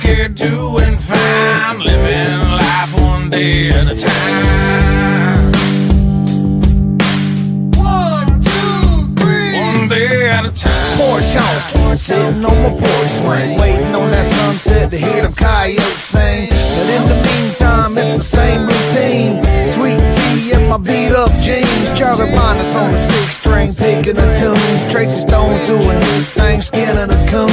honky, doing fine, living life one day at a time. 1, 2, 3. One day at a time. Porch honky, sitting on my porch swing, waiting on that sunset to hear them coyotes sing. But in the meantime, it's the same routine. Sweet tea in my beat up jeans, Charlie Bonus on the 6-string, picking a tune. Tracy Stone's doing his thing, skinning a coon.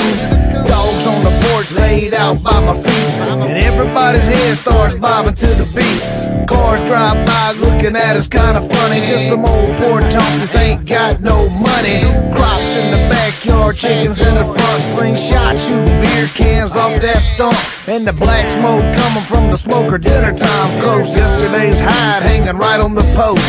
Dogs on the porch laid out by my feet, and everybody's head starts bobbing to the beat. Cars drive by looking at us kinda funny, just some old porch honkies ain't got no money. Crops in the backyard, chickens in the front, slingshot shooting beer cans off that stump, and the black smoke coming from the smoker. Dinner time's close, yesterday's hide hanging right on the post.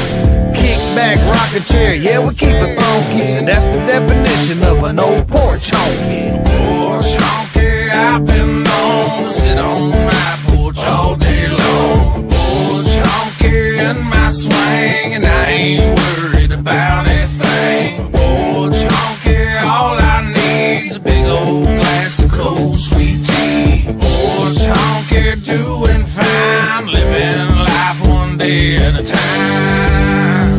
Kick back, rocking chair, yeah, we keep it funky, and that's the definition of an old porch honky. Porch honky, I've been known to sit on my porch all day long. Porch honky in my swing, and I ain't worried about anything. Porch honky, all I need's a big old glass of cold sweet tea. Porch honky, doing fine, living life one day at a time.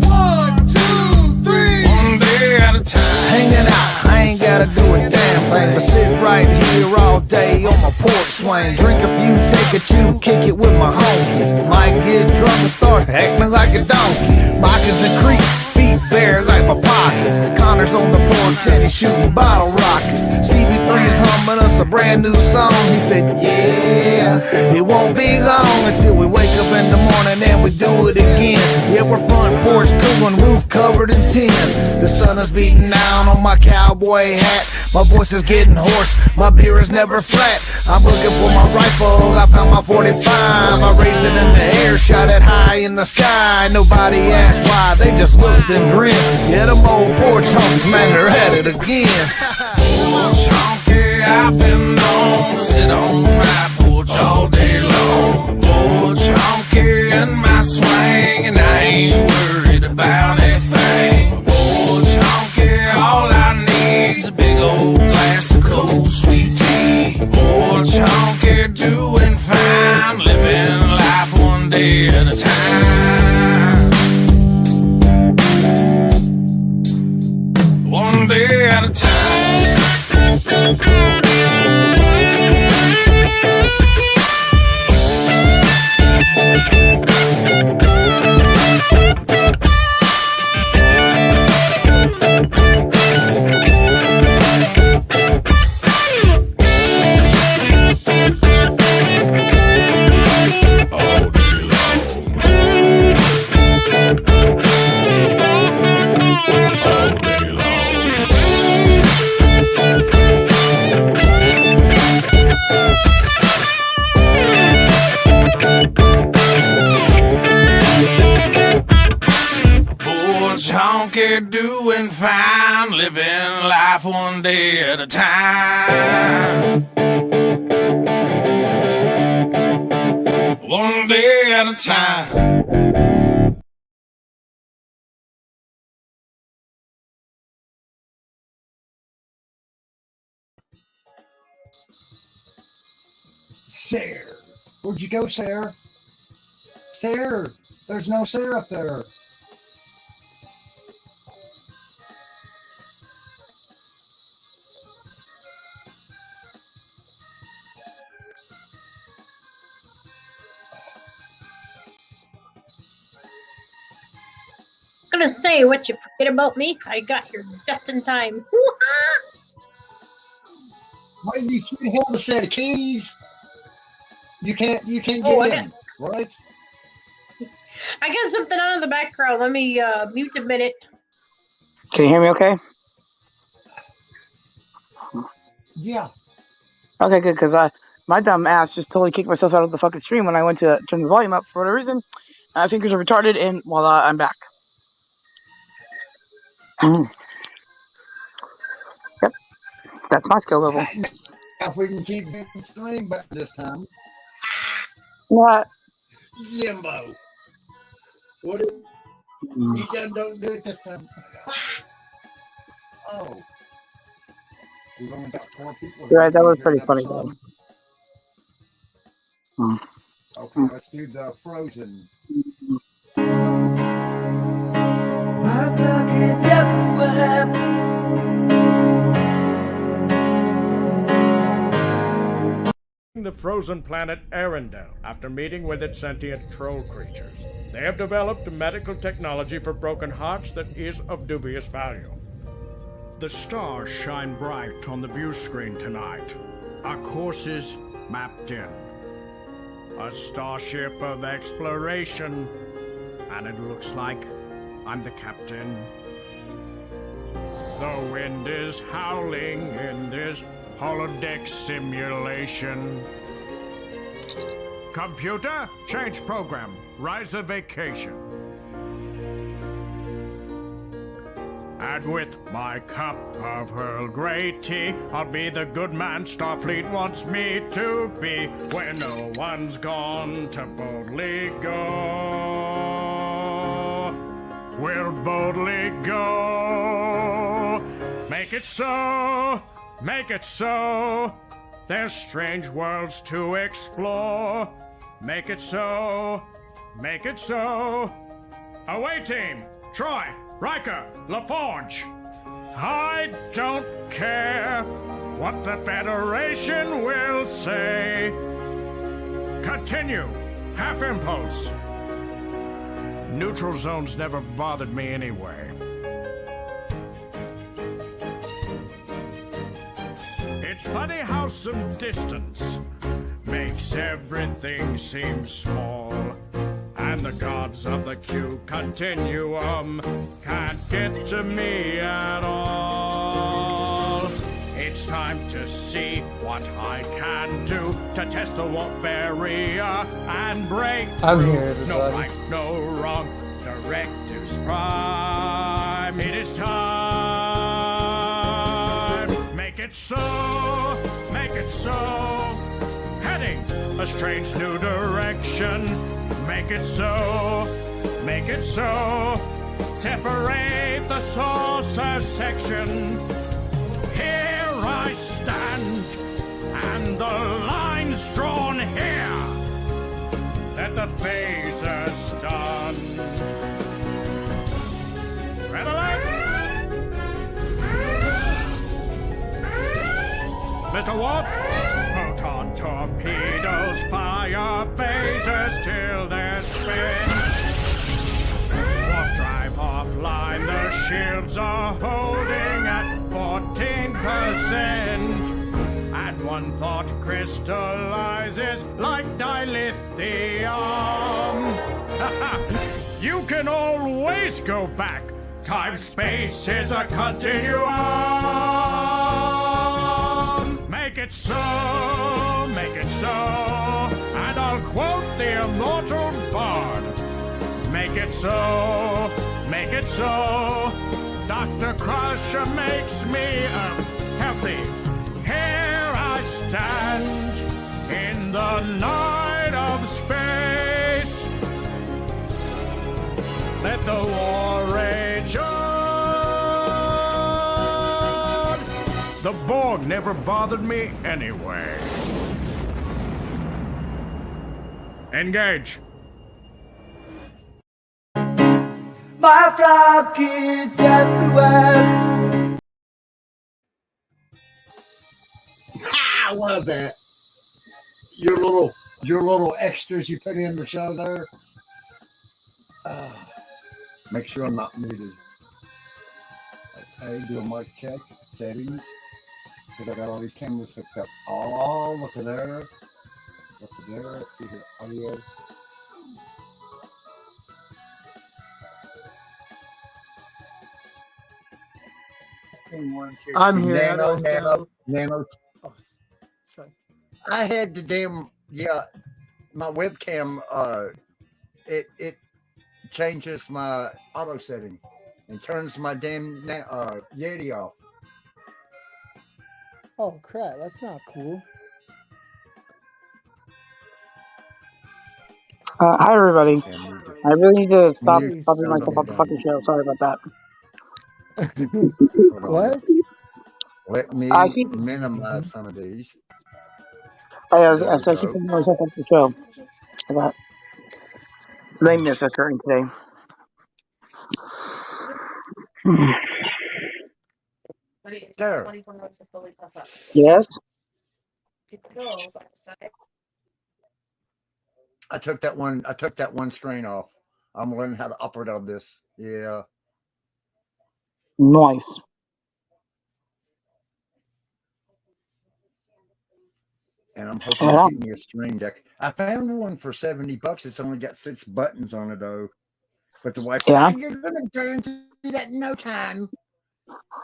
1, 2, 3. One day at a time. Hanging out, I ain't gotta do a damn thing but sit right here all day on my porch swing. Drink a few, take a chew, kick it with my homies. Might get drunk and start acting like a donkey. Pockets and creep, feet bare like my pockets. Connor's on the porch and he's shooting bottle rockets. CB3's humming us a brand new song. He said, yeah, it won't be long until we wake up in the morning and we do it again. Yeah, we're front porch cooling, roof covered in tin. The sun is beating down on my cowboy hat. My voice is getting hoarse, my beer is never flat. I'm looking for my rifle, I found my 45. I raised it in the air, shot it high in the sky. Nobody asked why, they just looked and grinned. Yeah, them old porch honkies, man, they're at it again. Porch honky, I've been known to sit on my porch all day long. Porch honky in my swing, and I ain't worried about anything. Porch honky, all I need's a big old glass of cold sweet tea. Porch honky, doing fine, living life one day at a time. One day at a time. Porch honky, doing fine, living life one day at a time. One day at a time. Sarah. Where'd you go, Sarah? Sarah. There's no Sarah up there. I'm gonna say what you forget about me. I got here just in time. Woo-ha! Why you can't have a set of keys? You can't get in, right? I got something on in the background. Let me mute a minute. Can you hear me okay? Yeah. Okay, good, because my dumb ass just totally kicked myself out of the fucking stream when I went to turn the volume up for whatever reason. My fingers are retarded, and voila, I'm back. Yep, that's my skill level. If we can keep the stream back this time. What? Jimbo. What if you don't do it this time? Oh. We've only got 4 people. You're right, that was Hear pretty that funny though. song? Mm. Okay, let's do the Frozen. My dog is everywhere. The frozen planet Arendelle after meeting with its sentient troll creatures. They have developed medical technology for broken hearts that is of dubious value. The stars shine bright on the view screen tonight. Our course is mapped in. A starship of exploration. And it looks like I'm the captain. The wind is howling in this holodeck simulation. Computer, change program. Rise of vacation. And with my cup of Earl Grey tea, I'll be the good man Starfleet wants me to be. Where no one's gone to boldly go. We'll boldly go. Make it so. Make it so. There's strange worlds to explore. Make it so. Make it so. Away team. Troy, Riker, LaForge. I don't care what the Federation will say. Continue. Half impulse. Neutral zones never bothered me anyway. It's funny how some distance makes everything seem small. And the gods of the Q continuum can't get to me at all. It's time to see what I can do to test the warp barrier and break I'm through. here, everybody. No right, no wrong, directives prime. It is time. Make it so, make it so. Heading a strange new direction. Make it so, make it so. Separate the saucer section. Here I stand, and the line's drawn here. Let the phasers done. Red alert! Mr. Warp? Proton torpedoes fire phasers till they're spent. Warp drive offline, the shields are holding at 14%. And one thought crystallizes like dilithium. You can always go back. Time-space is a continuum. Make it so, make it so. And I'll quote the immortal bard. Make it so, make it so. Dr. Crusher makes me healthy. Here I stand in the night of space. Let the war rage on. The Borg never bothered me anyway. Engage. My dog is everywhere. I love that. Your little extras you put in the show there. Make sure I'm not muted. Okay, do a mic check, settings. Because I got all these cameras hooked up. Oh, look at there. Look at there. Let's see here. Audio. I'm here. I Nano, don't know. nano. Oh, sorry. I had the damn, my webcam, it changes my auto setting and turns my damn Yeti off. Oh crap, that's not cool. Hi everybody. I really need to stop Jeez. bumping myself off the fucking show. Sorry about that. What? Let me I keep. minimize some of these. There I we said I keep go. thinking myself up the show. I got lameness occurring today. There. Yes. I took that one. I took that one strain off. I'm learning how to operate on this. Yeah. Nice. And I'm hoping Right to on. get me a stream deck. I found one for $70. It's only got 6 buttons on it though. But the wife said, Yeah. "You're gonna burn through that in no time.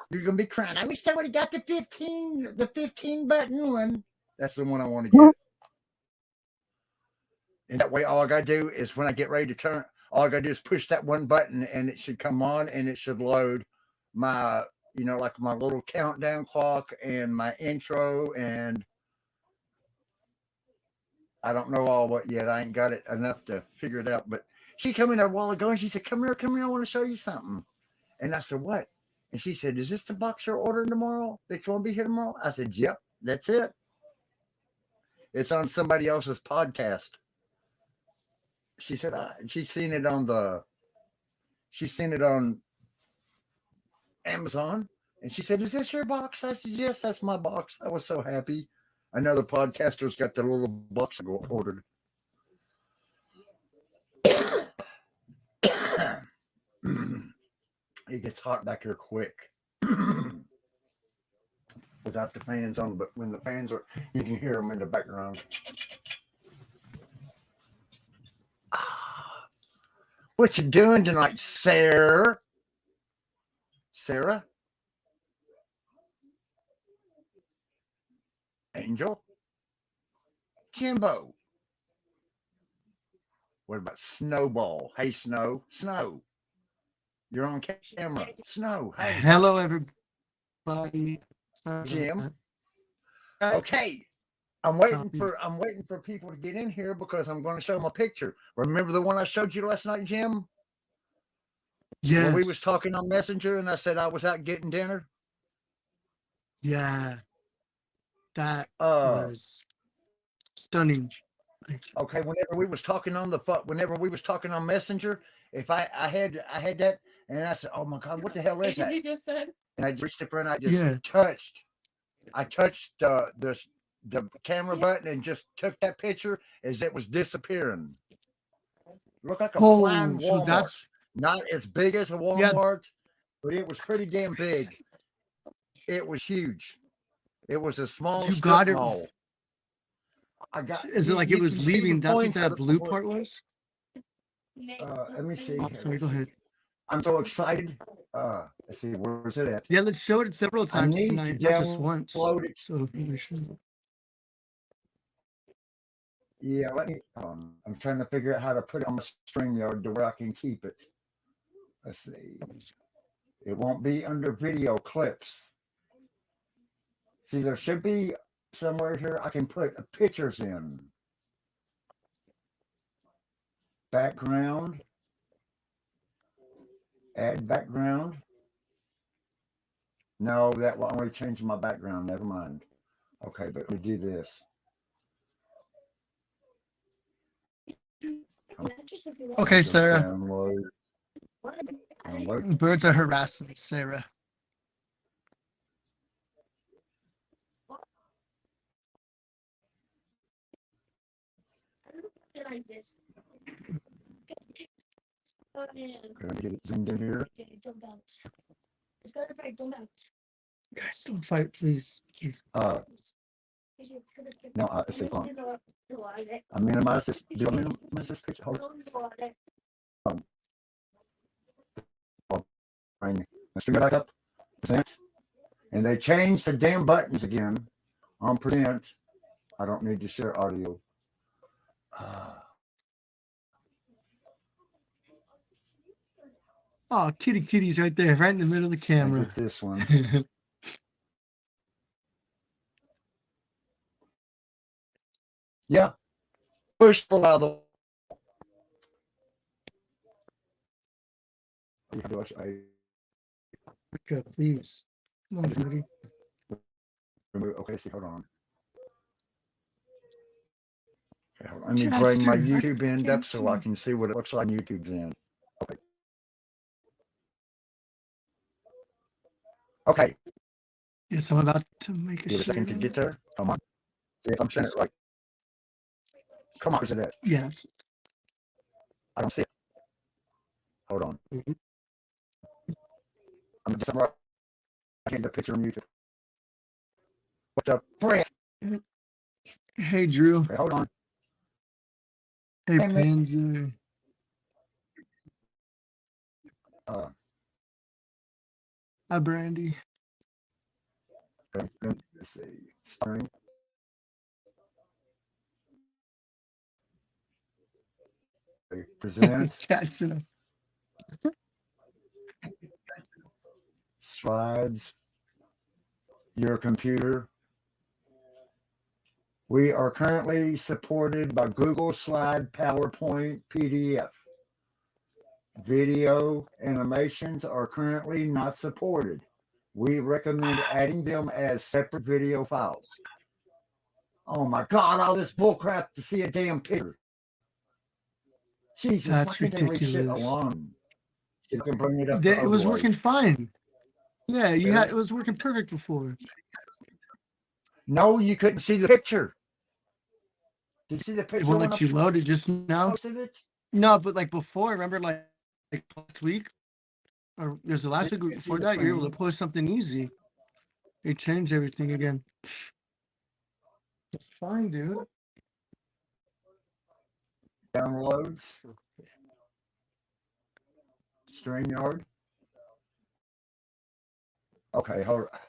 You're gonna be crying. I wish I would have got the 15 button one." That's the one I want to get. And that way, all I gotta do is when I get ready to turn, all I gotta do is push that one button, and it should come on, and it should load my, like my little countdown clock and my intro, and I don't know all what yet. I ain't got it enough to figure it out. But she came in there a while ago, and she said, come here, I want to show you something." And I said, "What?" And she said, "Is this the box you're ordering tomorrow? That's going to be here tomorrow?" I said, "Yep, that's it. It's on somebody else's podcast." She said, she's seen it on Amazon. And she said, "Is this your box?" I said, "Yes, that's my box." I was so happy. Another podcaster's got the little box I ordered. It gets hot back here quick. Without the fans on, but when the fans are, you can hear them in the background. What you doing tonight, Sarah? Sarah? Angel? Jimbo? What about Snowball? Hey, Snow. Snow. You're on camera. Snow. Hey. Hello, everybody. Sorry Jim. about that. Okay. I'm waiting for people to get in here because I'm going to show them a picture. Remember the one I showed you last night, Jim? Yes. When we was talking on Messenger and I said I was out getting dinner? Yeah. That was stunning. Okay, whenever we was talking on Messenger, if I had that and I said, "Oh my God, what the hell is that?" He just said. And I reached up and I just touched the camera button and just took that picture as it was disappearing. Looked like a flying so Walmart. that's Not as big as a Walmart, but it was pretty damn big. It was huge. It was a small you strip got it. mall. I got. Is it like you it was can see the leaving? That's what points that of blue the- part was? Let me see. Oh, Here, sorry, let's go see. ahead. I'm so excited. Let's see, where's it at? Yeah, let's show it several I times need to tonight, not just once. download it. So we should. Yeah, let me. I'm trying to figure out how to put it on the StreamYard to where I can keep it. Let's see. It won't be under video clips. See, there should be somewhere here I can put pictures in. Background. Add background. No, that will only change my background. Never mind. Okay, but we do this. Okay, Sarah. Download. Birds are harassing Sarah. Like this. Can I get it zoomed in here? It's got to fight, don't bounce. Guys, don't fight, please. No, let's see. I minimize this. Do I minimize this picture? Hold on. Let's bring it back up. Present. And they changed the damn buttons again on present. I don't need to share audio. Oh, kitty's right there, right in the middle of the camera. Get this one. Yeah. Push the leather. Okay, please. Come on, Judy. remove. Okay, see, hold on. Okay, hold on. Let me Chester, bring my I YouTube end can't up so I see. can see what it looks like on YouTube's end. Okay. Okay. Yes, I'm about to make a Give it a share second to now. get there. Come on. See if I'm saying it right. Come on, where's it at? Yeah. I don't see it. Hold on. Mhm. I'm just right. I can't get the picture on YouTube. What the frick? Hey, Drew. Okay, hold on. Hey, Panzer. Uh, Hi, Brandy. let's see. Starting. Okay, present. Cats in a Slides. Your computer. We are currently supported by Google Slide, PowerPoint, PDF. Video animations are currently not supported. We recommend adding them as separate video files. Oh my God, all this bullcrap to see a damn picture. Jesus, why That's can't they leave shit ridiculous. alone? See if I can bring it up the It other was way. working fine. Yeah, you had Okay. it was working perfect before. No, you couldn't see the picture. Did you see the It picture won't when I let you load it just now. posted it? No, but like before, remember like last week? Or there's the See, last week see before the that, you're able to thing. post something easy. They changed everything again. It's fine, dude. Downloads. StreamYard. Okay, hold on.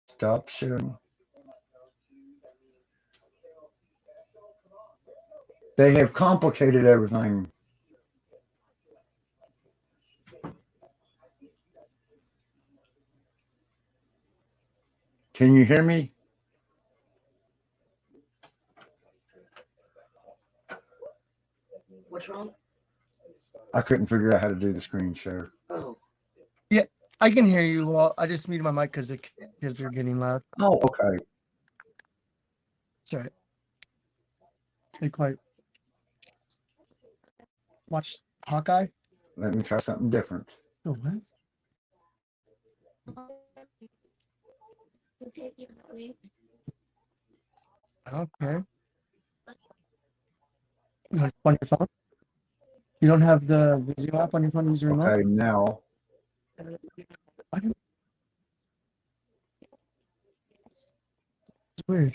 Stop sharing. They have complicated everything. Can you hear me? What's wrong? I couldn't figure out how to do the screen share. Oh, Yeah, I can hear you. Well, I just muted my mic because the kids are getting loud. Oh, okay. Sorry. Be quiet. Watch Hawkeye. Let me try something different. Oh, what? Okay. On your phone? You don't have the Vizio app on your phone? Use your remote? Okay, now. It's weird.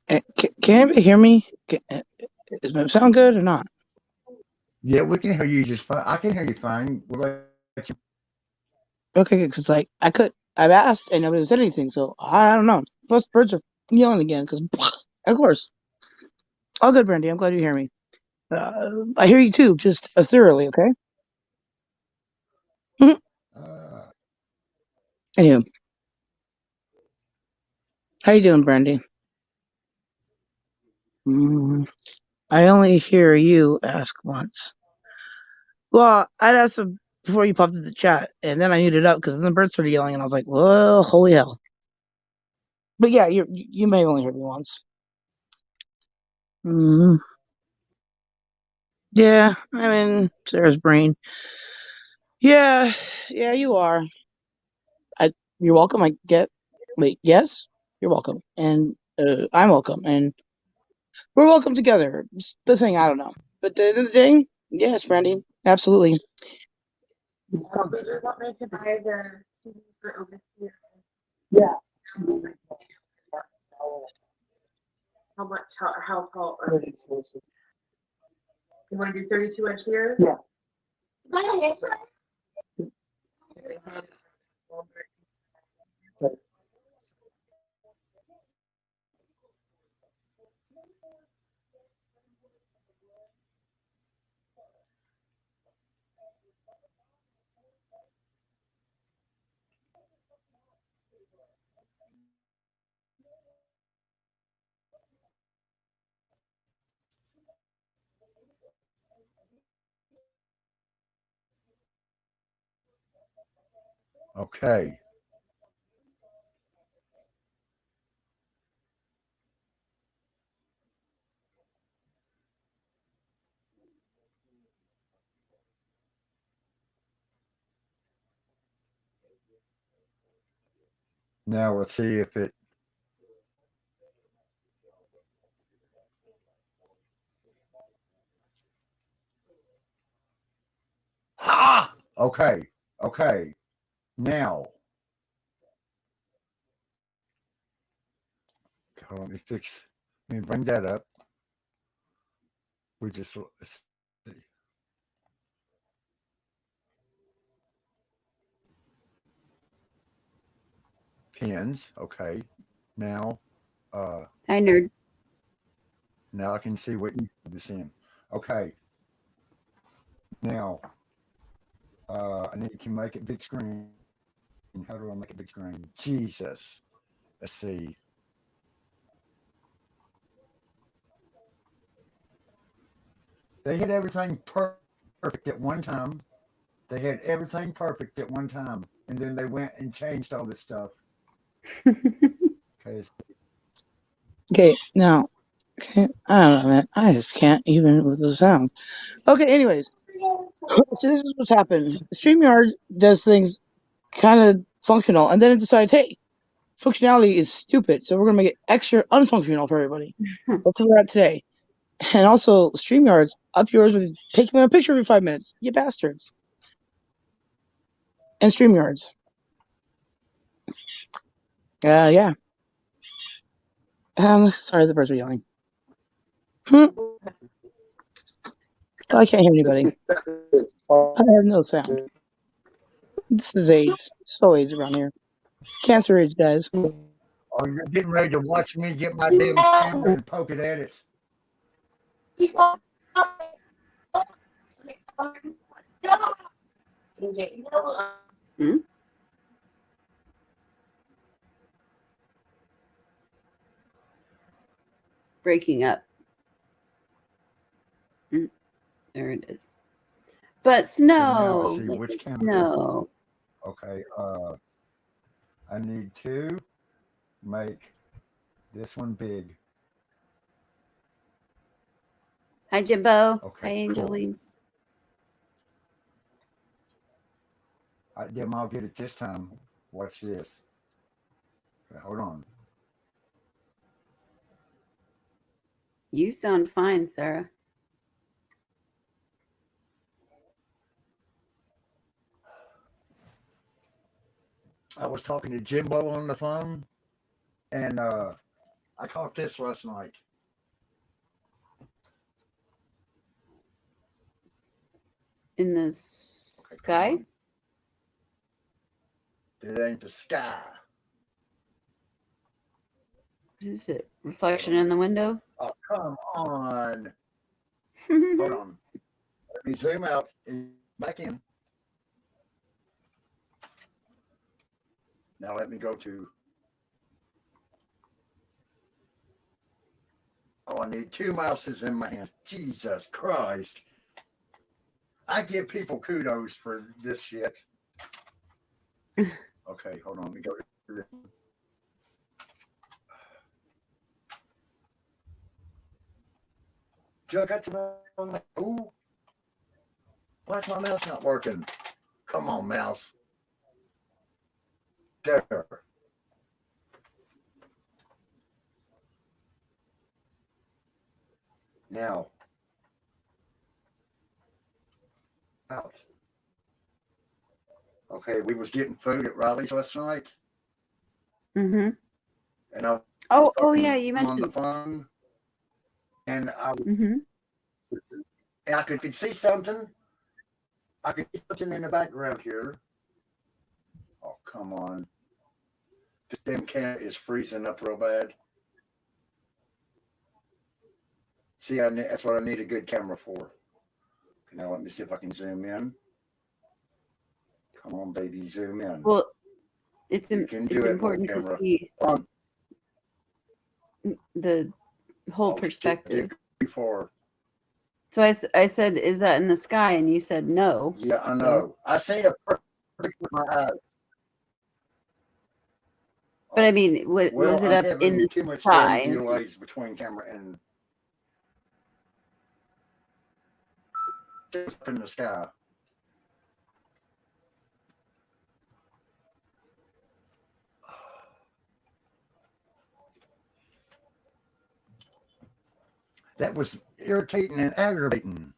Can anybody hear me? Does it sound good or not? Yeah, we can hear you just fine. I can hear you fine. What about you? Okay, because like I've asked and nobody said anything, so I don't know. Plus, birds are yelling again because, of course. All good, Brandy. I'm glad you hear me. I hear you too, just thoroughly. Okay. Mhm. Uh, Anywho, how you doing, Brandy? I only hear you ask once. Well, I'd asked him before you popped into the chat, and then I muted up because then the birds started yelling, and I was like, "Well, holy hell!" But yeah, you may have only heard me once. Mm, yeah, I'm in Sarah's brain. Yeah, yeah, you are. I You're welcome. I get. Wait, yes, you're welcome, and I'm welcome, and we're welcome together. It's the thing, I don't know. But at the end of the day, yes, Brandy, absolutely. Did you want me to buy the TV for over here? Yeah. How much? How tall? You want to do 32 inch here? Yeah. Okay. Now we'll see if it. Ah! Okay. Okay. Now. Let me fix. Let me bring that up. We just. Let's see. Pins. Okay. Now. Hi, nerds. Now I can see what you're seeing. Okay. Now. I need to make it big screen. How do I make it big screen? Jesus. Let's see. They had everything perfect at one time. They had everything perfect at one time, and then they went and changed all this stuff. Okay. Okay, now, okay, I don't know, man. I just can't even with the sound. Okay, anyways, so this is what's happened. StreamYard does things kind of functional, and then it decides, hey, functionality is stupid, so we're gonna make it extra unfunctional for everybody. We'll figure it out today. And also, StreamYard's up yours with taking a picture every 5 minutes. You bastards. And StreamYard's. Yeah. Sorry, the birds are yelling. I can't hear anybody. I have no sound. This is AIDS. So AIDS around here. Cancer AIDS, guys. Oh, you're getting ready to watch me get my damn camera and poke it at it. Hmm? Breaking up. There it is. But snow. See which camera. Snow. Okay. I need to make this one big. Hi, Jimbo. Okay, Hi, Angel cool. Wings. I'll get it this time. Watch this. Okay, hold on. You sound fine, Sarah. I was talking to Jimbo on the phone, and I caught this last night. In the sky? It ain't the sky. What is it? Reflection in the window? Oh, come on. Hold on. Let me zoom out and back in. Now let me go to. Oh, I need 2 mouses in my hand. Jesus Christ. I give people kudos for this shit. Okay, hold on. Let me go to this. Chuck, got your mouse. Ooh. Why's my mouse not working? Come on, mouse. There. Now, out. Okay, we was getting food at Riley's last night, Mm-hmm. and I was Oh yeah, talking you on the mentioned. phone, and Mm-hmm. I could see something. I could see something in the background here. Oh, come on. This damn camera is freezing up real bad. See, that's what I need a good camera for. Now let me see if I can zoom in. Come on, baby, zoom in. Well, it's You can do it's it, little important to camera. see the whole Oh, shit, perspective. before. So I said, is that in the sky? And you said no. Yeah, I know. I see it perfect with my eyes. But I mean, was Well, it I'm up in having the too much sky? damn delays between camera and up in the sky. That was irritating and aggravating.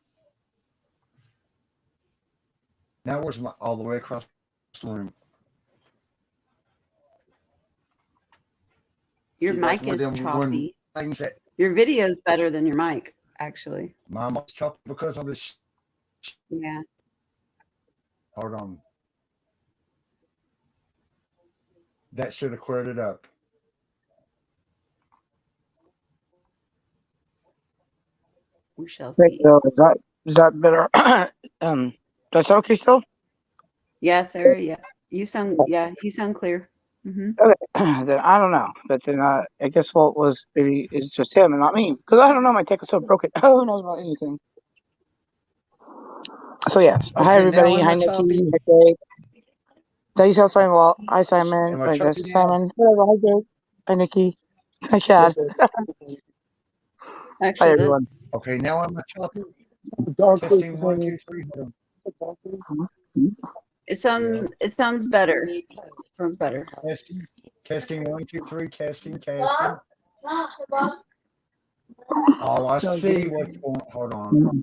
Now where's my all the way across the room? Your See, that's mic one is of them choppy. things that Your video's better than your mic, actually. my mouth's chopped because of this. Yeah. Hold on. That should have cleared it up. We shall Great, see. so is that better? That's okay still? Yeah, Sarah. Yeah, you sound clear. Mm-hmm. Okay, then I don't know, but then I guess what was maybe it's just him and not me because I don't know. My tech is so broken. Who knows about anything? So yes, hi Okay, now everybody. am Hi I Nikki. choppy? Hi Jake. Thank you so Simon. Well, hi Simon. Am I Wait, this choppy is now? Simon. Whatever. Hi Jake. Hi Nikki. Hi Chad. Hi Actually, everyone. Okay, now am I choppy? Dog Testing 1, 2, 3. it sounds better. It sounds better. Testing 1, 2, 3. Testing. Oh, I see what's going. Hold on.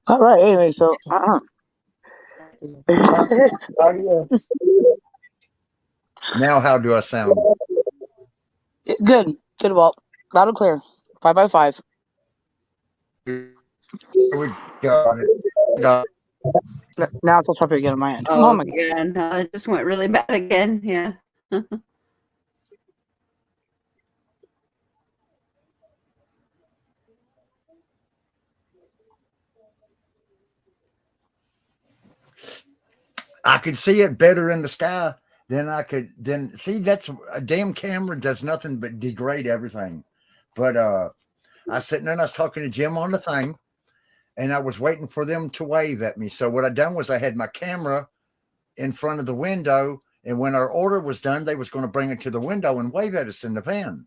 All right. Anyway, so Now how do I sound? good. Good. Well, loud and clear. 5 by 5. Here we go. Got Now it's all choppy again on my end. Oh My God. yeah, no, it just went really bad again. Yeah. I could see it better in the sky than I could. Then see, that's a damn camera does nothing but degrade everything. But I was sitting there and I was talking to Jim on the thing, and I was waiting for them to wave at me. So what I done was I had my camera in front of the window, and when our order was done, they was going to bring it to the window and wave at us in the van.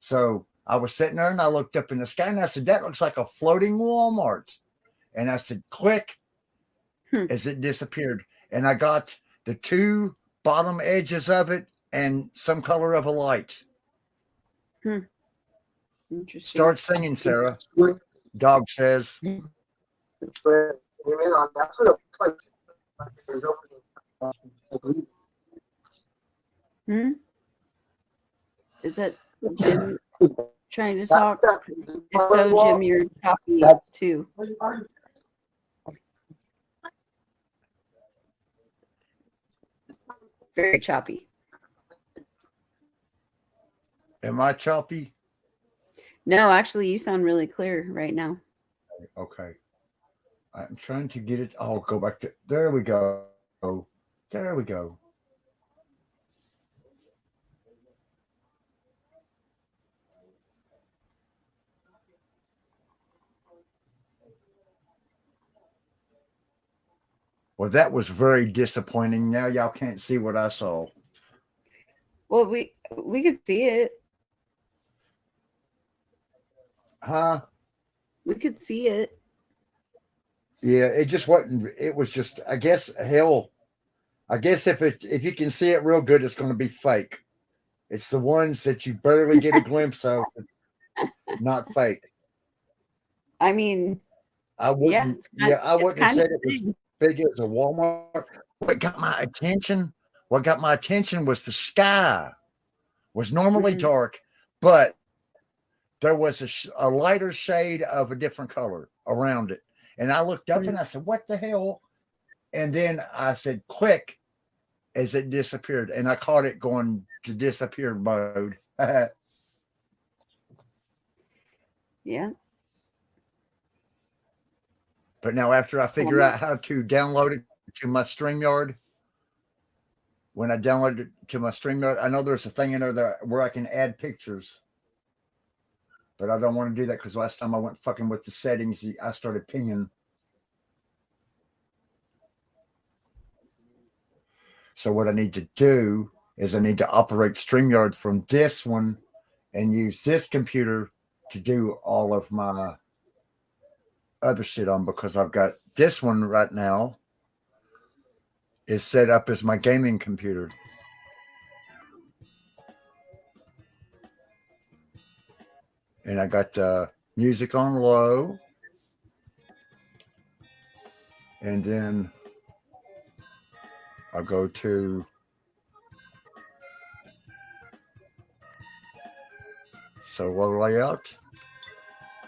So I was sitting there and I looked up in the sky and I said, "That looks like a floating Walmart." And I said, "Click," as it disappeared, and I got the 2 bottom edges of it and some color of a light. Interesting. Start singing, Sarah. Dog says. Is that Jim trying to talk? If so, Jim, you're choppy too. Very choppy. Am I choppy? No, actually, you sound really clear right now. Okay. I'm trying to get it. Oh, go back to. There we go. There we go. Well, that was very disappointing. Now y'all can't see what I saw. Well, we could see it. Huh? We could see it. Yeah, it just wasn't. It was just. I guess hell. I guess if you can see it real good, it's going to be fake. It's the ones that you barely get a glimpse of, not fake. I mean, I wouldn't. it's Yeah, I it's wouldn't have kind of said it was big as a Walmart. What got my attention? What got my attention was the sky was normally dark, but there was a lighter shade of a different color around it. And I looked up and I said, "What the hell?" And then I said, "Quick!" as it disappeared, and I caught it going to disappear mode. Yeah. But now, after I figure out how to download it to my StreamYard, when I download it to my StreamYard, I know there's a thing in there where I can add pictures. But I don't want to do that because last time I went fucking with the settings, I started pinging. So what I need to do is I need to operate StreamYard from this one and use this computer to do all of my other shit on, because I've got this one right now is set up as my gaming computer. And I got the music on low. And then I'll go to solo layout.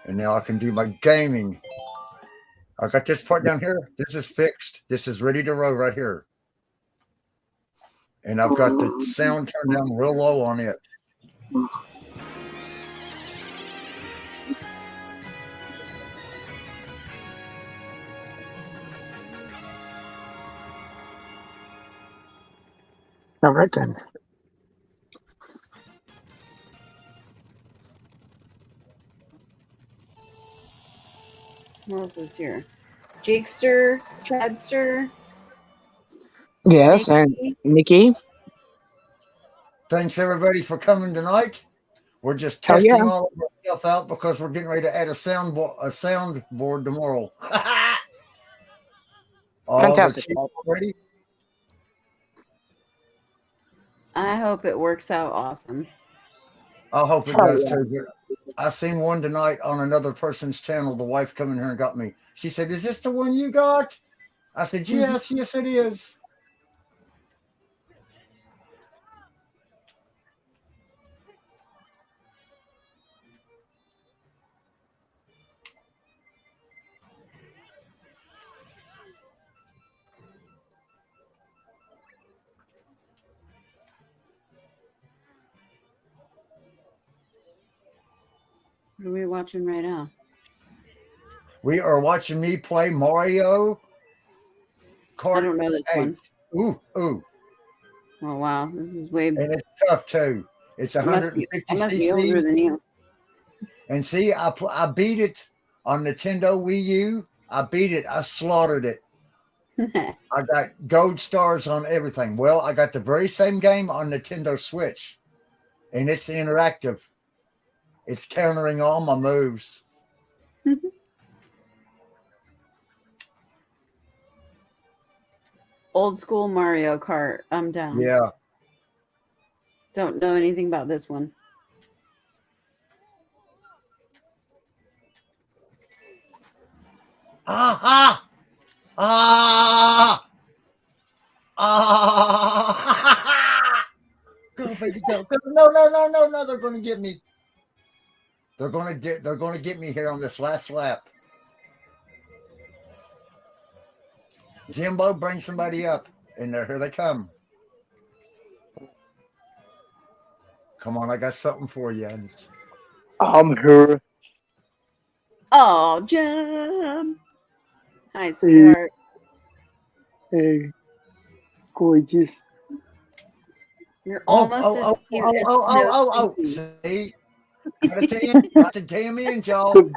And now I can do my gaming. I got this part down here. This is fixed. This is ready to roll right here. And I've got the sound turned down real low on it. All right then. What else is here? Jakester, Chadster. Yes, and Nikki. Thanks everybody for coming tonight. We're just Hell testing yeah. all of our stuff out because we're getting ready to add a soundboard tomorrow. Fantastic. Ready? I hope it works out awesome. I hope it Hell does yeah. too. I seen one tonight on another person's channel. The wife come in here and got me. She said, "Is this the one you got?" I said, "Yes, yes, it is." What are we watching right now? We are watching me play Mario Kart I don't know this 8. one. Ooh, ooh. Oh wow, this is way. And it's tough too. It's I must 150 be older cc. than you. And see, I beat it on Nintendo Wii U. I beat it. I slaughtered it. I got gold stars on everything. Well, I got the very same game on Nintendo Switch, and it's interactive. It's countering all my moves. Old school Mario Kart. I'm down. Yeah. Don't know anything about this one. Ah, ah, ah, ah. Go, baby, go. No, no, no, no, no. They're going to get me. They're going to get me here on this last lap. Jimbo, bring somebody up. And here they come. Come on, I got something for you. I'm here. Oh, Jim. Hi, sweetheart. Hey, gorgeous. You're almost as cute as Snow See? Got to damn in, y'all.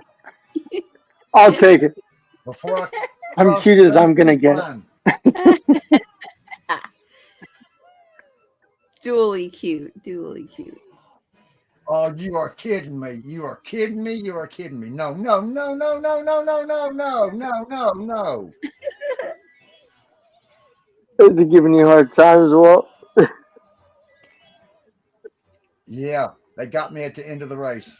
I'll take it. Before I I'm cute as I'm gonna get. Dually cute. Dually cute. Oh, you are kidding me. You are kidding me. You are kidding me. No, no, no, no, no, no, no, no, no, no, no, no. Is he giving you a hard time as well? Yeah, they got me at the end of the race.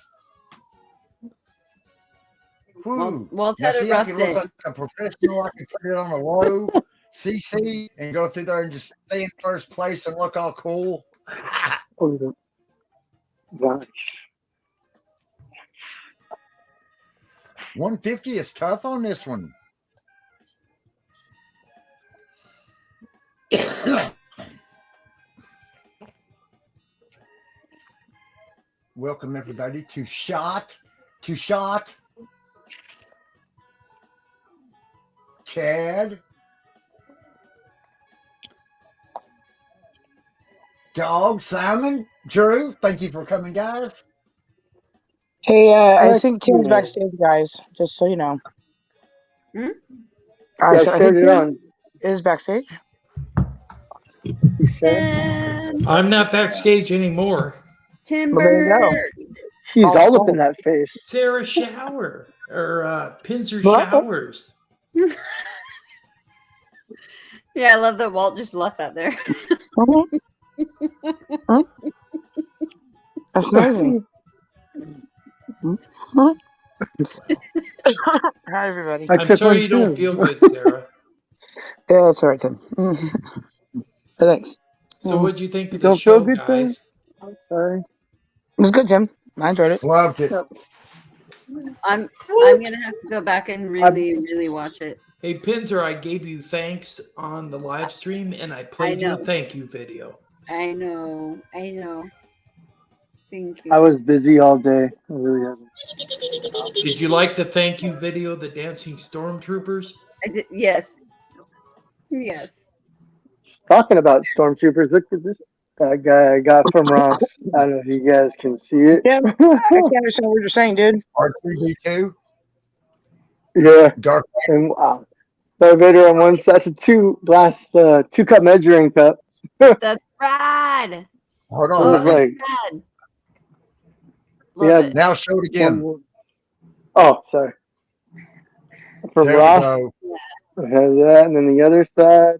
Walt's Now had a see, I rough can day. look like a professional. I can put it on a low CC and go through there and just stay in first place and look all cool. Oh, gosh. 150 is tough on this one. Welcome everybody to Shot. Chad. Dog, Simon, Drew, thank you for coming, guys. Hey, I think Tim's backstage, guys. Just so you know. Hmm? I said I think it Tim on. is backstage. Tim, I'm not backstage anymore. Well, there you go. Timber. He's Oh, all up oh. in that face. Sarah shower or Pinzer What? showers. Yeah, I love that Walt just left that there. Mhm. Huh? That's amazing. Mhm. Hi, everybody. I'm sorry you don't feel good, Sarah. Yeah, that's all right, Tim. Mhm. Thanks. So what'd you think of You the don't feel show, good, Tim? guys? I'm sorry. It was good, Tim. I enjoyed it. Loved it. I'm gonna have to go back and really watch it. Hey, Pinzer, I gave you thanks on the live stream, and I played you a know. thank you video. I know. Thank you. I was busy all day. I really haven't. Did you like the thank you video, the dancing stormtroopers? I did. Yes. Talking about stormtroopers, look at this guy I got from Ross. I don't know if you guys can see it. Tim, I can't understand what you're saying, dude. R3D2. Yeah. Dark. And wow. Darth Vader on one side, two cup measuring cup. That's rad. Hold It on. was like, Rad. Love yeah. it. Now show it again. Oh, sorry. From There Ross. we go. It has that, and then the other side.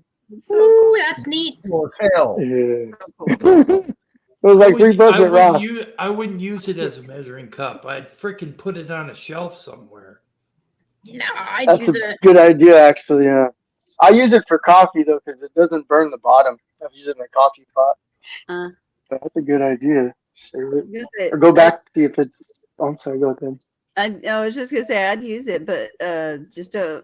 Ooh, that's neat. Oh, hell. Yeah. It was like $3 at Ross. I wouldn't use it as a measuring cup. I'd freaking put it on a shelf somewhere. No, I'd That's use a it. good idea, actually. Yeah. I use it for coffee though, because it doesn't burn the bottom. I've used it in a coffee pot. But that's a good idea. Save it. Or go back to see if it's. Oh, I'm sorry. Go ahead. I was just gonna say I'd use it, but just to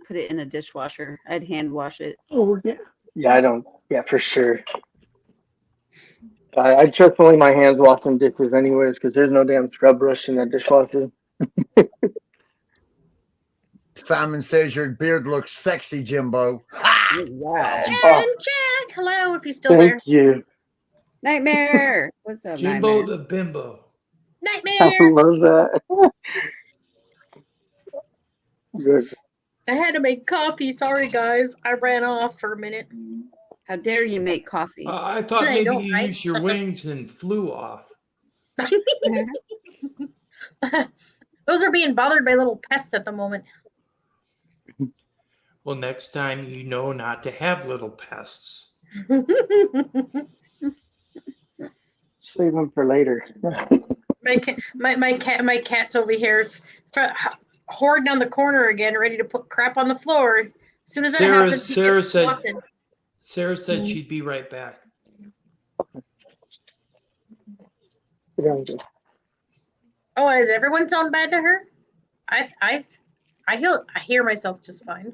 put it in a dishwasher. I'd hand wash it. Oh yeah. Yeah, I don't. Yeah, for sure. I trust only my hands washing dishes, anyways, because there's no damn scrub brush in that dishwasher. Simon says your beard looks sexy, Jimbo. Wow. Chad, hello, if he's still there. Thank you. Nightmare. What's up, Jimbo Nightmare? the Bimbo. I Nightmare. love that. Good. I had to make coffee. Sorry, guys. I ran off for a minute. How dare you make coffee? I thought I maybe don't, you right? used your wings and flew off. Those are being bothered by little pests at the moment. Well, next time you know not to have little pests. Save them for later. my cat's over here hoarding on the corner again, ready to put crap on the floor. As soon as that happens, Sarah said she'd be right back. Oh, does everyone sound bad to her? I hear myself just fine.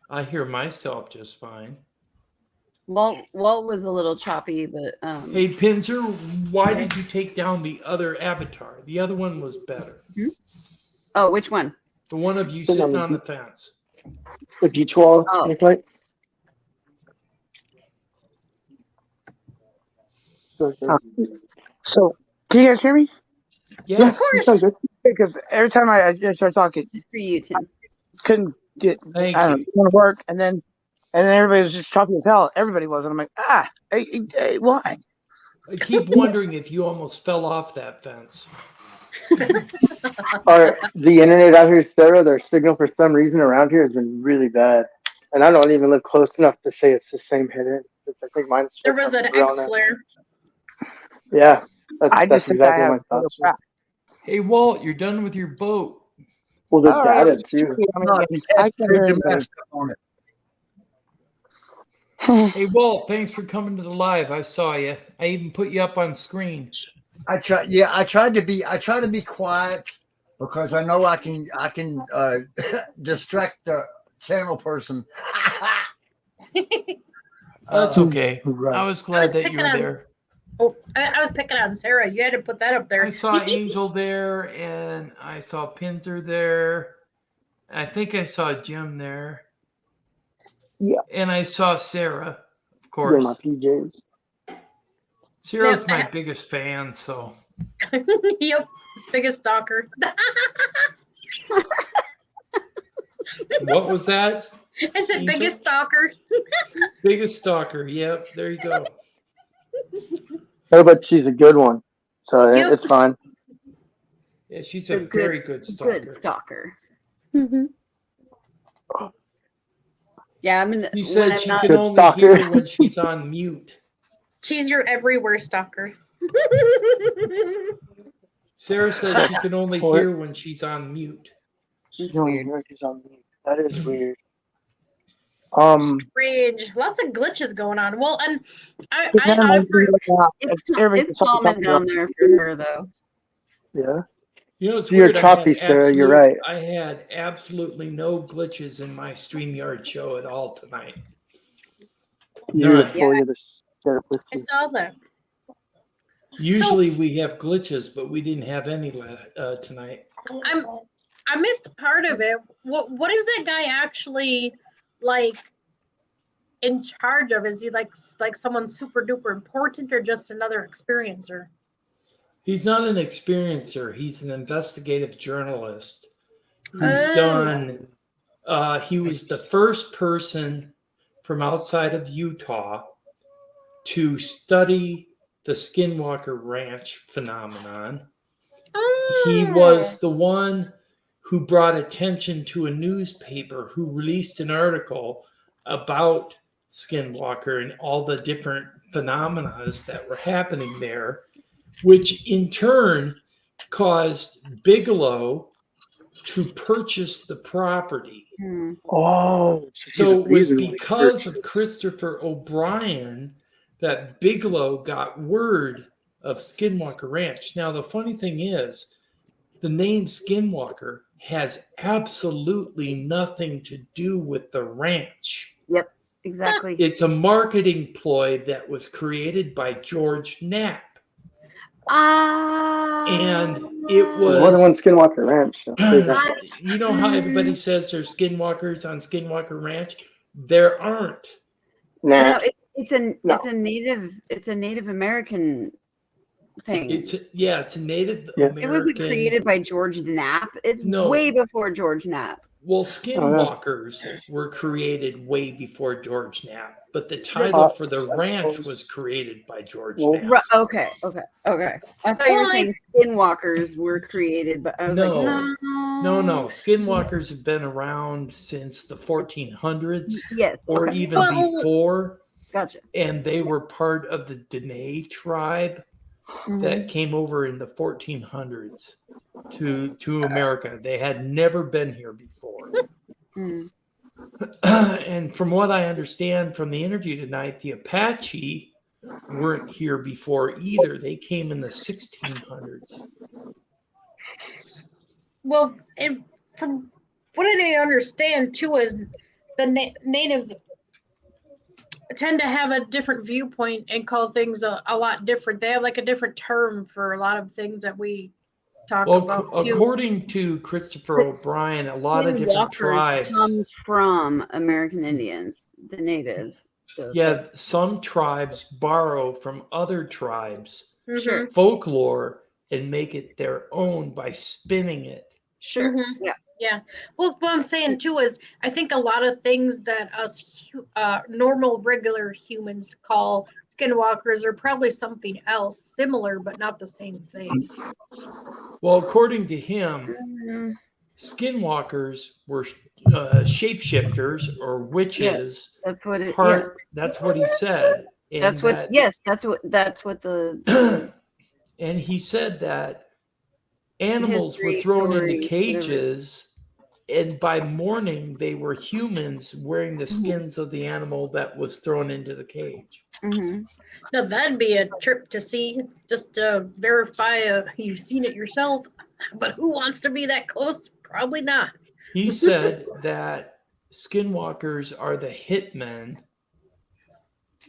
I hear myself just fine. Walt was a little choppy, but Hey, Pinzer, why did you take down the other avatar? The other one was better. Oh, which one? The one of you sitting on the fence. The beach wall. Oh. So, can you guys hear me? Yes. Of course. Because every time I start talking, Just for you, Tim. couldn't get. Thank I don't you. know, want to work, and then everybody was just choppy as hell. Everybody was, and I'm like, hey, why? I keep wondering if you almost fell off that fence. Or the internet out here, Sarah, their signal for some reason around here has been really bad. And I don't even live close enough to say it's the same hit in. I think mine's There was an X-flare. Yeah. I just that's think exactly I what have my thoughts were. Hey, Walt, you're done with your boat. Well, the All right, data let's too. see. I No, mean, it I has can to hear do him. stuff on it. Hey, Walt, thanks for coming to the live. I saw you. I even put you up on screen. I try. Yeah, I try to be quiet because I know I can distract the channel person. That's okay. Right. I was glad that you picking were on- there. Oh, I was picking on Sarah. You had to put that up there. I saw Angel there, and I saw Pinter there. I think I saw Jim there. Yeah. And I saw Sarah, of You're my course. PJs. Sarah's Yeah, my biggest fan, so. Yep, biggest stalker. What was that? I said Angel? biggest stalker. Biggest stalker. Yep, there you go. Oh, but she's a good one, so Yep. it's fine. Yeah, she's a very good stalker. Good stalker. Mm-hmm. Yeah, I mean, She said when she I'm not, can only stalker. hear when she's on mute. She's your everywhere stalker. Sarah said she can only What? hear when she's on mute. She's It's only weird. here 'cause I'm mute. That is weird. Strange. Lots of glitches going on. Well, and Then I I've heard, It's common down there for her, though. Yeah. You know, it's You're weird. choppy, Sarah. You're right. I had absolutely no glitches in my StreamYard show at all tonight. You're None. fully the start with I you. saw that. Usually we have glitches, but we didn't have any tonight. I missed part of it. What is that guy actually like in charge of? Is he like someone super duper important or just another experiencer? He's not an experiencer. He's an investigative journalist who's Oh. done. He was the first person from outside of Utah to study the Skinwalker Ranch phenomenon. He was the one who brought attention to a newspaper who released an article about Skinwalker and all the different phenomena that were happening there, which in turn caused Bigelow to purchase the property. Oh, So it was because of Christopher O'Brien that Bigelow got word of Skinwalker Ranch. Now, the funny thing is, the name Skinwalker has absolutely nothing to do with the ranch. Yep, exactly. It's a marketing ploy that was created by George Knapp. And it was more than one Skinwalker Ranch. You know how everybody says there's skinwalkers on Skinwalker Ranch? There aren't. No, it's a Native American thing. It's a Native American. It wasn't created by George Knapp. It's way before George Knapp. Well, Skinwalkers were created way before George Knapp, but the title for the ranch was created by George Knapp. Okay. I thought you were saying Skinwalkers were created, but I was like, no. Skinwalkers have been around since the 1400s, or even before. Gotcha. And they were part of the Dene tribe that came over in the 1400s to America. They had never been here before. And from what I understand from the interview tonight, the Apache weren't here before either. They came in the 1600s. Well, and from what I understand too is the natives tend to have a different viewpoint and call things a lot different. They have like a different term for a lot of things that we talk about too. According to Christopher O'Brien, a lot of different tribes come from American Indians, the natives. So some tribes borrow from other tribes Sure. folklore and make it their own by spinning it. Sure. Yeah. Well, what I'm saying too is I think a lot of things that us normal, regular humans call skinwalkers are probably something else, similar but not the same thing. Well, according to him, skinwalkers were shapeshifters or witches. That's what it. That's what he said. And that's what the. And he said that animals were thrown into cages And by morning, they were humans wearing the skins of the animal that was thrown into the cage. Mm-hmm. Now that'd be a trip to see, just to verify you've seen it yourself. But who wants to be that close? Probably not. He said that skinwalkers are the hitmen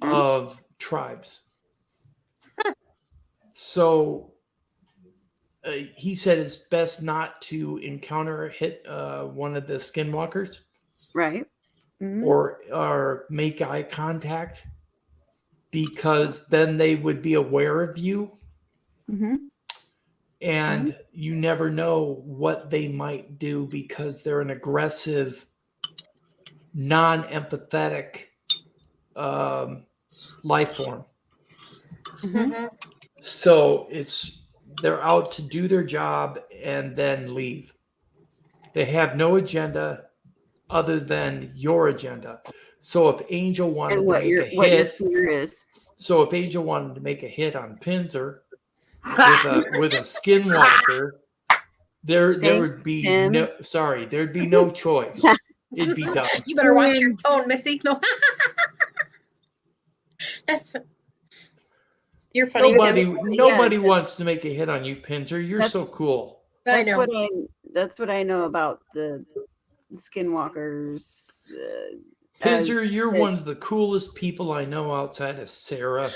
of tribes. So he said it's best not to encounter one of the skinwalkers, Right. Mm-hmm. or make eye contact, because then they would be aware of you, Mm-hmm. and you never know what they might do because they're an aggressive, non-empathetic life form. Mm-hmm. So they're out to do their job and then leave. They have no agenda other than your agenda. So if Angel wanted to make a hit, fear is. so if Angel wanted to make a hit on Pinzer with a skinwalker, there would be there'd be no choice. It'd be done. You better watch your tone, Missy. No. That's you're funny. Nobody wants to make a hit on you, Pinzer. You're so cool. That's what I know about the skinwalkers. Pinzer, you're one of the coolest people I know outside of Sarah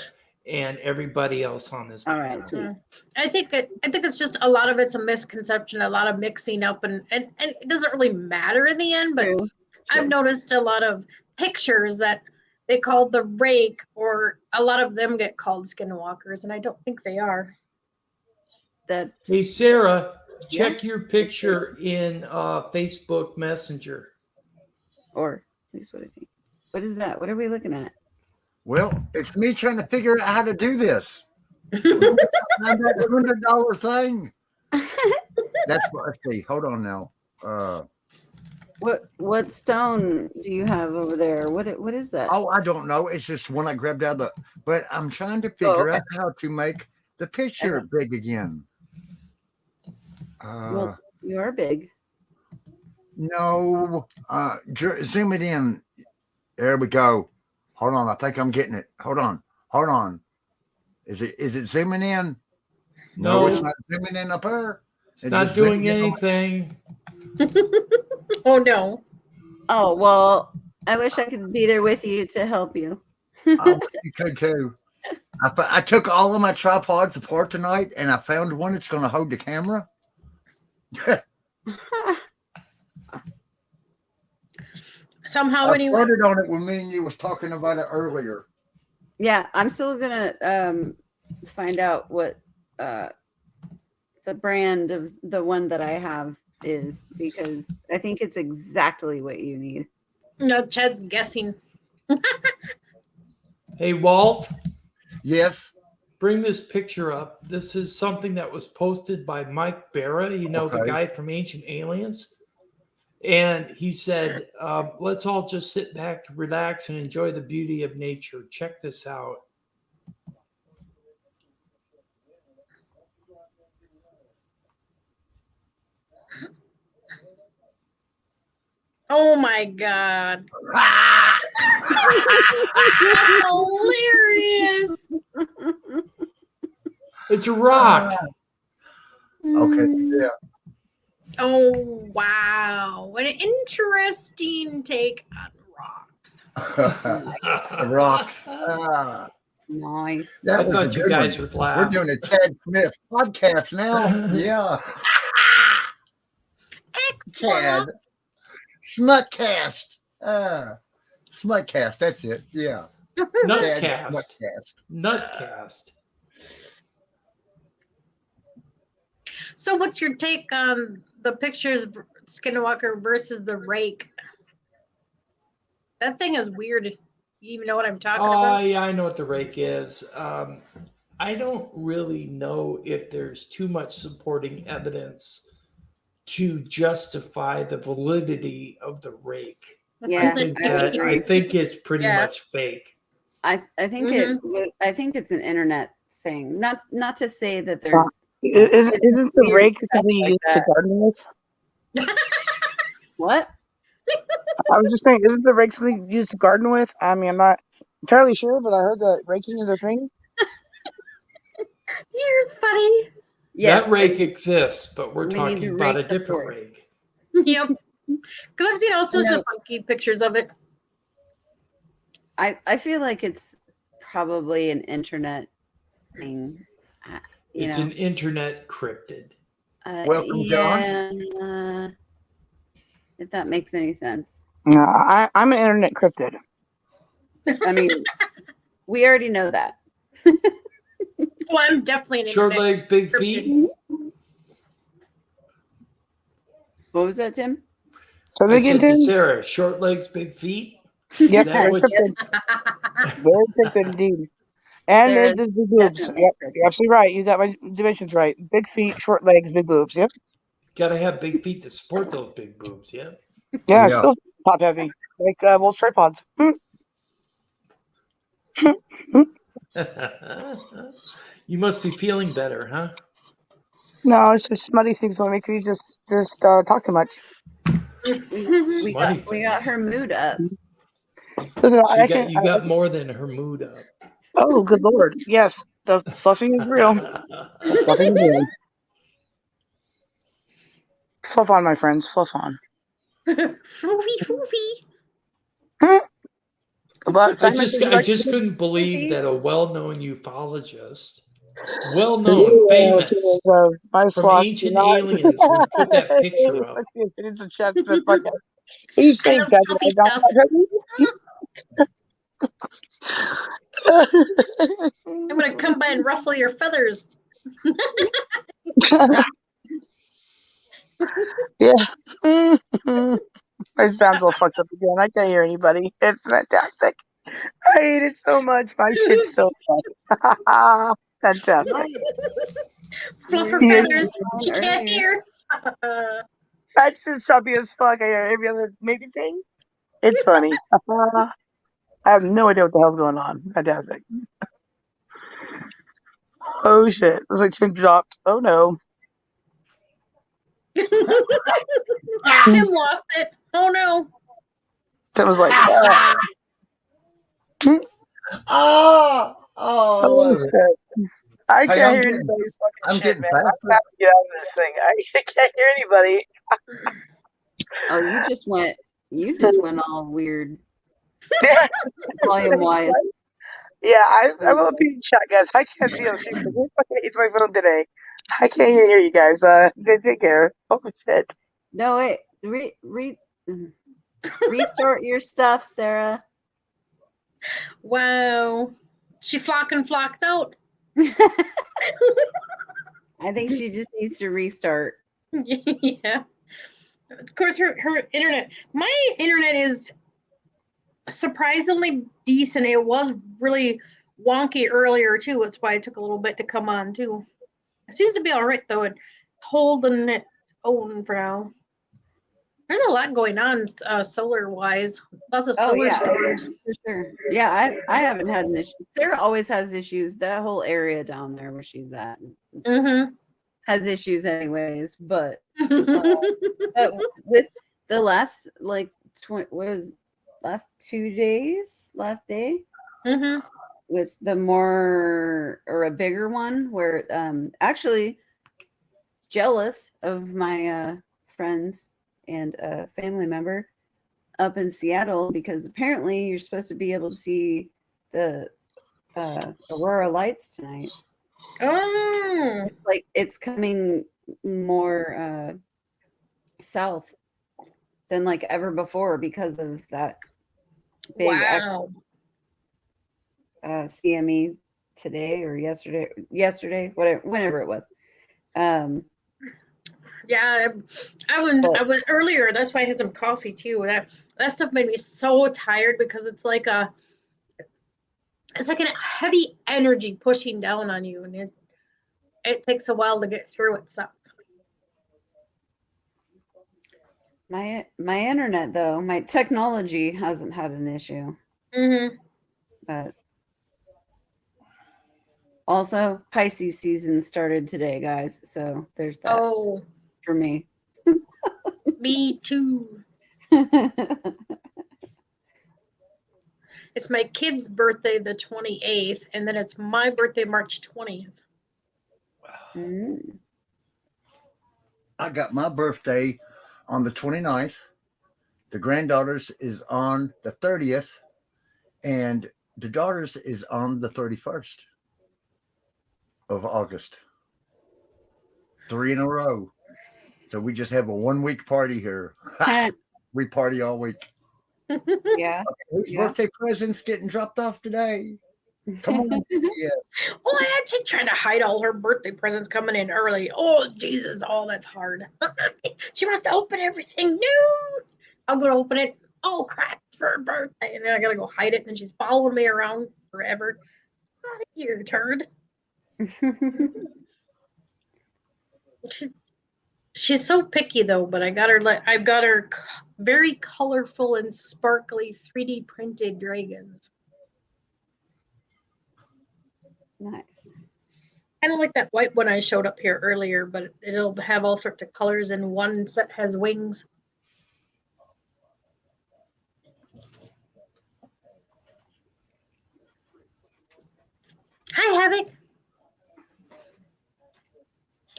and everybody else on this. All right, sweet. I think it's just a lot of it's a misconception, a lot of mixing up, and it doesn't really matter in the end. But True. I've noticed a lot of pictures that they called the rake, or a lot of them get called skinwalkers, and I don't think they are. Hey, Sarah, check your picture in Facebook Messenger. Or at least what I think. What is that? What are we looking at? Well, it's me trying to figure out how to do this. That $100 thing. That's what. Let's see. Hold on now. What stone do you have over there? What is that? Oh, I don't know. It's just one I grabbed out of the. But I'm trying to figure out how to make the picture big again. Well, you are big. No. Zoom it in. There we go. Hold on. I think I'm getting it. Hold on. Is it zooming in? No, it's not zooming in up there. It's not doing anything. Oh no. Oh well, I wish I could be there with you to help you. I wish you could too. I took all of my tripods apart tonight, and I found one that's going to hold the camera. Somehow, I started on it when me and you was talking about it earlier. Yeah, I'm still gonna find out what the brand of the one that I have is, because I think it's exactly what you need. No, Chad's guessing. Hey, Walt. Yes. Bring this picture up. This is something that was posted by Mike Barra, the guy from Ancient Aliens. And he said, let's all just sit back, relax, and enjoy the beauty of nature. Check this out. Oh my God. Hilarious. It's a rock. Okay. Yeah. Oh, wow. What an interesting take on rocks. Rocks. Nice. I thought you guys would laugh. We're doing a Chad Smith podcast now. Yeah. Chad. Smutcast. Smutcast. That's it. Yeah. Nutcast. Nutcast. So what's your take on the pictures Skinwalker versus the rake? That thing is weird. You even know what I'm talking about? Yeah, I know what the rake is. I don't really know if there's too much supporting evidence to justify the validity of the rake. Yeah, I think it's pretty much fake. I think it's an internet thing. Not to say that they're isn't the rake something you use to garden with? What? I was just saying, isn't the rake something used to garden with? I mean, I'm not entirely sure, but I heard that raking is a thing. You're funny. Yes, that rake exists, but we're we need talking to about a rake the different rake. forests. Yep. Because I've seen all sorts of funky pictures of it. I feel like it's probably an internet thing. It's an internet cryptid. Welcome, John. Yeah, if that makes any sense. No, I'm an internet cryptid. I mean, we already know that. Well, I'm definitely an Short internet legs, big cryptid. feet. What was that, Tim? So I again, said to Tim? Sarah, short legs, big feet. Yep, Is that very what cryptid. Very cryptid indeed. And Sarah's there's big boobs. definitely Yep, cryptid. you're absolutely right. You got my dimensions right. Big feet, short legs, big boobs. Yep. Gotta have big feet to support those big boobs, yeah. Yeah, Yeah. still top heavy, like wolf tripods. You must be feeling better, huh? No, it's just smutty things that make you just talk too much. We Smutty got things. her mood up. Listen, I can't. You got more than her mood up. Oh, good lord! Yes, the fluffing is real. The fluffing is real. Fluff on, my friends. Fluff on. Foofy. But I Simon, just couldn't believe that a well-known ufologist, my well-known, famous, from flock do ancient not. aliens would put that picture up. It's a Chad Smith podcast. What are you I saying, love Chad? puppy stuff. I'm gonna come by and ruffle your feathers. Yeah. My sound's all fucked up again. I can't hear anybody. It's fantastic. I hate it so much. My shit's so fun. Fantastic. Fluff her Yeah. feathers. She can't hear. That's just choppy as fuck. I hear every other maybe thing. It's funny. I have no idea what the hell's going on. Fantastic. Oh shit. It was like Tim dropped. Oh no. Tim lost it. Oh no. Tim was like, Oh, oh shit. I Hey, can't hear anybody's I'm fucking shit, getting man. back. I have to get out of this thing. I can't hear anybody. Oh, you just went all weird. Volume wise. Yeah, I'm a being shot, guys. I can't see on the stream. Who fucking hates my phone today? I can't even hear you guys. Take care. Oh shit. No, wait. Restart your stuff, Sarah. Wow. She flocked out. I think she just needs to restart. Yeah. Of course, her internet. My internet is surprisingly decent. It was really wonky earlier too. That's why it took a little bit to come on too. It seems to be all right though. It's holding its own for now. There's a lot going on solar wise. Lots of solar storms. For sure. Yeah, I haven't had an issue. Sarah always has issues. That whole area down there where she's at has issues anyways. But with the last last 2 days, last day, with the more or a bigger one where actually jealous of my friends and a family member up in Seattle, because apparently you're supposed to be able to see the aurora lights tonight. Oh, Like it's coming more south than like ever before because of that big CME today or yesterday, whenever it was. Yeah, I was earlier. That's why I had some coffee too. That stuff made me so tired because it's like a heavy energy pushing down on you, and it takes a while to get through. It sucks. My internet though, my technology hasn't had an issue. But also Pisces season started today, guys. So there's that. Oh, for me. Me too. It's my kid's birthday, the 28th, and then it's my birthday, March 20th. I got my birthday on the 29th. The granddaughter's is on the 30th, and the daughter's is on the 31st of August. 3 in a row. So we just have a 1 week party here. We party all week. Yeah. Whose birthday presents getting dropped off today? Come on. Yeah. Oh, I had to try to hide all her birthday presents coming in early. Oh, Jesus. Oh, that's hard. She wants to open everything. No. I'll go to open it. Oh, crap. It's for her birthday. And then I got to go hide it. And she's following me around forever. Out of here, turd. She's so picky though, but I've got her very colorful and sparkly 3D printed dragons. Nice. Kind of like that white one I showed up here earlier, but it'll have all sorts of colors, and one set has wings. Hi, Havoc.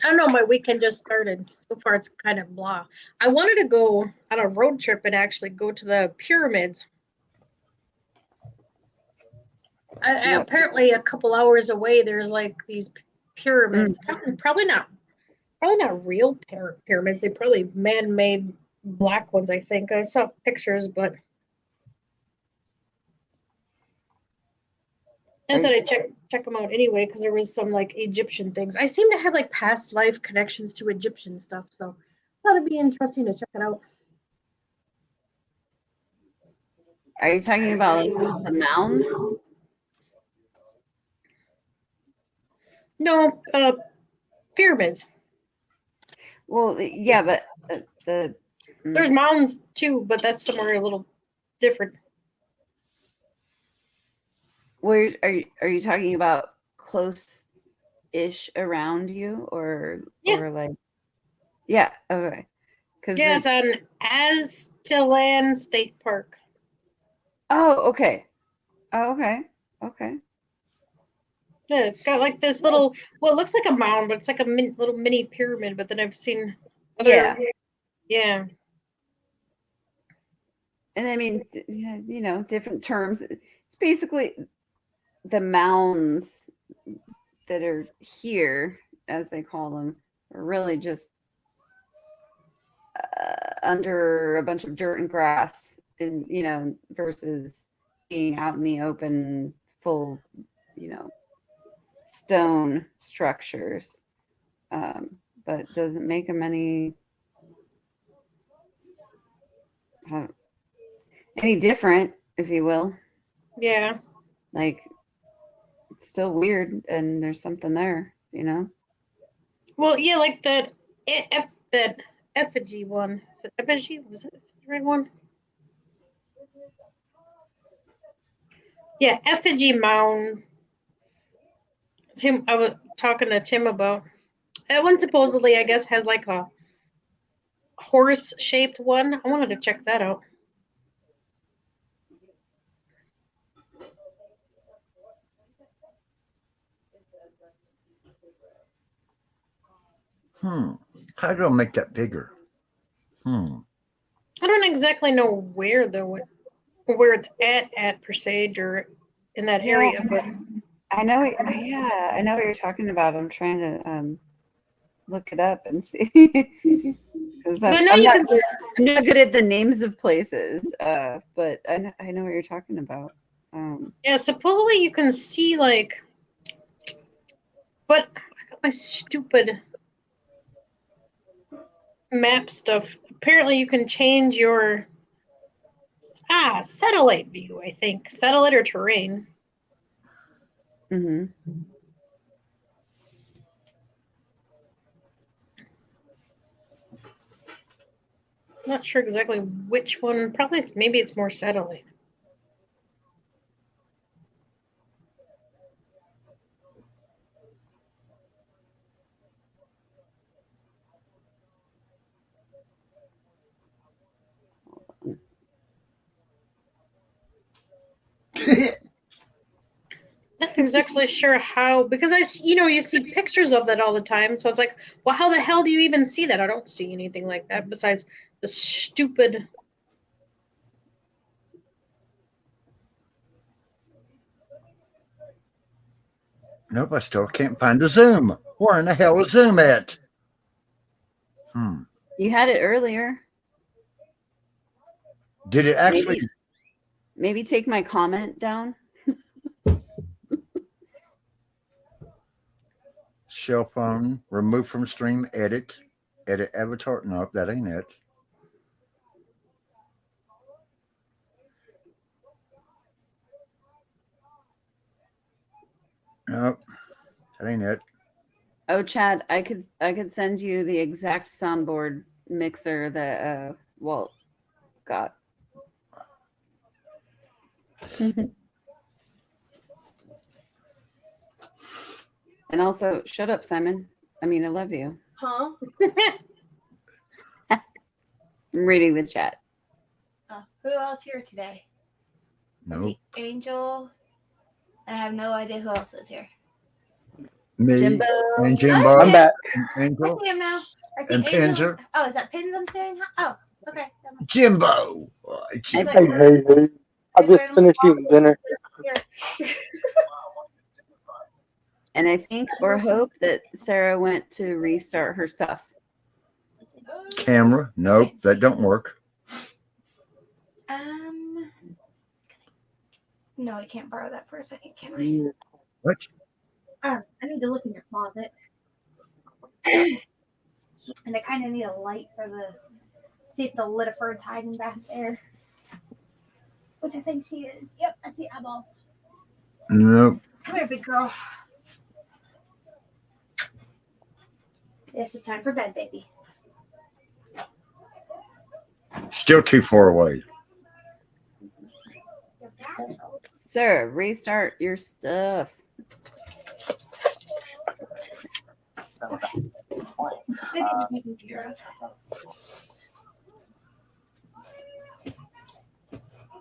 I don't know, my weekend just started. So far, it's kind of blah. I wanted to go on a road trip and actually go to the pyramids. Apparently, a couple hours away, there's like these pyramids. Probably not real pyramids. They're probably man-made black ones. I think I saw pictures, but I thought I'd check them out anyway because there was some like Egyptian things. I seem to have like past life connections to Egyptian stuff, so I thought it'd be interesting to check it out. Are you talking about the mounds? No, pyramids. Well, yeah, but there's mounds too, but that's somewhere a little different. Where are you talking about close-ish around you, or like? Yeah. Okay. Yeah, it's on Aztalan State Park. Oh, okay. Oh, okay. Okay. Yeah, it's got like this little, well, it looks like a mound, but it's like a little mini pyramid. But then I've seen other, yeah. And I mean, you know, different terms. It's basically the mounds that are here, as they call them, are really just under a bunch of dirt and grass, and you know, versus being out in the open, full, you know, stone structures. But doesn't make them any different, if you will. Yeah. Like, it's still weird, and there's something there, you know. Well, yeah, like that effigy one. Is it effigy? Was it the right one? Yeah, effigy mound. Tim, I was talking to Tim about that one. Supposedly, I guess, has like a horse-shaped one. I wanted to check that out. How do I make that bigger? I don't exactly know where it's at per se, or in that area, but I know. Yeah, I know what you're talking about. I'm trying to look it up and see. Because I'm not good at the names of places, but I know what you're talking about. Yeah, supposedly you can see like, but I got my stupid map stuff. Apparently, you can change your satellite view. I think satellite or terrain. Mm-hmm. Not sure exactly which one. Probably maybe it's more satellite. Not exactly sure how, because you see pictures of that all the time. So it's like, well, how the hell do you even see that? I don't see anything like that besides the stupid. Nope, I still can't find the Zoom. Where in the hell is Zoom at? You had it earlier. Did it actually? Maybe take my comment down. Shell phone, remove from stream, edit avatar. Nope, that ain't it. Nope, that ain't it. Oh, Chad, I could send you the exact soundboard mixer that Walt got. And also, shut up, Simon. I mean, I love you. Huh? I'm reading the chat. Who else here today? I see Angel. I have no idea who else is here. Me Jimbo. and Jimbo. I'm back. Angel. I see him now. I see And Angel. Pinzer. Oh, is that Pins I'm saying? Oh, okay. Jimbo. Hey. I just finished eating dinner. And I think or hope that Sarah went to restart her stuff. Camera. Nope, that don't work. No, I can't borrow that for a second, can I? What? I need to look in your closet. And I kind of need a light see if the Litterford's hiding back there. Which I think she is. Yep, I see eyeballs. Nope. Come here, big girl. This is time for bed, baby. Still too far away. Sarah, restart your stuff. Taken care of.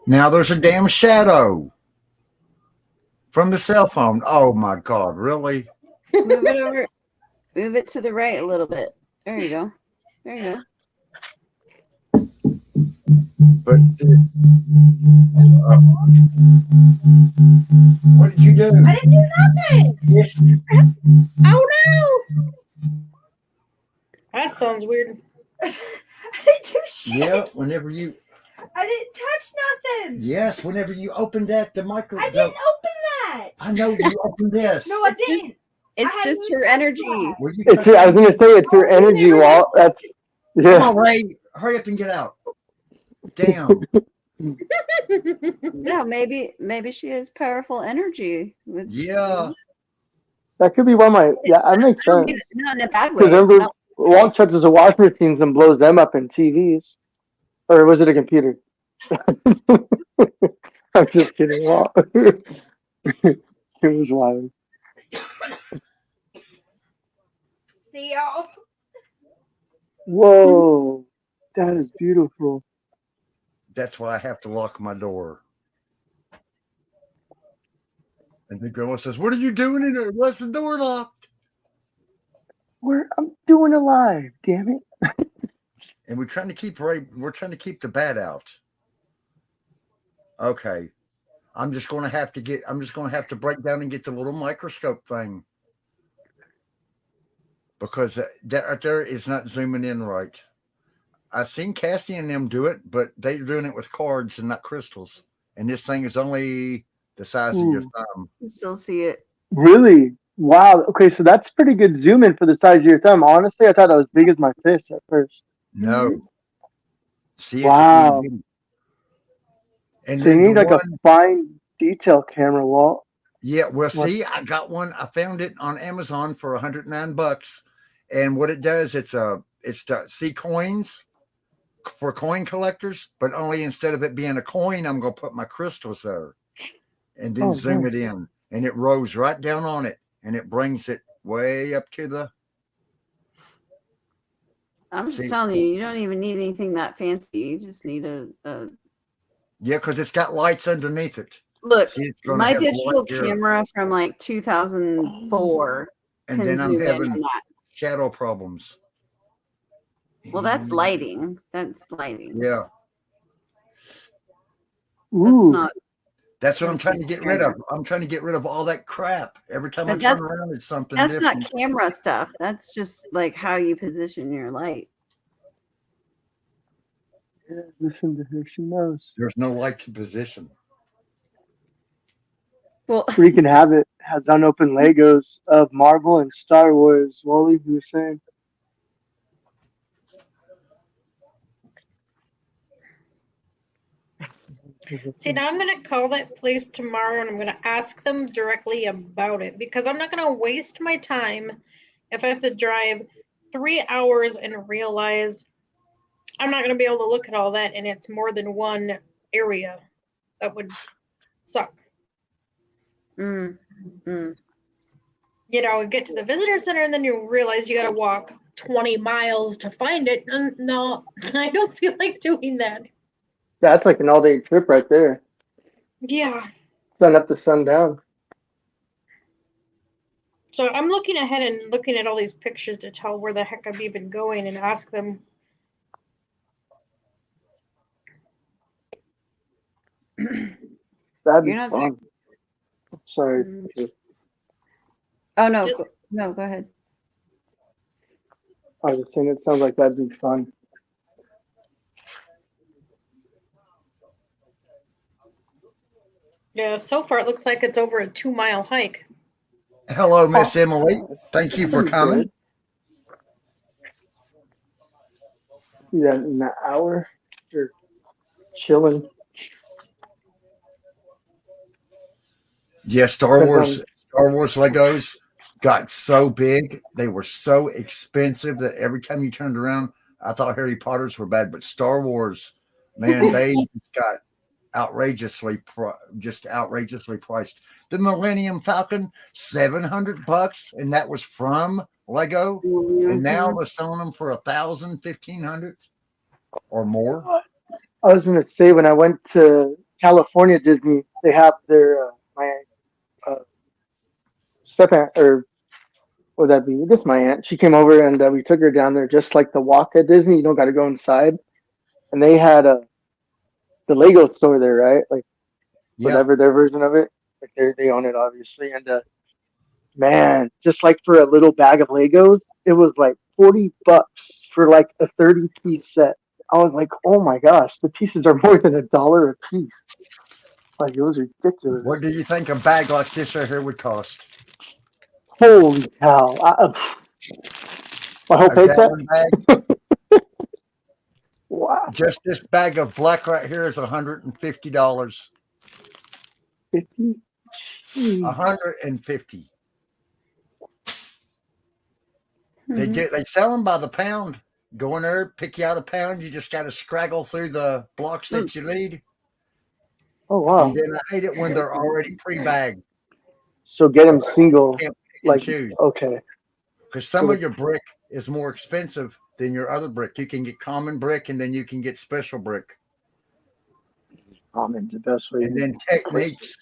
Now there's a damn shadow from the cell phone. Oh my God, really? Move it over. Move it to the right a little bit. There you go. There you go. But what did you do? I didn't do nothing. Oh no! That sounds weird. I didn't do shit. Yeah, whenever you. I didn't touch nothing. Yes, whenever you opened that, the micro. I didn't open that. I know you opened this. No, I didn't. It's just your energy. I was gonna say it's your energy, Walt. That's Come on, Ray. Hurry up and get out. Damn. No, maybe she has powerful energy. Yeah. That could be one of my. That makes sense. Not in a bad way. Because remember, Walt charges the washing machines and blows them up in TVs, or was it a computer? I'm just kidding, Walt. It was wild. See y'all. Whoa, that is beautiful. That's why I have to lock my door. And the girl says, "What are you doing in there? What's the door locked?" I'm doing a live, damn it. And we're trying to keep the bat out. Okay. I'm just gonna have to break down and get the little microscope thing. Because that right there is not zooming in right. I've seen Cassie and them do it, but they're doing it with cards and not crystals. And this thing is only the size of your thumb. You still see it. Really? Wow. Okay, so that's pretty good zoom in for the size of your thumb. Honestly, I thought that was big as my fist at first. No. See, wow. And so you need like a fine detail camera, Walt. Yeah, well, see, I got one. I found it on Amazon for $109. And what it does, it's to see coins for coin collectors, but only instead of it being a coin, I'm going to put my crystals there and then zoom it in. And it rolls right down on it. And it brings it way up to the. I'm just telling you, you don't even need anything that fancy. You just need a Yeah, because it's got lights underneath it. Look, She's gonna my have a digital light here. camera from like 2004 And can then I'm zoom in having on that. shadow problems. Well, that's lighting. That's lighting. Yeah. That's not. That's what I'm trying to get rid of. I'm trying to get rid of all that crap. Every time I But turn around, it's something that's different. not camera stuff. That's just like how you position your light. Yeah, listen to her. She knows. There's no light to position. Well, We can have it. Has unopened Legos of Marvel and Star Wars. Wally, you were saying? See, now I'm going to call that place tomorrow and I'm going to ask them directly about it because I'm not going to waste my time if I have to drive 3 hours and realize I'm not going to be able to look at all that and it's more than one area. That would suck. mm. You know, get to the visitor center and then you realize you got to walk 20 miles to find it. No, I don't feel like doing that. That's like an all-day trip right there. Yeah. Sun up to sundown. So I'm looking ahead and looking at all these pictures to tell where the heck I'm even going and ask them. That'd be You're not fun. Sorry. Oh no, go ahead. I was just saying it sounds like that'd be fun. Yeah, so far it looks like it's over a 2-mile hike. Hello, Miss Emily. Thank you for coming. Yeah, in an hour. You're chilling. Yeah, Star Wars Legos got so big. They were so expensive that every time you turned around, I thought Harry Potter's were bad, but Star Wars, man, they got outrageously priced. The Millennium Falcon, $700, and that was from Lego. And now they're selling them for $1,000, $1,500 or more. I was gonna say when I went to California Disney, they have their my step aunt, or would that be? Just my aunt. She came over and we took her down there, just like the walk at Disney. You don't got to go inside, and they had the Lego store there, right? Like whatever their version of it. Like they own it obviously, and man, just like for a little bag of Legos, it was like $40 for like a 30-piece set. I was like, oh my gosh, the pieces are more than $1 a piece. Like it was ridiculous. What do you think a bag like this right here would cost? Holy cow! My whole paycheck. Wow. Just this bag of black right here is $150. 50? $150. They sell them by the pound. Go in there, pick you out a pound. You just got to scraggle through the blocks that you need. Oh wow! And then I hate it when they're already pre-bagged. So get them single, like choose. Okay. Because some of your brick is more expensive than your other brick. You can get common brick, and then you can get special brick. Common's the best way. And then techniques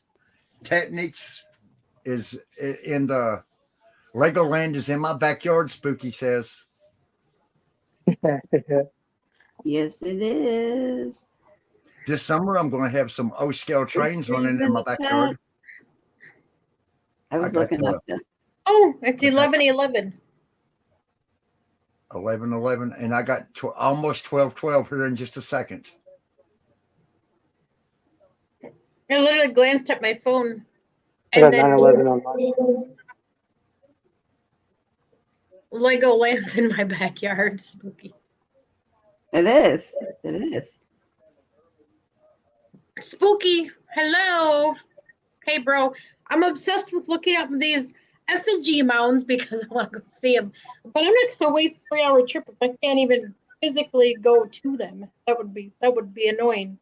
is in the Legoland is in my backyard. Spooky says. Yes, it is. This summer, I'm going to have some O-scale trains running in my backyard. I was looking up the. Oh, it's 11:11. 11:11, and I got almost 12:12 here in just a second. I literally glanced at my phone. I got 9/11 on mine. Lego lands in my backyard. Spooky. It is. It is. Spooky. Hello. Hey, bro. I'm obsessed with looking up these effigy mounds because I want to go see them. But I'm not going to waste a 3-hour trip if I can't even physically go to them. That would be annoying.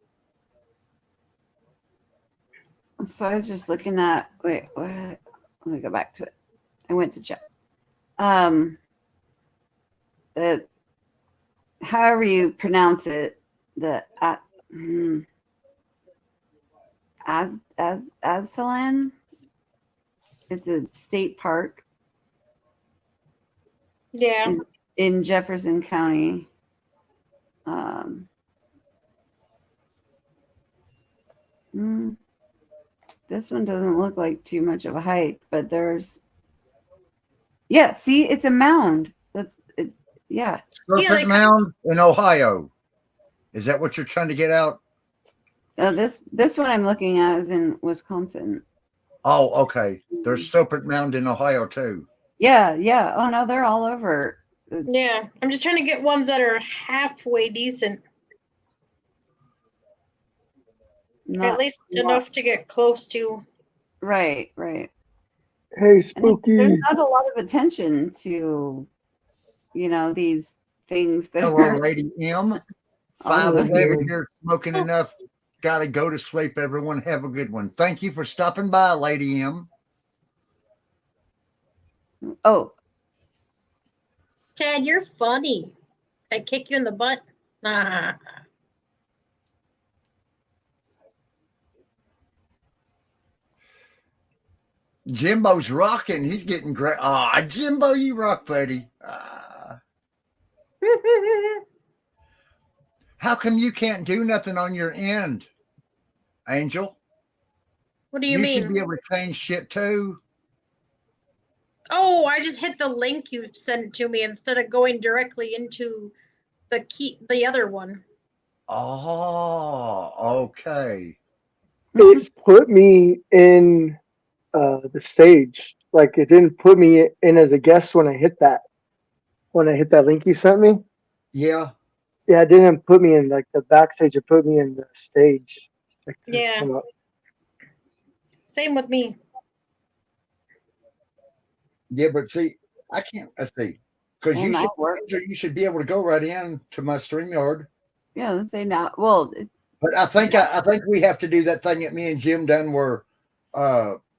So I was just looking at. Wait, what? Let me go back to it. I went to check. The however you pronounce it, the Aztalan. It's a state park Yeah. in Jefferson County. This one doesn't look like too much of a hike, but see, it's a mound. That's it. Yeah. Serpent Mound in Ohio. Is that what you're trying to get out? This one I'm looking at is in Wisconsin. Oh, okay. There's Serpent Mound in Ohio too. Yeah. Oh no, they're all over. Yeah, I'm just trying to get ones that are halfway decent. At least enough to get close to. Right. Hey, Spooky. There's not a lot of attention to, these things that Hello, are. Lady M. Oh, 5:11 here, smoking enough. Gotta go to sleep, everyone. Have a good one. Thank you for stopping by, Lady M. Oh. Chad, you're funny. I kick you in the butt. Jimbo's rocking. He's getting great. Jimbo, you rock, buddy. How come you can't do nothing on your end, Angel? What do you mean? You should be able to change shit too. Oh, I just hit the link you sent to me instead of going directly into the other one. Oh, okay. It put me in the stage. Like it didn't put me in as a guest when I hit that. When I hit that link you sent me. Yeah. Yeah, it didn't put me in like the backstage. It put me in the stage. Like, yeah. Same with me. Yeah, but see, I can't. Let's see, because you should be able to go right in to my StreamYard. Yeah, let's say now. Well, but I think we have to do that thing that me and Jim done where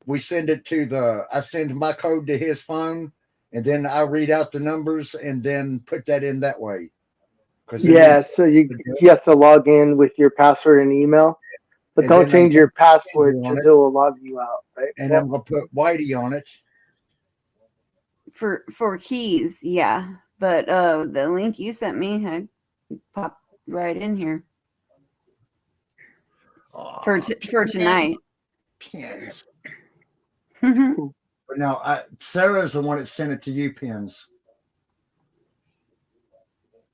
we send it to I send my code to his phone, and then I read out the numbers and then put that in that way. Yeah, so he has to log in with your password and email, but don't change your password because it will log you out, right? And I'm gonna put Whitey on it. For keys, yeah. But the link you sent me, I popped right in here for tonight. Pins. But now Sarah's the one that sent it to you, Pins.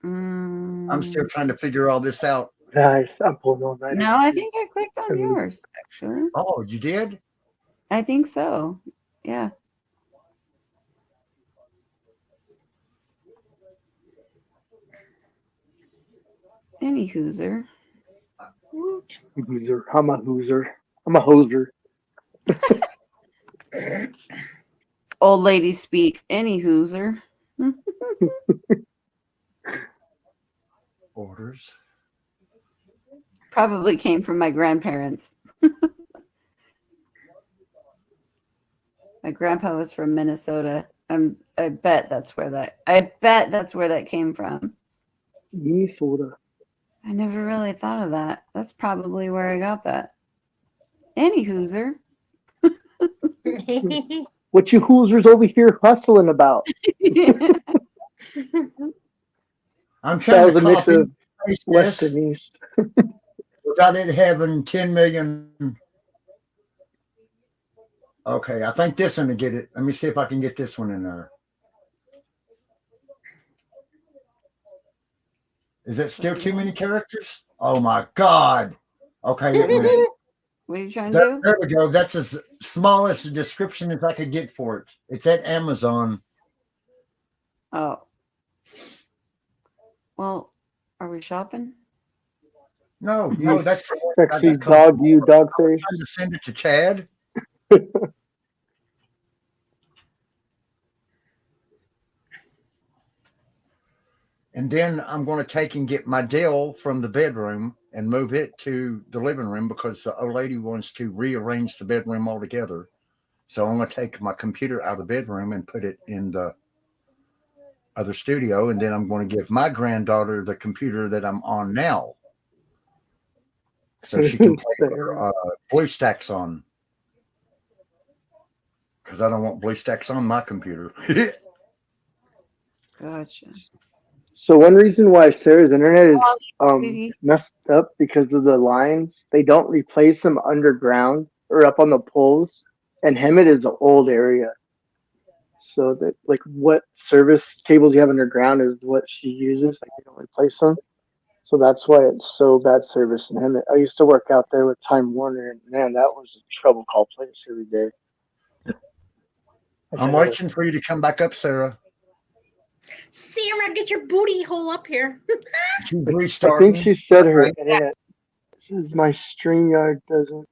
I'm still trying to figure all this out. Nice. I'm pulling on that. No, I think I clicked on yours actually. Oh, you did? I think so. Yeah. Any hooser. Hooser. I'm a hooser. I'm a hoser. It's old lady speak. Any hooser. Orders. Probably came from my grandparents. My grandpa was from Minnesota. I bet that's where that came from. Minnesota. I never really thought of that. That's probably where I got that. Any hooser. What you hoosers over here hustling about? I'm trying to copy West and East. Without it having 10 million. Okay, I think this one to get it. Let me see if I can get this one in there. Is that still too many characters? Oh my God. Okay. What are you trying to do? There we go. That's as smallest a description as I could get for it. It's at Amazon. Oh. Well, are we shopping? No, that's sexy dog. You dog face. I'm trying to send it to Chad. And then I'm going to take and get my Dell from the bedroom and move it to the living room because the old lady wants to rearrange the bedroom altogether. So I'm going to take my computer out of the bedroom and put it in the other studio. And then I'm going to give my granddaughter the computer that I'm on now. so she can play her BlueStacks on. Because I don't want BlueStacks on my computer. Gotcha. So one reason why Sarah's internet is messed up because of the lines, they don't replace them underground or up on the poles. And Hemet is an old area. So that like what service cables you have underground is what she uses. Like they don't replace them. So that's why it's so bad service in Hemet. I used to work out there with Time Warner, and man, that was a trouble call place every day. I'm waiting for you to come back up, Sarah. Sarah, get your booty hole up here. I think she said her internet. This is my StreamYard doesn't.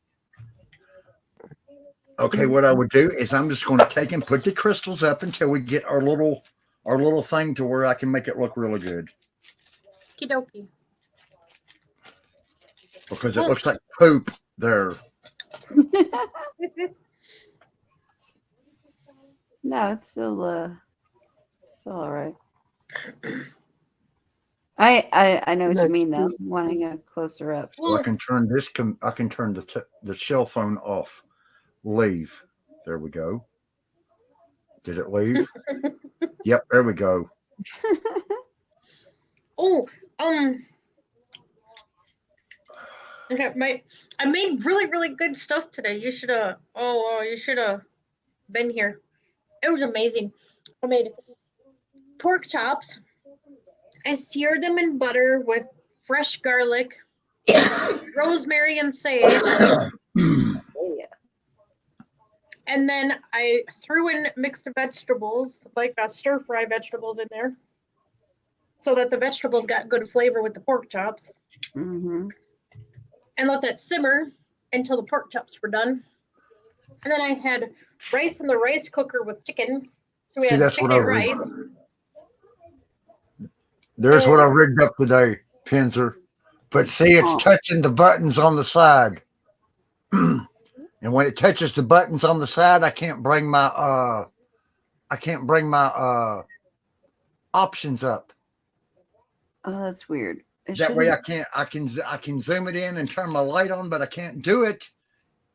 Okay, what I would do is I'm just going to take and put the crystals up until we get our little thing to where I can make it look really good. Okie dokie. Because it looks like poop there. No, it's still all right. I know what you mean though. Wanting a closer up. So I can turn this. I can turn the cell phone off. Leave. There we go. Did it leave? Yep. There we go. Oh, okay, I made really, really good stuff today. You should have. You should have been here. It was amazing. I made pork chops. I seared them in butter with fresh garlic, rosemary, and sage. And then I threw in mixed vegetables, like stir-fry vegetables in there, so that the vegetables got good flavor with the pork chops. Mm-hmm. And let that simmer until the pork chops were done. And then I had rice in the rice cooker with chicken. So we had chicken and rice. There's what I rigged up today, Pinzer. But see, it's touching the buttons on the side. And when it touches the buttons on the side, I can't bring my options up. Oh, that's weird. That way I can zoom it in and turn my light on, but I can't do it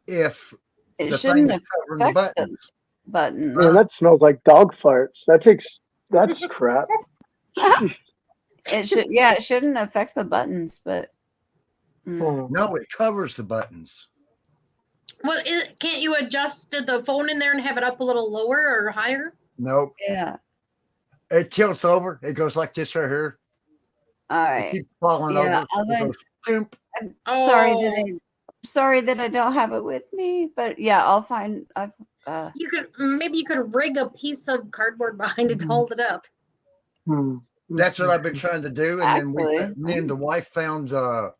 if it the thing is covering the buttons. Man, that smells like dog farts. That's crap. It shouldn't affect the buttons, but no, it covers the buttons. Well, can't you adjust the phone in there and have it up a little lower or higher? Nope. Yeah. It tilts over. It goes like this right here. All right. It keeps falling over. I'm sorry that I don't have it with me, but yeah, I'll find. You could rig a piece of cardboard behind it to hold it up. That's what I've been trying to do, and then me and the wife found the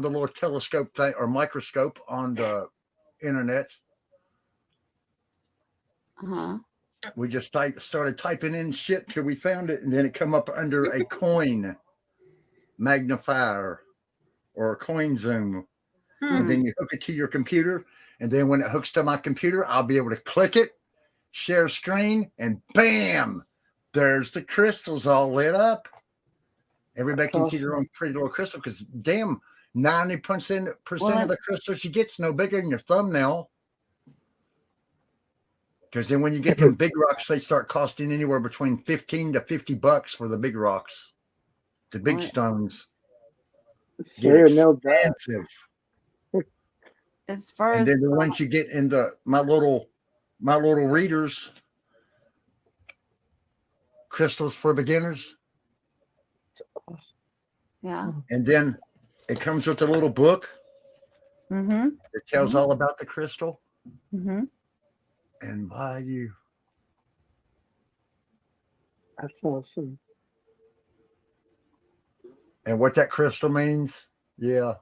little telescope thing or microscope on the internet. We just started typing in shit till we found it, and then it come up under a coin magnifier or a coin zoom. And then you hook it to your computer, and then when it hooks to my computer, I'll be able to click it, share screen, and bam, there's the crystals all lit up. Everybody can see their own pretty little crystal because damn, 90% of the crystals you get's no bigger than your thumbnail. Because then when you get them big rocks, they start costing anywhere between $15 to $50 for the big rocks. The big stones get expensive. As far and as then the ones you get in my little readers, crystals for beginners. Yeah. And then it comes with a little book. It tells all about the crystal. And why you. That's awesome. And what that crystal means. Yeah.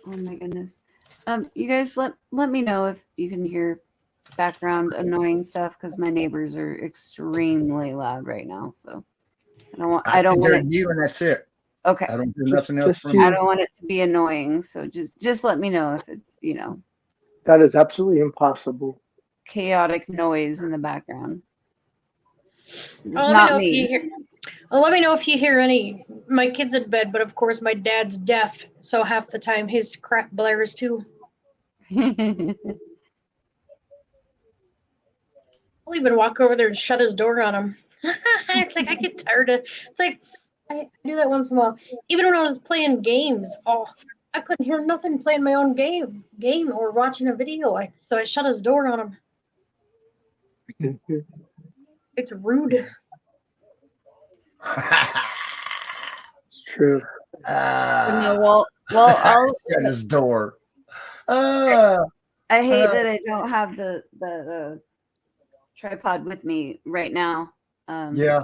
Oh my goodness. You guys let me know if you can hear background annoying stuff because my neighbors are extremely loud right now. So I don't want it. You and that's it. Okay. I don't do nothing else. I don't want it to be annoying. So just let me know if it's That is absolutely impossible. Chaotic noise in the background. Let me know if you hear. Well, let me know if you hear any. My kid's in bed, but of course my dad's deaf, so half the time his crap blares too. I'll even walk over there and shut his door on him. It's like I get tired of. It's like I do that once in a while. Even when I was playing games, I couldn't hear nothing playing my own game or watching a video. So I shut his door on him. It's rude. True. No, well, I'll shut his door. I hate that I don't have the tripod with me right now. Yeah.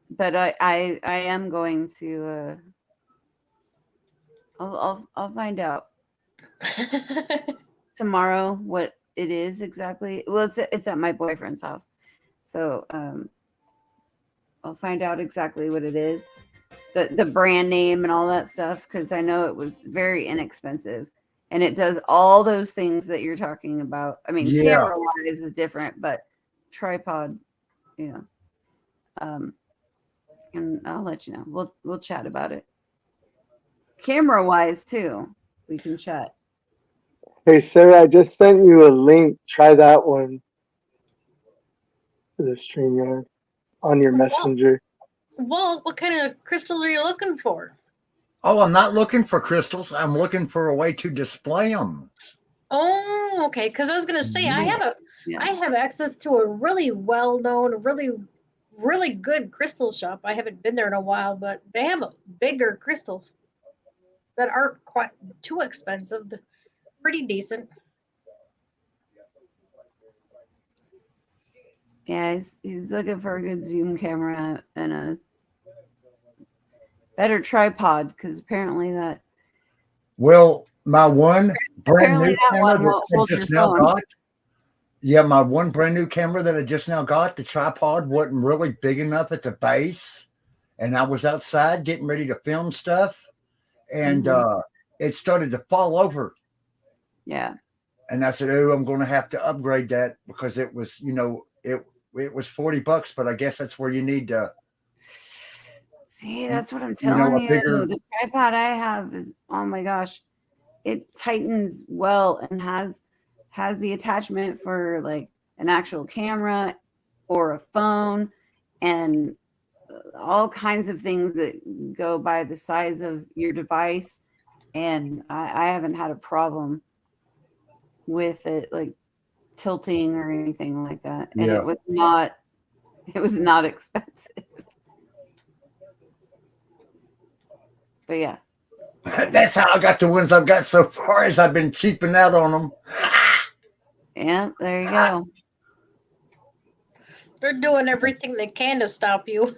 But I am going to. I'll find out tomorrow what it is exactly. Well, it's at my boyfriend's house, so I'll find out exactly what it is, the brand name and all that stuff, because I know it was very inexpensive, and it does all those things that you're talking about. I mean, Yeah. camera wise is different, but tripod, you know. And I'll let you know. We'll chat about it. Camera wise too, we can chat. Hey Sarah, I just sent you a link. Try that one for the StreamYard on your messenger. Well, what kind of crystals are you looking for? Oh, I'm not looking for crystals. I'm looking for a way to display them. Oh, okay. Because I was gonna say I have access to a really well-known, really good crystal shop. I haven't been there in a while, but they have bigger crystals that aren't quite too expensive. Pretty decent. Yeah, he's looking for a good zoom camera and a better tripod, because apparently that. Well, my one brand new that camera one won't that I hold just your now phone. got. Yeah, my one brand new camera that I just now got, the tripod wasn't really big enough at the base. And I was outside getting ready to film stuff. And it started to fall over. Yeah. And I said, "Oh, I'm going to have to upgrade that because it was, it was $40, but I guess that's where you need to." See, that's what I'm telling you. Bigger... The tripod I have is, oh my gosh, it tightens well and has the attachment for like an actual camera or a phone and all kinds of things that go by the size of your device. And I haven't had a problem with it like tilting or anything like that. And it was not expensive. But yeah. That's how I got the ones I've got so far, as I've been cheaping out on them. Yeah, there you go. They're doing everything they can to stop you.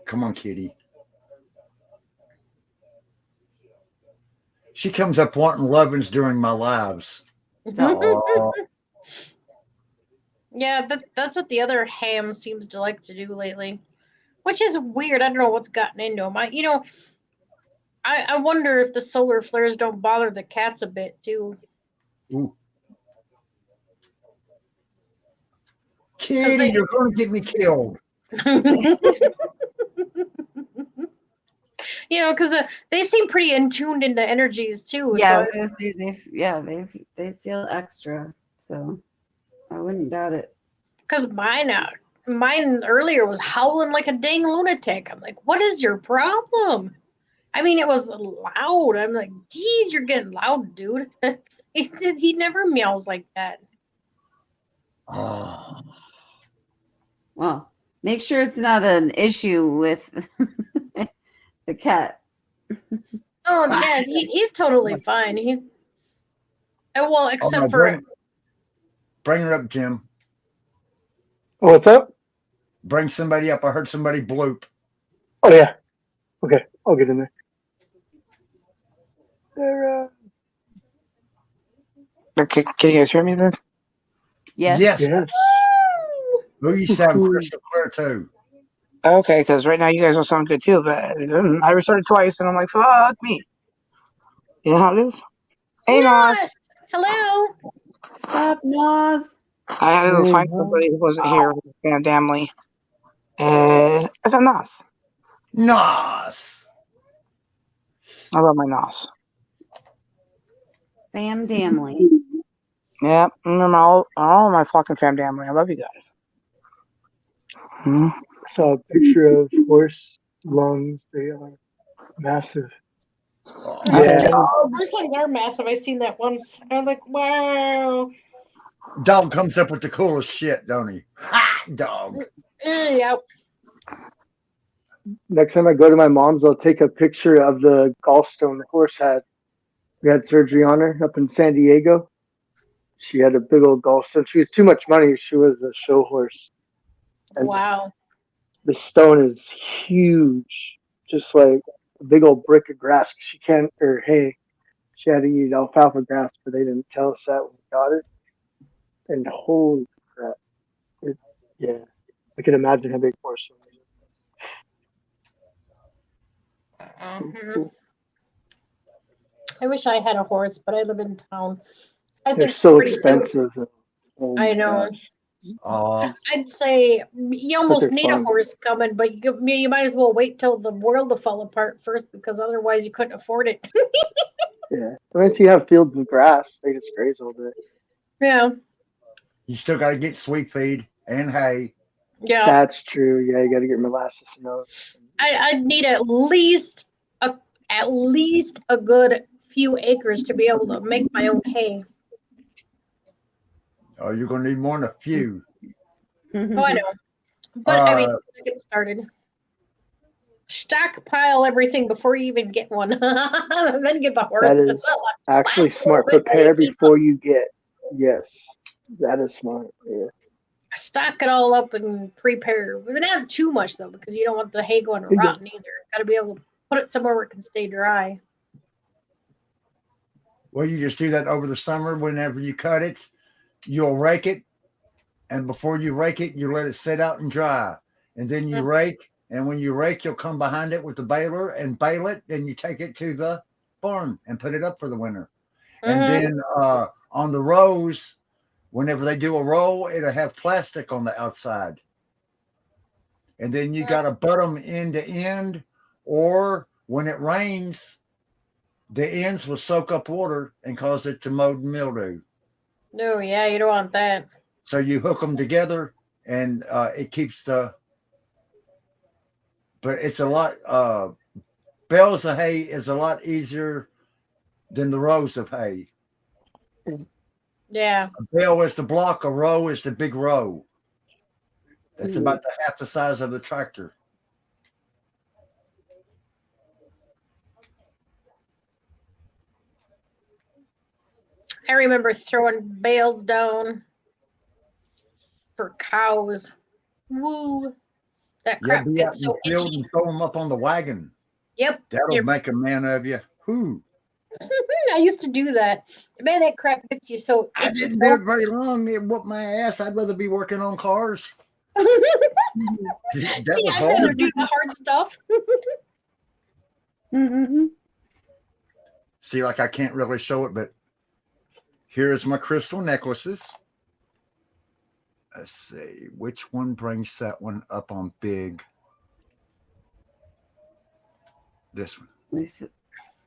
Come on, kitty. She comes up wanting lovins during my lives. Yeah, that's what the other ham seems to like to do lately, which is weird. I don't know what's gotten into him. I wonder if the solar flares don't bother the cats a bit too. Ooh. Kitty, you're going to get me killed. Because they seem pretty in tuned into energies too. Yeah, so they feel extra. So I wouldn't doubt it. Because mine earlier was howling like a dang lunatic. I'm like, what is your problem? I mean, it was loud. I'm like, geez, you're getting loud, dude. He never meows like that. Oh. Well, make sure it's not an issue with the cat. Oh yeah, he's totally fine. He's except for bring her up, Jim. What's up? Bring somebody up. I heard somebody bloop. Oh yeah. Okay, I'll get in there. Sarah. Okay, can you guys hear me then? Yes. Oh, you sound crystal clear too. Okay, because right now you guys don't sound good too, but I restarted twice and I'm like, fuck me. You know how it is? Hey, Nas. Hello. What's up, Nas? I had to find somebody who wasn't here with their family. And I found Nos. Nos. I love my Nos. Fam Damley. Yeah, remember all my fucking fam family. I love you guys. I saw a picture of horse lungs. They are massive. Yeah. Horse lungs are massive. I've seen that once. I'm like, wow. Dog comes up with the coolest shit, don't he? Ha! Dog. Yep. Next time I go to my mom's, I'll take a picture of the gallstone the horse had. We had surgery on her up in San Diego. She had a big old gallstone. She was too much money. She was a show horse. And Wow. the stone is huge, just like a big old brick of grass. She can't, or hay. She had to eat alfalfa grass, but they didn't tell us that when we got her. And holy crap. Yeah. I can imagine how big horse was. Mhm. I wish I had a horse, but I live in town. I They're think so pretty soon. expensive. Oh I my know. gosh. I'd say you almost they're need a fun. horse coming, but you might as well wait till the world to fall apart first, because otherwise you couldn't afford it. Yeah. Unless you have fields of grass, they just graze all day. Yeah. You still got to get sweet feed and hay. Yeah. That's true. Yeah, you got to get molasses and oats. I'd need at least a good few acres to be able to make my own hay. Oh, you're going to need more than a few. Oh, I know. But I mean, get started. Stockpile everything before you even get one. Then get the horse. That is actually smart. Prepare before you get. Yes, that is smart. Yeah. Stock it all up and prepare. But not too much though, because you don't want the hay going to rotten either. Got to be able to put it somewhere where it can stay dry. Well, you just do that over the summer. Whenever you cut it, you'll rake it. And before you rake it, you let it sit out and dry. And then you rake. And when you rake, you'll come behind it with the baler and bale it. Then you take it to the barn and put it up for the winter. And then on the rows, whenever they do a roll, it'll have plastic on the outside. And then you got to butt them end to end. Or when it rains, the ends will soak up water and cause it to mold and mildew. No, yeah, you don't want that. So you hook them together and it keeps the... But it's a lot... bales of hay is a lot easier than the rows of hay. Yeah. A bale is the block, a row is the big row. That's about half the size of the tractor. I remember throwing bales down for cows. Woo. That crap Be out gets in so the field itchy. and throw them up on the wagon. Yep. That'll make a man of you. Whoo. I used to do that. Man, that crap gets you so itchy. I didn't do it very long. It whooped my ass. I'd rather be working on cars. See, I'd rather do the hard stuff. See, like I can't really show it, but here's my crystal necklaces. Let's see, which one brings that one up on big? This one.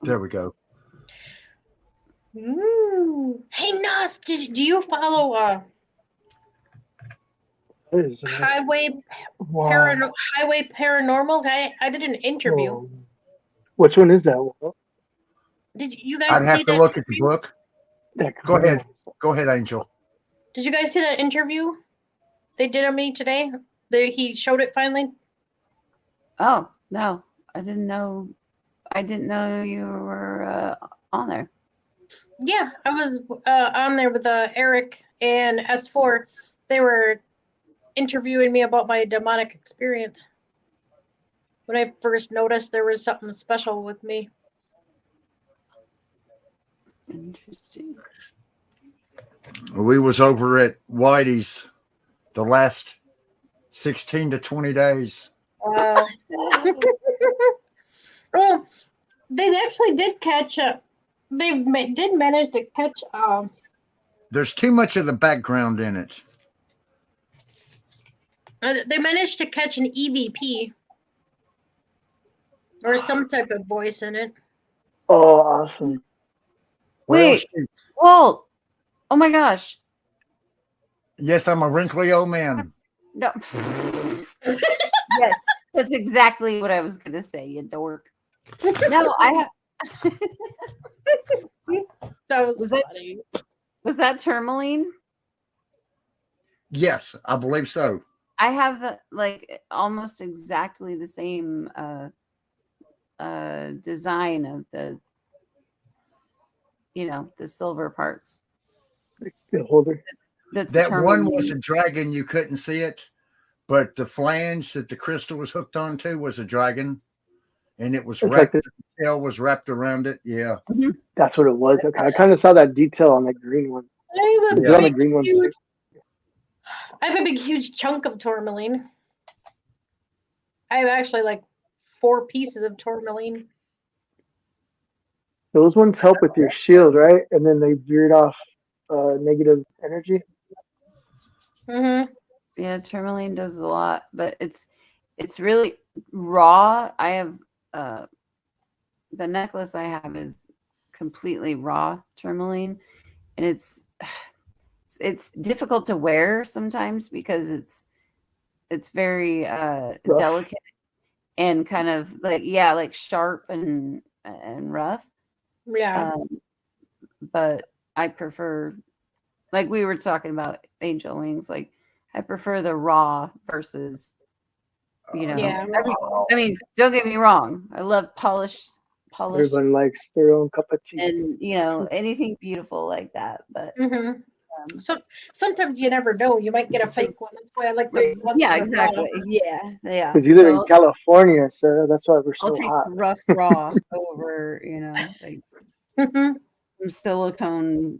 There we go. Ooh. Hey, Nas, do you follow Highway Paranormal? I did an interview. Whoa. Which one is that? Did you guys I'd have see to that look at the interview? book. Go ahead. Go ahead, Angel. Did you guys see that interview they did on me today? He showed it finally. Oh, no. I didn't know you were on there. Yeah, I was on there with Eric and S4. They were interviewing me about my demonic experience. When I first noticed there was something special with me. Interesting. We was over at WALLY'S the last 16 to 20 days. Well, they actually did catch up. They did manage to catch. There's too much of the background in it. They managed to catch an EVP or some type of voice in it. Oh, awesome. Well, Wait, Walt. Oh my gosh. yes, I'm a wrinkly old man. No. Yes, that's exactly what I was gonna say, you dork. No, I have. That was funny. Was that tourmaline? Yes, I believe so. I have like almost exactly the same design of the the silver parts. The holder. That one was a dragon, you couldn't see it, but the flange that the crystal was hooked onto was a dragon, and it was wrapped. Like the tail was wrapped around it. Yeah, that's what it was. Okay, I kind of saw that detail on the green one. I have, on the green one. I have a big, huge chunk of tourmaline. I have actually like 4 pieces of tourmaline. Those ones help with your shield, right? And then they veered off negative energy. Yeah, tourmaline does a lot, but it's really raw. I have the necklace I have is completely raw tourmaline, and it's difficult to wear sometimes because it's very delicate and kind of like sharp and rough. Yeah. But I prefer, like we were talking about angel wings, like I prefer the raw versus, Yeah. I mean, don't get me wrong. I love polished. Everyone likes their own cup of tea. And, anything beautiful like that. But so sometimes you never know. You might get a fake one. That's why I like the ones. Yeah, exactly. Yeah. Because you live in California, so that's why we're I'll so take hot. rough raw over, like some silicone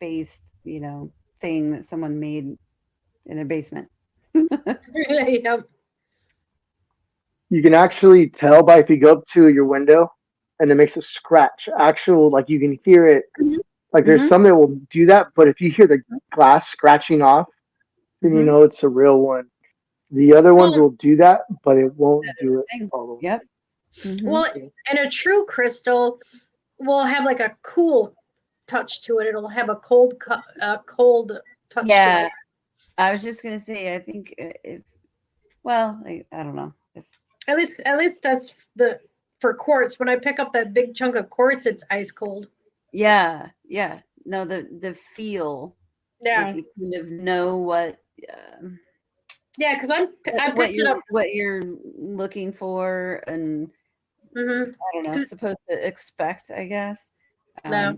based, thing that someone made in their basement. Yep. You can actually tell by if you go up to your window and it makes a scratch. Actual, like you can hear it. Like there's some that will do that, but if you hear the glass scratching off, then you know it's a real one. The other ones will do that, but it won't do it all the way. Yep. Well, and a true crystal will have like a cool touch to it. It'll have a cold touch to it. I was just gonna say, I think I don't know. At least that's for quartz. When I pick up that big chunk of quartz, it's ice cold. Yeah. No, the feel. Yeah. Like you kind of know what. Yeah, because I picked it up. What you're looking for, and I don't know, supposed to expect, I guess. I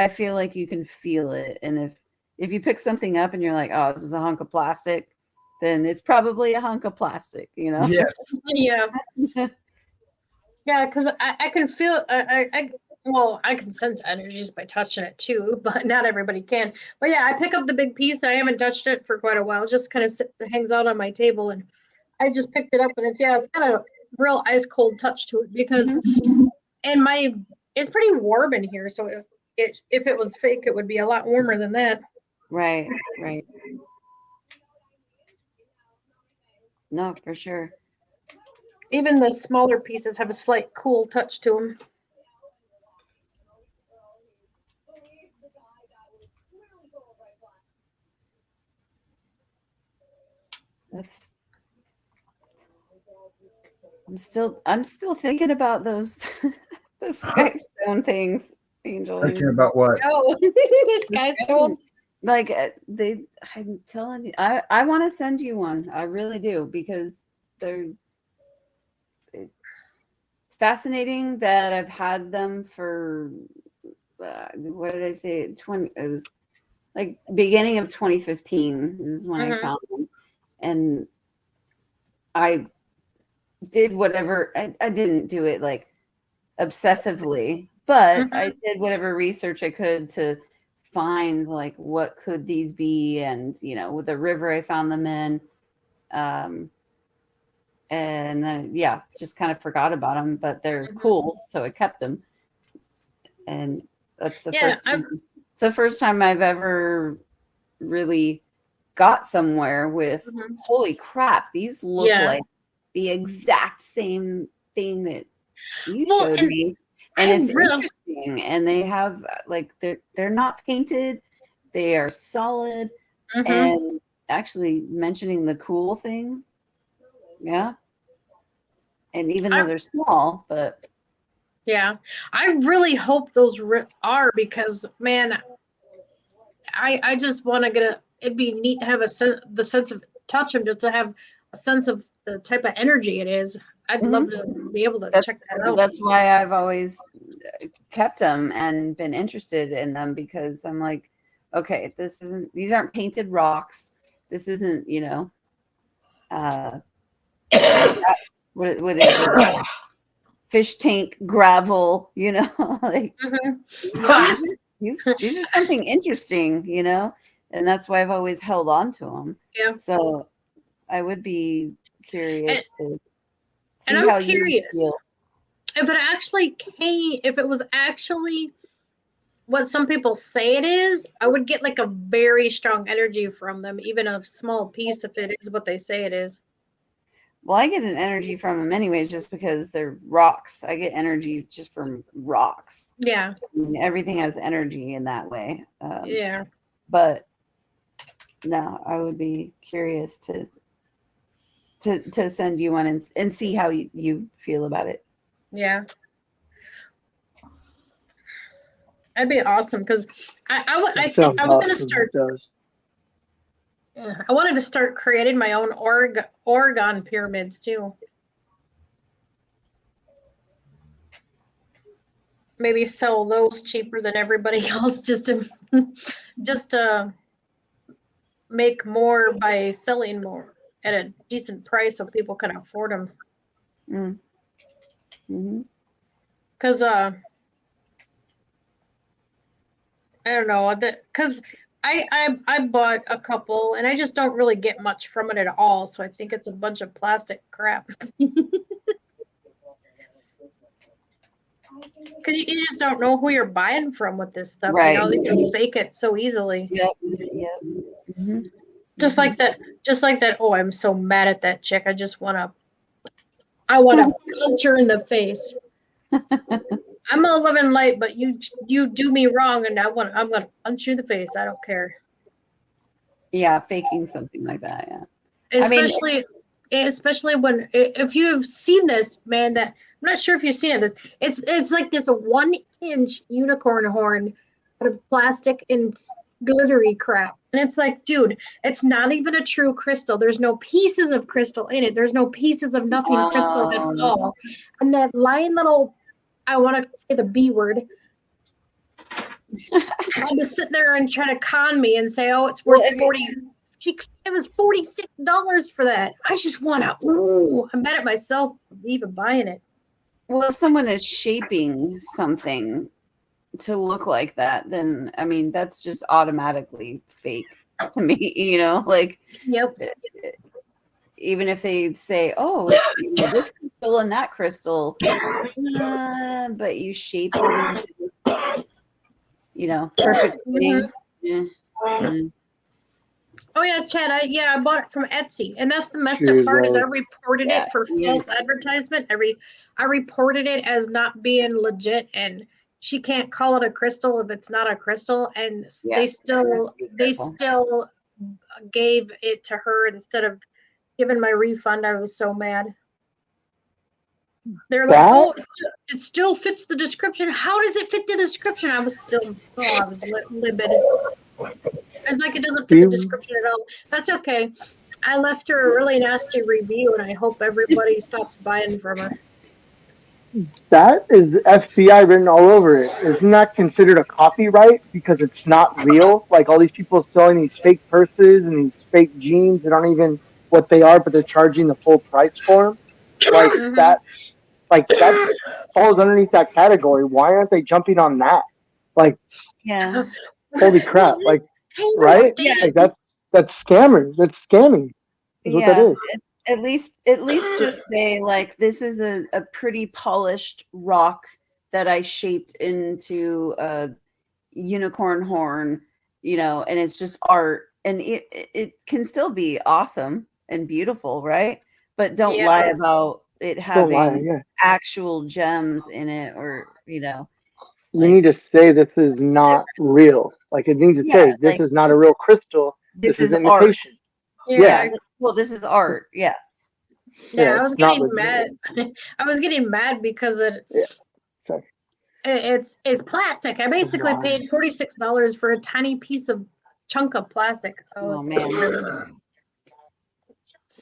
feel like you can feel it, and if you pick something up and you're like, oh, this is a hunk of plastic, then it's probably a hunk of plastic, Yeah. Yeah, because I can feel I can sense energies by touching it too, but not everybody can. But yeah, I pick up the big piece. I haven't touched it for quite a while. It just kind of hangs out on my table, and I just picked it up, and it's got a real ice cold touch to it because, and it's pretty warm in here. So if it was fake, it would be a lot warmer than that. Right. No, for sure. Even the smaller pieces have a slight cool touch to them. I'm still thinking about those those sky stone things, Angel. Thinking about what? Oh, the sky stone. Like I'm telling you, I want to send you one. I really do, because it's fascinating that I've had them for what did I say? It was like beginning of 2015 is when I found them, and I did whatever. I didn't do it like obsessively, but I did whatever research I could to find like what could these be, and with the river I found them in, and then just kind of forgot about them, but they're cool, so I kept them. And that's the first time. It's the first time I've ever really got somewhere with, holy crap, these look like the exact same thing that you showed me. And it's interesting. And they have like they're not painted, they are solid. And actually mentioning the cool thing. Yeah. And even though they're small, but yeah, I really hope those are, because man, I just want to get it'd be neat to have the sense of touch them, just to have a sense of the type of energy it is. I'd love to be able to check that out. That's why I've always kept them and been interested in them, because I'm like, okay, these aren't painted rocks. This isn't, you know, what is it? Fish tank gravel, you know, like these are something interesting, you know, and that's why I've always held on to them. Yeah. So I would be curious to see how you feel. If it was actually what some people say it is, I would get like a very strong energy from them, even a small piece, if it is what they say it is. Well, I get an energy from them anyways, just because they're rocks. I get energy just from rocks. Yeah. I mean, everything has energy in that way. Yeah. But no, I would be curious to send you one and see how you feel about it. Yeah. That'd be awesome, because I was going to start. I wanted to start creating my own Oregon pyramids too. Maybe sell those cheaper than everybody else, just to make more by selling more at a decent price so people can afford them. Because I don't know, because I bought a couple and I just don't really get much from it at all. So I think it's a bunch of plastic crap. Because you just don't know who you're buying from with this stuff. Right. You know, they can fake it so easily. Yep. Mm-hmm. Just like that. Oh, I'm so mad at that chick. I want to punch her in the face. I'm a living light, but you do me wrong, and I'm gonna punch you in the face. I don't care. Yeah, faking something like that. Yeah. Especially when, if you've seen this, man, that I'm not sure if you've seen it. It's like this 1-inch unicorn horn out of plastic and glittery crap, and it's like, dude, it's not even a true crystal. There's no pieces of crystal in it. There's no pieces of nothing crystal at all. And that lying little, I want to say the B word, had to sit there and try to con me and say, oh, it's worth 40. It was $46 for that. I just want to, I'm mad at myself for even buying it. Well, if someone is shaping something to look like that, then, I mean, that's just automatically fake to me, you know, like, yep. Even if they say, oh, it's this crystal and that crystal, but you shaped it into, you know, perfect thing. Mm-hmm. Oh yeah, Chad. I bought it from Etsy, and that's the messed up part is I reported it for false advertisement. I reported it as not being legit, and she can't call it a crystal if it's not a crystal, and they still gave it to her instead of giving my refund. I was so mad. They're like, oh, it still fits the description. How does it fit the description? I was livid. It's like it doesn't fit the description at all. That's okay. I left her a really nasty review, and I hope everybody stops buying from her. That is FBI written all over it. Isn't that considered a copyright because it's not real? Like all these people selling these fake purses and these fake jeans that aren't even what they are, but they're charging the full price for them. Like that falls underneath that category. Why aren't they jumping on that? Like, yeah, holy crap! Like, right? Yeah. Like that's scammers. That's scamming. Is what that is. At least just say like, this is a pretty polished rock that I shaped into a unicorn horn, you know, and it's just art, and it can still be awesome and beautiful, right? But don't Yeah. lie about it Don't lie, having yeah. actual gems in it, or You like, need to say this is not real. Like it needs to yeah, say this like is not a real crystal. this This is is art. imitation. Yeah. Yeah. Well, this is art. Yeah. Yeah, I it's was not getting legit. mad. I was getting mad because Yeah. Sorry. it's plastic. I basically paid $46 for a tiny piece of chunk of plastic. Oh, it's man. really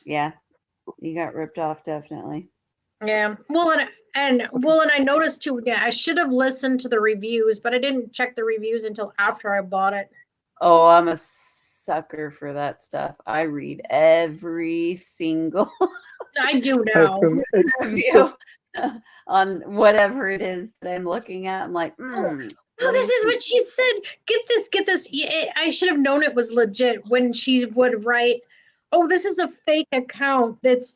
Yeah. You got ripped off, definitely. yeah. Well, and I noticed too. Yeah, I should have listened to the reviews, but I didn't check the reviews until after I bought it. Oh, I'm a sucker for that stuff. I read every single I do now. review on whatever it is that I'm looking at. I'm like, Oh, this is what she said. Get this. Yeah, I should have known it was legit when she would write, "Oh, this is a fake account. This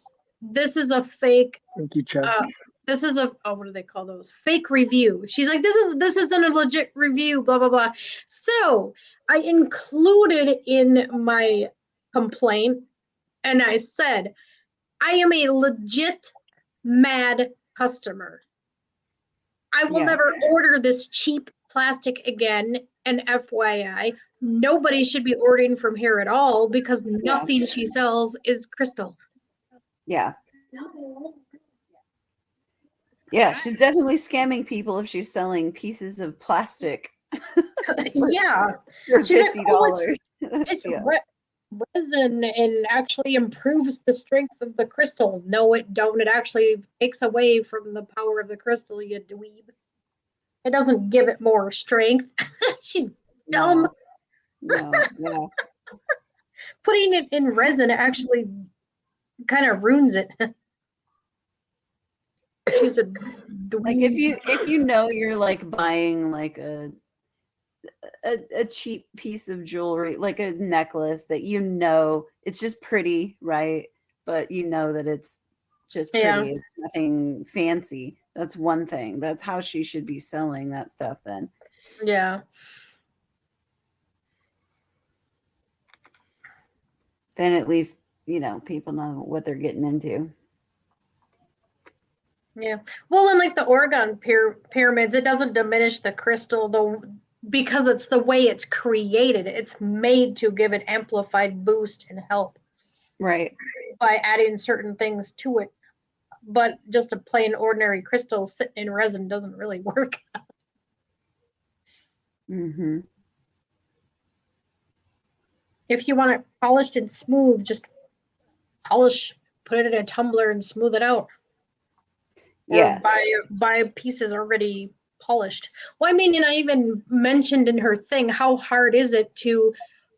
is a fake. Thank you, Chad. This is a what do they call those? Fake review." She's like, "This isn't a legit review." Blah blah blah. So I included in my complaint, and I said, "I am a legit mad customer. I will never order this cheap plastic again. And FYI, nobody should be ordering from here at all because nothing she sells is crystal." Yeah. Yeah, she's definitely scamming people if she's selling pieces of plastic. Yeah. For She's like, $50. It's resin and actually improves the strength of the crystal. No, it don't. It actually takes away from the power of the crystal, you dweeb. It doesn't give it more strength. She's dumb. No. Putting it in resin actually kind of ruins it. She's a dweeb. Like if you know you're like buying like a cheap piece of jewelry, like a necklace that you know it's just pretty, right? But you know that it's just pretty. Yeah. It's nothing fancy. That's one thing. That's how she should be selling that stuff then. Yeah. Then at least, people know what they're getting into. Yeah. Well, in like the Oregon pyramids, it doesn't diminish the crystal though, because it's the way it's created. It's made to give it amplified boost and help. Right. By adding certain things to it. But just a plain ordinary crystal sitting in resin doesn't really work. Mm-hmm. If you want it polished and smooth, just put it in a tumbler and smooth it out. Yeah. Or buy pieces already polished. Well, I mean, and I even mentioned in her thing, how hard is it to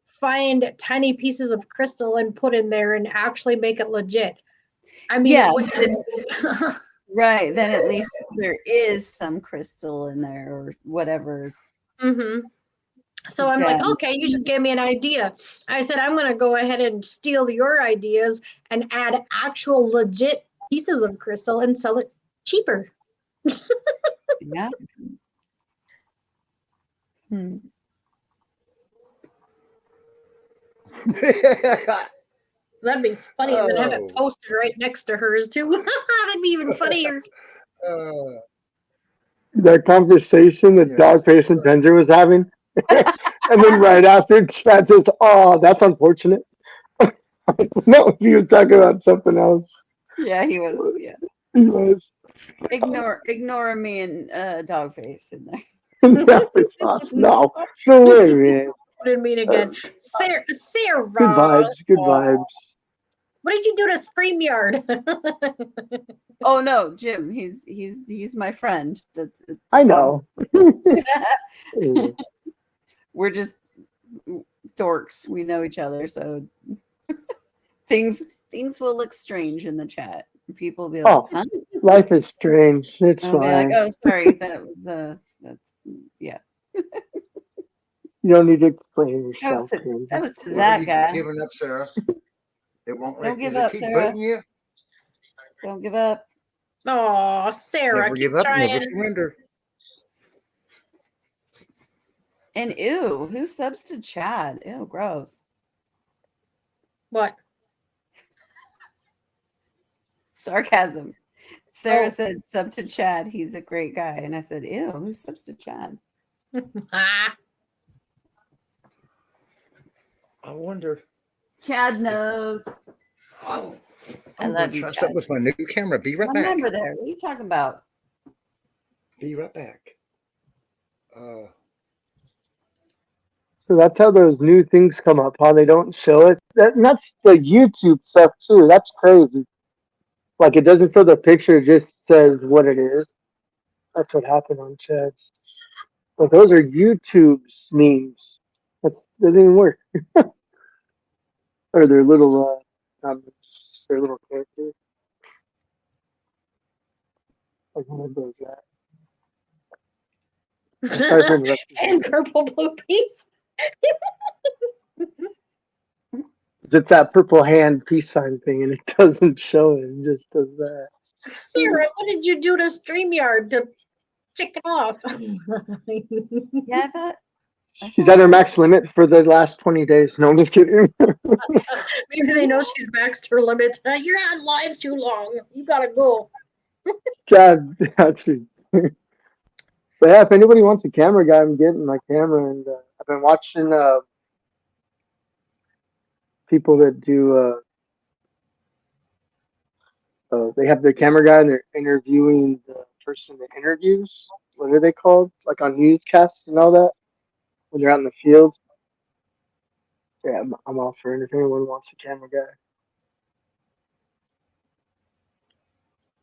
find tiny pieces of crystal and put in there and actually make it legit? I mean, yeah. It Right. Then at least there is some crystal in there or whatever. Mm-hmm. So I'm like, okay, you just gave me an idea. I said, I'm going to go ahead and steal your ideas and add actual legit pieces of crystal and sell it cheaper. Yeah. That'd be funny. And then have it posted right next to hers too. That'd be even funnier. That conversation that Dogface and Tenzer was having, and then right after, Chad says, "Oh, that's unfortunate." No, he was talking about something else. Yeah, he was. Yeah, he was. Ignore me and Dogface in there. No way, man. Didn't mean again. Sarah. Good vibes. Good vibes. What did you do to StreamYard? Oh no, Jim. He's my friend. I know. We're just dorks. We know each other, so things will look strange in the chat. People will be like, huh? Life is strange. It's fine. Be like, oh, sorry, that was that's yeah. You don't need to explain yourself. That was to that guy. Giving up, Sarah. It won't Don't give let up, keep Sarah. booting you. Don't give up. Oh, Sarah, Never keep give up, trying. never surrender. And ew, who subs to Chad? Ew, gross. What? Sarcasm. Sarah Oh. said, sub to Chad. He's a great guy. And I said, ew, who subs to Chad? Ah. I wonder. Chad knows. I I'm love going to you, try Chad. something with my new camera. Be right My back. number there. What are you talking about? Be right back. So that's how those new things come up, how they don't show it. And that's the YouTube stuff too. That's crazy. Like it doesn't show the picture, it just says what it is. That's what happened on Chad's. But those are YouTube's memes. That doesn't even work. Or their little their little characters. Like one of those Sorry for interrupting. And purple blue piece. It's that purple hand peace sign thing, and it doesn't show it. It just does that. Sarah, what did you do to StreamYard to tick it off? Yeah, I thought. She's at her max limit for the last 20 days. No, I'm just kidding. Maybe they know she's maxed her limit. You're on live too long. You gotta go. God, actually. But yeah, if anybody wants a camera guy, I'm getting my camera, and I've been watching people that do. They have their camera guy, and they're interviewing the person that interviews. What are they called? Like on newscasts and all that, when they're out in the field. Yeah, I'm all for it. If anyone wants a camera guy.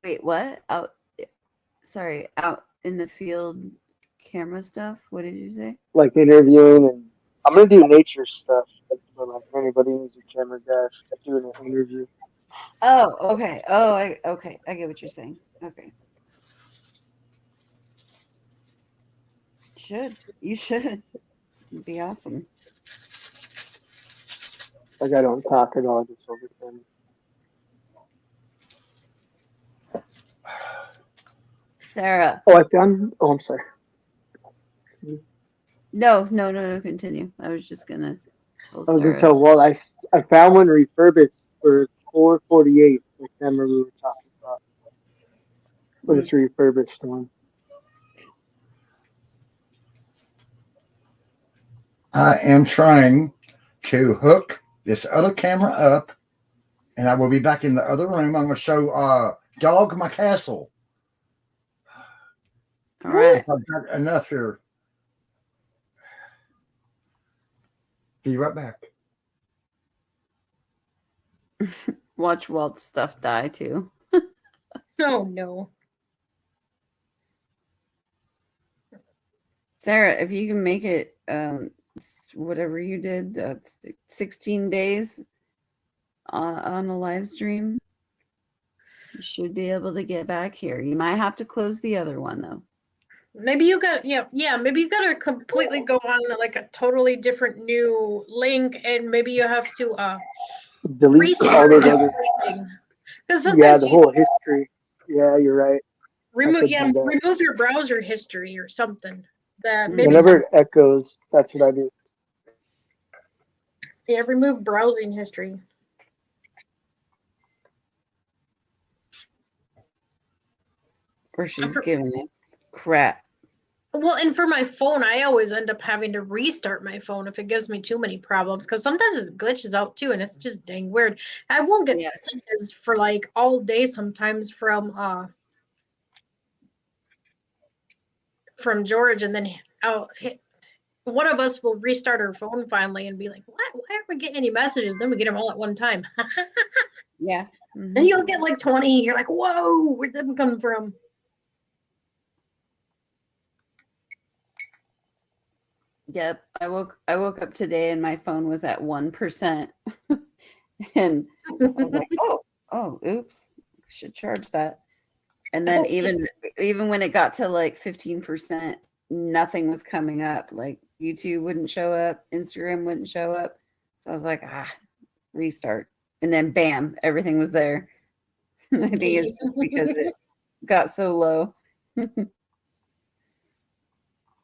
Wait, what? Out in the field camera stuff? What did you say? Like interviewing, and I'm gonna do nature stuff. But like if anybody needs a camera guy, doing an interview. Oh, okay. Oh, okay. I get what you're saying. Okay. You should. It'd be awesome. Like I don't talk at all, just over them. Sarah. Oh, I found. Oh, I'm sorry. No. Continue. I was just gonna tell I was Sarah. gonna tell Walt. I found one refurbished for $448. The camera we were talking about, but it's a refurbished one. I am trying to hook this other camera up, and I will be back in the other room. I'm going to show Dog my castle. All right. I've got enough here. Be right back. Watch Walt's stuff die too. Oh no. Sarah, if you can make it whatever you did, 16 days on a live stream, you should be able to get back here. You might have to close the other one though. Maybe you got maybe you gotta completely go on like a totally different new link, and maybe you have to delete all those other. Because Yeah, the whole history. Yeah, you're right. remove your browser history or something. That maybe whenever it echoes, that's what I do. Yeah, remove browsing history. Or she's giving it crap. Well, and for my phone, I always end up having to restart my phone if it gives me too many problems, because sometimes it glitches out too, and it's just dang weird. I won't get messages for like all day sometimes from George, and then one of us will restart our phone finally and be like, "What? Why aren't we getting any messages?" Then we get them all at one time. Yeah. Mm-hmm. And you'll get like 20. You're like, "Whoa, where'd them come from?" Yep, I woke up today and my phone was at 1%, and I was like, oh, oops, should charge that. And then even when it got to like 15%, nothing was coming up. Like YouTube wouldn't show up, Instagram wouldn't show up. So I was like, restart, and then bam, everything was there. I think it's just because it got so low.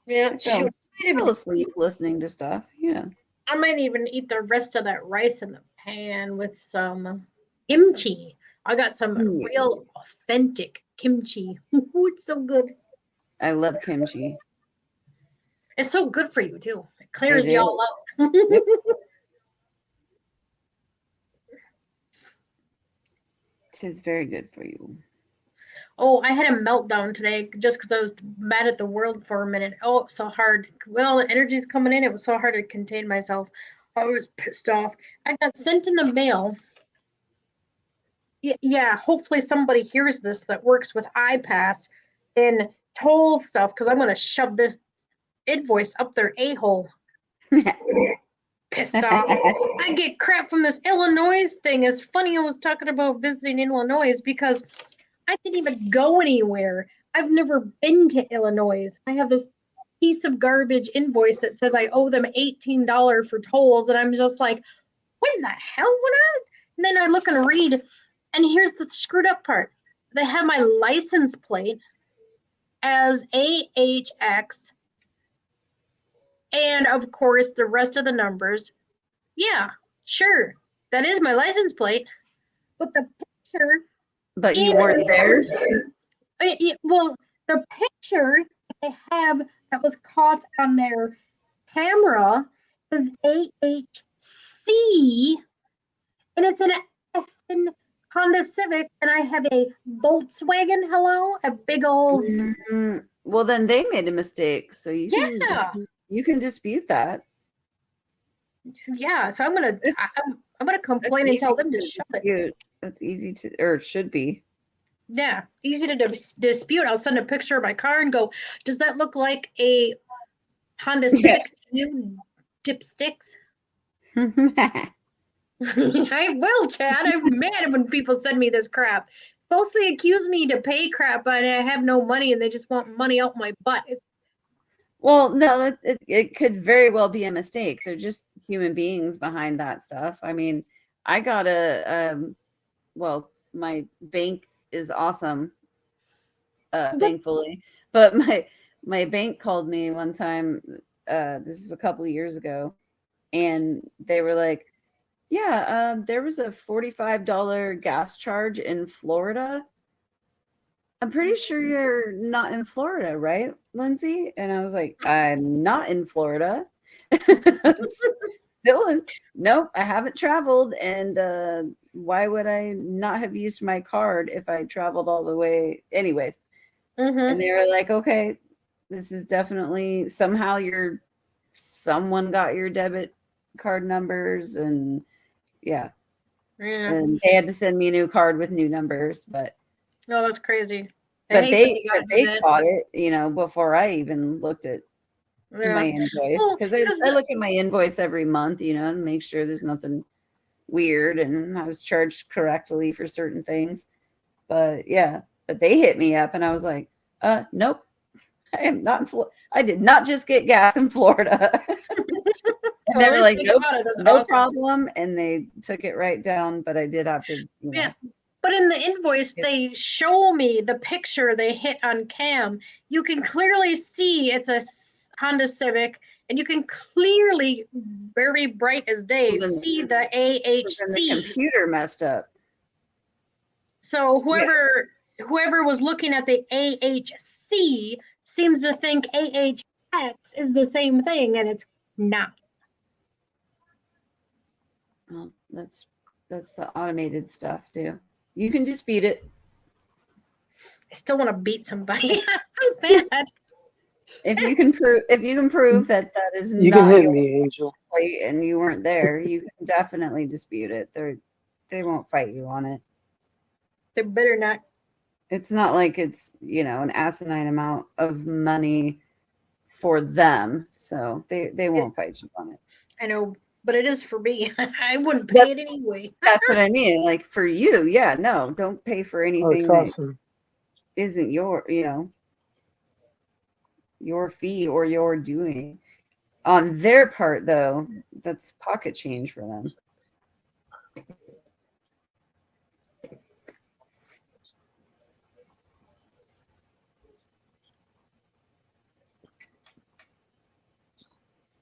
Yeah, I fell asleep listening to stuff. Yeah. I might even eat the rest of that rice in the pan with some kimchi. I got some real authentic kimchi. It's so good. I love kimchi. It's so good for you too. It clears It y'all out. Yep. Tis very good for you. Oh, I had a meltdown today just because I was mad at the world for a minute. Oh, so hard. Well, the energy's coming in. It was so hard to contain myself. I was pissed off. I got sent in the mail. Yeah, hopefully somebody hears this that works with iPass and toll stuff because I'm going to shove this invoice up their a-hole. Pissed off. I get crap from this Illinois thing. It's funny I was talking about visiting Illinois because I didn't even go anywhere. I've never been to Illinois. I have this piece of garbage invoice that says I owe them $18 for tolls, and I'm just like, what in the hell? And then I look and read, and here's the screwed up part. They have my license plate as AHX, and of course the rest of the numbers. Yeah, sure, that is my license plate, but the picture. But you weren't there? Well, the picture they have that was caught on their camera is AHC, and it's an effing Honda Civic, and I have a Volkswagen. Hello, a big old. Well, then they made a mistake, so you can dispute that. Yeah, so I'm gonna complain and tell them to shut it. That's easy to, or should be. Yeah, easy to dispute. I'll send a picture of my car and go, does that look like a Honda Civic to you, dipsticks? I will, Chad. I'm mad when people send me this crap. Mostly accuse me to pay crap, but I have no money and they just want money out my butt. Well, no, it could very well be a mistake. They're just human beings behind that stuff. I mean, I got well, my bank is awesome, thankfully. But my bank called me one time, this is a couple of years ago, and they were like, yeah, there was a $45 gas charge in Florida. I'm pretty sure you're not in Florida, right, Lindsay? And I was like, I'm not in Florida. Nope, I haven't traveled. And why would I not have used my card if I traveled all the way? Anyways. And they were like, okay, this is definitely somehow someone got your debit card numbers, and yeah. And they had to send me a new card with new numbers, but no, that's crazy. But they caught it, before I even looked at my invoice, because I look at my invoice every month, and make sure there's nothing weird and I was charged correctly for certain things. But they hit me up and I was like, nope, I am not in Florida. I did not just get gas in Florida. And they were like, nope, no problem. And they took it right down, but I did have to, Yeah. But in the invoice, they show me the picture they hit on cam. You can clearly see it's a Honda Civic, and you can clearly, very bright as day, see the AHC. And the computer messed up. So whoever was looking at the AHC seems to think AHX is the same thing, and it's not. Well, that's the automated stuff, too. You can dispute it. I still want to beat somebody. So bad. If you can prove that is you not can hit your me, Angel, plate and you weren't there, you can definitely dispute it. They won't fight you on it. They better not. It's not like it's an asinine amount of money for them, so they won't fight you on it. I know. But it is for me. I wouldn't pay it anyway. That's what I mean. Like for you, yeah, no, don't pay for anything that isn't your fee or your doing. On their part, though, that's pocket change for them.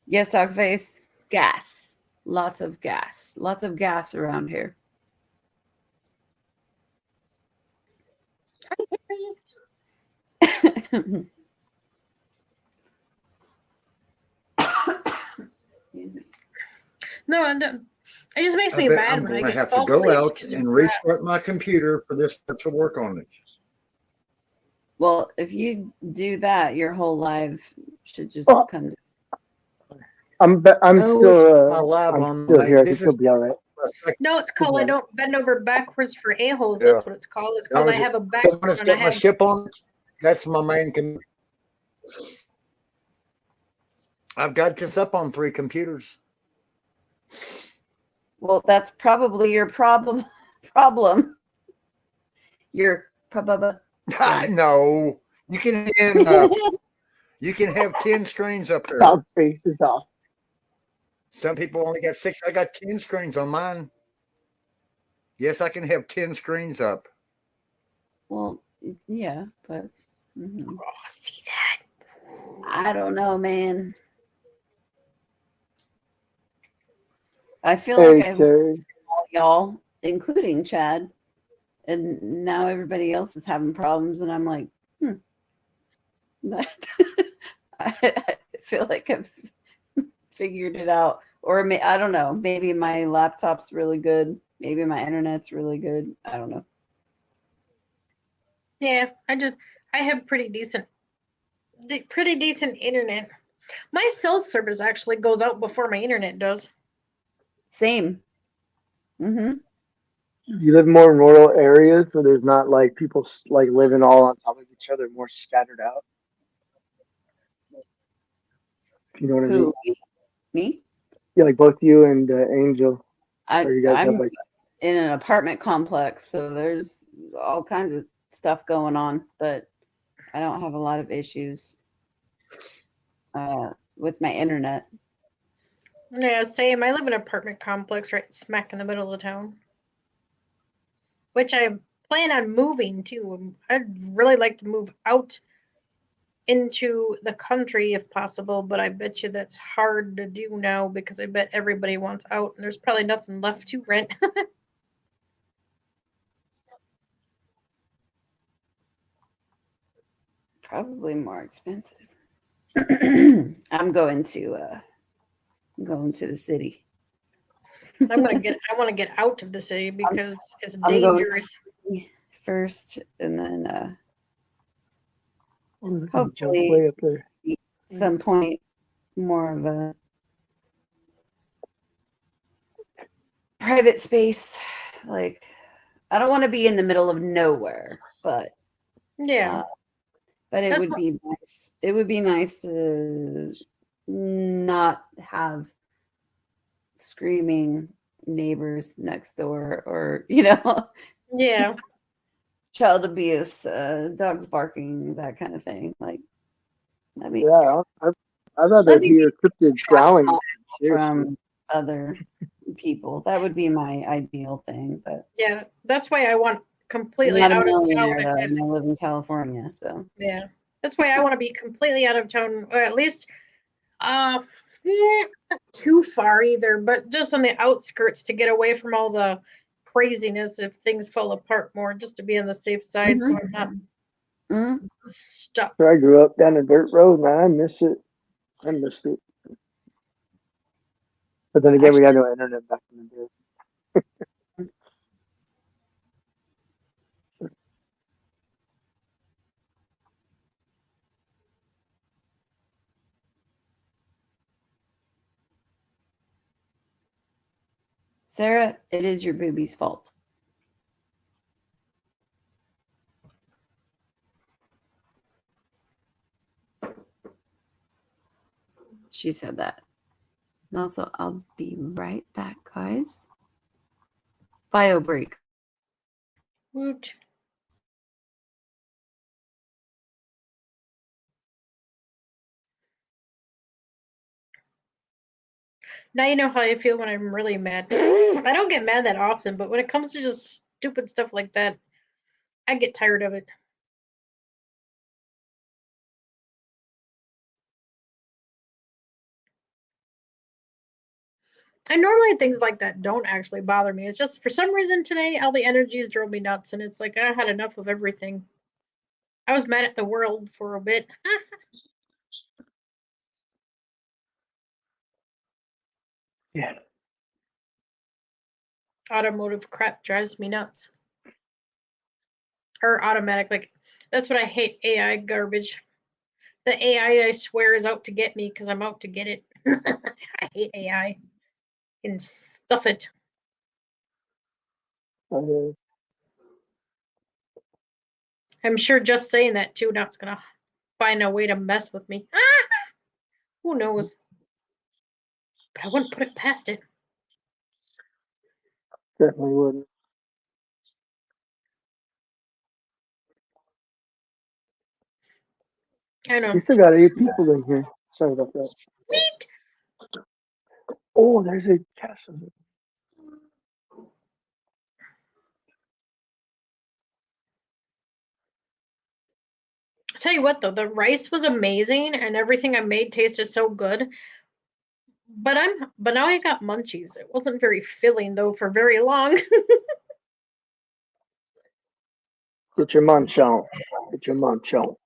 Yes, Dogface. Gas. lots of gas around here. No, I don't. It just makes I me bet mad I'm when I going to get have to false go sleep out because of and crap. restart my computer for this to work on it. Well, if you do that, your whole life should just Oh. come to. I'm No, it's still my live I'm on still my. here. I This think you'll is be all right. No, it's called I don't bend over backwards for a-holes. Yeah. That's what it's called. It's called I have a the back one that's when I got my have. ship on it. That's my main computer. I've got this up on 3 computers. Well, that's probably your problem. Your problem. No, you can you can have 10 screens up there. Dog face is off. Some people only got 6. I got 10 screens on mine. Yes, I can have 10 screens up. Well, yeah, but Oh, see that? I don't know, man. I feel like I've all y'all, including Chad, and now everybody else is having problems, and I'm like, I feel like I've figured it out, or I don't know. Maybe my laptop's really good. Maybe my internet's really good. I don't know. Yeah, I have pretty decent internet. My cell service actually goes out before my internet does. Same. Mm-hmm. You live more in rural areas where there's not like people like living all on top of each other, more scattered out. You know what I mean? Who? Me? Yeah, like both you and Angel. Or you guys I'm have like in an apartment complex, so there's all kinds of stuff going on, but I don't have a lot of issues with my internet. Yeah, same. I live in an apartment complex right smack in the middle of the town, which I plan on moving to. I'd really like to move out into the country if possible, but I bet you that's hard to do now because I bet everybody wants out and there's probably nothing left to rent. Probably more expensive. I'm going to the city. I want to get out of the city because it's I'm going dangerous. first, and then way hopefully up there. at some point more of a private space. Like, I don't want to be in the middle of nowhere, but Yeah. but it That's would what- be nice. It would be nice to not have screaming neighbors next door, or Yeah. child abuse, dogs barking, that kind of thing. Like, I mean, Yeah, I'd rather hear cryptid growling. from other people. That would be my ideal thing, but Yeah, that's why I want completely I'm not out a of millionaire, town. though, and I live in California, so Yeah, that's why I want to be completely out of town, or at least not too far either, but just on the outskirts to get away from all the craziness if things fall apart more, just to be on the safe side, so I'm not stuck. So I grew up down a dirt road, man. I miss it. I miss it. But then again, we had no internet back in the day. Sarah, it is your booby's fault. She said that. And also, I'll be right back, guys. Bio break. Woot. Now you know how I feel when I'm really mad. I don't get mad that often, but when it comes to just stupid stuff like that, I get tired of it. And normally things like that don't actually bother me. It's just for some reason today, all the energies drove me nuts, and it's like I had enough of everything. I was mad at the world for a bit. Yeah. Automotive crap drives me nuts. Or automatic, like that's what I hate. AI garbage. The AI I swear is out to get me because I'm out to get it. I hate AI. And stuff it. I'm sure just saying that too, not's gonna find a way to mess with me. Who knows? But I wouldn't put it past it. Definitely wouldn't. I know. We still got 8 people in here. Sorry about that. Sweet. Oh, there's a castle. I'll tell you what though, the rice was amazing and everything I made tasted so good. But now I got munchies. It wasn't very filling though for very long. Get your munch on. Get your munch on.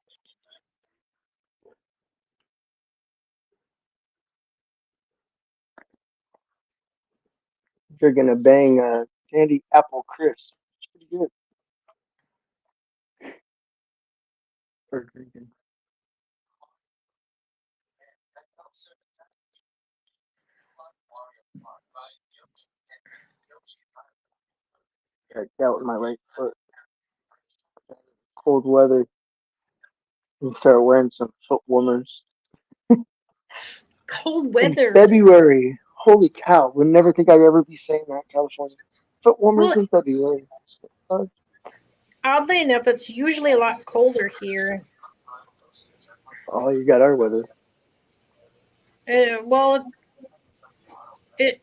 You're gonna bang candy apple crisp. It's pretty good for drinking. Got out with my right foot. Cold weather. And start wearing some foot warmers. Cold In weather. February. Holy cow. Would never think I'd ever be saying that, California. Foot warmers Well, in February. oddly enough, it's usually a lot colder here. Oh, you got our weather. Well, it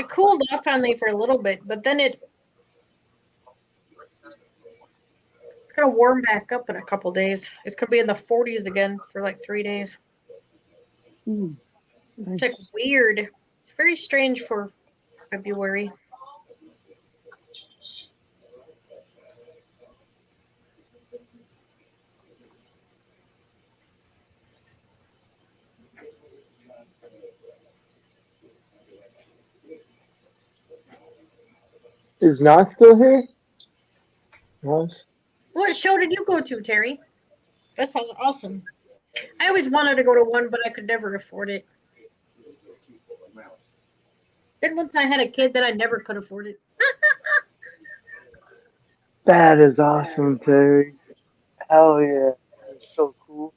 cooled off on me for a little bit, but then it's gonna warm back up in a couple days. It's gonna be in the 40s again for like 3 days. Nice. It's like weird. It's very strange for February. Is Nas still here? Nas? What show did you go to, Terry? That sounds awesome. I always wanted to go to one, but I could never afford it. Then once I had a kid, then I never could afford it. That is awesome, Terry. Hell yeah. That is so cool.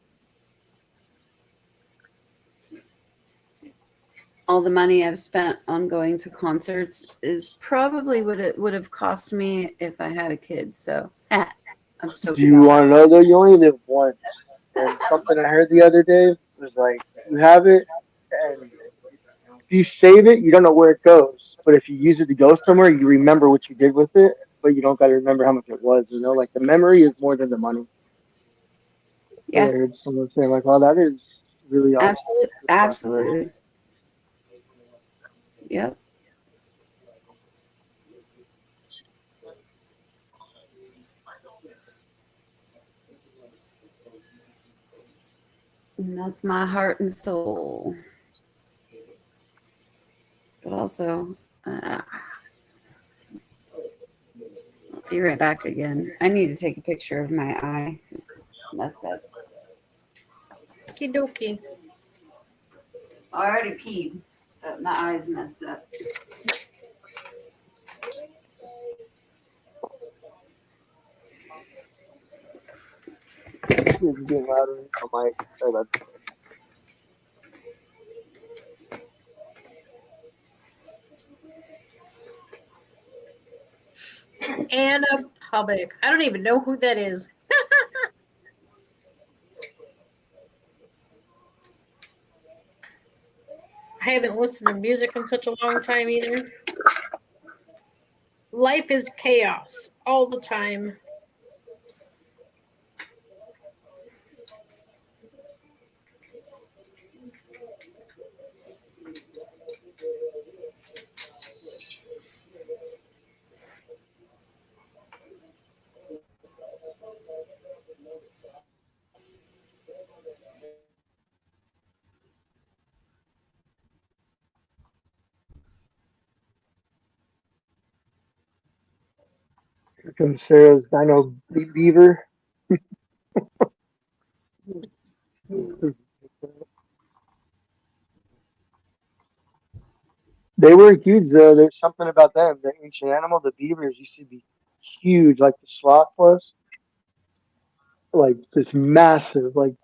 All the money I've spent on going to concerts is probably what it would have cost me if I had a kid. So I'm stoked. Do you want to know though? You only live once. And something I heard the other day was like, you have it, and if you save it, you don't know where it goes. But if you use it to go somewhere, you remember what you did with it, but you don't got to remember how much it was. You know, like the memory is more than the money. Yeah. I heard someone say like, "Oh, that is really awesome." Absolutely. Yep. And that's my heart and soul. But also, I'll be right back again. I need to take a picture of my eye. It's messed up. Okie dokie. I already peed, but my eye's messed up. It's getting louder. Oh my! Sorry about that. Anna Public. I don't even know who that is. I haven't listened to music in such a long time either. Life is chaos all the time. Here comes Sarah's dino beaver. They were huge though. There's something about them. The ancient animal, the beavers used to be huge, like the sloth was. Like this massive, like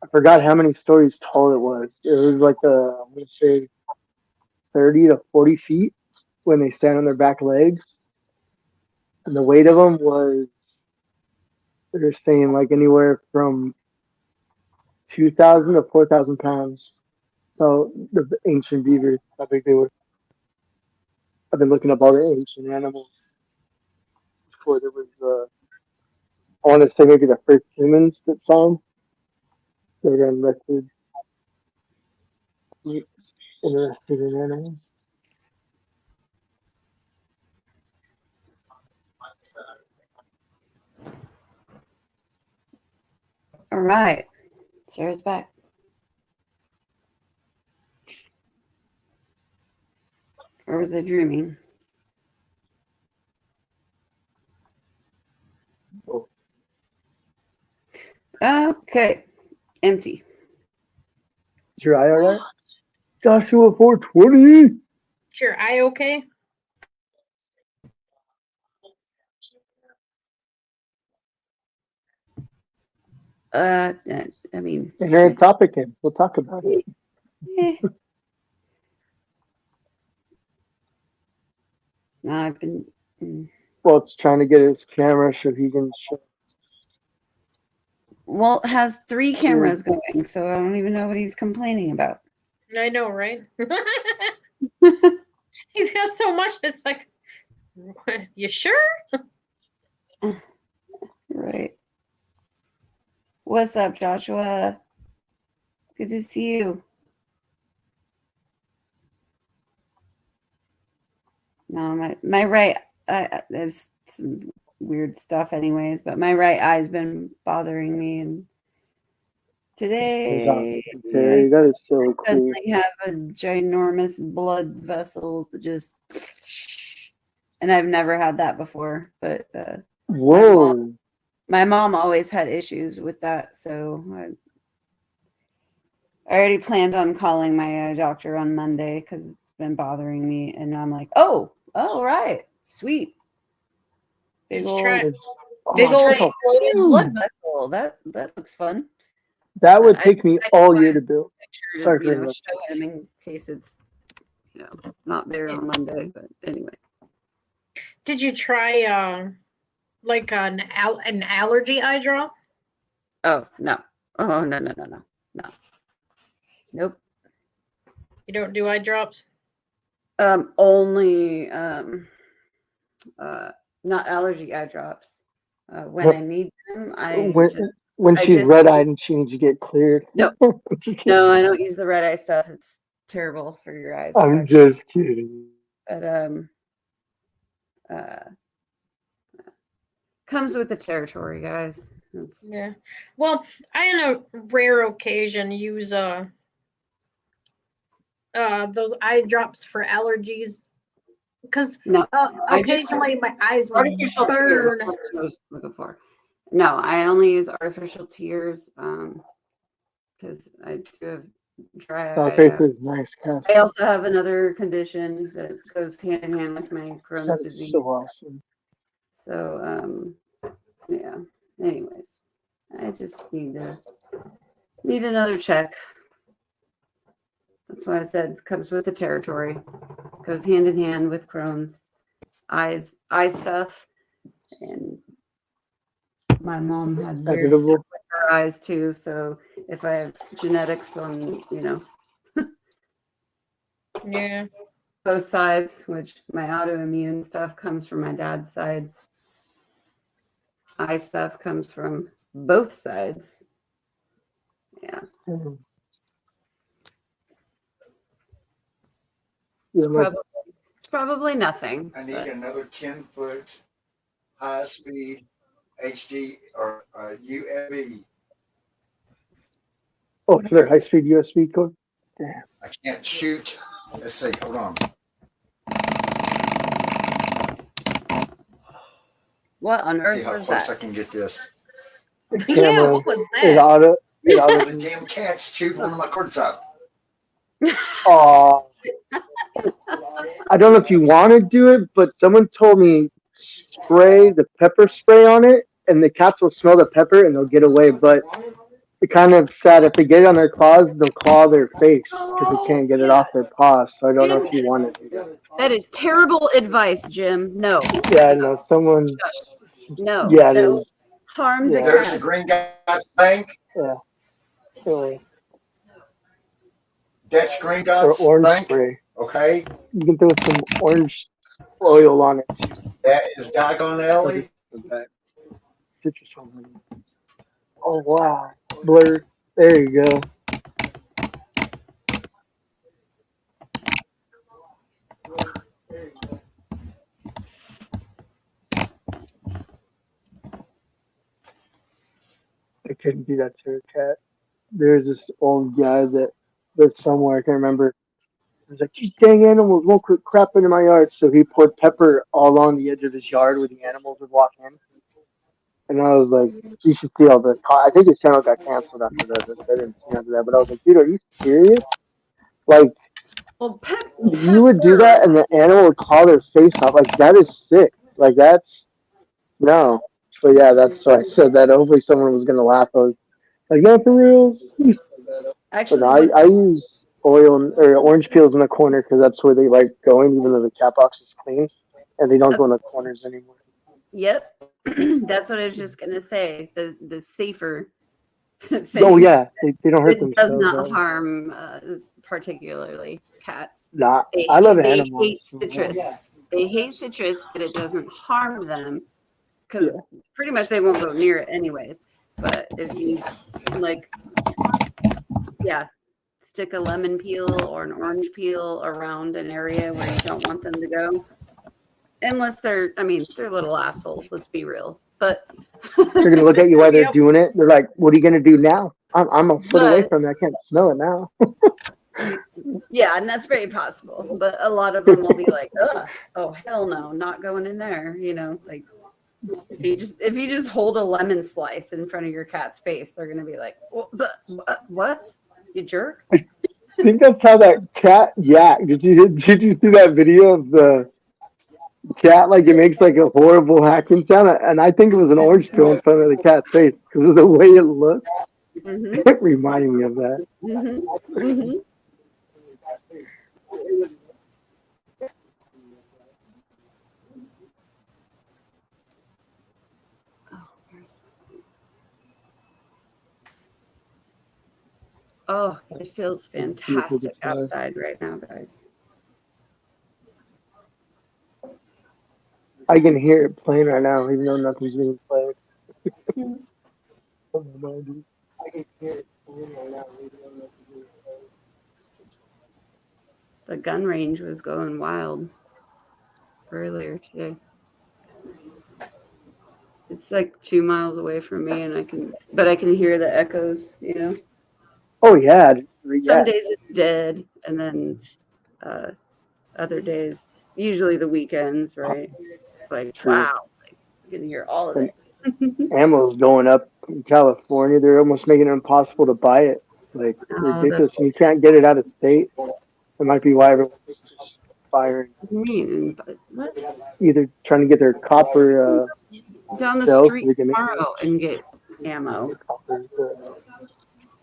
I forgot how many stories tall it was. It was like I'm gonna say 30 to 40 feet when they stand on their back legs. And the weight of them was, they're saying like anywhere from 2,000 to 4,000 pounds. So the ancient beavers, how big they were. I've been looking up all the ancient animals before there was, I want to say maybe the first humans that saw them. They were interested in animals. All right. Sarah's back. Or was I dreaming? Oh. Okay. Empty. Is your eye all right? Joshua 420. Is your eye okay? I mean, And our topic in. We'll talk about it. No, I've been. Well, it's trying to get his camera so he can show. Well, it has 3 cameras going, so I don't even know what he's complaining about. I know, right? He's got so much. It's like, you sure? Right. What's up, Joshua? Good to see you. No, my right, there's some weird stuff anyways, but my right eye's been bothering me, and today Terry, that is so cool. suddenly have a ginormous blood vessel just, and I've never had that before, but whoa, my mom always had issues with that, so I already planned on calling my eye doctor on Monday because it's been bothering me, and I'm like, oh, right, sweet, big old blood vessel. That looks fun. That would take me all year to build. Sure to, show him in case it's not there on Monday, but anyway. Did you try like an allergy eye drop? Oh no! Oh no! Nope. You don't do eye drops? Only not allergy eye drops. When I need them, when she's red-eyed and she needs to get cleared. No, no, I don't use the red eye stuff. It's terrible for your eyes. I'm just kidding. But comes with the territory, guys. Yeah. Well, I on a rare occasion use those eye drops for allergies because occasionally my eyes will burn. That's what I was looking for. No, I only use artificial tears because I do have dry eye. Nice. I also have another condition that goes hand in hand with my Crohn's disease. So awesome. So yeah. Anyways, I just need another check. That's why I said it comes with the territory. Goes hand in hand with Crohn's, eye stuff, and my mom had weird stuff with her eyes too. So if I have genetics on, yeah, both sides, which my autoimmune stuff comes from my dad's side, eye stuff comes from both sides. Yeah. It's probably nothing. I need another 10-foot high-speed HD or USB. Oh, another high-speed USB code? Damn. I can't shoot. Let's see. Hold on. What on See earth how was close I that? can get this. The Yeah, camera what was is that? auto. It auto. The damn cats chewed one of my cords out. Oh, I don't know if you want to do it, but someone told me spray the pepper spray on it, and the cats will smell the pepper and they'll get away. But it's kind of sad if they get it on their claws, they'll claw their face because they can't get it off their paws. So I don't know if you want to do that. That is terrible advice, Jim. No. Yeah, I know someone. No. Yeah, it That will is. harm the Yeah. There's the cat. green guy's bank. Yeah. So, That's green or guy's orange bank. spray. Okay. You can throw some orange oil on it too. That is Diagon Alley. Citrus one. Oh wow, blur. There you go. I couldn't do that to a cat. There's this old guy that lives somewhere. I can't remember. He was like, "These dang animals won't quit crapping in my yard." So he poured pepper all on the edge of his yard where the animals would walk in. And I was like, "You should see all the." I think his channel got canceled after that. So I didn't see after that. But I was like, "Dude, are you serious? Like, Well, you would do that, and the animal would claw their face off. Like, that is sick. Like, that's no." But yeah, that's why I said that. Hopefully, someone was gonna laugh. I was like, "Yeah, for real." But no, actually, I use oil or orange peels in the corner because that's where they like going, even though the cat box is clean, and they don't go in the corners anymore. Yep. That's what I was just gonna say. The safer thing. Oh yeah, they don't hurt It does themselves. not harm, particularly cats. Nah, They, I love they animals. hate citrus. They hate citrus, but it doesn't harm them because pretty much they won't go near it anyways. But if you like, yeah, stick a lemon peel or an orange peel around an area where you don't want them to go. Unless they're little assholes. Let's be real. But They're gonna look at you while they're doing it. They're like, "What are you gonna do now? I'm a foot away from it. I can't smell it now." yeah, and that's very possible. But a lot of them will be like, "Ugh, oh hell no, not going in there." You know, like if you just hold a lemon slice in front of your cat's face, they're gonna be like, "What? You jerk!" I think that's how that cat yacked. Did you see that video of the cat? Like it makes like a horrible hacking sound, and I think it was an orange peel in front of the cat's face because of the way it looks. Mm-hmm. It reminded me of that. Mm-hmm. Mm-hmm. Oh, it feels fantastic outside right now, guys. I can hear it playing right now, even though nothing's being played. The gun range was going wild earlier today. It's like 2 miles away from me, and I can hear the echoes. You know. Oh yeah. Some days it's dead, and then other days, usually the weekends, right? It's like wow, like you can hear all of it. Ammo's going up in California. They're almost making it impossible to buy it. Like ridiculous, and you can't get it out of state. That might be why everyone's just firing. What? Either trying to get their copper down the street tomorrow and get ammo.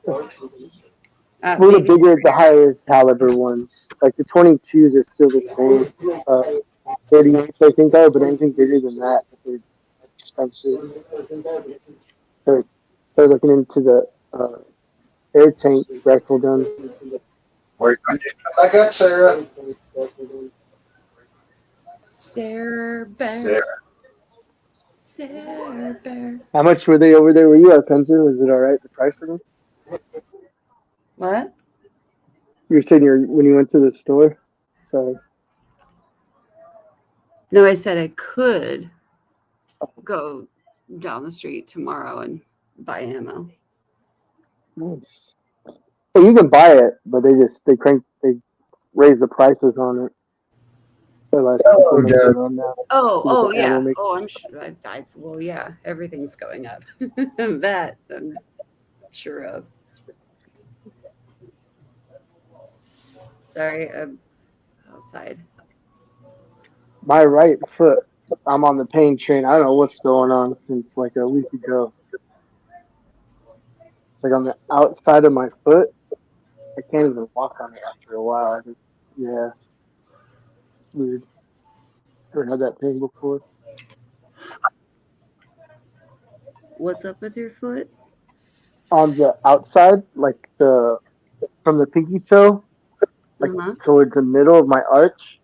Well, the bigger, the higher caliber ones. Like the 22s are still the same. 38s, I think, are, but anything bigger than that, they're expensive. So looking into the air tank rifle gun. Where you get back up, Sarah? Sarah Bear. Sarah Bear. How much were they over there where you are, Penzer? Was it all right, the price of them? What? You were saying when you went to the store? Sorry. No, I said I could go down the street tomorrow and buy ammo. Nice. Well, you can buy it, but they raise the prices on it. Oh, Derek. Oh, the yeah. ammo Oh, I'm sure. Well, yeah, everything's going up. That I'm sure of. Sorry, I'm outside. My right foot, I'm on the pain train. I don't know what's going on since like a week ago. It's like on the outside of my foot. I can't even walk on it after a while. Yeah, it's weird. Never had that pain before. What's up with your foot? On the outside, like from the pinky toe, like towards the middle of my arch,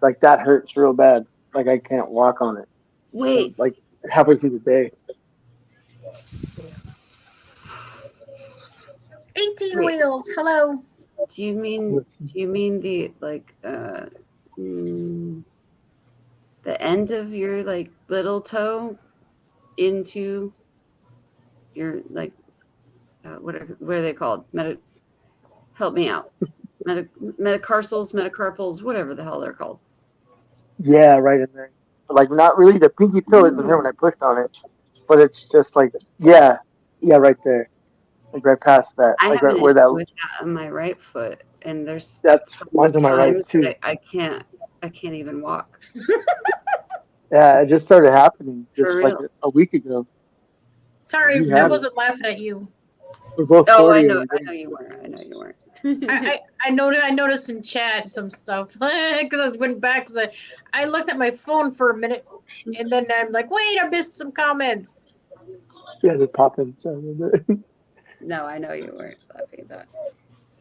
like that hurts real bad. Like I can't walk on it. Wait. Like halfway through the day. 18 wheels. Hello. Do you mean the the end of your like little toe into your like what are they called? Help me out. Metacarpals, whatever the hell they're called. Yeah, right in there. But like not really. The pinky toe isn't there when I pushed on it, but it's just like yeah, right there, like right past that, I like have right an where issue that. with that on my right foot, and there's That's so mine's many on my right times too. that I can't even walk. Yeah, it just started happening just For like real. a week ago. Sorry, You I have it. wasn't laughing at you. We're both Oh, 40. I know you weren't. I noticed in chat some stuff because I went back because I looked at my phone for a minute and then I'm like, wait, I missed some comments. Yeah, they're popping. No, I know you weren't laughing at that.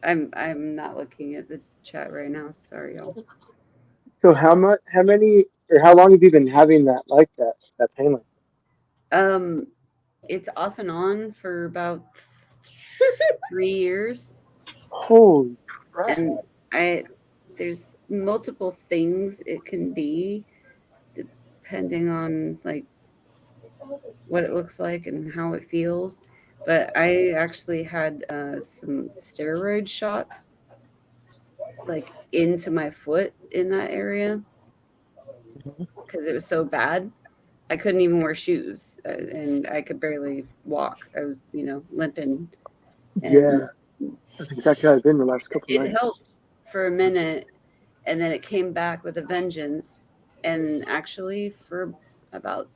I'm not looking at the chat right now. Sorry, y'all. So how many, or how long have you been having that pain like that? It's off and on for about 3 years. Holy crap! And there's multiple things it can be, depending on like what it looks like and how it feels. But I actually had some steroid shots like into my foot in that area because it was so bad. I couldn't even wear shoes and I could barely walk. I was, limping. And Yeah, that's exactly how I've been the last couple it nights. helped for a minute, and then it came back with a vengeance. And actually, for about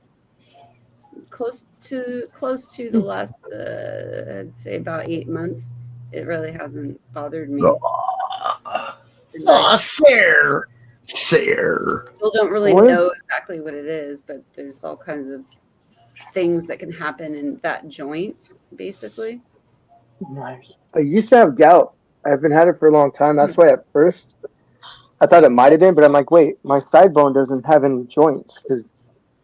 close to the last, I'd say about 8 months, it really hasn't bothered me. Sarah. Still don't really know exactly what it is, but there's all kinds of things that can happen in that joint, basically. Nice. I used to have gout. I haven't had it for a long time. That's why at first I thought it might have been, but I'm like, wait, my side bone doesn't have any joints because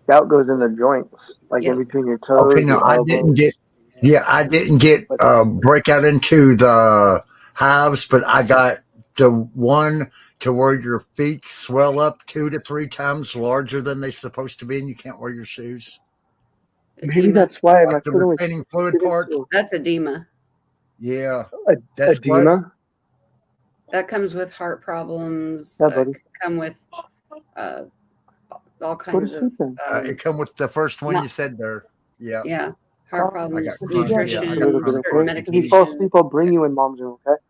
gout goes in the joints, like in between your toes. Okay, no, I didn't get break out into the hives, but I got the one to where your feet swell up 2 to 3 times larger than they're supposed to be, and you can't wear your shoes. Maybe that's why my the foot always retaining fluid part. That's edema. Yeah, that's edema. That comes with heart problems. Yeah, buddy. Come with all kinds of. It come with the first one you said there. Yeah. Yeah, heart problems, chronic, nutrition, certain If you fall asleep, I'll bring you in mom's room. Okay.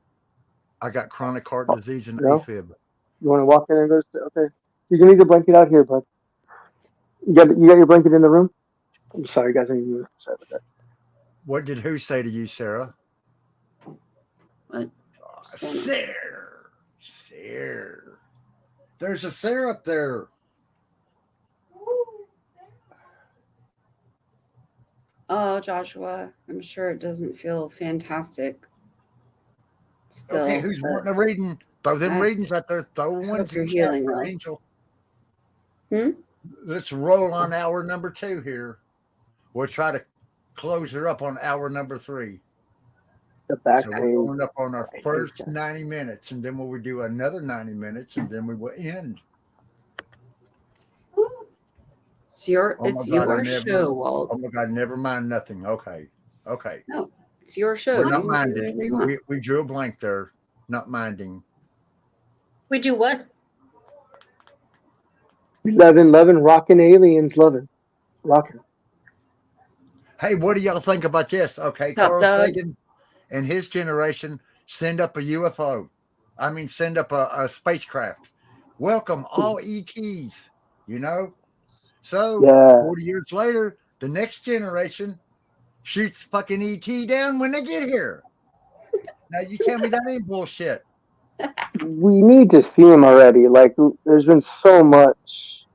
I got chronic heart disease and AFib. You want to walk in and go? Okay. You can leave the blanket out here, bud. You got your blanket in the room. I'm sorry, guys. Sorry about that. What did who say to you, Sarah? What? Sarah. There's a Sarah up there. Oh, Joshua, I'm sure it doesn't feel fantastic. Still, okay, who's wanting a reading? Throw them readings out there. Throw ones you're in healing chat, well. Angel. Hmm? Let's roll on hour number 2 here. We'll try to close her up on hour number 3. The back so we're going up on our first 90 minutes, and then we'll do another 90 minutes, and then we will end. It's your show, Walt. Oh my God, never mind nothing. Okay. No, it's your show. We're not minding. We drew a blank there. Not minding. We do what? loving, rocking aliens, rocking. Hey, what do y'all think about this? Okay, What's up, Carl Doug? Sagan and his generation send up a UFO. I mean, send up a spacecraft. Welcome all ETs, you know? So Yeah. 40 years later, the next generation shoots fucking ET down when they get here. Now you tell me that ain't bullshit. We need to see them already. Like, there's been so much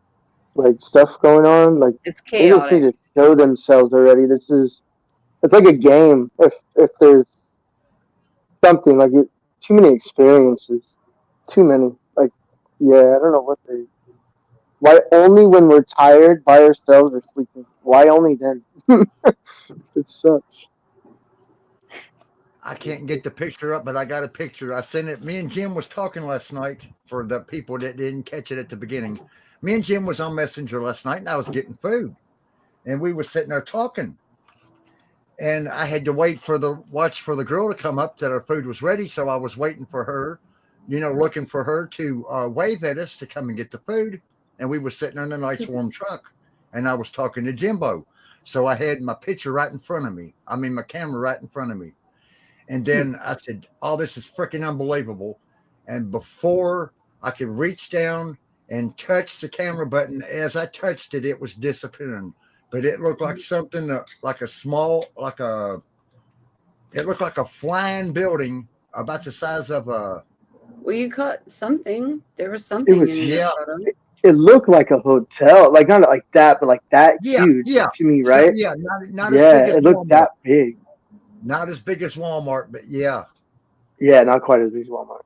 like stuff going on. Like, It's they just need chaotic. to show themselves already. It's like a game. If there's something like it, too many experiences, too many. Like, yeah, I don't know what they. Why only when we're tired by ourselves or sleeping? Why only then? It sucks. I can't get the picture up, but I got a picture. I sent it. Me and Jim was talking last night for the people that didn't catch it at the beginning. Me and Jim was on Messenger last night, and I was getting food, and we were sitting there talking. And I had to watch for the girl to come up that our food was ready. So I was waiting for her, looking for her to wave at us to come and get the food. And we were sitting in a nice warm truck, and I was talking to Jimbo. So I had my picture right in front of me. I mean, my camera right in front of me. And then I said, "Oh, this is freaking unbelievable." And before I could reach down and touch the camera button, as I touched it, it was disappearing. But it looked like something like it looked like a flying building about the size of a. Well, you caught something. There was something in your Yeah. photo. It looked like a hotel, like not like that, but like that huge to me, right? So, yeah, not Yeah, as big as it looked Walmart. that big. Not as big as Walmart, but yeah. Yeah, not quite as big as Walmart.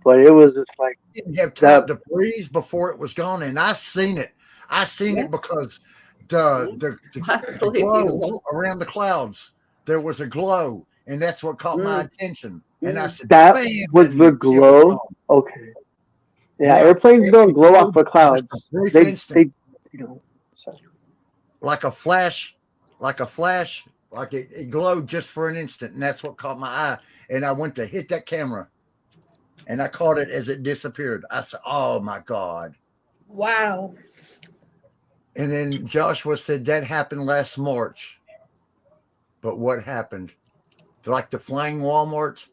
But it was just like Didn't have time to breathe before it was gone, and I seen it. I seen it because the glow around the clouds. There was a glow, and that's what caught my attention. And I said, that "Bam!" was and the it was glow. gone. Okay. Yeah, Yeah, airplanes don't it glow glowed off the for clouds. just a brief They instant, sorry. like a flash, like it glowed just for an instant, and that's what caught my eye. And I went to hit that camera, and I caught it as it disappeared. I said, "Oh my God!" Wow. And then Joshua said that happened last March. But what happened? Like the flying Walmart?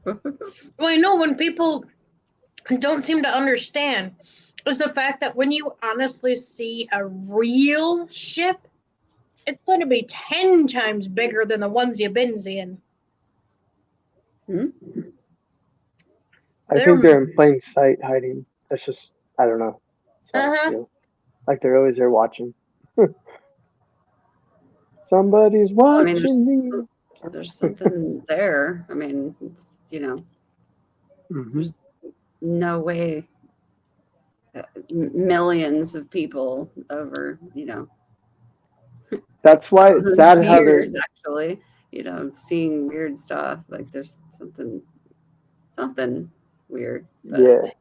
Well, I know when people don't seem to understand is the fact that when you honestly see a real ship, it's going to be 10 times bigger than the ones you've been seeing. I think they're in plain sight hiding. That's just, I don't know. Like they're always there watching. Somebody's watching me. There's something there. I mean, it's, there's no way millions of people over, That's why it's sad how years actually, seeing weird stuff. Like there's something weird. But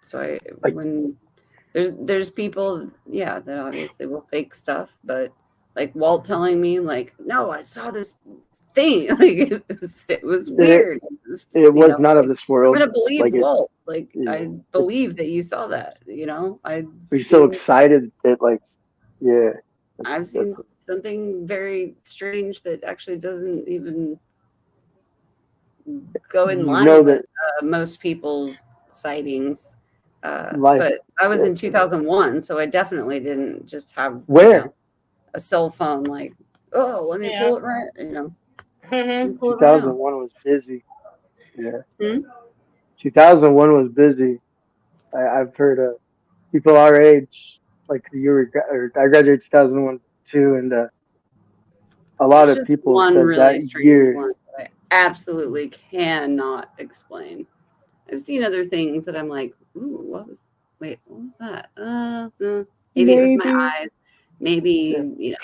so when there's people, that obviously will fake stuff, but like Walt telling me, like, no, I saw this thing. Like it was weird. It was not of this world. I'm gonna believe like Walt. Like I believe that you saw that. We're so excited that I've seen something very strange that actually doesn't even go in line with most people's sightings. But I was in 2001, so I definitely didn't just have a cell phone. Like, oh, let me pull it right. 2001 was busy. Yeah. 2001 was busy. I've heard of people our age, like I graduated 2001 too, and a lot of people said that year. One that I absolutely cannot explain. I've seen other things that I'm like, ooh, what was that? Maybe it was my eyes. Maybe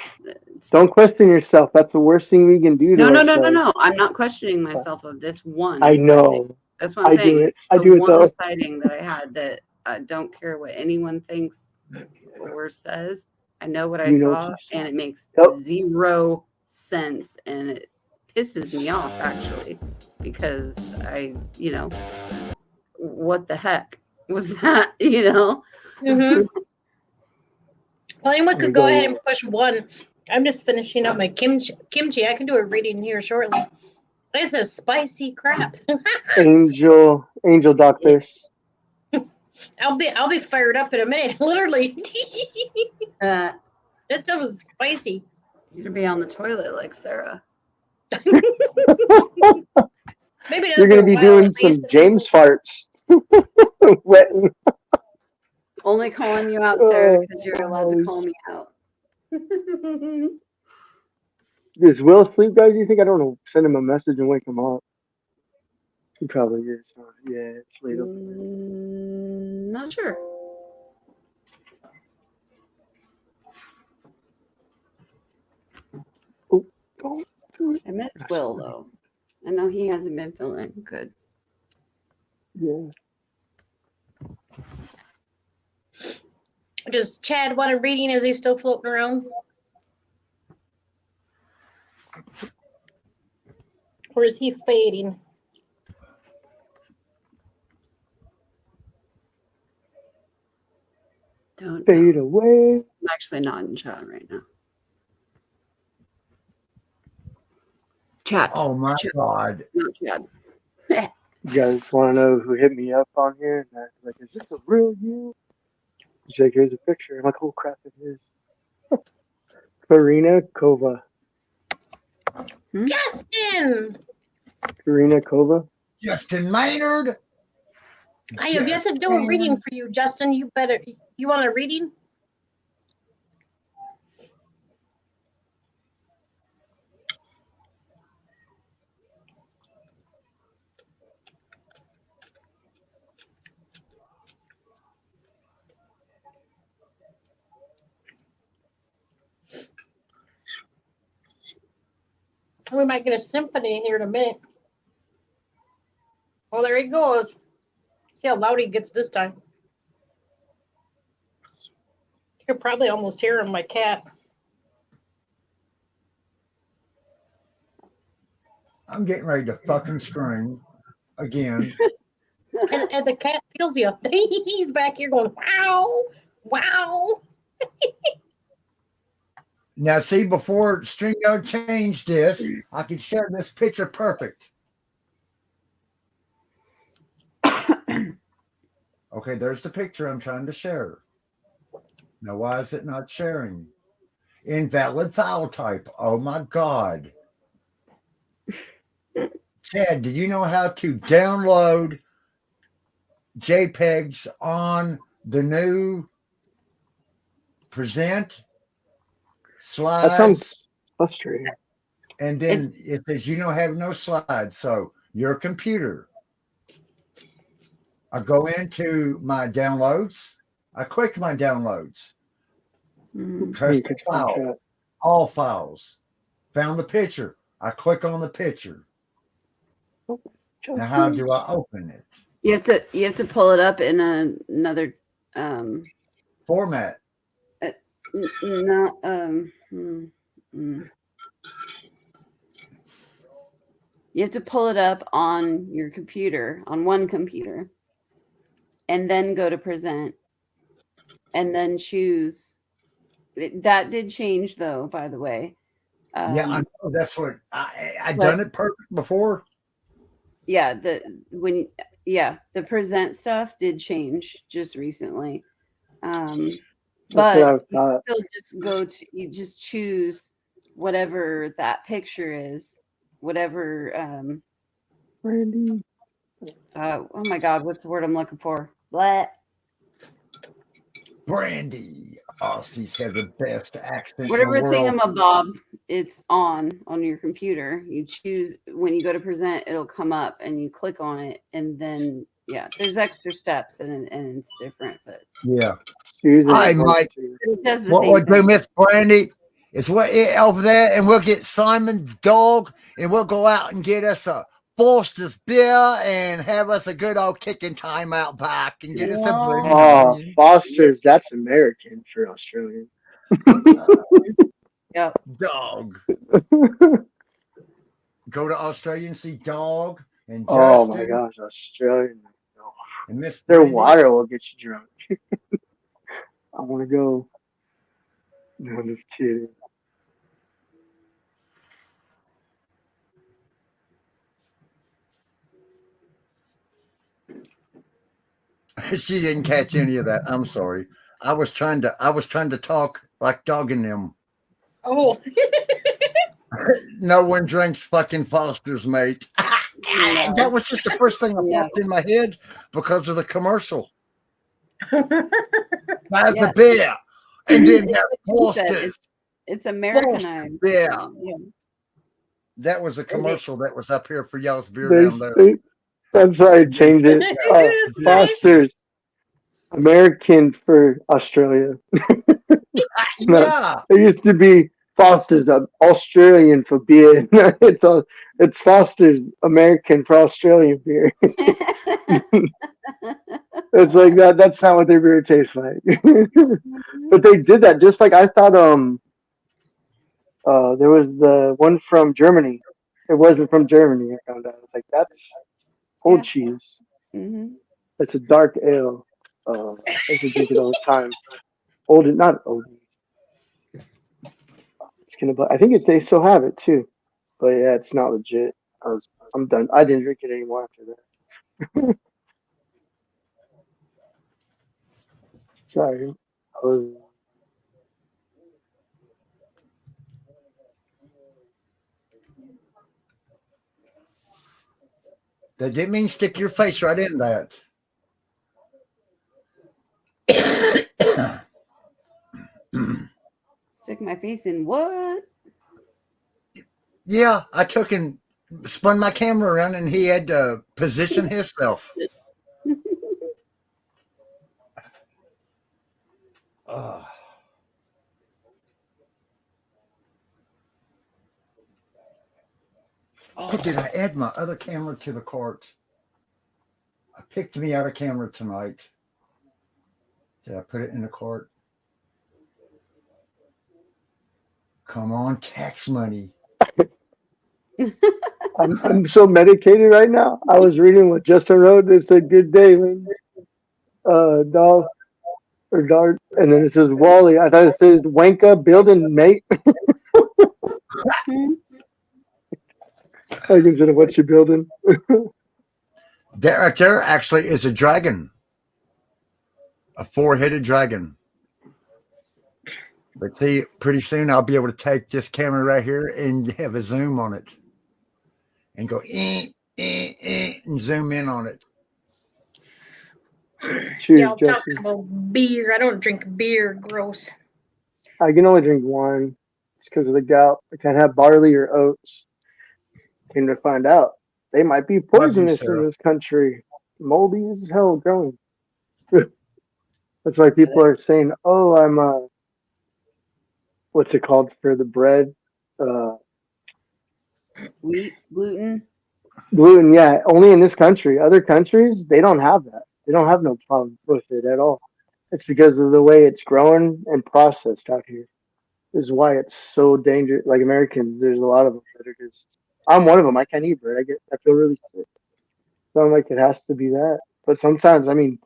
Don't question yourself. That's the worst thing we can do. No. I'm not questioning myself of this one. I know. Sighting. That's what I'm saying. I do it though. One sighting that I had that I don't care what anyone thinks or says. I know what I saw, and it makes zero sense, and it pisses me off actually, because what the heck was that? Mm-hmm. Well, anyone could go ahead and push 1. I'm just finishing up my kimchi. I can do a reading here shortly. It's a spicy crap. Angel Doctor. I'll be fired up in a minute. Literally. That stuff was spicy. You're gonna be on the toilet like Sarah. Maybe you're gonna be doing some James farts. Wetting. Only calling you out, Sarah, because you're allowed to call me out. Is Will asleep, guys? You think I don't know? Send him a message and wake him up. He probably is. Yeah, it's late. Not sure. Oh, don't do it. I missed Will though. I know he hasn't been feeling good. Yeah. Does Chad want a reading? Is he still floating around? Or is he fading? Don't fade away. I'm actually not in chat right now. Chat. Oh my God. Not chat. You guys want to know who hit me up on here? And I was like, is this a real you? She's like, here's a picture. I'm like, oh crap, it is. Karina Kova. Justin! Karina Kova. Justin Maynard. I have yet to do a reading for you, Justin. You want a reading? We might get a symphony here in a minute. Oh, there he goes. See how loud he gets this time. You could probably almost hear him, my cat. I'm getting ready to fucking scream again. And the cat feels you. He's back here going, wow, wow. Now, see, before StreamYard changed this, I could share this picture perfect. Okay, there's the picture I'm trying to share. Now, why is it not sharing? Invalid file type. Oh my God. Ted, do you know how to download JPEGs on the new Present slides? That sounds frustrating. And then it says you don't have no slides. So your computer. I go into my downloads. I click my downloads. Press the file. All files. Found the picture. I click on the picture. Now how do I open it? You have to pull it up in another Format. You have to pull it up on your computer, on one computer, and then go to present, and then choose. That did change, though, by the way. Yeah, I know. That's what I done it perfect before. Yeah, the present stuff did change just recently. But you still just you just choose whatever that picture is, whatever. Brandy. Oh my God, what's the word I'm looking for? Blah. Brandy. Oh, she's had the best accent Whatever in the world. thingamabob it's on your computer, you choose. When you go to present, it'll come up and you click on it, and then there's extra steps and it's different, but yeah. I might. It does the what same we'll do, thing. Miss Brandy, is over there, and we'll get Simon's dog, and we'll go out and get us a Foster's beer and have us a good old kicking time out back and get us a blue. Oh, Foster's, that's American for Australian. Yep. Dog. go to Australia and see Dog and Oh my Justin gosh, Australian. and Miss Their Brandy. water will get you drunk. I want to go. No, I'm just kidding. She didn't catch any of that. I'm sorry. I was trying to talk like Dog and them. Oh. No one drinks fucking Foster's, mate. No. That was just the first thing that No. popped in my head because of the commercial. That's Yeah. the beer. And then It's that like you said, Foster's. It's Americanized. Yeah. Yeah. That was the commercial that was up here for y'all's beer They, down there. that's why I changed it. It's nice. Foster's American for Australia. Yeah. It used to be Foster's Australian for beer. It's Foster's American for Australian beer. It's like that. That's not what their beer tastes like. But they did that just like I thought. There was the one from Germany. It wasn't from Germany. I found out. It's like that's old cheese. Mm-hmm. It's a dark ale. I used to drink it all the time. Old, not old. I think they still have it too, but yeah, it's not legit. I'm done. I didn't drink it anymore after that. Sorry. That didn't mean stick your face right in that. Stick my face in what? Yeah, I took and spun my camera around and he had to position himself. Oh, did I add my other camera to the cart? I picked me out a camera tonight. Did I put it in the cart? Come on, tax money. I'm so medicated right now. I was reading what Justin wrote. It said, "Good day, dog or dart," and then it says Wally. I thought it says Wanka building mate. Like instead of what you're building. That right there actually is a dragon. A four-headed dragon. But see, pretty soon I'll be able to take this camera right here and have a zoom on it. And go and zoom in on it. Cheers, Y'all Justin. talking about beer. I don't drink beer. Gross. I can only drink wine. It's because of the gout. I can't have barley or oats. Came to find out, they might be poisonous in this country. Moldy as hell growing. That's why people are saying, "Oh, I'm what's it called for the bread? Wheat, gluten. Gluten." Yeah, only in this country. Other countries, they don't have that. They don't have no problem with it at all. It's because of the way it's grown and processed out here. This is why it's so dangerous. Like Americans, there's a lot of them that are just. I'm one of them. I can't eat bread. I feel really sick. So I'm like, it has to be that. But sometimes, I mean,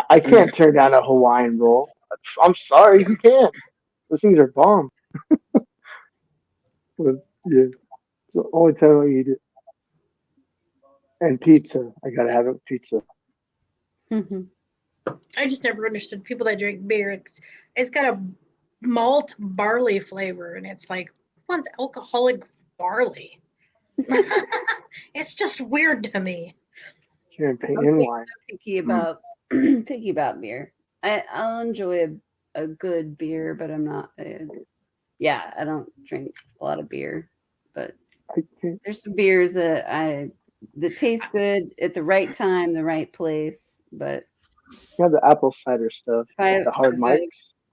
I can't turn down a Hawaiian roll. I'm sorry, who can? Those things are bomb. But yeah, it's the only time I eat it. And pizza, I gotta have it with pizza. I just never understood people that drink beer. It's got a malt barley flavor, and it's like, what's alcoholic barley? It's just weird to me. Champagne wine. Picky about picky about beer. I'll enjoy a good beer, but I'm not. I don't drink a lot of beer, but there's some beers that taste good at the right time, the right place. But You have the apple cider stuff, the hard mics.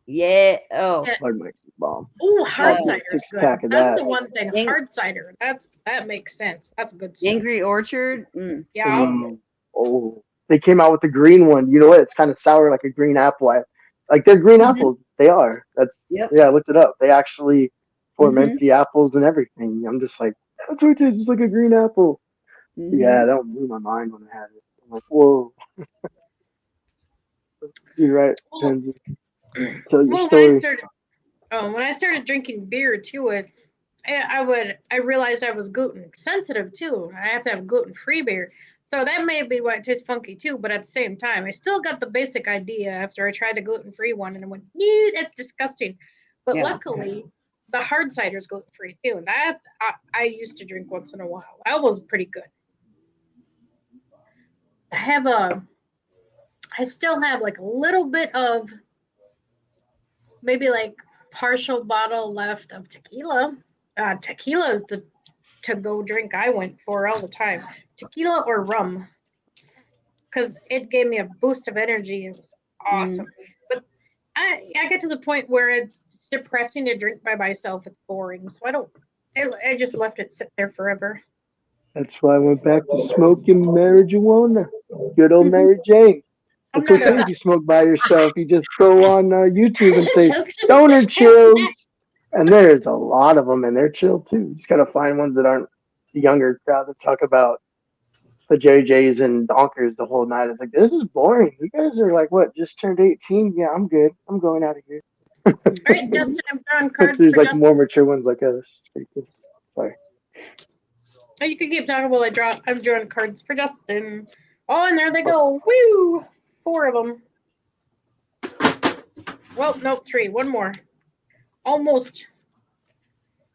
Yeah. Oh, hard mics is bomb. Oh, hard cider is good. Six-pack of That's that. the one thing. Hard cider. That makes sense. That's good stuff. Angry Orchard. Yeah. Oh, they came out with the green one. You know what? It's kind of sour, like a green apple. Like they're green apples. They are. Yeah. I looked it up. They actually ferment the apples and everything. I'm just like, That's what it tastes just like a green apple. Mhm. Yeah, that blew my mind when I had it. I'm like, whoa. You're right, Well, Pansy. Tell your well, story. when I started drinking beer too, I realized I was gluten sensitive too. I have to have gluten free beer. So that may be why it tastes funky too, but at the same time, I still got the basic idea after I tried the gluten free one and I went, "Nee, that's disgusting." But Yeah. luckily, the hard cider is gluten free too. And that I used to drink once in a while. That was pretty good. I have I still have like a little bit of maybe like partial bottle left of tequila. Tequila is the to-go drink I went for all the time. Tequila or rum, because it gave me a boost of energy. It was awesome. But I get to the point where it's depressing to drink by myself. It's boring, so I just left it sit there forever. That's why I went back to smoking marijuana. Good old Mhm. Mary Jane. I'm It's not okay a if you smoke by yourself. You just go on YouTube and say just stoner chills, and there's a lot of them, and they're chill too. You just gotta find ones that aren't the younger crowd that talk about the JJs and Donkers the whole night. It's like, this is boring. You guys are like, what, just turned 18? Yeah, I'm good. I'm going out of here. All right, Justin, I'm drawing But cards there's for like Justin. more mature ones like us. It's pretty cool. Sorry. Oh, you can keep talking while I'm drawing cards for Justin. Oh, and there they go. Woo! 4 of them. Well, nope, 3. One more. Almost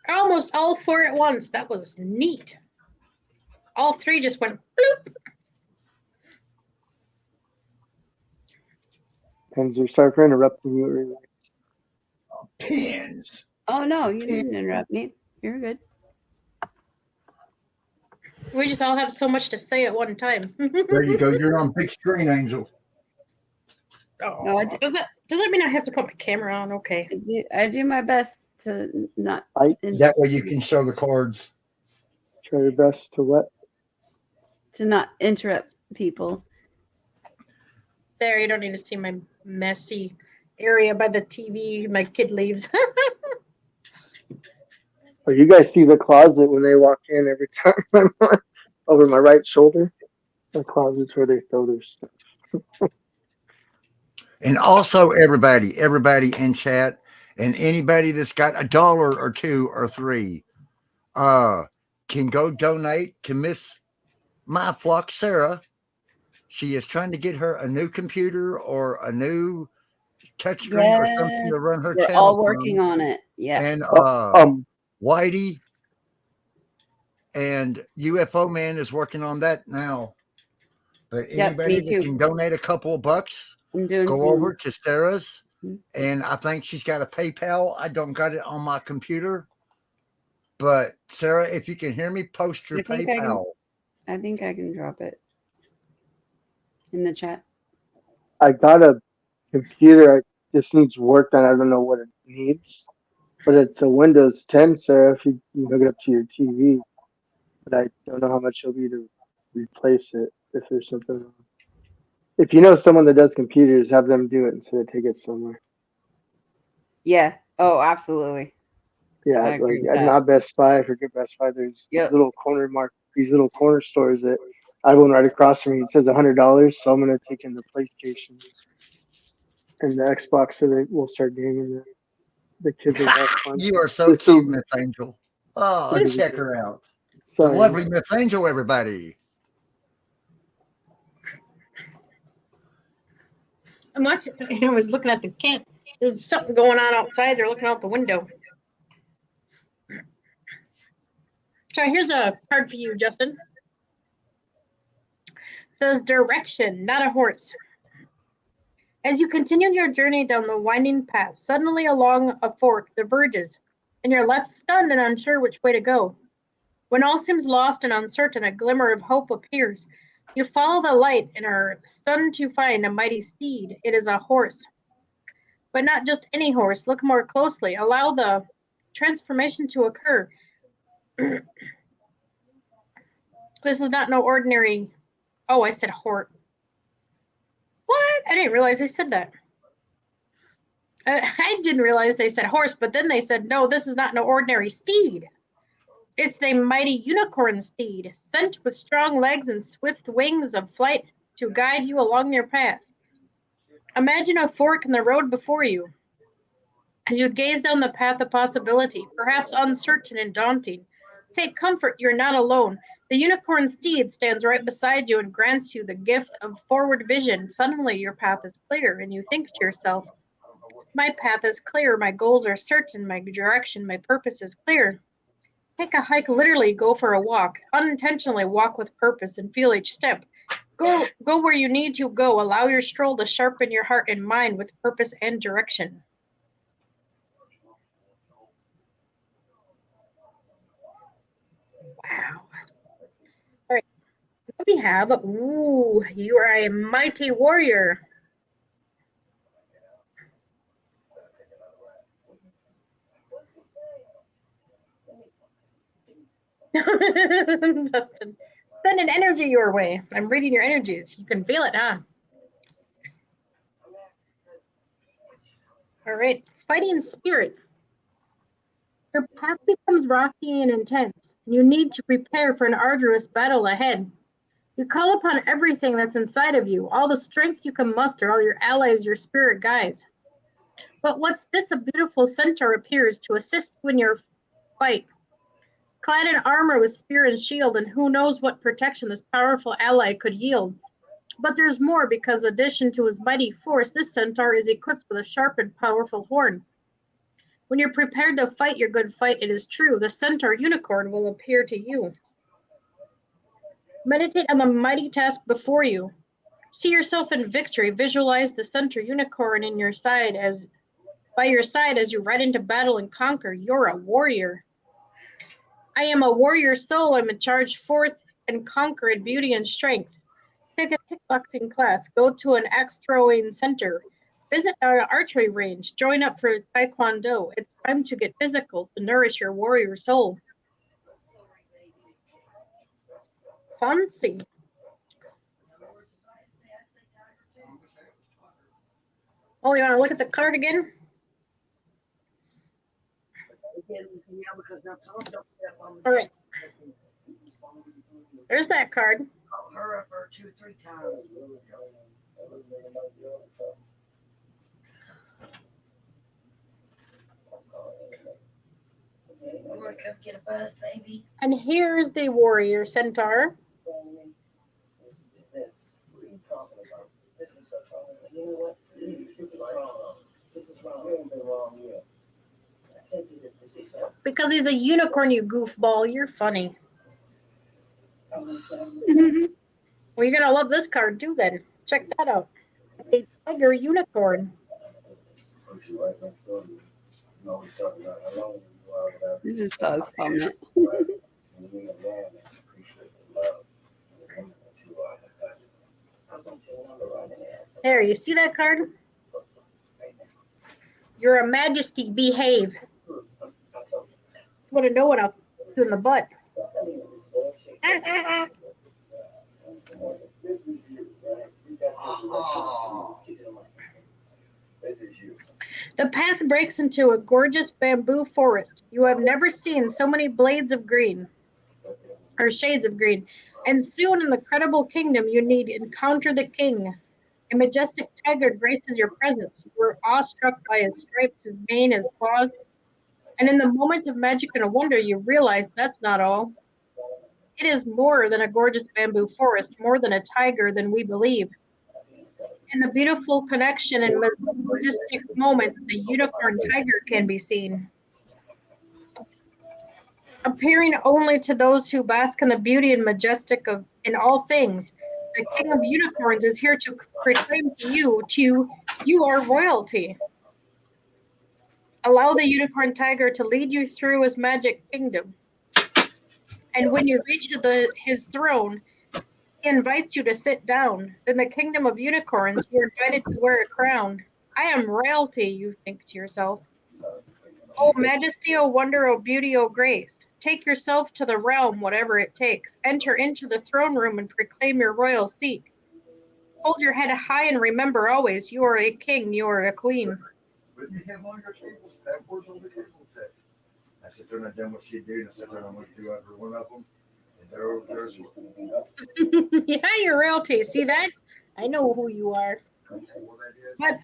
all 4 at once. That was neat. All 3 just went bloop. Penzer, sorry for interrupting you. Pins. Oh no, you didn't interrupt me. You're good. We just all have so much to say at one time. There you go. You're on big screen, Angel. Oh, No, does that mean I have to put my camera on? Okay. I do my best to not. That way you can show the cards. Try your best to what? To not interrupt people. There, you don't need to see my messy area by the TV. My kid leaves. Oh, you guys see the closet when they walk in every time over my right shoulder? The closet's where they throw their stuff. And also everybody in chat and anybody that's got $1 or $2 or $3 can go donate to Miss My Flock Sarah. She is trying to get her a new computer or a new touchscreen or something to run her we're channel. all working on it. Yeah. And Whitey and UFO Man is working on that now. But anybody that can donate a couple of bucks, go over to Sarah's, and I think she's got a PayPal. I don't got it on my computer. But Sarah, if you can hear me, post your PayPal. I think I can drop it in the chat. I got a computer. It just needs work done. I don't know what it needs. But it's a Windows 10, Sarah, if you hook it up to your TV. But I don't know how much it'll be to replace it if there's something wrong. If you know someone that does computers, have them do it instead of take it somewhere. Yeah. Oh, absolutely. Yeah, like not Best Buy. I forget Best Buy. There's these little corner stores that I have one right across from me. It says $100, so I'm gonna take in the PlayStation and the Xbox, so that we'll start gaming. The kids will have fun. You are so cute, Miss Angel. Oh, check her out. The lovely Miss Angel, everybody. I'm watching. I was looking at the cat. There's something going on outside. They're looking out the window. So here's a card for you, Justin. It says direction, not a horse. As you continue your journey down the winding path, suddenly along a fork diverges, and you're left stunned and unsure which way to go. When all seems lost and uncertain, a glimmer of hope appears. You follow the light and are stunned to find a mighty steed. It is a horse. But not just any horse. Look more closely. Allow the transformation to occur. This is not no ordinary... Oh, I said horse. What? I didn't realize they said that. I didn't realize they said horse, but then they said, no, this is not no ordinary steed. It's the mighty unicorn steed, sent with strong legs and swift wings of flight to guide you along your path. Imagine a fork in the road before you. As you gaze down the path of possibility, perhaps uncertain and daunting, take comfort, you're not alone. The unicorn steed stands right beside you and grants you the gift of forward vision. Suddenly, your path is clear, and you think to yourself, my path is clear, my goals are certain, my direction, my purpose is clear. Take a hike, literally go for a walk. Unintentionally walk with purpose and feel each step. Go where you need to go. Allow your stroll to sharpen your heart and mind with purpose and direction. Wow. All right. What do we have? Ooh, you are a mighty warrior. Send an energy your way. I'm reading your energies. You can feel it, huh? All right. Fighting spirit. Your path becomes rocky and intense. You need to prepare for an arduous battle ahead. You call upon everything that's inside of you, all the strength you can muster, all your allies, your spirit guides. But what's this? A beautiful centaur appears to assist you in your fight. Clad in armor with spear and shield, and who knows what protection this powerful ally could yield. But there's more, because in addition to his mighty force, this centaur is equipped with a sharp and powerful horn. When you're prepared to fight your good fight, it is true, the centaur unicorn will appear to you. Meditate on the mighty task before you. See yourself in victory. Visualize the centaur unicorn in your side by your side as you ride into battle and conquer. You're a warrior. I am a warrior soul. I'm a charged forth and conquer in beauty and strength. Take a kickboxing class. Go to an axe throwing center. Visit an archery range. Join up for Taekwondo. It's time to get physical to nourish your warrior soul. Fancy. Oh, you want to look at the card again? All right. There's that card. Her up her 2-3 times. You want to come get a bus, baby? And here's the warrior centaur. Is this? What are you talking about? This is what's wrong. You know what? This is wrong. This is wrong. You ain't been wrong yet. I can't do this to see something. Because he's a unicorn, you goofball. You're funny. Well, you're going to love this card too then. Check that out. A tiger unicorn. You just saw his comment. There, you see that card? You're a majesty, behave. Just want to know what I'll do in the butt. The path breaks into a gorgeous bamboo forest. You have never seen so many blades of green, or shades of green. And soon in the credible kingdom you need encounter the king. A majestic tiger graces your presence. You are awestruck by his stripes, his mane, his paws. And in the moment of magic and wonder, you realize that's not all. It is more than a gorgeous bamboo forest, more than a tiger than we believe. In the beautiful connection and majestic moment, the unicorn tiger can be seen. Appearing only to those who bask in the beauty and majestic of in all things, the king of unicorns is here to proclaim to you are royalty. Allow the unicorn tiger to lead you through his magic kingdom. And when you reach his throne, he invites you to sit down. In the kingdom of unicorns, you are invited to wear a crown. I am royalty, you think to yourself. Oh majesty, oh wonder, oh beauty, oh grace. Take yourself to the realm, whatever it takes. Enter into the throne room and proclaim your royal seat. Hold your head high and remember always, you are a king, you are a queen. But you have all your tables backwards on the table set. I said, they're not done what she did. I said, I'm going to do every one of them. And there's Yeah, you're royalty. See that? I know who you are. But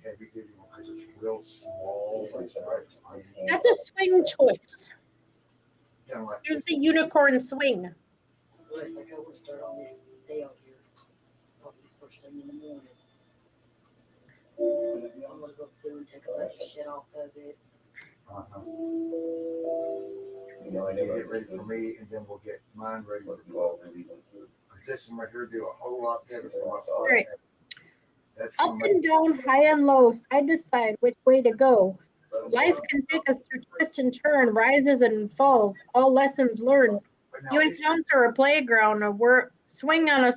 it's real small. that's a swing choice. Here's the unicorn swing. Well, it's like I want to start on this day out here. Probably first thing in the morning. I'm gonna go through and take all that shit off of it. And get it ready for me, and then we'll get mine ready to go. This one right here do a whole lot better for my All right. That's Up and down, high and low, side to side, which way to go. Life can take us through twist and turn, rises and falls, all lessons learned. You encounter a playground, swing on a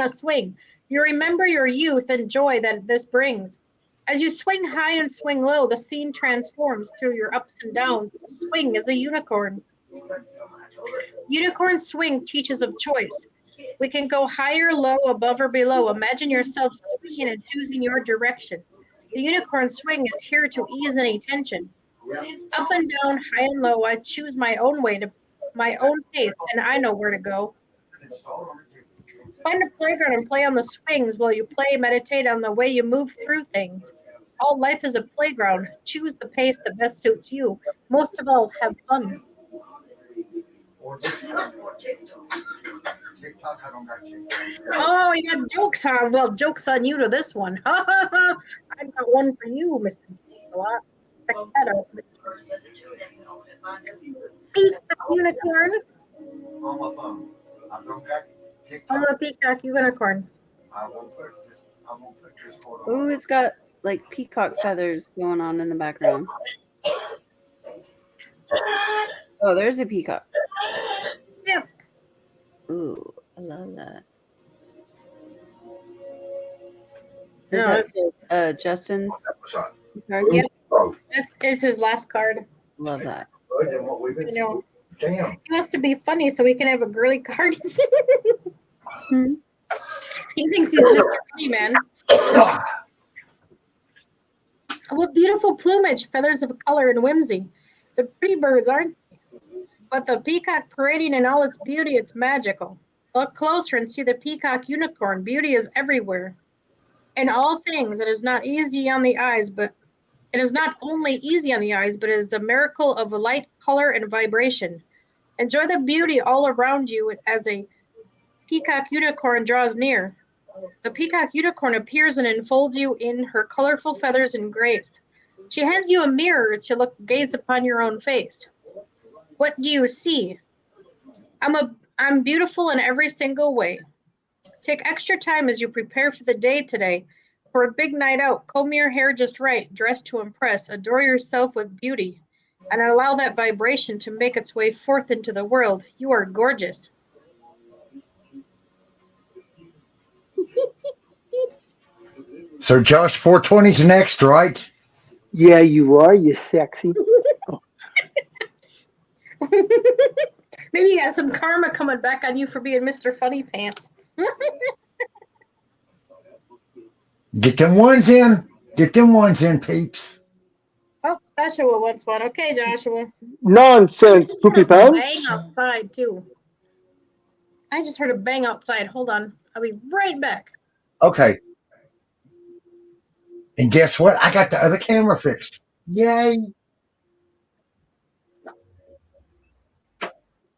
swing. You remember your youth and joy that this brings. As you swing high and swing low, the scene transforms through your ups and downs. The swing is a unicorn. Unicorn swing teaches of choice. We can go higher, low, above, or below. Imagine yourself swinging and choosing your direction. The unicorn swing is here to ease any tension. Up and down, high and low, I choose my own way to my own pace, and I know where to go. Find a playground and play on the swings while you play, meditate on the way you move through things. All life is a playground. Choose the pace that best suits you. Most of all, have fun. Oh, you got jokes, huh? Well, joke's on you to this one. I got one for you, Mr. Check that out. Unicorn. On my phone. I don't got On the peacock unicorn. I won't put this. Ooh, it's got like peacock feathers going on in the background. Oh, there's a peacock. Yeah. Ooh, I love that. Is that Justin's card? Yep. It's his last card. Love that. Damn. He wants to be funny so he can have a girly card. He thinks he's just funny, man. What beautiful plumage, feathers of color and whimsy. The pretty birds, aren't they? But the peacock parading in all its beauty, it's magical. Look closer and see the peacock unicorn. Beauty is everywhere. In all things, it is not easy on the eyes, but it is not only easy on the eyes, but it is a miracle of light, color, and vibration. Enjoy the beauty all around you as a peacock unicorn draws near. The peacock unicorn appears and enfolds you in her colorful feathers and grace. She hands you a mirror to gaze upon your own face. What do you see? I'm beautiful in every single way. Take extra time as you prepare for the day today. For a big night out, comb your hair just right, dress to impress, adore yourself with beauty, and allow that vibration to make its way forth into the world. You are gorgeous. So Josh 420's next, right? Yeah, you are, you sexy. Maybe you got some karma coming back on you for being Mr. Funny Pants. Get them ones in. Get them ones in, peeps. Oh, Joshua wants one. Okay, Joshua. Nonsense, Poopy Pants. Bang outside, too. I just heard a bang outside. Hold on. I'll be right back. Okay. And guess what? I got the other camera fixed. Yay.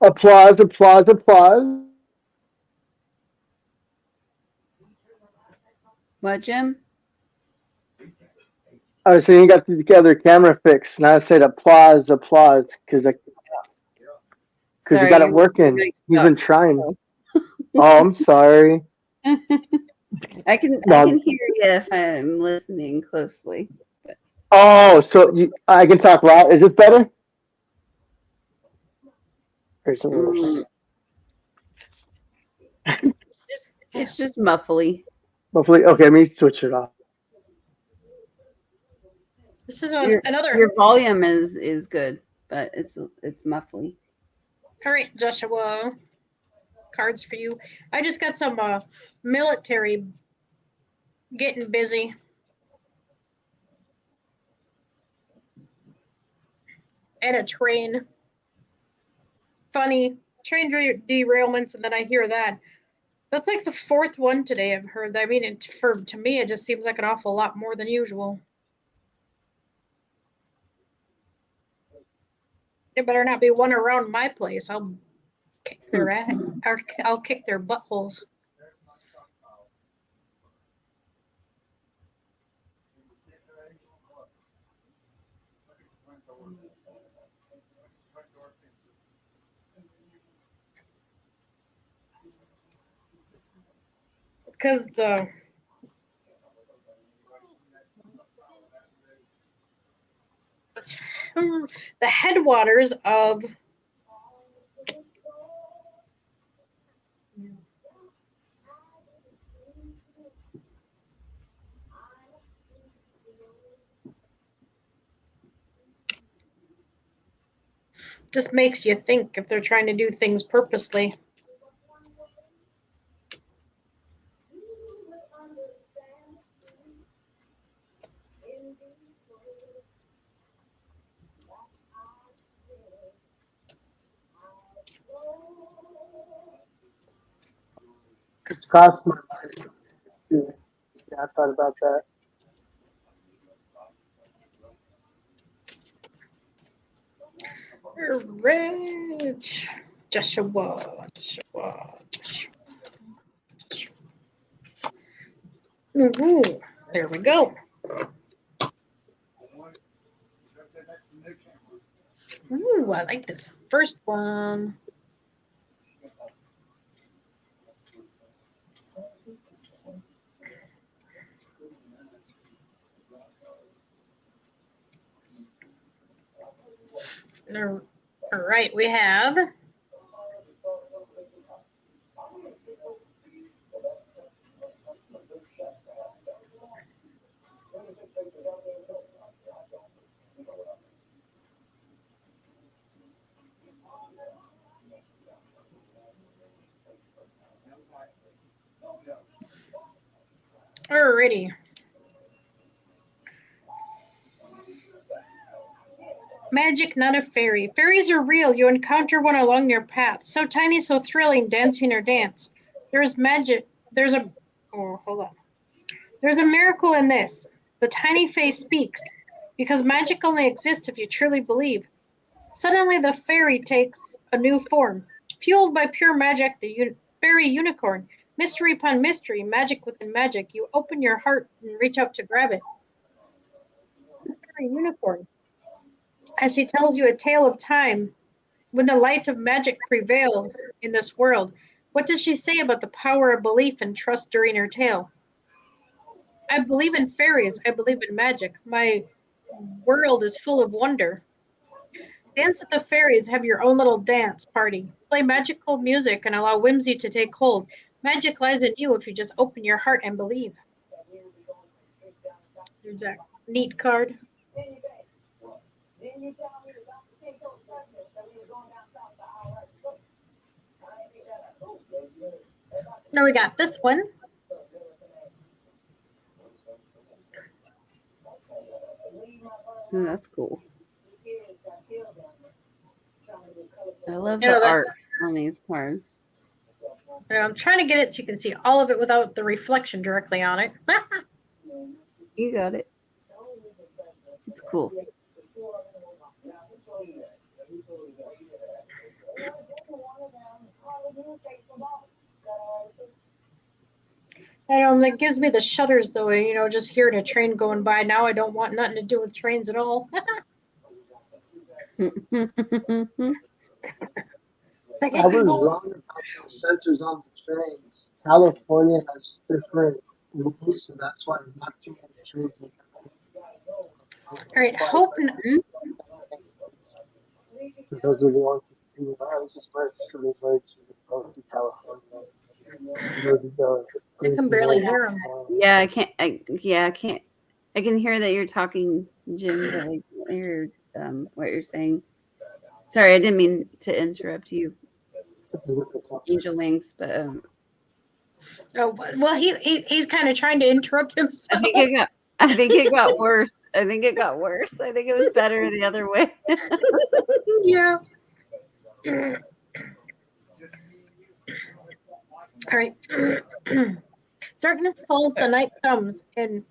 Applause, applause, applause. What, Jim? I was saying you got the other camera fixed, and I said applause, applause, because you got it working. You've been trying. Oh, I'm sorry. I can hear you if I'm listening closely. But. Oh, so I can talk loud. Is it better? Or is it worse? It's just muffly. Muffly. Okay, let me switch it off. This is another. Your volume is good, but it's muffly. All right, Joshua. Cards for you. I just got some military getting busy. and a train. Funny. Train derailments, and then I hear that. That's like the fourth one today I've heard. I mean, to me, it just seems like an awful lot more than usual. There better not be one around my place. I'll kick their ass. Or I'll kick their buttholes. Because the headwaters of just makes you think if they're trying to do things purposely. It's cost my life. Yeah, I thought about that. Rich. Joshua. Ooh, there we go. Ooh, I like this first one. All right, we have alrighty. Magic, not a fairy. Fairies are real. You encounter one along your path. So tiny, so thrilling, dancing or dance. There's magic. There's a miracle in this. The tiny face speaks, because magic only exists if you truly believe. Suddenly the fairy takes a new form. Fueled by pure magic, the fairy unicorn. Mystery upon mystery, magic within magic. You open your heart and reach out to grab it. The fairy unicorn. As she tells you a tale of time when the light of magic prevailed in this world. What does she say about the power of belief and trust during her tale? I believe in fairies. I believe in magic. My world is full of wonder. Dance with the fairies. Have your own little dance party. Play magical music and allow whimsy to take hold. Magic lies in you if you just open your heart and believe. There's that neat card. Now we got this one. That's cool. I love the art on these cards. I'm trying to get it so you can see all of it without the reflection directly on it. You got it. It's cool. I know that gives me the shudders though, just hearing a train going by. Now I don't want nothing to do with trains at all. I was wrong about the sensors on the trains. California has different rules, so that's why not too many trains. All right, hope. Because of the ones who I was just virtually to California. I can barely hear them. Yeah, I can't. I can't. I can hear that you're talking, Jim, but I can't hear what you're saying. Sorry, I didn't mean to interrupt you, Angel Wings, but oh well, he's kind of trying to interrupt himself. I think I got I think it got worse. I think it was better the other way. Yeah. All right. Darkness falls, the night comes, and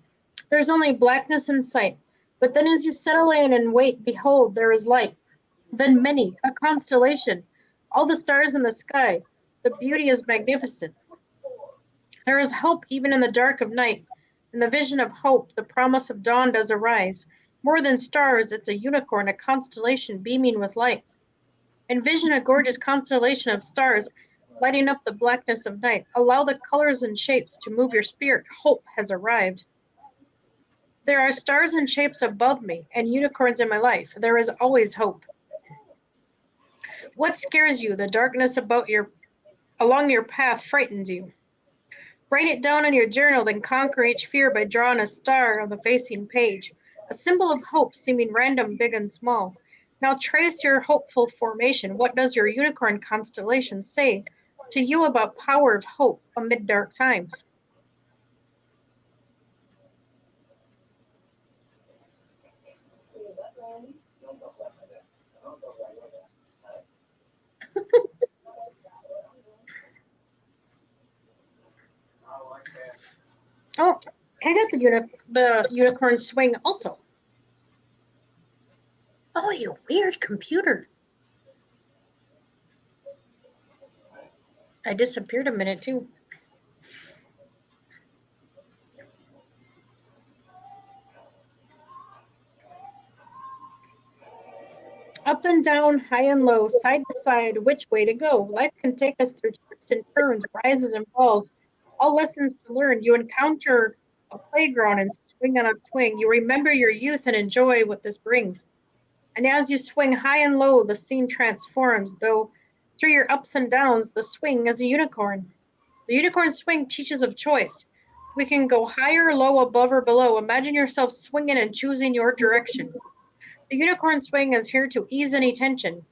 there's only blackness in sight. But then as you settle in and wait, behold, there is light. Then many, a constellation, all the stars in the sky. The beauty is magnificent. There is hope even in the dark of night. In the vision of hope, the promise of dawn does arise. More than stars, it's a unicorn, a constellation beaming with light. Envision a gorgeous constellation of stars lighting up the blackness of night. Allow the colors and shapes to move your spirit. Hope has arrived. There are stars and shapes above me and unicorns in my life. There is always hope. What scares you? The darkness along your path frightens you. Write it down in your journal, then conquer each fear by drawing a star on the facing page, a symbol of hope seeming random, big and small. Now trace your hopeful formation. What does your unicorn constellation say to you about power of hope amid dark times? Oh, I got the unicorn swing also. Oh, you weird computer. I disappeared a minute too. Up and down, high and low, side to side, which way to go? Life can take us through twists and turns, rises and falls. All lessons to learn. You encounter a playground and swing on a swing. You remember your youth and enjoy what this brings. And as you swing high and low, the scene transforms, though through your ups and downs, the swing is a unicorn. The unicorn swing teaches of choice. We can go higher, low, above, or below. Imagine yourself swinging and choosing your direction. The unicorn swing is here to ease any tension.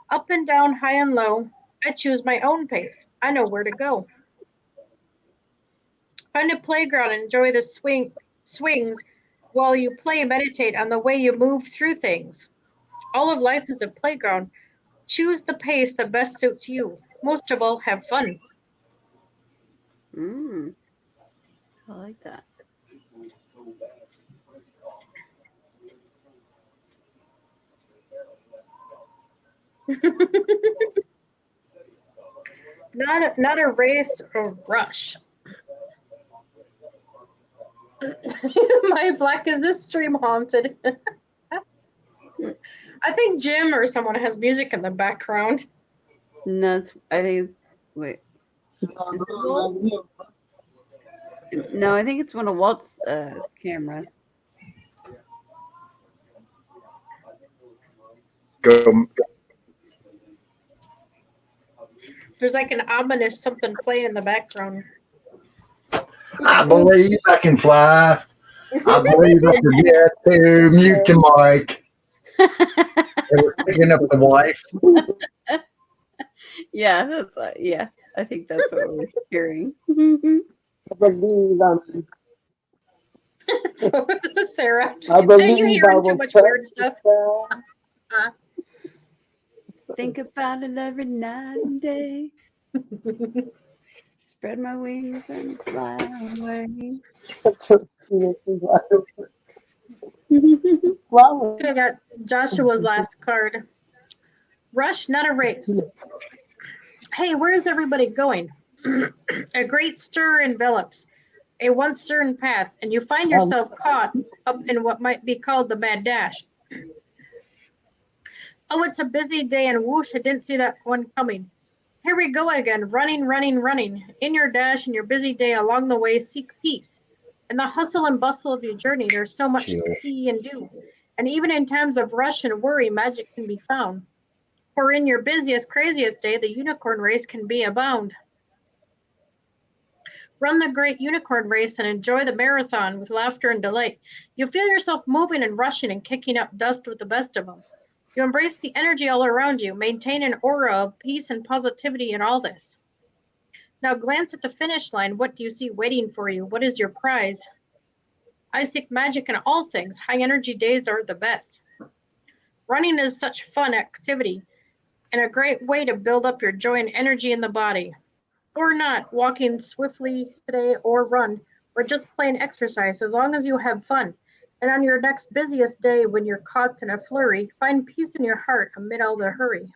Up and down, high and low, I choose my own pace. I know where to go. Find a playground and enjoy the swings while you play and meditate on the way you move through things. All of life is a playground. Choose the pace that best suits you. Most of all, have fun. I like that. Not a race or rush. My Black, is this stream haunted? I think Jim or someone has music in the background. No, I think. Wait. No, I think it's one of Walt's cameras. Go. There's like an ominous something playing in the background. I believe I can fly. I believe I can get to mute the mic. They were picking up the wife. Yeah, that's yeah. I think that's what we're hearing. Sarah, I believe you hearing too much weird stuff? Think about it every night and day. Spread my wings and fly away. I got Joshua's last card. Rush, not a race. Hey, where is everybody going? A great stir envelops a once certain path, and you find yourself caught up in what might be called the mad dash. Oh, it's a busy day, and whoosh, I didn't see that one coming. Here we go again, running, running, running. In your dash and your busy day along the way, seek peace. In the hustle and bustle of your journey, there's so much to see and do. And even in times of rush and worry, magic can be found. For in your busiest, craziest day, the unicorn race can be abound. Run the great unicorn race and enjoy the marathon with laughter and delight. You feel yourself moving and rushing and kicking up dust with the best of them. You embrace the energy all around you, maintain an aura of peace and positivity in all this. Now glance at the finish line. What do you see waiting for you? What is your prize? I seek magic in all things. High energy days are the best. Running is such fun activity and a great way to build up your joy and energy in the body. Or not, walking swiftly today or run, or just plain exercise, as long as you have fun. And on your next busiest day, when you're caught in a flurry, find peace in your heart amid all the hurry.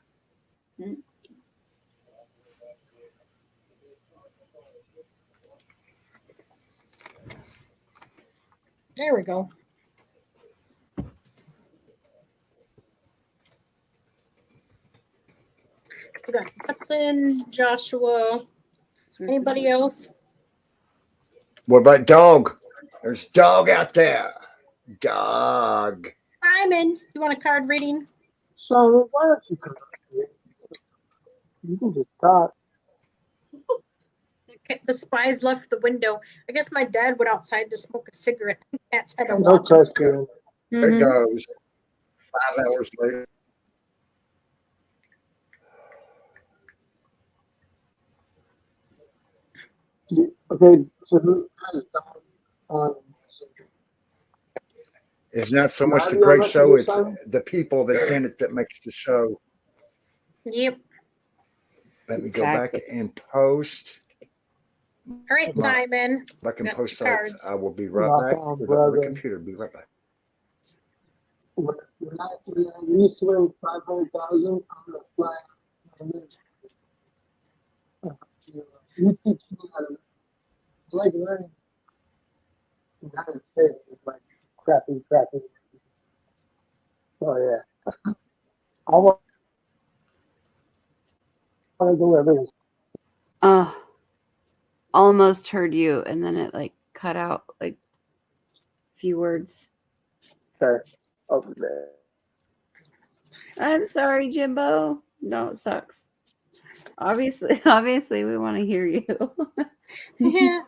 There we go. We got Justin, Joshua. Anybody else? What about dog? There's dog out there. Dog. Simon, you want a card reading? So why don't you come up here? You can just talk. The spies left the window. I guess my dad went outside to smoke a cigarette. Cats had to No watch him. question. There it goes. 5 hours later. Okay, so who has dog on? It's not so much the Audio great show, message it's or something? the people that's in it that makes the show. Yep. Let me go back and post. All right, Right. Simon. I can Got post your sites. cards. I will be right Rock back. on, With the brother. computer. Be right back. When I at least win 500,000, I'm gonna fly. You teach me how to like learning. United States is like crappy. Oh yeah. I want to go everywhere. Oh, almost heard you, and then it like cut out like a few words. Sorry. Over there. I'm sorry, Jimbo. No, it sucks. Obviously, we want to hear you. Yeah.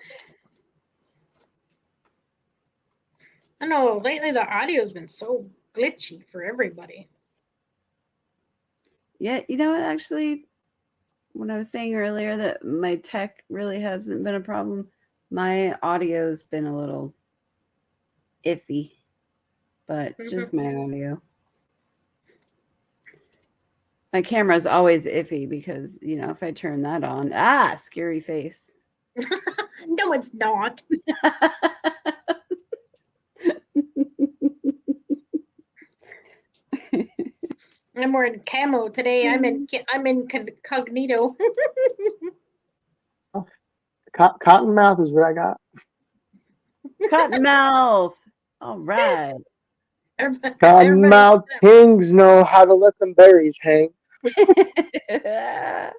I know lately the audio's been so glitchy for everybody. Yeah, you know what? Actually, when I was saying earlier that my tech really hasn't been a problem, my audio's been a little iffy, but just my audio. My camera's always iffy because, you know, if I turn that on, scary face. No, it's not. I'm wearing camo today. I'm in incognito. Cottonmouth is what I got. Cottonmouth. All right. Cottonmouth kings know how to let them berries hang. I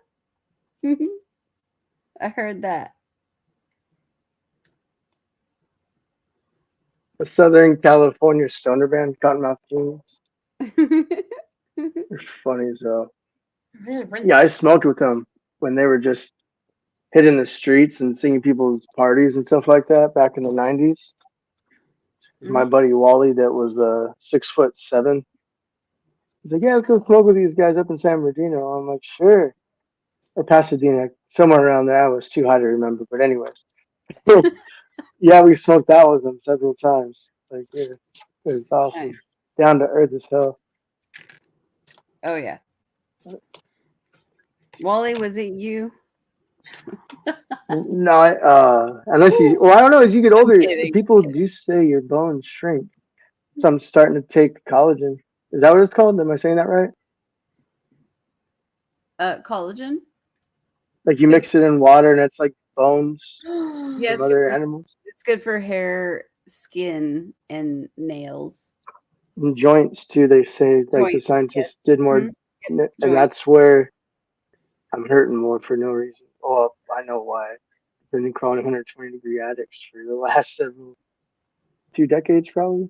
heard that. The Southern California stoner band, Cottonmouth Kings. They're funny as hell. Yeah, I smoked with them when they were just hitting the streets and singing people's parties and stuff like that back in the 90s. My buddy Wally, that was 6'7". He's like, yeah, let's go smoke with these guys up in San Bernardino. I'm like, sure. Or Pasadena, somewhere around there. I was too high to remember, but anyways. Yeah, we smoked that with them several times. Like, yeah, it was awesome. Nice. Down to earth as hell. Oh yeah. Wally, was it you? No, unless you. Well, I don't know. As you get older, kidding. people do say your bones shrink. So I'm starting to take collagen. Is that what it's called? Am I saying that right? Collagen? Like you mix it in water and it's like bones Yes, from other animals. it's good for hair, skin, and nails. And joints too. They say like the Joints, scientists yes. did more, Mhm. and Joints. that's where I'm hurting more for no reason. Well, I know why. I've been in chronic 120-degree addicts for the last 2 decades probably.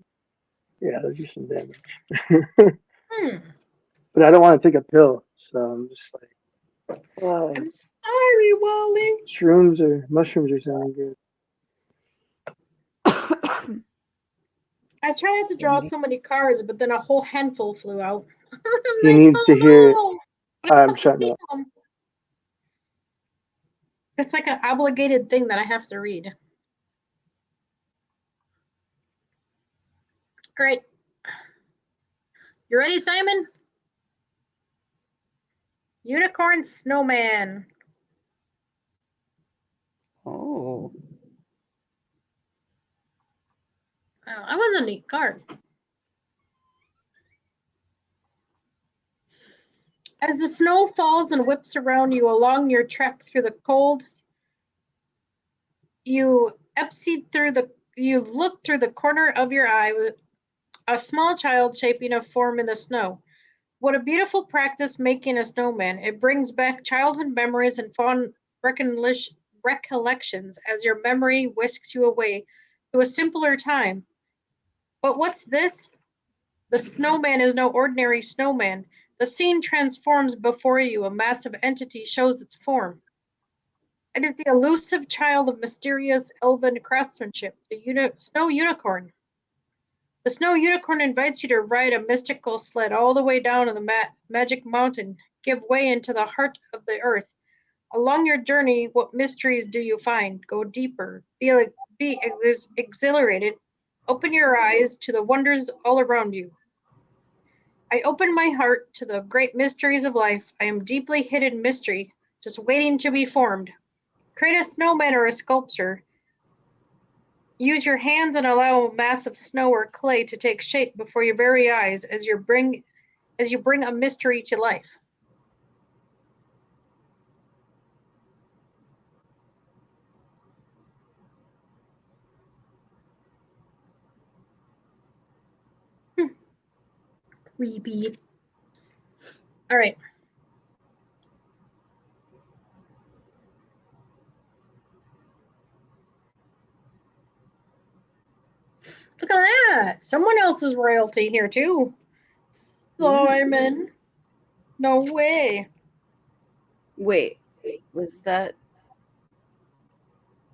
Yeah, there's just some damage. But I don't want to take a pill, so I'm just like, I'm sorry, Wally. Shrooms or mushrooms are sounding good. I tried not to draw so many cards, but then a whole handful flew out. He needs to hear. I'm shutting up. It's like an obligated thing that I have to read. Great. You ready, Simon? Unicorn snowman. Oh. Oh, that was a neat card. As the snow falls and whips around you along your trek through the cold, you look through the corner of your eye with a small child shaping a form in the snow. What a beautiful practice making a snowman. It brings back childhood memories and fond recollections as your memory whisks you away to a simpler time. But what's this? The snowman is no ordinary snowman. The scene transforms before you. A massive entity shows its form. It is the elusive child of mysterious elven craftsmanship, the snow unicorn. The snow unicorn invites you to ride a mystical sled all the way down to the magic mountain, give way into the heart of the earth. Along your journey, what mysteries do you find? Go deeper, be exhilarated, open your eyes to the wonders all around you. I open my heart to the great mysteries of life. I am deeply hidden mystery, just waiting to be formed. Create a snowman or a sculpture. Use your hands and allow a mass of snow or clay to take shape before your very eyes as you bring a mystery to life. Creepy. All right. Look at that. Someone else's royalty here too. Simon. No way. Wait, was that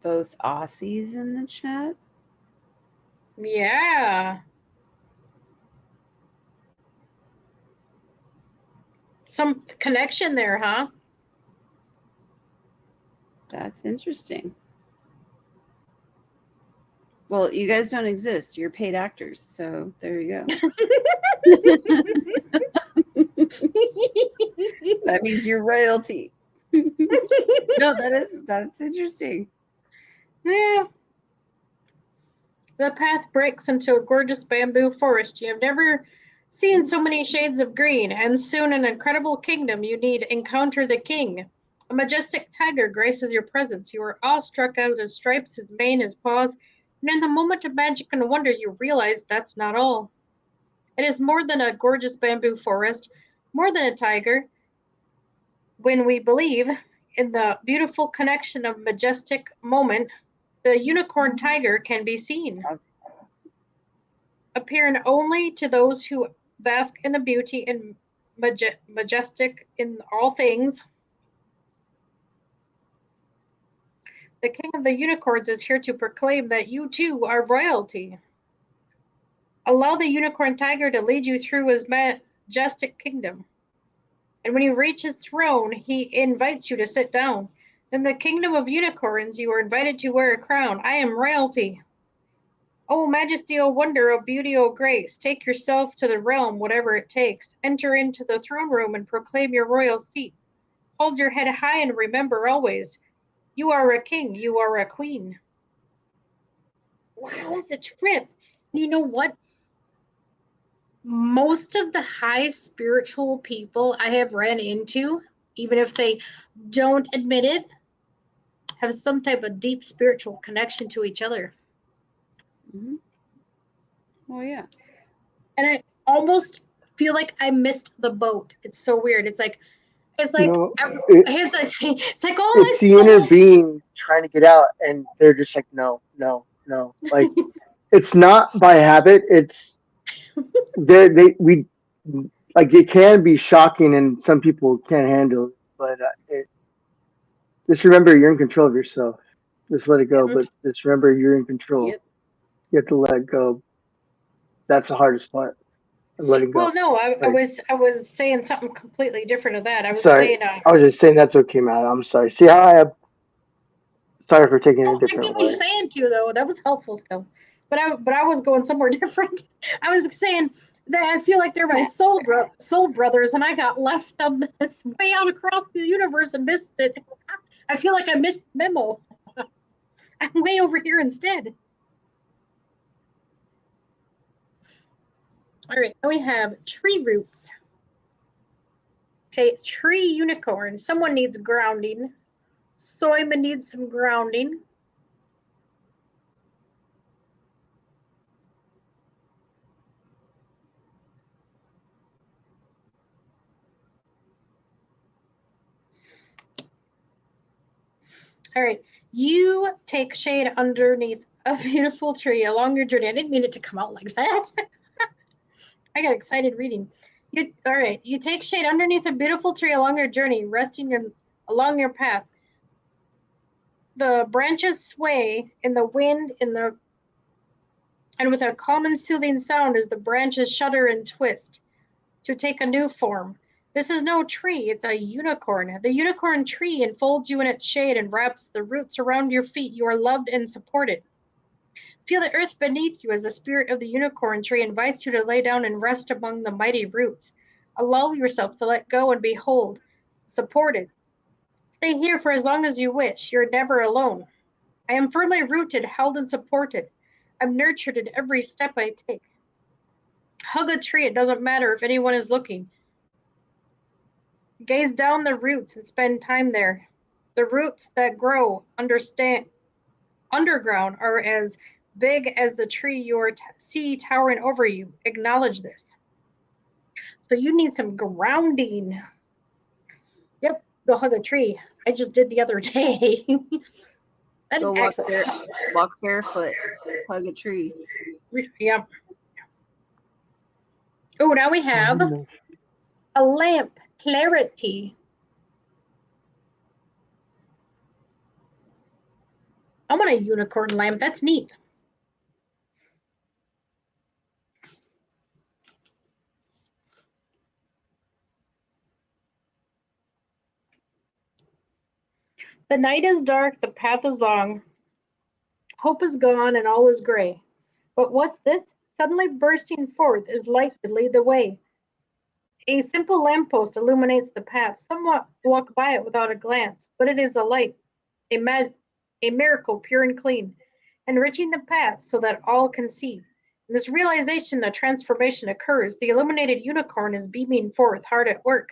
both Aussies in the chat? Yeah. Some connection there, huh? That's interesting. Well, you guys don't exist. You're paid actors, so there you go. That means you're royalty. No, that's interesting. Yeah. The path breaks into a gorgeous bamboo forest. You have never seen so many shades of green, and soon an incredible kingdom you need encounter the king. A majestic tiger graces your presence. You are awestruck at his stripes, his mane, his paws, and in the moment of magic and wonder, you realize that's not all. It is more than a gorgeous bamboo forest, more than a tiger. When we believe in the beautiful connection of majestic moment, the unicorn tiger can be seen, appearing only to those who bask in the beauty and majestic in all things. The king of the unicorns is here to proclaim that you too are royalty. Allow the unicorn tiger to lead you through his majestic kingdom. And when you reach his throne, he invites you to sit down. In the kingdom of unicorns, you are invited to wear a crown. I am royalty. O majesty, O wonder, O beauty, O grace, take yourself to the realm, whatever it takes. Enter into the throne room and proclaim your royal seat. Hold your head high and remember always, you are a king, you are a queen. Wow, that's a trip. You know what? Most of the high spiritual people I have ran into, even if they don't admit it, have some type of deep spiritual connection to each other. Mm-hmm. Oh, yeah. And I almost feel like I missed the boat. It's so weird. It's like it's like all it's the inner being trying to get out, and they're just like, no. Like, it's not by habit. It's we like, it can be shocking, and some people can't handle it. But just remember, you're in control of yourself. Just let it go. But just remember, you're in control. Yep. You have to let go. That's the hardest part. Letting go. Well, no, I was saying something completely different of that. I was sorry. saying I was just saying that's what came out. I'm sorry. See how sorry for taking it a different I get what way. you're saying too, though. That was helpful still. but I was going somewhere different. I was saying that I feel like they're my soul brothers, and I got left on this way out across the universe and missed it. I feel like I missed the memo. I'm way over here instead. All right, now we have tree roots. Okay, tree unicorn. Someone needs grounding. Soyma needs some grounding. All right, you take shade underneath a beautiful tree along your journey. I didn't mean it to come out like that. I got excited reading. All right, you take shade underneath a beautiful tree along your journey, resting along your path. The branches sway in the wind, and with a calm and soothing sound as the branches shudder and twist to take a new form. This is no tree, it's a unicorn. The unicorn tree enfolds you in its shade and wraps the roots around your feet. You are loved and supported. Feel the earth beneath you as the spirit of the unicorn tree invites you to lay down and rest among the mighty roots. Allow yourself to let go and behold, supported. Stay here for as long as you wish. You're never alone. I am firmly rooted, held, and supported. I'm nurtured in every step I take. Hug a tree, it doesn't matter if anyone is looking. Gaze down the roots and spend time there. The roots that grow underground are as big as the tree you see towering over you. Acknowledge this. So you need some grounding. Yep, go hug a tree. I just did the other day. Go walk barefoot, hug a tree. Yep. Oh, now we have a lamp, clarity. I want a unicorn lamp. That's neat. The night is dark, the path is long. Hope is gone and all is gray. But what's this? Suddenly bursting forth is light to lead the way. A simple lamppost illuminates the path. Some walk by it without a glance, but it is a light, a miracle pure and clean, enriching the path so that all can see. In this realization, a transformation occurs. The illuminated unicorn is beaming forth, hard at work.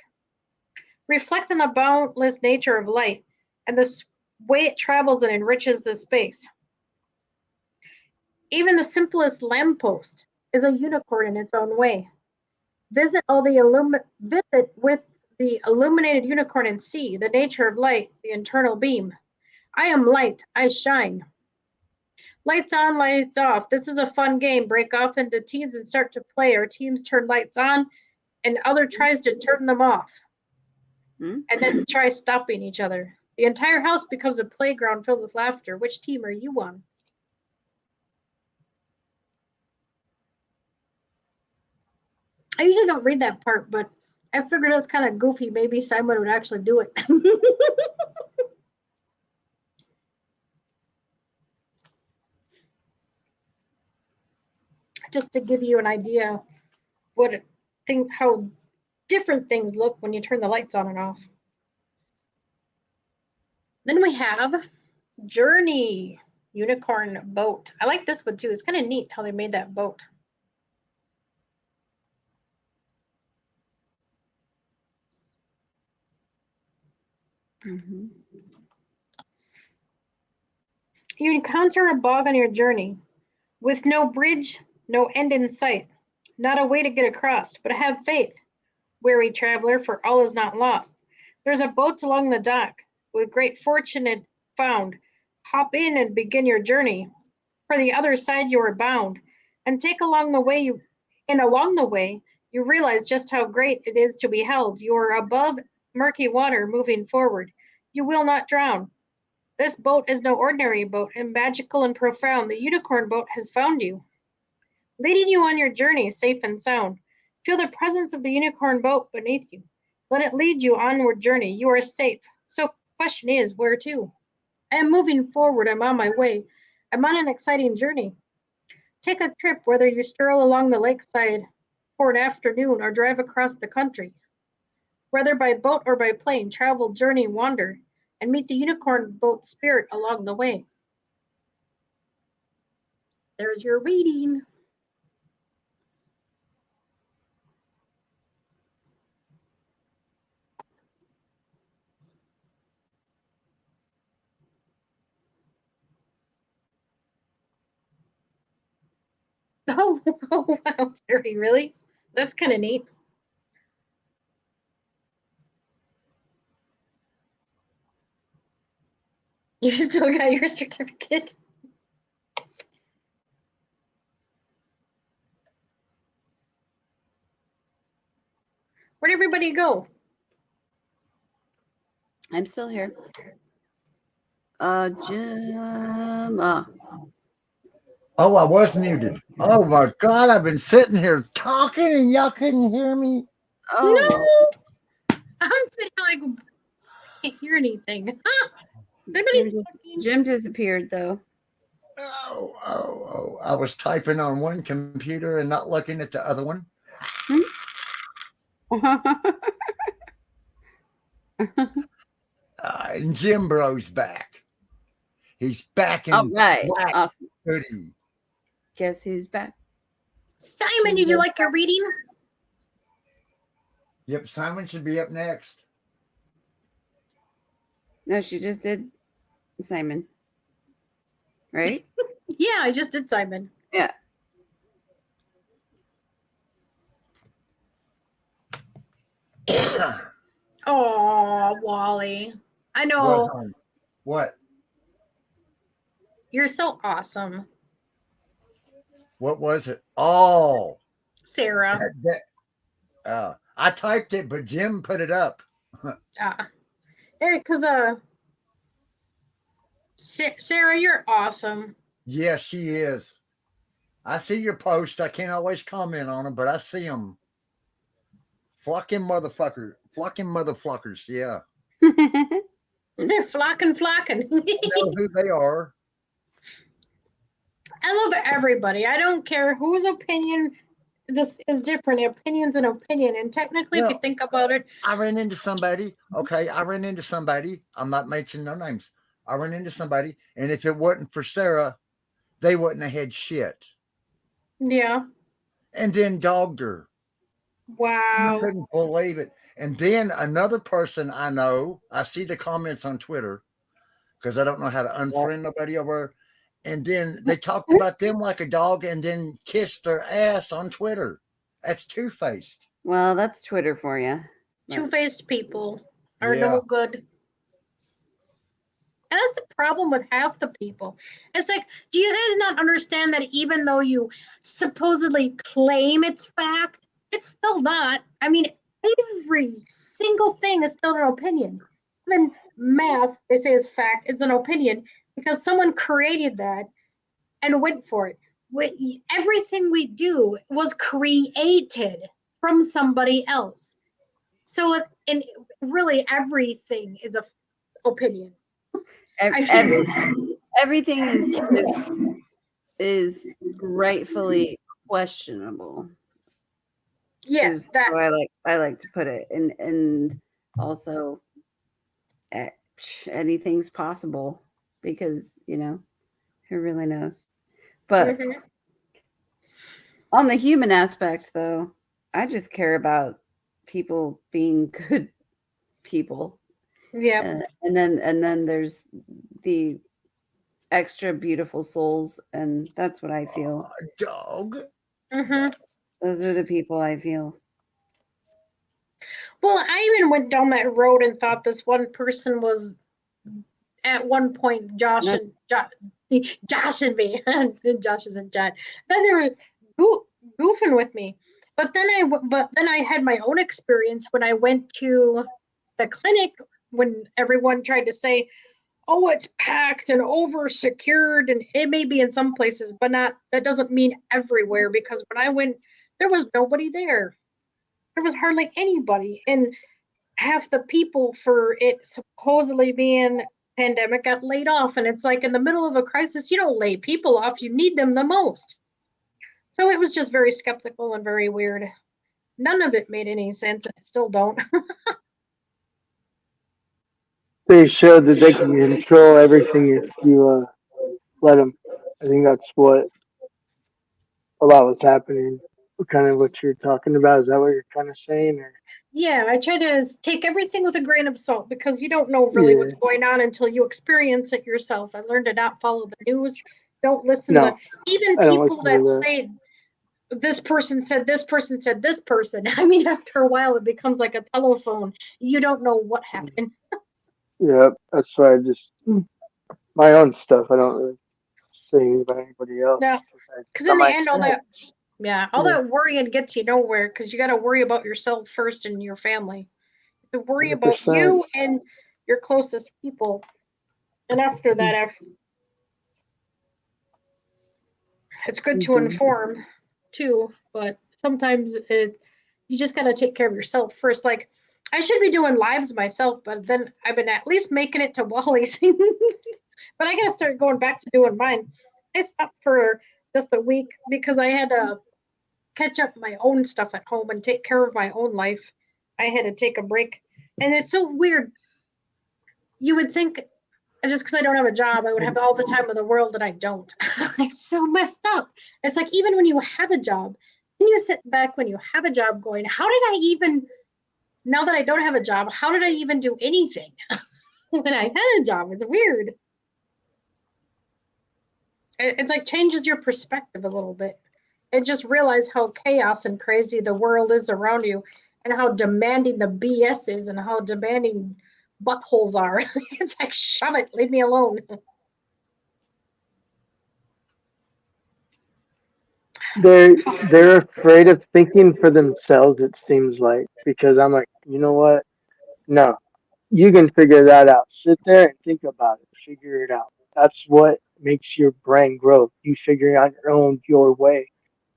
Reflect on the boundless nature of light and the way it travels and enriches the space. Even the simplest lamppost is a unicorn in its own way. Visit with the illuminated unicorn and see the nature of light, the internal beam. I am light, I shine. Lights on, lights off. This is a fun game. Break off into teams and start to play. Our teams turn lights on and other tries to turn them off. And then try stopping each other. The entire house becomes a playground filled with laughter. Which team are you on? I usually don't read that part, but I figured it was kind of goofy. Maybe Simon would actually do it. Just to give you an idea how different things look when you turn the lights on and off. Then we have Journey, unicorn boat. I like this one too. It's kind of neat how they made that boat. You encounter a bog on your journey with no bridge, no end in sight, not a way to get across, but have faith, weary traveler, for all is not lost. There's a boat along the dock, with great fortune it found. Hop in and begin your journey. For the other side you are bound, and along the way you realize just how great it is to be held. You are above murky water, moving forward. You will not drown. This boat is no ordinary boat, and magical and profound. The unicorn boat has found you, leading you on your journey safe and sound. Feel the presence of the unicorn boat beneath you. Let it lead you onward journey. You are safe. So question is, where to? I am moving forward. I'm on my way. I'm on an exciting journey. Take a trip, whether you stroll along the lakeside for an afternoon or drive across the country. Whether by boat or by plane, travel, journey, wander, and meet the unicorn boat spirit along the way. There's your reading. Oh, oh wow, Terry, really? That's kind of neat. You still got your certificate? Where'd everybody go? I'm still here. Jim. Oh, I was muted. Oh my God, I've been sitting here talking and y'all couldn't hear me. Oh. No! I'm sitting like, I can't hear anything. Jim disappeared, though. Oh. I was typing on one computer and not looking at the other one. And Jim Bro's back. He's back in All right. black Awesome. hoodie. Guess who's back? Simon, did you like your reading? Yep, Simon should be up next. No, she just did Simon. Right? Yeah, I just did Simon. Yeah. Oh, Wally. I know. What? You're so awesome. What was it? Oh, Sarah. I typed it, but Jim put it up. Because Sarah, you're awesome. Yes, she is. I see your post. I can't always comment on them, but I see them. Flocking motherfuckers. Yeah. They're flocking. I know who they are. I love everybody. I don't care whose opinion this is different. Opinion's an opinion. And technically, if you think about it, I ran into somebody. Okay, I ran into somebody. I'm not mentioning their names. I ran into somebody, and if it wasn't for Sarah, they wouldn't have had shit. Yeah. And then dogged her. Wow. I couldn't believe it. And then another person I know, I see the comments on Twitter because I don't know how to unfriend nobody over. And then they talked about them like a dog and then kissed their ass on Twitter. That's two-faced. Well, that's Twitter for you. Two-faced people are no good. And that's the problem with half the people. It's like, do you guys not understand that even though you supposedly claim it's fact, it's still not? I mean, every single thing is still an opinion. Even math, they say is fact, is an opinion because someone created that and went for it. Everything we do was created from somebody else. So, really, everything is an opinion. Everything is rightfully questionable. Yes, that's how I like to put it, and also anything's possible because who really knows. But on the human aspect, though, I just care about people being good people. Yeah. And then there's the extra beautiful souls, and that's what I feel. Dog. Those are the people I feel. Well, I even went down that road and thought this one person was at one point Josh and me. Josh isn't John. Then they were goofing with me. But then I had my own experience when I went to the clinic when everyone tried to say, oh, it's packed and over secured, and it may be in some places, but that doesn't mean everywhere, because when I went, there was nobody there. There was hardly anybody, and half the people for it supposedly being pandemic got laid off, and it's like in the middle of a crisis, you don't lay people off, you need them the most. So it was just very skeptical and very weird. None of it made any sense, and I still don't. They showed that they can control everything if you let them. I think that's what a lot was happening. Kind of what you're talking about. Is that what you're kind of saying? Or Yeah, I try to take everything with a grain of salt because you don't know really yeah, what's going on until you experience it yourself. I learned to not follow the news. Don't listen to no, even I don't people listen to that that. say this person said this person said this person. I mean, after a while, it becomes like a telephone. You don't know what happened. Yeah, that's why I just my own stuff. I don't really say anything about anybody else No, because because not in the my end, all that experience. all Yeah, that worrying gets you nowhere because you got to worry about yourself first and your family. To worry about 100%. you and your closest people, and after that, it's good to inform too, but sometimes you just gotta take care of yourself first. Like I should be doing lives myself, but then I've been at least making it to Wally's. But I gotta start going back to doing mine. I stopped for just a week because I had to catch up my own stuff at home and take care of my own life. I had to take a break. And it's so weird. You would think just because I don't have a job, I would have all the time in the world, and I don't. It's so messed up. It's like even when you have a job, can you sit back when you have a job going, how did I even, now that I don't have a job, how did I even do anything when I had a job? It's weird. It's like changes your perspective a little bit. And just realize how chaos and crazy the world is around you and how demanding the BS is and how demanding buttholes are. It's like, shove it, leave me alone. They're afraid of thinking for themselves. It seems like because I'm like, you know what? No, you can figure that out. Sit there and think about it. Figure it out. That's what makes your brain grow. You figuring out your way.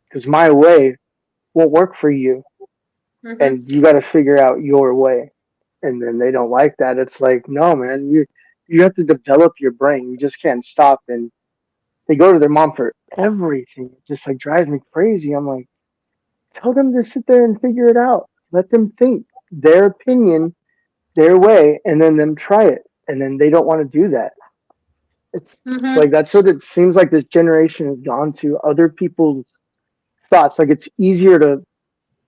Because my way won't work for you, Mm-hmm. and you got to figure out your way. And then they don't like that. It's like, no, man, you have to develop your brain. You just can't stop. And they go to their mom for everything. It just like drives me crazy. I'm like, tell them to sit there and figure it out. Let them think their opinion, their way, and then them try it. And then they don't want to do that. It's Mm-hmm. like that's what it seems like this generation has gone to other people's thoughts. Like it's easier to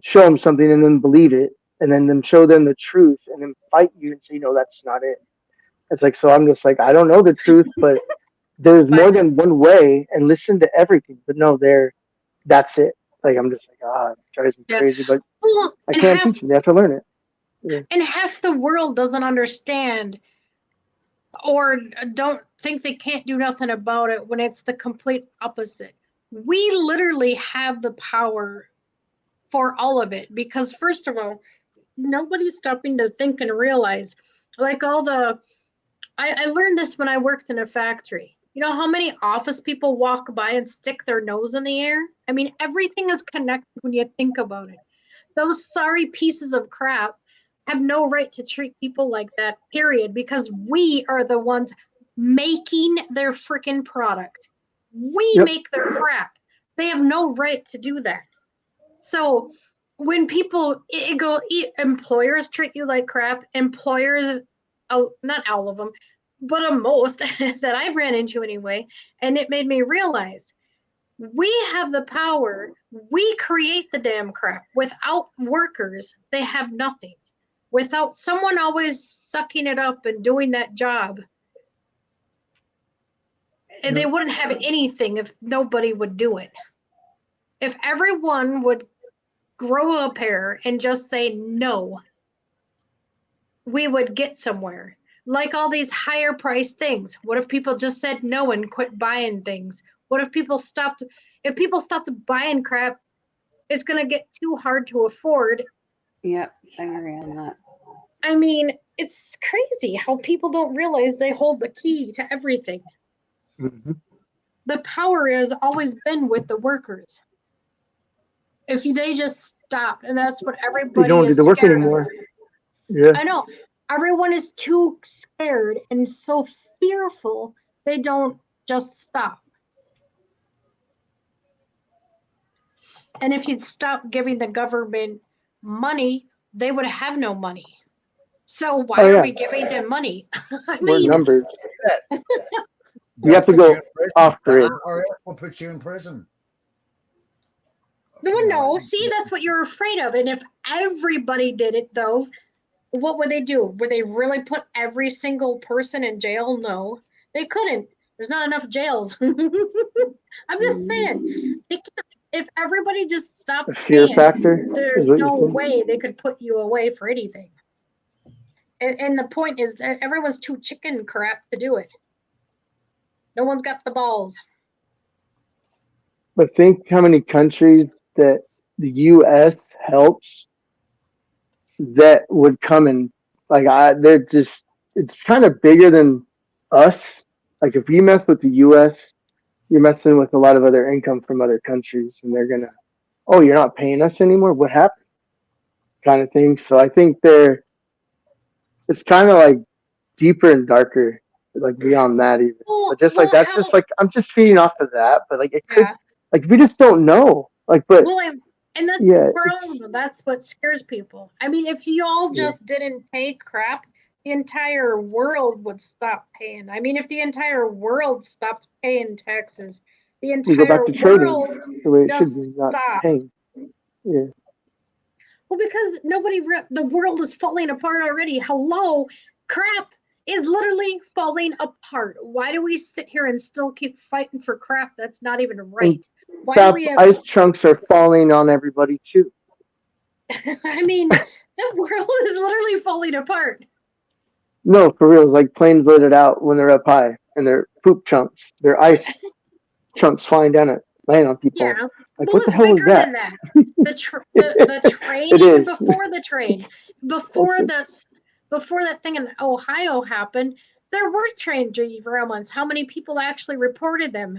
show them something and then believe it, and then show them the truth and then fight you and say, no, that's not it. It's like, so I'm just like, I don't know the truth, but there's more Find it. than one way and listen to everything. But no, that's it. Like, I'm just like, it drives me Yeah. crazy, but Well, I can't teach them. They have to learn it. Yeah. and half the world doesn't understand or don't think they can't do nothing about it when it's the complete opposite. We literally have the power for all of it because first of all, nobody's stopping to think and realize like all the I learned this when I worked in a factory. You know how many office people walk by and stick their nose in the air? I mean, everything is connected when you think about it. Those sorry pieces of crap have no right to treat people like that, period, because we are the ones making their freaking product. We Yep. make their crap. They have no right to do that. So when people employers treat you like crap, employers, not all of them, but most that I've ran into anyway, and it made me realize we have the power. We create the damn crap. Without workers, they have nothing. Without someone always sucking it up and doing that job, they Yep. wouldn't have anything if nobody would do it. If everyone would grow a pair and just say no, we would get somewhere. Like all these higher price things. What if people just said no and quit buying things? What if people stopped buying crap? It's going to get too hard to afford. Yep, I agree on that. I mean, it's crazy how people don't realize they hold the key to everything. Mm-hmm. The power has always been with the workers. If they just stop, and that's what They everybody don't do is the work scared of. anymore. Yeah. I know. Everyone is too scared and so fearful they don't just stop. And if you'd stop giving the government money, they would have no money. So why are we giving them money? We're numbers. You have to go off grid. Or else will put you in prison. No, see, that's what you're afraid of. And if everybody did it, though, what would they do? Would they really put every single person in jail? No, they couldn't. There's not enough jails. I'm just saying, if everybody just stopped fear paying, factor. there's no way they could put you away for anything. And the point is that everyone's too chicken crap to do it. No one's got the balls. But think how many countries that the U.S. helps that would come and they're just, it's kind of bigger than us. Like if you mess with the U.S., you're messing with a lot of other income from other countries, and they're gonna, oh, you're not paying us anymore. What happened? Kind of thing. So I think it's kind of like deeper and darker, like beyond that even. But just like that's just like I'm just feeding off of that. But like it could, like we just don't know. Like, but and that's the problem. That's what scares people. I mean, if you all just didn't pay crap, the entire world would stop paying. I mean, if the entire world stopped paying taxes, the entire go back to world trading the way it should be, not stop. paying. Yeah. Well, because the world is falling apart already. Hello, crap is literally falling apart. Why do we sit here and still keep fighting for crap that's not even right? Why do we have ice chunks are falling on everybody too? I mean, the world is literally falling apart. No, for real. Like planes let it out when they're up high, and they're poop chunks. They're ice chunks flying down it, laying on people. Yeah. Like, well, what the hell is that? The train, even before the train, before that thing in Ohio happened, there were train derailments. How many people actually reported them?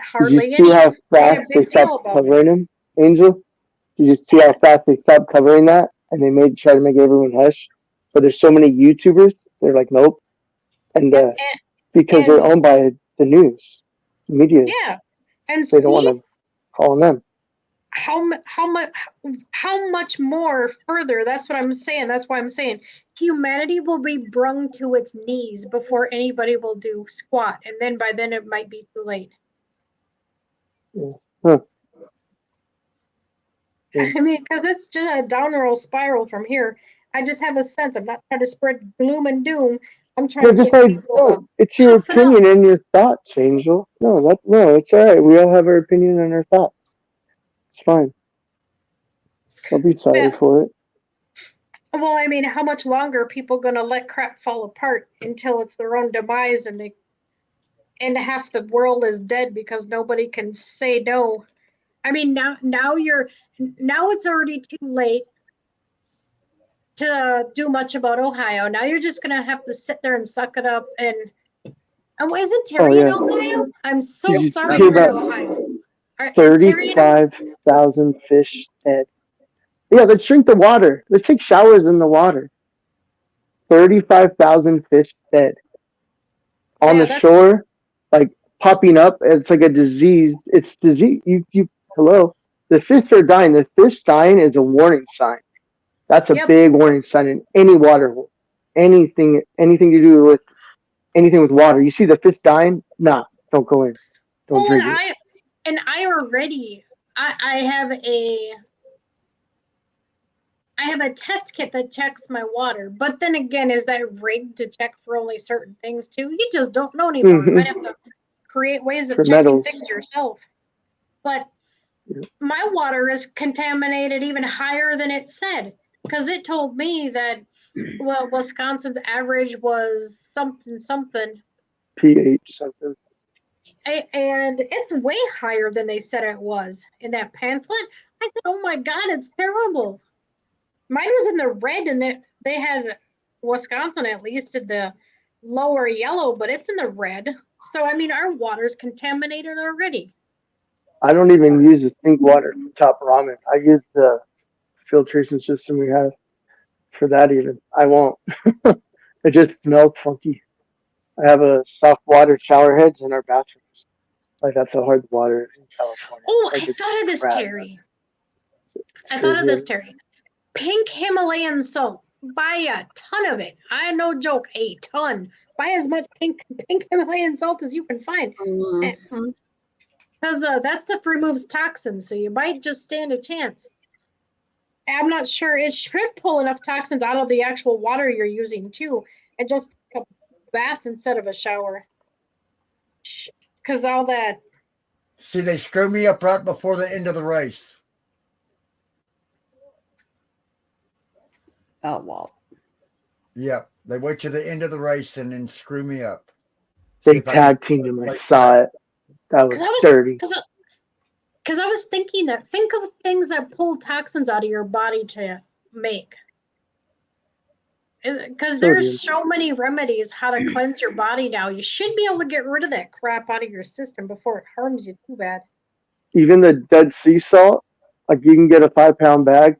Hardly Did you see how fast they stopped covering them, Angel? Did you see how fast they stopped covering that, and they try to make everyone hush? But there's so many YouTubers, they're like, nope, and because they're owned by the news media. Yeah, and they don't want to call on them. How much more further? That's what I'm saying. That's why I'm saying humanity will be brung to its knees before anybody will do squat, and then by then it might be too late. Yeah. Huh. I mean, because it's just a downward spiral from here. I just have a sense. I'm not trying to spread gloom and doom. I'm trying to get people it's your opinion and your thoughts, Angel. No, it's all right. We all have our opinion and our thoughts. It's fine. Don't be sorry for it. Well, I mean, how much longer are people going to let crap fall apart until it's their own demise and half the world is dead because nobody can say no? I mean, now it's already too late to do much about Ohio. Now you're just going to have to sit there and suck it up. And isn't Terry in Ohio? I'm so sorry you're in Ohio. 35,000 fish dead. Yeah, let's drink the water. Let's take showers in the water. 35,000 fish dead. On the shore, like popping up. It's like a disease. It's disease. Hello. The fish are dying. The fish dying is a warning sign. That's a big warning sign in any water hole. Anything to do with anything with water. You see the fish dying? Nah, don't go in. Don't drink it. And I already, I have a test kit that checks my water, but then again, is that rigged to check for only certain things too? You just don't know anymore. You might have to create ways of checking things yourself. But my water is contaminated even higher than it said, because it told me that, well, Wisconsin's average was something. pH something. And it's way higher than they said it was in that pamphlet. I said, oh my God, it's terrible. Mine was in the red, and they had Wisconsin at least in the lower yellow, but it's in the red. So, I mean, our water's contaminated already. I don't even use the sink water from Top Ramen. I use the filtration system we have for that even. I won't. It just smells funky. I have a soft water shower heads in our bathrooms. Like, that's how hard the water is in California. Oh, I thought of this, Terry. I thought of this, Terry. Pink Himalayan salt. Buy a ton of it. I no joke, a ton. Buy as much pink Himalayan salt as you can find. Because that stuff removes toxins, so you might just stand a chance. I'm not sure. It should pull enough toxins out of the actual water you're using, too, and just a bath instead of a shower. Because all that... See, they screw me up right before the end of the race. Oh, well. Yep. They wait to the end of the race and then screw me up. They tag teamed him. I saw it. That was dirty. Because I was thinking that, think of things that pull toxins out of your body to make. Because there's so many remedies how to cleanse your body now. You should be able to get rid of that crap out of your system before it harms you too bad. Even the Dead Sea salt, like you can get a 5-pound bag.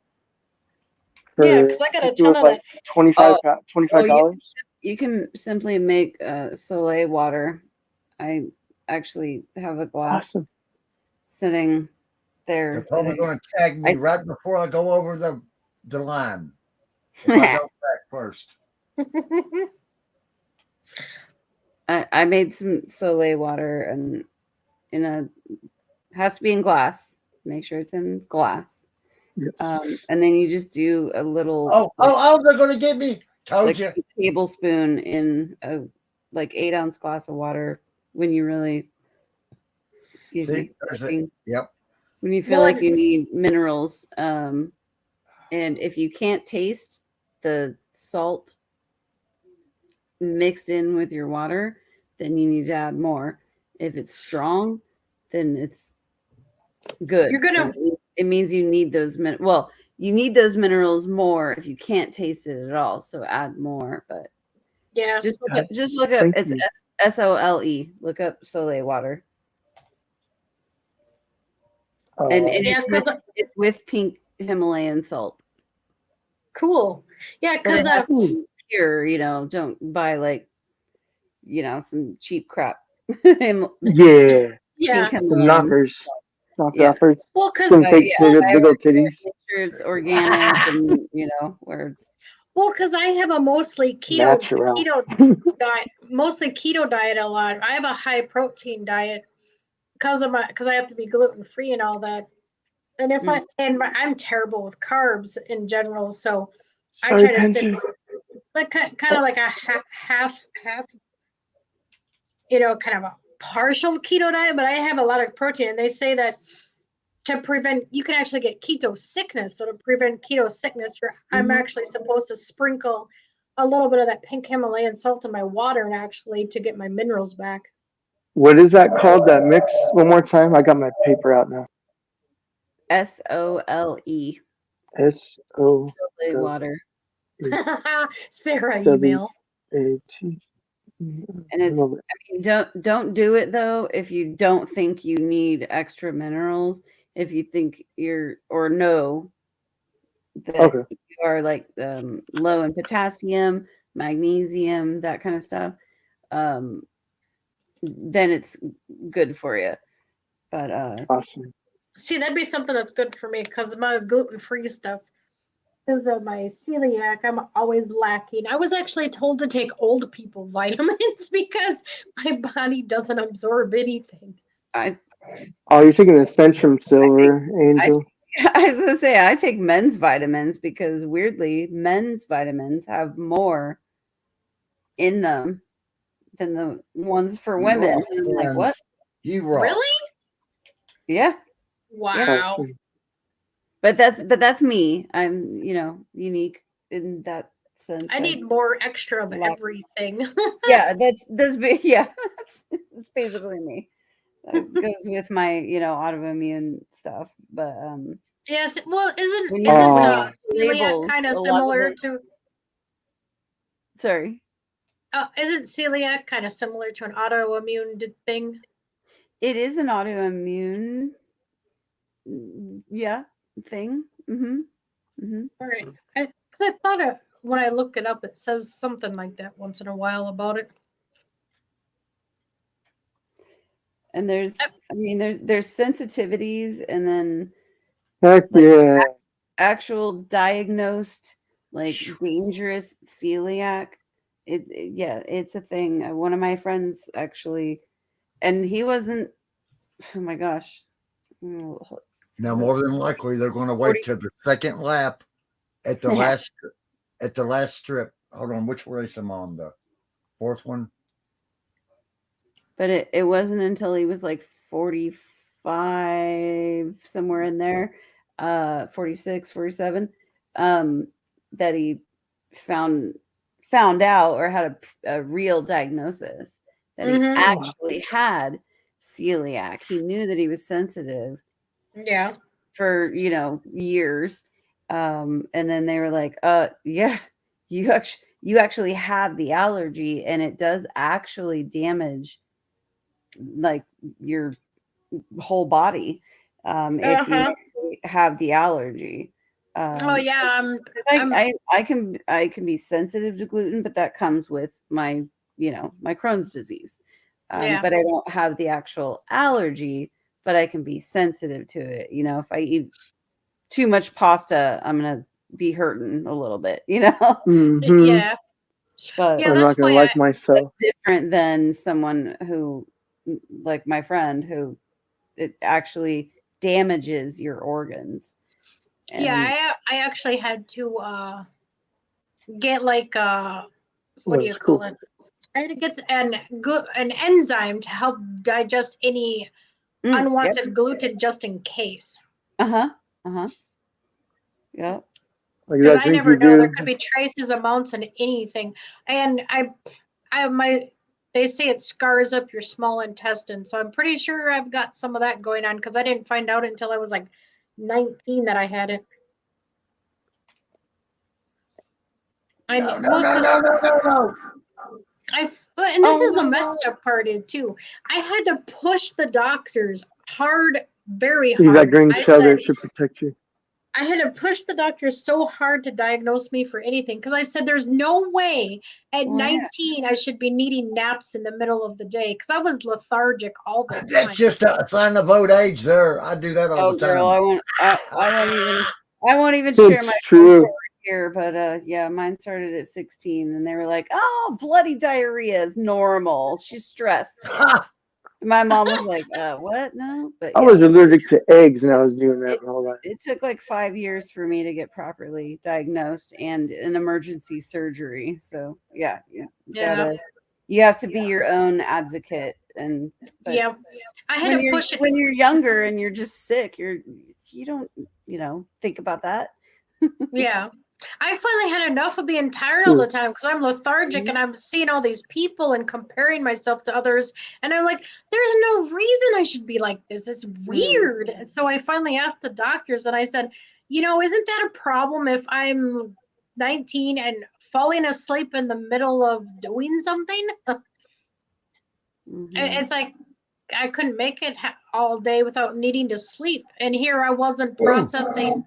Yeah, because I got a ton of like that. $25. You can simply make Soleil water. I actually have a glass sitting there. They're probably going to tag me right before I go over the line. If I go back first. I made some Soleil water and has to be in glass. Make sure it's in glass. Yes. And then you just do a little. They're going to give me. Told you. A tablespoon in a 8-ounce glass of water when you really. Excuse me. Yep. When you feel like you need minerals, and if you can't taste the salt mixed in with your water, then you need to add more. If it's strong, then it's good. It means you need those you need those minerals more if you can't taste it at all. So add more. But yeah, just look up. It's SOLE. Look up Soleil water. And it's with pink Himalayan salt. Cool. Yeah, because here, don't buy some cheap crap. Yeah. Knockers. Knockers. Well, because big old titties. Make sure it's organic and where it's. Well, because I have a mostly keto diet, a lot. I have a high protein diet because I have to be gluten free and all that. And I'm terrible with carbs in general, so I try to stick kind of like a half, kind of a partial keto diet. But I have a lot of protein, and they say that to prevent, you can actually get keto sickness. So to prevent keto sickness, I'm actually supposed to sprinkle a little bit of that pink Himalayan salt in my water, and actually to get my minerals back. What is that called? That mix? One more time. I got my paper out now. SOLE. SOLE water. Sarah email. And don't do it though if you don't think you need extra minerals. If you think know that you are low in potassium, magnesium, that kind of stuff, then it's good for you. But awesome. See, that'd be something that's good for me because my gluten-free stuff. Because of my celiac, I'm always lacking. I was actually told to take old people vitamins because my body doesn't absorb anything. You're taking the Centrum Silver, Angel. I was gonna say I take men's vitamins because weirdly, men's vitamins have more in them than the ones for women. And I'm like, what? You wrong. Really? Yeah. Wow. Yeah. But that's me. I'm, unique in that sense. I need more extra of everything. Yeah, that's it's basically me. That goes with my, autoimmune stuff. But yes, well, isn't celiac kind of similar to? Sorry. Isn't celiac kind of similar to an autoimmune thing? It is an autoimmune, thing. All right. I thought when I look it up, it says something like that once in a while about it. And there's sensitivities, and then heck yeah. actual diagnosed like dangerous celiac, yeah, it's a thing. One of my friends actually, and he wasn't. Oh my gosh. Now, more than likely, they're going to 40. wait till the second lap at the last strip. Hold on, which race am I on? The fourth one? But it wasn't until he was like 45, somewhere in there, 46, 47, that he found out or had a real diagnosis that he actually had celiac. He knew that he was sensitive Yeah. for, years. And then they were like, yeah, you actually have the allergy, and it does actually damage like your whole body if you have the allergy. Oh yeah, I can be sensitive to gluten, but that comes with my my Crohn's disease. Yeah. But I don't have the actual allergy, but I can be sensitive to it. If I eat too much pasta, I'm gonna be hurting a little bit. Mhm. Yeah. But Yeah, I'm that's not gonna why like myself. different than someone who, like my friend, who it actually damages your organs. And I actually had to get like what do you That's call cool. it? I had to get an enzyme to help digest any yep. unwanted gluten just in case. Yep. Like Because that I drink never you know, there do. could be traces amounts in anything, and they say it scars up your small intestine, so I'm pretty sure I've got some of that going on because I didn't find out until I was like 19 that I had it. And No. and this is the messed up part is too. I had to push the doctors hard, very That hard. green I sugar said should protect you. I had to push the doctors so hard to diagnose me for anything because I said there's no way at 19 I should be needing naps in the middle of the day because I was lethargic all the time. That's just a sign of old age. There, I do that all the time. Girl, I won't even It's share my full true. story here, but yeah, mine started at 16, and they were like, "Oh, bloody diarrhea is normal. She's stressed." My mom was like, "What? No." But I yeah, was allergic to eggs, and I was doing that my whole life. it took like 5 years for me to get properly diagnosed and an emergency surgery. So yeah, you have to be your own advocate. And yeah, I had to push it when you're younger and you're just sick. You don't think about that. Yeah. I finally had enough of being tired all the time because I'm lethargic and I'm seeing all these people and comparing myself to others. And I'm like, there's no reason I should be like this. It's weird. And so I finally asked the doctors and I said, isn't that a problem if I'm 19 and falling asleep in the middle of doing something? It's like I couldn't make it all day without needing to sleep. And here I wasn't processing.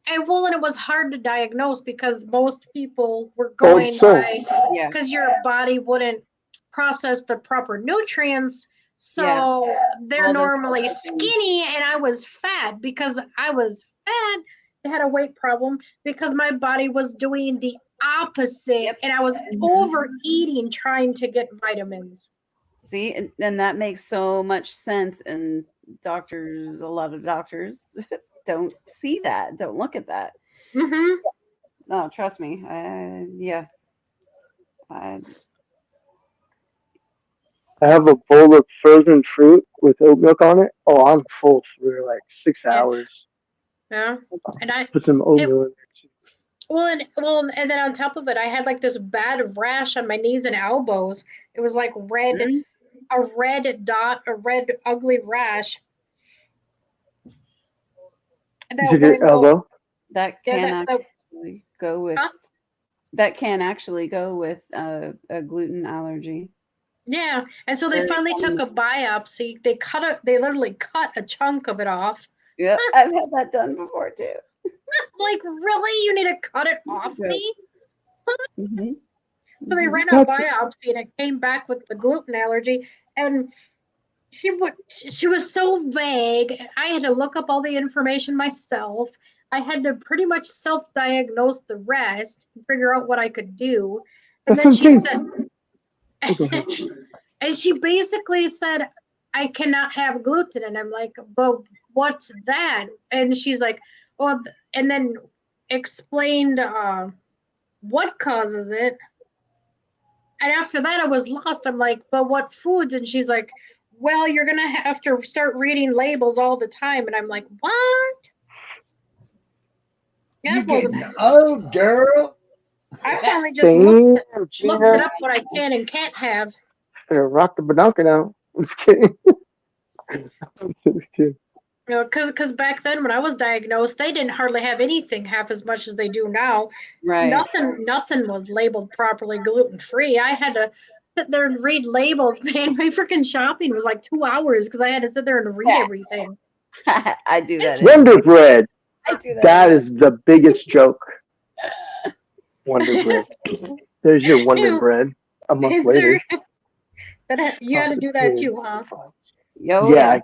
And it was hard to diagnose because most people were going by because your body wouldn't process the proper nutrients. So they're normally skinny, and I was fat because I was fat. I had a weight problem because my body was doing the opposite, and I was overeating trying to get vitamins. See, and that makes so much sense. And a lot of doctors don't see that, don't look at that. No, trust me. I have a bowl of frozen fruit with oat milk on it. Oh, I'm full for like 6 hours. Yeah, and I put some oatmeal in there too. And then on top of it, I had like this bad rash on my knees and elbows. It was like red, a red dot, a red ugly rash. Did your elbow? That can actually go with a gluten allergy. Yeah, and so they finally took a biopsy. They literally cut a chunk of it off. Yeah, I've had that done before too. Like, really? You need to cut it off me? Mm-hmm. So they ran a biopsy and it came back with the gluten allergy. And she was so vague. I had to look up all the information myself. I had to pretty much self-diagnose the rest, figure out what I could do, and then she said, and she basically said, I cannot have gluten, and I'm like, but what's that? And she's like, well, and then explained what causes it. And after that, I was lost. I'm like, but what foods? And she's like, well, you're going to have to start reading labels all the time. And I'm like, what? You getting old, girl. I finally just looked it up what I can and can't have. Better rock the badonka now. I'm just kidding. I'm just kidding. You know, because back then when I was diagnosed, they didn't hardly have anything half as much as they do now. Right. Nothing was labeled properly gluten-free. I had to sit there and read labels, man. My freaking shopping was like 2 hours because I had to sit there and read everything. I do that. Wonder Bread. I do that. That is the biggest joke. Wonder Bread. There's your Wonder Bread. A month later. You had to do that too, huh? Yeah.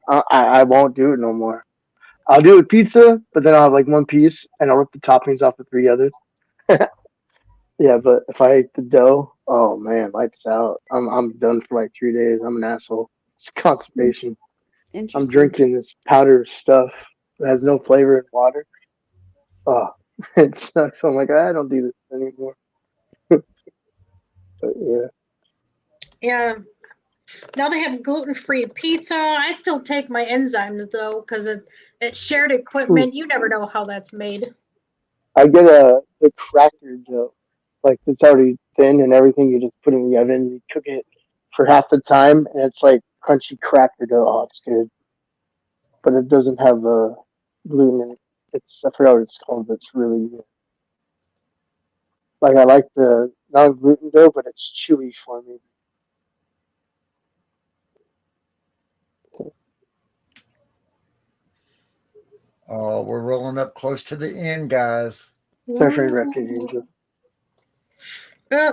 I won't do it no more. I'll do it pizza, but then I'll have like one piece and I'll rip the toppings off the 3 others. Yeah, but if I ate the dough, oh man, lights out. I'm done for like 3 days. I'm an asshole. It's constipation. I'm drinking this powder stuff that has no flavor in water. Oh, it sucks. I'm like, I don't do this anymore. But yeah. Yeah. Now they have gluten-free pizza. I still take my enzymes though, because it's shared equipment. You never know how that's made. I get the cracker dough, like it's already thin and everything. You just put it in the oven, you cook it for half the time, and it's like crunchy cracker dough. Oh, it's good, but it doesn't have gluten in it. I forgot what it's called, but it's really good. Like I like the non-gluten dough, but it's chewy for me. Oh, we're rolling up close to the end, guys. Sorry for interrupting you.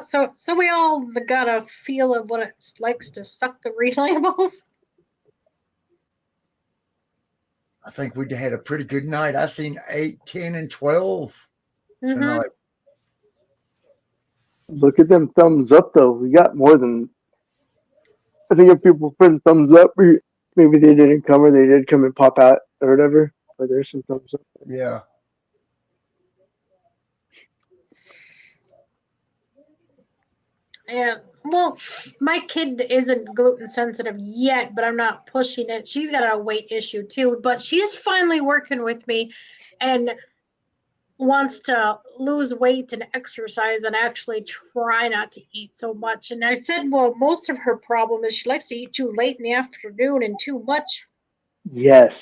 So we all got a feel of what it likes to suck the relabels. I think we had a pretty good night. I seen 8, 10, and 12 tonight. Look at them thumbs up, though. We got more than. I think if people put thumbs up, maybe they didn't come or they did come and pop out or whatever. But there's some thumbs up. Yeah. Yeah. Well, my kid isn't gluten sensitive yet, but I'm not pushing it. She's got a weight issue too, but she's finally working with me and wants to lose weight and exercise and actually try not to eat so much. And I said, well, most of her problem is she likes to eat too late in the afternoon and too much. Yes.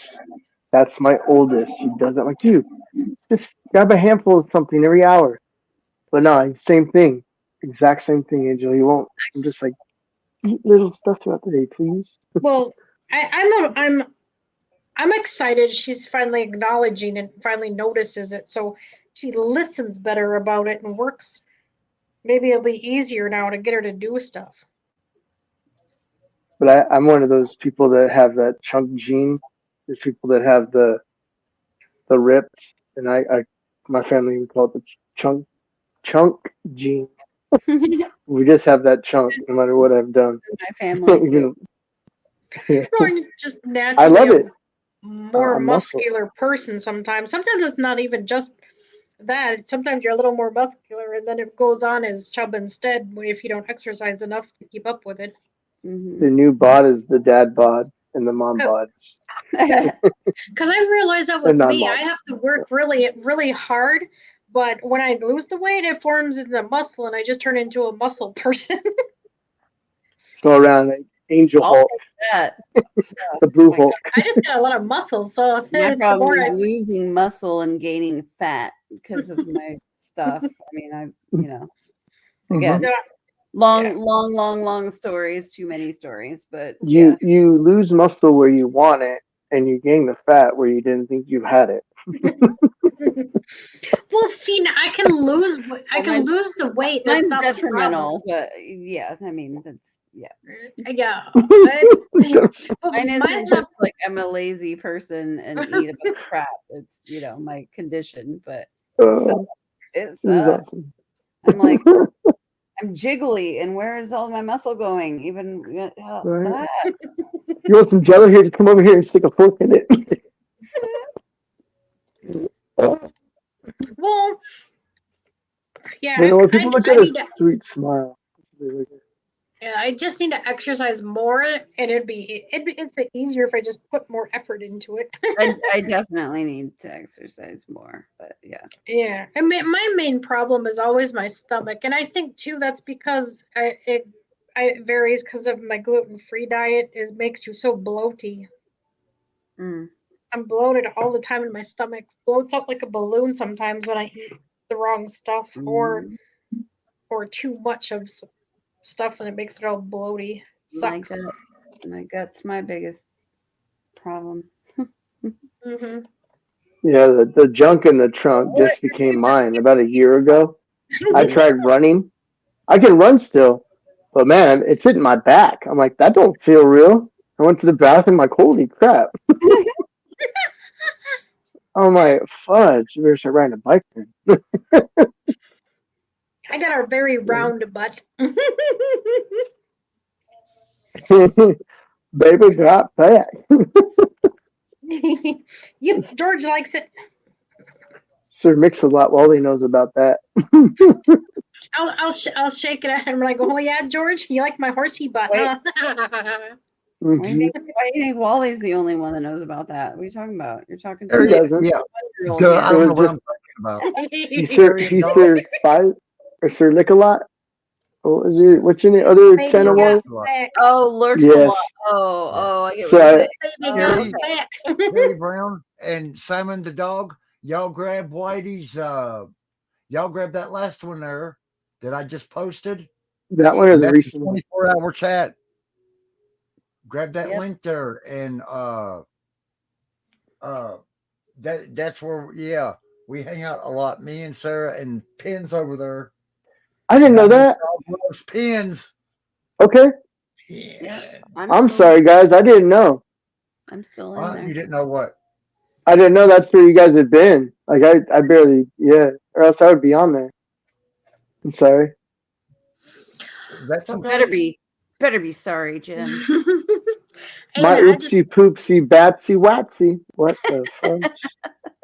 That's my oldest. She doesn't like you. Just grab a handful of something every hour. But no, same thing. Exact same thing, Angel. You won't. I'm just like, eat little stuff throughout the day, please. Well, I'm excited she's finally acknowledging and finally notices it, so she listens better about it and works. Maybe it'll be easier now to get her to do stuff. But I'm one of those people that have that chunk gene. There's people that have the ripped, and my family would call it the chunk gene. We just have that chunk, no matter what I've done. My family too. Yeah. Just naturally, I love it. More muscular person sometimes. Sometimes it's not even just that. Sometimes you're a little more muscular, and then it goes on as chub instead if you don't exercise enough to keep up with it. The new bod is the dad bod and the mom bod. Because I realized that was me. I have to work really, really hard. But when I lose the weight, it forms into muscle, and I just turn into a muscle person. Go around like Angel Hulk. The Blue Hulk. I just got a lot of muscle, so my problem is losing muscle and gaining fat because of my stuff. I mean, again, long stories, too many stories, but you lose muscle where you want it, and you gain the fat where you didn't think you had it. Well, see, I can lose the weight. That's not detrimental, but yeah, I mean, Yeah. Yeah. It's, Mine isn't mine's just like I'm a lazy person and eat a bunch of crap. It's my condition, but it sucks. It This is sucks. awesome. I'm like I'm jiggly, and where is all my muscle going? Even Right. You want some jello here? Just come over here and stick a fork in it. well, yeah. You know, when people look at a need to, sweet smile. yeah, I just need to exercise more, and it's easier if I just put more effort into it. I definitely need to exercise more, but yeah. Yeah, I mean, my main problem is always my stomach, and I think too that's because it varies because of my gluten-free diet. Is makes you so bloaty. Mm. I'm bloated all the time, and my stomach bloats up like a balloon sometimes when I eat the wrong stuff or too much of stuff, and it makes it all bloaty. Sucks. My gut's my biggest problem. Mm-hmm. Yeah, the junk in the trunk just became mine about a year ago. I tried running. I can run still, but man, it's hitting my back. I'm like, that don't feel real. I went to the bathroom, like, holy crap. I'm like, fudge, you better start riding a bike then. I got a very round butt. Baby got fat. Yep, George likes it. Sir Mix-a-Lot, Wally knows about that. I'll shake it at him like, oh yeah, George, you like my horsey butt, huh? Why do you think Wally's the only one that knows about that? What are you talking about? You're talking to Yeah. I don't know what I'm talking about. Sir Five or Sir Lick-a-Lot? What's your other channel, Wally? Oh, Lurks a lot. Oh, I get what you're saying. Gary Brown and Simon the dog. Y'all grab Whitey's. Y'all grab that last one there that I just posted. That one or the recent 24-hour chat. Grab that link there, and that's where we hang out a lot. Me and Sarah and Pins over there. I didn't know that. Pins. Okay. Yeah. I'm sorry, guys. I didn't know. I'm still in there. You didn't know what? I didn't know that's where you guys had been. Like I barely, or else I would be on there. I'm sorry. That's better be sorry, Jim. My oopsie poopsie batsy watsy. What the fuck?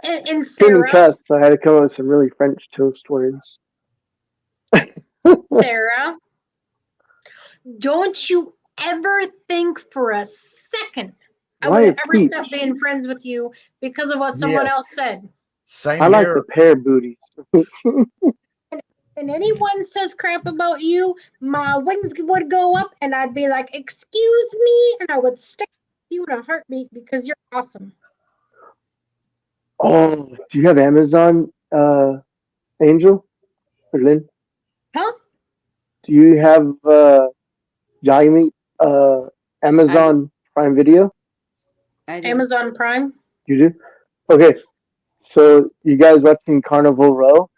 And Couldn't Sarah, cuss, so I had to come up with some really French toast words. Sarah, don't you ever think for a second I would have ever stopped being friends with you because of what someone else said. Same I like the pear booties. When anyone says crap about you, my wings would go up and I'd be like, excuse me, and I would stick you in a heartbeat because you're awesome. Oh, do you have Amazon, Angel or Lynn? Huh? Do you have Jaime, Amazon Prime Video? Amazon Prime? You do? Okay. So you guys watching Carnival Row?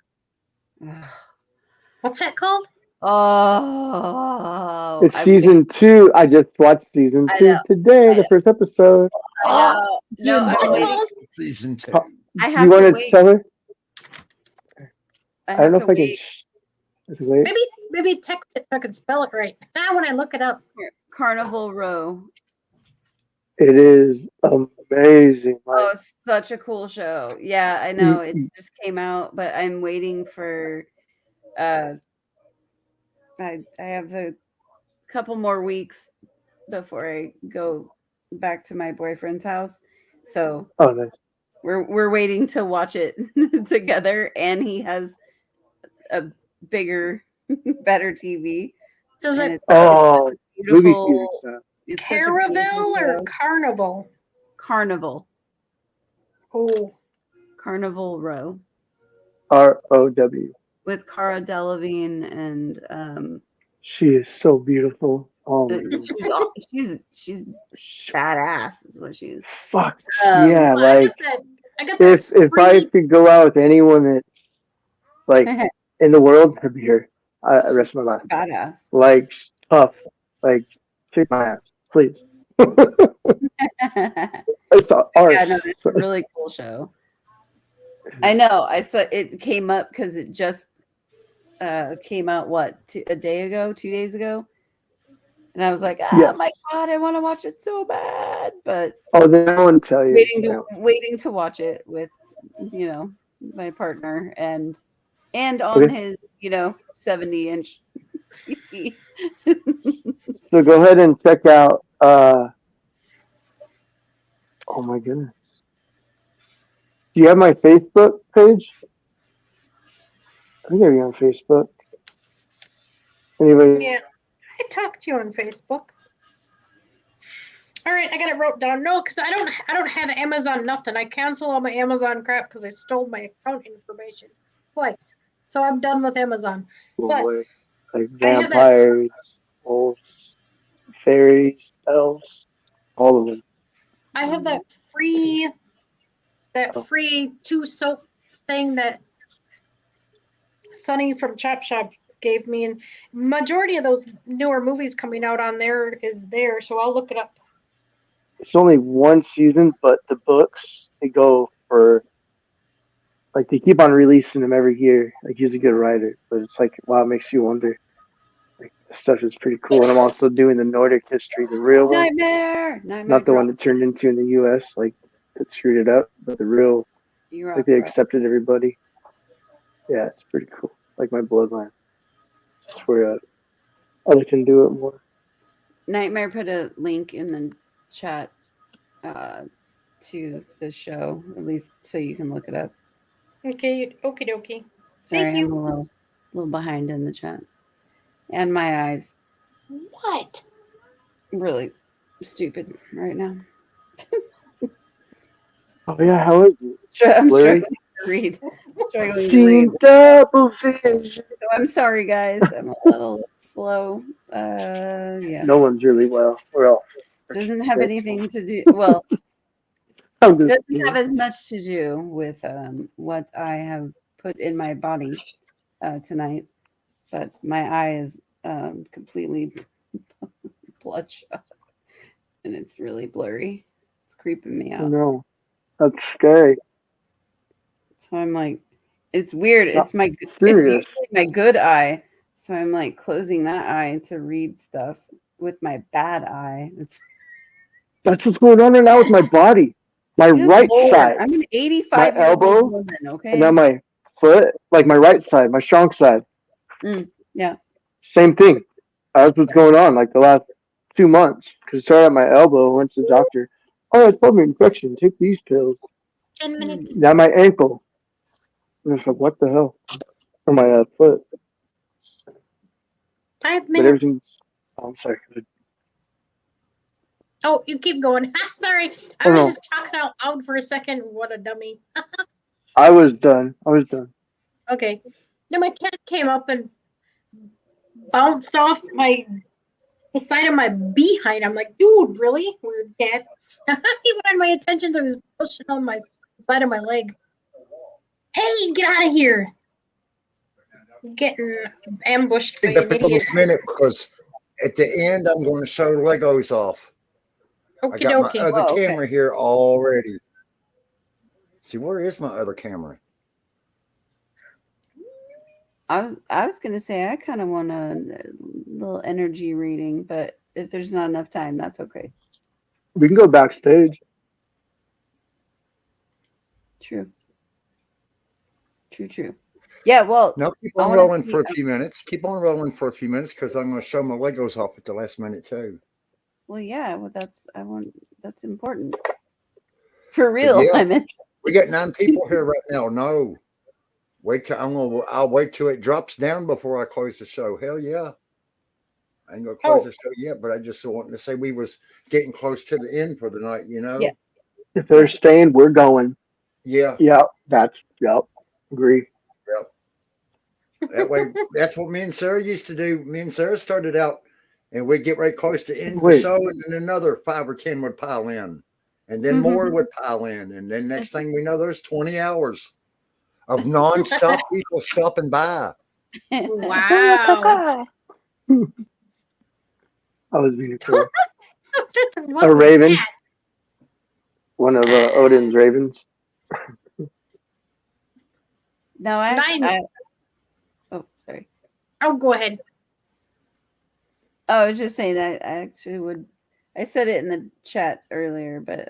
What's that called? Oh, it's season 2. I just watched season 2 today, the first episode. I know. No, I'm waiting. Season 2. I have you to want wait. to tell her? I don't know if I wait. can. Wait. Maybe text it so I can spell it right. When I look it up. Carnival Row. It is amazing. Oh, it's such a cool show. Yeah, I know. It just came out, but I'm waiting for I have a couple more weeks before I go back to my boyfriend's house. So nice. We're waiting to watch it together, and he has a bigger, better TV. So is it it's beautiful. It's Caravel or Carnival? Carnival. Oh. Carnival Row. ROW. With Cara Delevingne and she is so beautiful. Oh my she's badass is what she is. Fuck yeah, like if I could go out with anyone that's like in the world, it'd be her. I rest my life. Badass. Like tough, Like, kick my ass, please. It's art. Yeah, no, it's a really cool show. I know. I saw it came up because it just came out a day ago, 2 days ago, and I was like, Yes. my God, I want to watch it so bad, but Oh, then I won't tell you. waiting to watch it with my partner and on Okay. his 70-inch TV. So go ahead and check out. Oh my goodness. Do you have my Facebook page? I think I'm on Facebook. Anyway. Yeah, I talked to you on Facebook. All right, I got it wrote down. No, because I don't have Amazon nothing. I canceled all my Amazon crap because they stole my account information twice. So I'm done with Amazon. But Like vampires, wolves, fairies, elves, all of them. I have that free two soap thing that Sunny from Chop Shop gave me, and majority of those newer movies coming out on there is there. So I'll look it up. It's only one season, but the books they go for like they keep on releasing them every year. Like he's a good writer, but it's like wow, it makes you wonder. Like the stuff is pretty cool, and I'm also doing the Nordic history, the real one, Nightmare not the one that turned into in the U.S. Like that screwed it up, but the real. Like they accepted everybody. Yeah, it's pretty cool. Like my bloodline. It's where I can do it more. Nightmare put a link in the chat to the show, at least so you can look it up. Okay, okie dokie. Sorry, Thank you. I'm a little behind in the chat. And my eyes. What? Really stupid right now. Oh yeah, how is it? I'm Blurry? struggling to read. Struggling to read. Double vision. So I'm sorry, guys. I'm a little slow. Yeah. No one's really well. We're all. Doesn't have anything to do. Well, doesn't have as much to do with what I have put in my body tonight, but my eye is completely bloodshot, and it's really blurry. It's creeping me out. No, that's scary. So I'm like, it's weird. It's Serious. usually my good eye, so I'm like closing that eye to read stuff with my bad eye. That's what's going on right now with my body. My right side. I'm an 85 my elbow, woman, okay? And then my foot, like my right side, my strong side. Yeah. Same thing. That's what's going on like the last 2 months. Because it started at my elbow, went to the doctor. Oh, it's probably an infection. Take these pills. 10 minutes. Now my ankle. And it's like, what the hell? Or my foot. 5 But minutes. everything's. Oh, I'm sorry. Oh, you keep going. Sorry. I was just talking out loud for a second. What a dummy. I was done. Okay. Then my cat came up and bounced off the side of my behind. I'm like, dude, really? Weird cat. He wanted my attention, so he was pushing on my side of my leg. Hey, get out of here. Getting ambushed by an idiot. This minute because at the end I'm going to show Legos off. I got my other camera here already. See, where is my other camera? I was gonna say I kind of want a little energy reading, but if there's not enough time, that's okay. We can go backstage. True. Yeah, well. No, keep on rolling for a few minutes. Keep on rolling for a few minutes because I'm going to show my Legos off at the last minute too. Well, yeah. Well, that's important. For real, yeah, I mean. We got 9 people here right now. No, wait till I'll wait till it drops down before I close the show. Hell yeah, I ain't gonna close the show yet, but I just wanted to say we was getting close to the end for the night. Yeah. If they're staying, we're going. Yeah. Yeah. Agree. Yep. That way, that's what me and Sarah used to do. Me and Sarah started out, and we'd get right close to end the show, and then another 5 or 10 would pile in, and then more would pile in, and then next thing we know, there's 20 hours of nonstop people stopping by. Wow. I was being cruel. What A was raven. that? One of Odin's ravens. No, oh, sorry. Oh, go ahead. Oh, I was just saying, I actually would. I said it in the chat earlier, but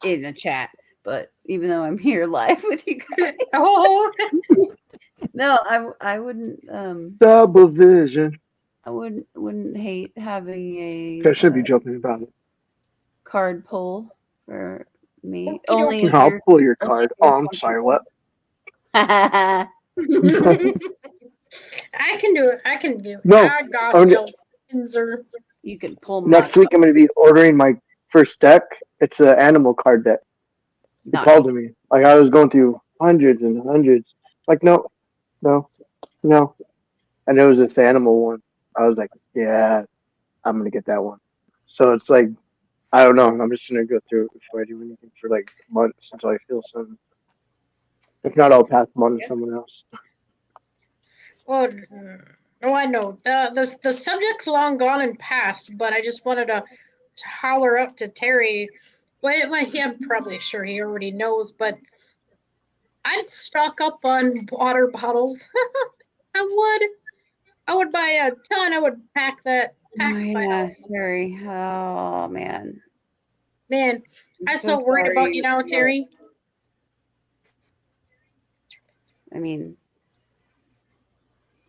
in the chat. But even though I'm here live with you guys, Oh, no, I wouldn't. Double vision. I wouldn't hate having I should be joking about it. card pull for me. Okey Only if I'll you're pull your only card. if you're Oh, I'm sorry. What? I can do it. I can do it. No. I got Oh, no Pinzer. You can pull Next my week, I'm going to be ordering my first deck. It's an animal card deck. He called to me. Like, I was going through hundreds and hundreds. Like, no. And it was this animal one. I was like, yeah, I'm going to get that one. So it's like, I don't know. I'm just going to go through it before I do anything for like months until I feel something. If not, I'll pass them on to someone else. Well, oh, I know. The subject's long gone and past, but I just wanted to holler up to Terry. Well, I'm probably sure he already knows, but I'd stock up on water bottles. I would buy a ton. I would pack that. Oh, yeah, sorry. Oh man. Man, I'm so worried about you now, Terry. I mean,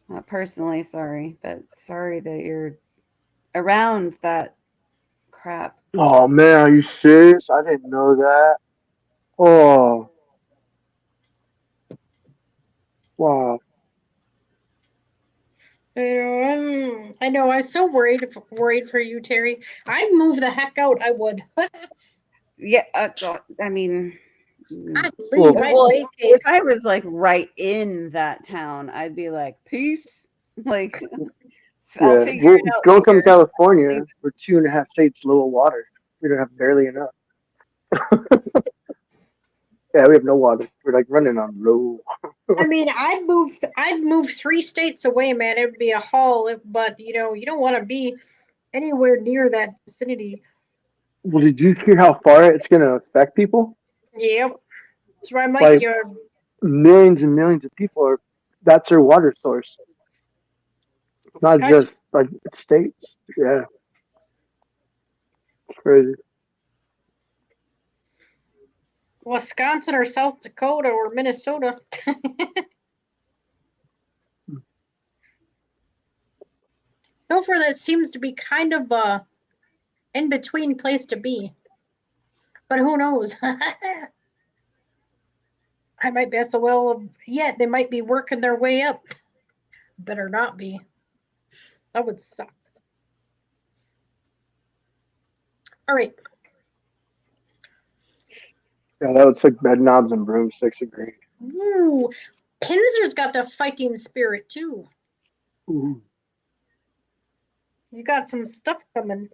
not personally sorry, but sorry that you're around that crap. Oh, man, are you serious? I didn't know that. Oh. Wow. I know. I'm so worried for you, Terry. I'd move the heck out. I would. Yeah, I mean, I'd leave. well, I'd if I was like right in that town, I'd be like, peace. Like, I'll Yeah, figure it out. don't come to California. We're 2.5 states low water. We don't have barely enough. Yeah, we have no water. We're like running on low. I mean, I'd move 3 states away, man. It would be a haul, but you don't want to be anywhere near that vicinity. Well, did you hear how far it's going to affect people? Yep. That's why I might Like, millions and millions of people that's their water source. It's not just like states. Yeah. It's crazy. Wisconsin or South Dakota or Minnesota. So far, that seems to be kind of a in-between place to be. But who knows? I might be well yet. They might be working their way up. Better not be. That would suck. All right. Yeah, that would like bed knobs and broomsticks. Agree. Ooh, Pinzer's got the fighting spirit too. Ooh. You got some stuff coming.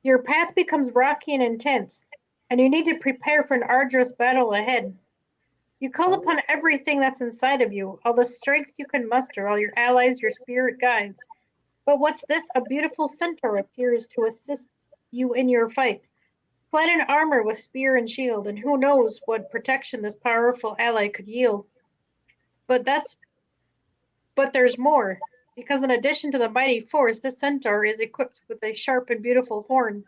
Your path becomes rocky and intense, and you need to prepare for an arduous battle ahead. You call upon everything that's inside of you, all the strength you can muster, all your allies, your spirit guides. But what's this? A beautiful centaur appears to assist you in your fight. Clad in armor with spear and shield, and who knows what protection this powerful ally could yield. But there's more, because in addition to the mighty force, this centaur is equipped with a sharp and beautiful horn.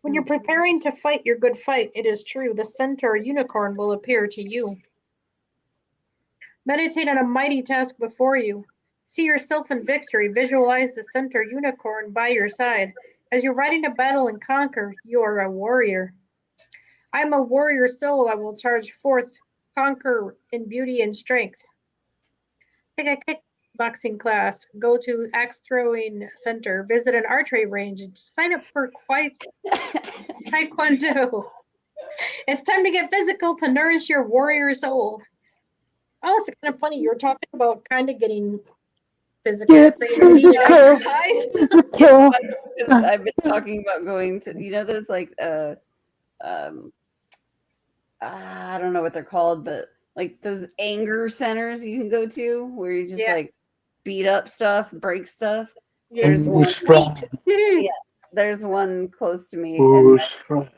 When you're preparing to fight your good fight, it is true, the centaur unicorn will appear to you. Meditate on a mighty task before you. See yourself in victory. Visualize the centaur unicorn by your side. As you're riding to battle and conquer, you are a warrior. I am a warrior soul. I will charge forth, conquer in beauty and strength. Take a kickboxing class, go to axe throwing center, visit an archery range, and sign up for taekwondo. It's time to get physical to nourish your warrior soul. Oh, it's kind of funny. You're talking about kind of getting physical, saying you need to exercise. Because I've been talking about going to, there's like I don't know what they're called, but like those anger centers you can go to where you just like beat up stuff, break stuff. There's one. Sweet. Yeah, there's one close to me, Bush and fries.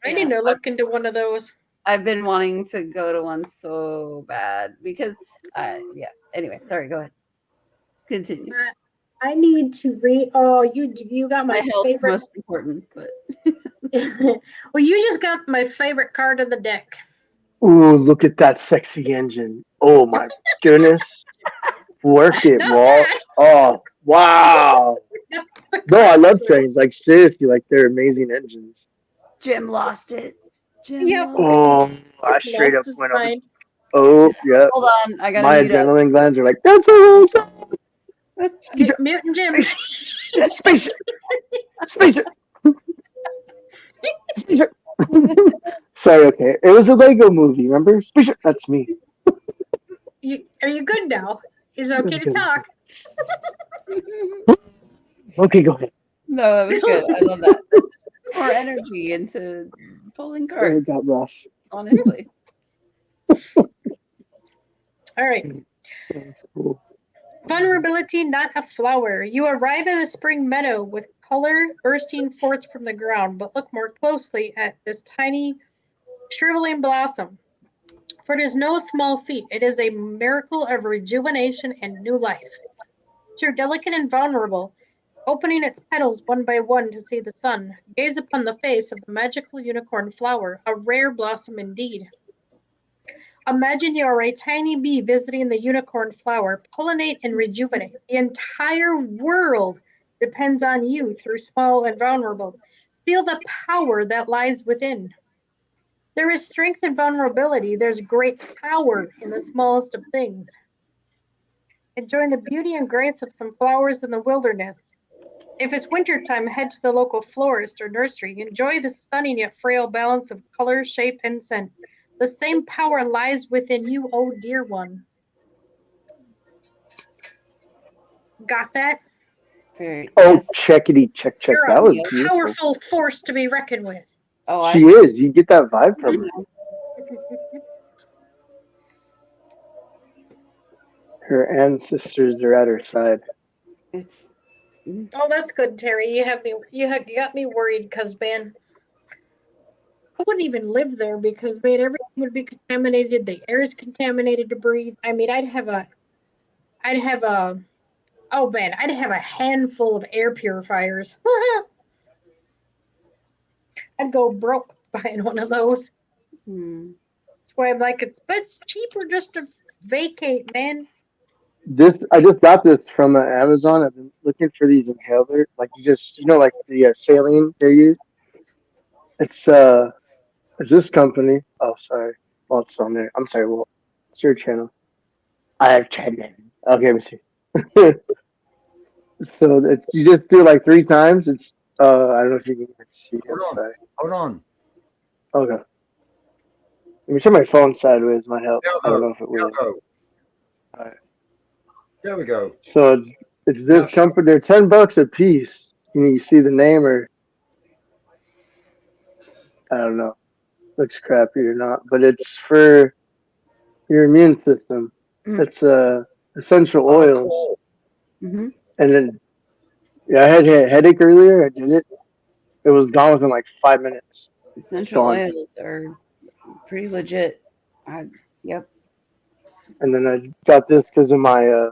I need to look into one of those. I've been wanting to go to one so bad because, yeah. Anyway, sorry. Go ahead. Continue. I need to read. Oh, you got my health favorite. most important, but well, you just got my favorite card of the deck. Ooh, look at that sexy engine. Oh my goodness. Work it, Not Walt. that. Oh, wow. No, I love trains. Like, seriously, like, they're amazing engines. Jim lost it. Jim Yep. lost Oh, I straight Lost up his went up. mind. Oh, yeah. Hold on, I gotta My mute up. adrenaline glands are like, that's a little Mutant Jim. spaceship. Spaceship. Spaceship. Sorry, okay. It was a Lego movie, remember? Spaceship. That's me. Are you good now? Is it okay to talk? Okay, go ahead. No, that was good. I love that. That just puts more energy into pulling Oh, cards. got rough. Honestly. All right. That's cool. Vulnerability, not a flower. You arrive at a spring meadow with color bursting forth from the ground, but look more closely at this tiny shriveling blossom. For it is no small feat. It is a miracle of rejuvenation and new life. So delicate and vulnerable, opening its petals one by one to see the sun, gaze upon the face of the magical unicorn flower, a rare blossom indeed. Imagine you are a tiny bee visiting the unicorn flower, pollinate and rejuvenate. The entire world depends on you through small and vulnerable. Feel the power that lies within. There is strength in vulnerability. There's great power in the smallest of things. Enjoy the beauty and grace of some flowers in the wilderness. If it's wintertime, head to the local florist or nursery. Enjoy the stunning yet frail balance of color, shape, and scent. The same power lies within you, oh dear one. Got that? Very, Oh, yes. checkity, check. You're That a was beautiful. powerful force to be reckoned with. Oh, She is. You get that vibe from her. Her ancestors are at her side. It's Oh, that's good, Terry. You got me worried because, man, I wouldn't even live there because, man, everything would be contaminated. The air is contaminated to breathe. I mean, I'd have a oh man, I'd have a handful of air purifiers. I'd go broke buying one of those. That's why I'm like, it's cheaper just to vacate, man. I just got this from Amazon. I've been looking for these inhalers. Like like the saline they use. It's this company. Oh, sorry. Well, it's on there. I'm sorry. Well, it's your channel. I have channel. Okay, let me see. So you just do it like 3 times. It's I don't know if you can see it. Sorry. Hold on. Okay. Let me turn my phone sideways. Might help. I don't know if it will. Go. All right. There we go. So it's this company. They're $10 a piece. You see the name, or I don't know. Looks crappy or not, but it's for your immune system. It's essential oils. And then I had a headache earlier. I did it. It was gone within like 5 minutes. essential oils are pretty legit. Yep. And then I got this because of my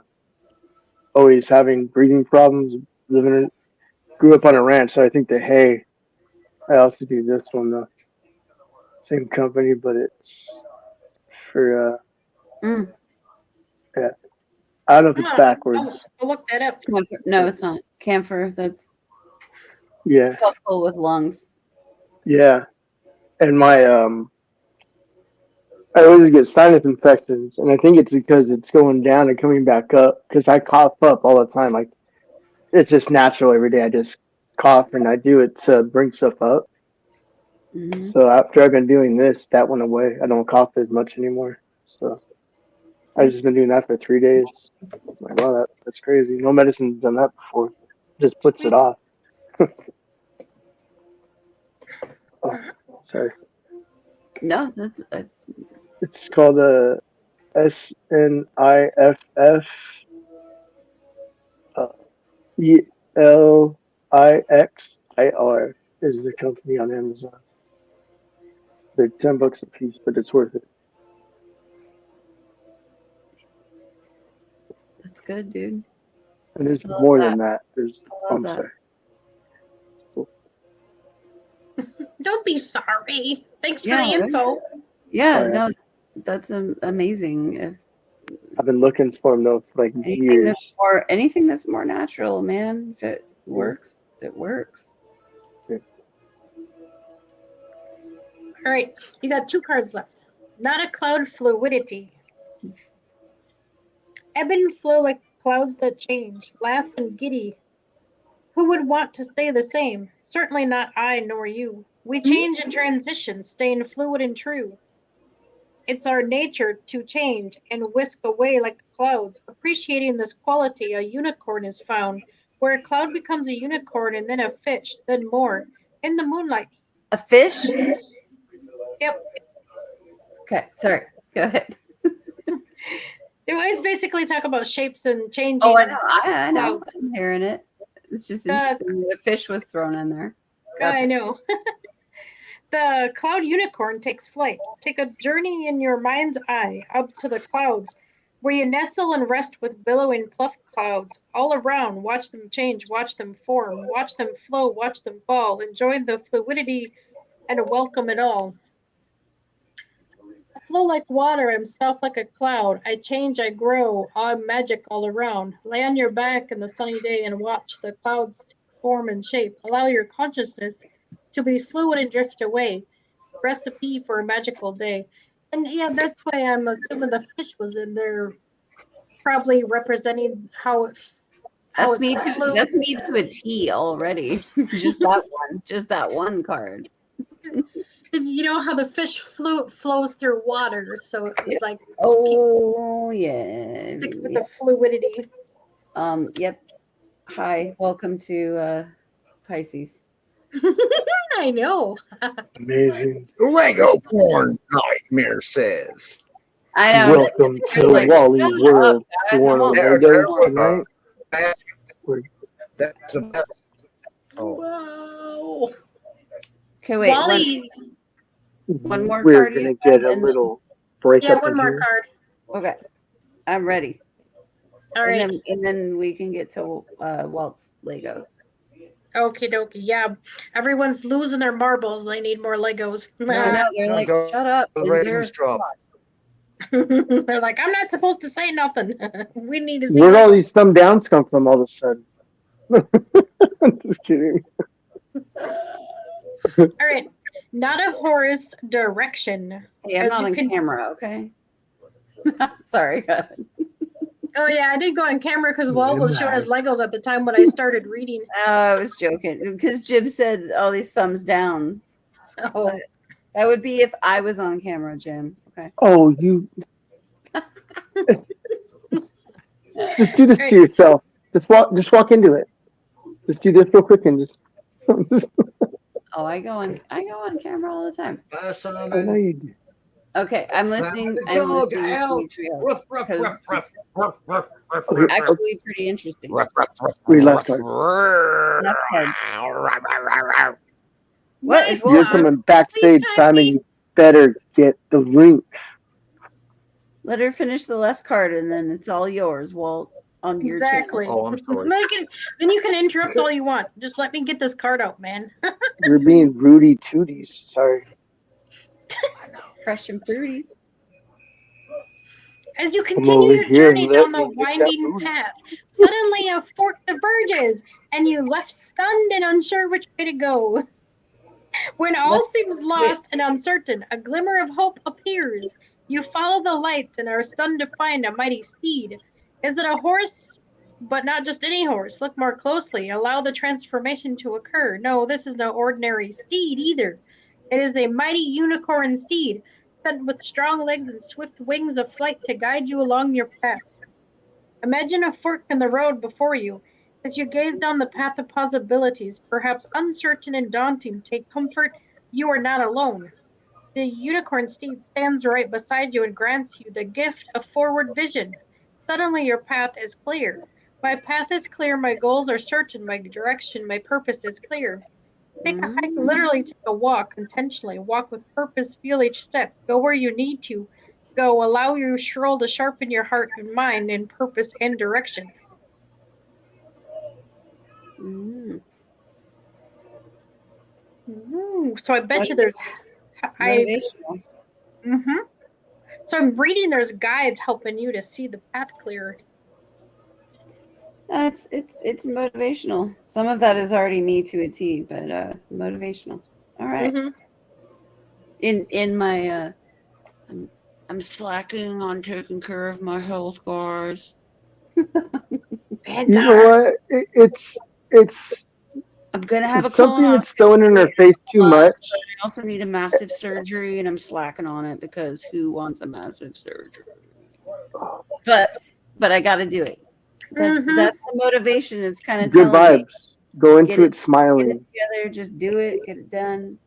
always having breathing problems. Grew up on a ranch, so I think the hay. I also do this one though. Same company, but it's for yeah. I don't know if it's backwards. I'll look that up. Camphor. No, it's not. Camphor. That's helpful with lungs. Yeah. And my I always get sinus infections, and I think it's because it's going down and coming back up. Because I cough up all the time. Like it's just natural every day. I just cough and I do it to bring stuff up. So after I've been doing this, that went away. I don't cough as much anymore. So I've just been doing that for 3 days. Like, wow, that's crazy. No medicine's done that before. Just puts it off. Oh, sorry. No, that's. It's called SNIFF. LIXIR is the company on Amazon. They're $10 a piece, but it's worth it. That's good, dude. And there's I love more that. than that. There's I love I'm that. sorry. Don't be sorry. Thanks for Yeah, the info. Yeah, Sorry. no, that's amazing. If I've been looking for them though for like years. anything that's more natural, man. If it works, it works. All right, you got 2 cards left. Not a cloud fluidity. Ebb and flow like clouds that change, laugh and giddy. Who would want to stay the same? Certainly not I nor you. We change and transition, staying fluid and true. It's our nature to change and whisk away like the clouds. Appreciating this quality, a unicorn is found, where a cloud becomes a unicorn and then a fish, then more. In the moonlight. A fish? Yep. Okay, sorry. Go ahead. They always basically talk about shapes and changing. Oh, I know. I know. Clouds. I'm hearing it. It's just interesting that a fish was thrown in there. I know. The cloud unicorn takes flight. Take a journey in your mind's eye up to the clouds, where you nestle and rest with billowing pluff clouds all around. Watch them change, watch them form, watch them flow, watch them fall. Enjoy the fluidity and welcome it all. I flow like water, I'm soft like a cloud. I change, I grow, I'm magic all around. Lay on your back in the sunny day and watch the clouds take form and shape. Allow your consciousness to be fluid and drift away. Recipe for a magical day. And yeah, that's why I'm assuming the fish was in there, probably representing how it. That's me too. That's me to a T already. Just that one card. You know how the fish flows through water, so it was like. Oh yeah. Stick with the fluidity. Yep. Hi, welcome to Pisces. I know. Amazing. Lego porn nightmare says. I know. Welcome to Wally's world. You want a Lego tonight? That's the best. Oh. Wow. Okay, wait. Wally. One more We're card. gonna get a little break Yeah, up one in more here. card. Okay, I'm ready. All right. And then we can get to Walt's Legos. Okie dokie. Yeah, everyone's losing their marbles. They need more Legos. I know. They're like, shut up. They're like, I'm not supposed to say nothing. We need to see. Where'd all these thumb downs come from all of a sudden? I'm just kidding. All right. Not a horse direction. Hey, I'm not on camera, okay? Sorry. Oh, yeah, I did go on camera because Walt was showing his Legos at the time when I started reading. Oh, I was joking. Because Jim said all these thumbs down. Oh. That would be if I was on camera, Jim. Okay. Oh, you. Just do this to yourself. Just walk into it. Just do this real quick and just. Oh, I go on camera all the time. I know you do. Okay, I'm listening. I'm listening to you. Actually, pretty interesting. We left card. Last card. What is You're coming backstage, Simon. You better get the link. Let her finish the last card, and then it's all yours, Walt. On your exactly. channel. Oh, I'm sorry. Then you can interrupt all you want. Just let me get this card out, man. You're being Rudy Tooties. Sorry. Fresh and fruity. As you continue your journey down the winding booty. path, suddenly a fork diverges, and you left stunned and unsure which way to go. When all seems lost and uncertain, a glimmer of hope appears. You follow the light and are stunned to find a mighty steed. Is it a horse? But not just any horse. Look more closely. Allow the transformation to occur. No, this is no ordinary steed either. It is a mighty unicorn steed, sent with strong legs and swift wings of flight to guide you along your path. Imagine a fork in the road before you. As you gaze down the path of possibilities, perhaps uncertain and daunting, take comfort, you are not alone. The unicorn steed stands right beside you and grants you the gift of forward vision. Suddenly your path is clear. My path is clear, my goals are certain, my direction, my purpose is clear. Take a hike, literally take a walk, intentionally. Walk with purpose, feel each step. Go where you need to go. Allow your stroll to sharpen your heart and mind in purpose and direction. So I bet you there's motivational. So I'm reading there's guides helping you to see the path clear. It's motivational. Some of that is already me to a T, but motivational. All right. In my I'm slacking on taking care of my health, guys. You know what? It's I'm gonna have a something that's thrown in her face too much. I also need a massive surgery, and I'm slacking on it because who wants a massive surgery? But I got to do it. That's the motivation. It's kind of good vibes. Me, Go into it smiling. Get it together, just do it, get it done,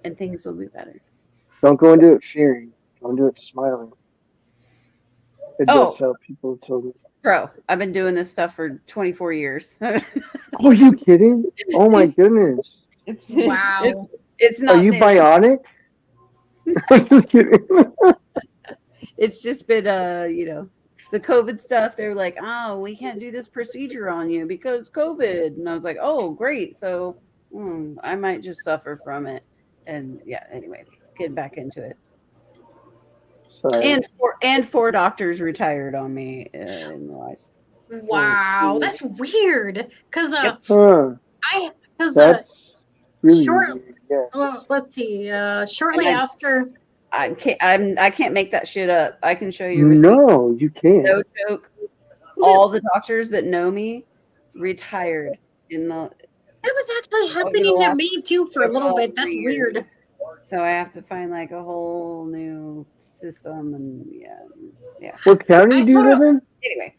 and things will be better. Don't go into it fearing. Go into it smiling. It does help people told me. Bro, I've been doing this stuff for 24 years. Oh, are you kidding? Oh my goodness. Wow. It's not. Are you bionic? It's just been the COVID stuff. They're like, oh, we can't do this procedure on you because COVID. And I was like, oh, great. So I might just suffer from it. And yeah, anyways, get back into it. Sorry. And four doctors retired on me in the last. Wow, that's weird. Because really weird, yeah. Well, let's see. Shortly after. I can't make that shit up. I can show you receipts. No, you can't. No joke. All the doctors that know me retired in the. That was actually happening to me too for a little bit. That's weird. So I have to find like a whole new system and yeah. What county do you live in? Anyway,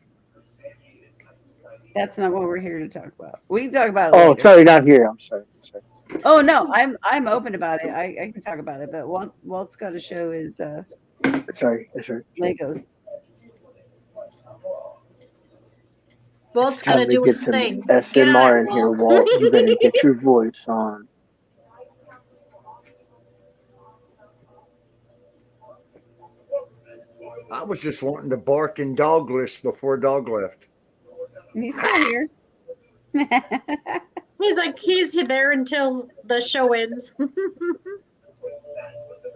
that's not what we're here to talk about. We can talk about it. Oh, later. sorry, not here. I'm sorry. Oh no, I'm open about it. I can talk about it, but Walt's got to show his sorry. Legos. Walt's gonna do his thing. SMR in here, Walt. You better get your voice on. I was just wanting to bark in dogless before dog left. He's still here. He's there until the show ends.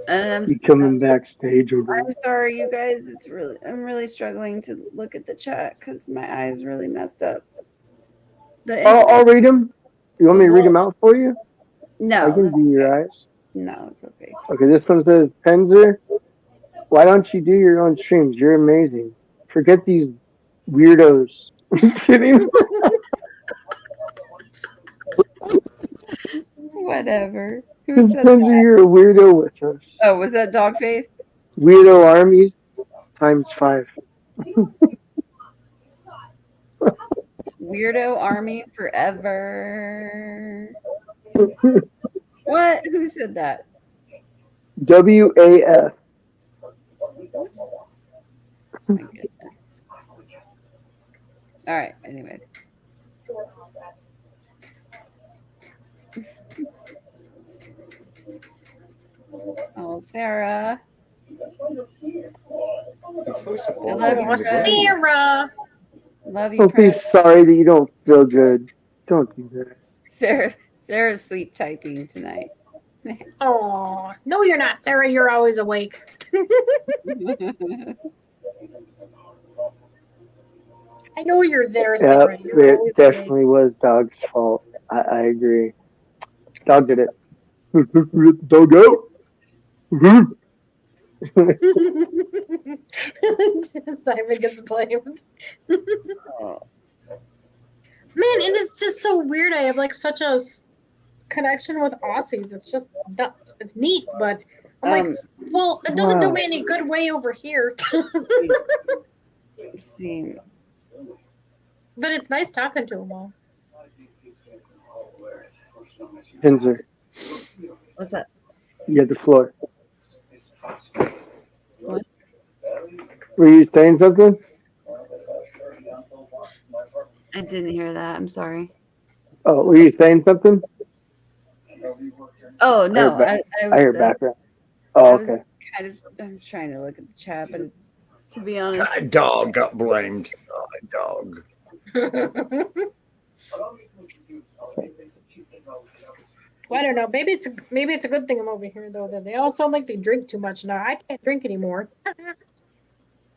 You coming backstage over? I'm sorry, you guys. I'm really struggling to look at the chat because my eyes really messed up. But I'll read them. You want me to read them out for you? No, I can do your eyes. No, it's okay. Okay, this one says, Penzer, why don't you do your own streams? You're amazing. Forget these weirdos. I'm kidding. Whatever. Who said that? You're a weirdo with us. Oh, was that dog face? Weirdo armies times 5. Weirdo army forever. What? Who said that? WAF. My goodness. All right. Anyways. Oh, Sarah. I love you, Sarah. Love you. Don't be sorry that you don't feel good. Don't do that. Sarah's sleep typing tonight. Oh, no, you're not, Sarah. You're always awake. I know you're there, Sarah. It definitely was Dog's fault. I agree. Dog did it. Dog out. Simon gets blamed. Man, and it's just so weird. I have like such a connection with Aussies. It's just nuts. It's neat, but I'm like, well, it doesn't do me any good way over here. See. But it's nice talking to them all. Pinzer. What's that? You had the floor. What? Were you saying something? I didn't hear that. I'm sorry. Oh, were you saying something? Oh no, I hear background. Oh, I was okay. I'm trying to look at the chat, but to be honest, A dog got blamed. Oh, a dog. Well, I don't know. Maybe it's a good thing I'm over here though. That they all sound like they drink too much now. I can't drink anymore.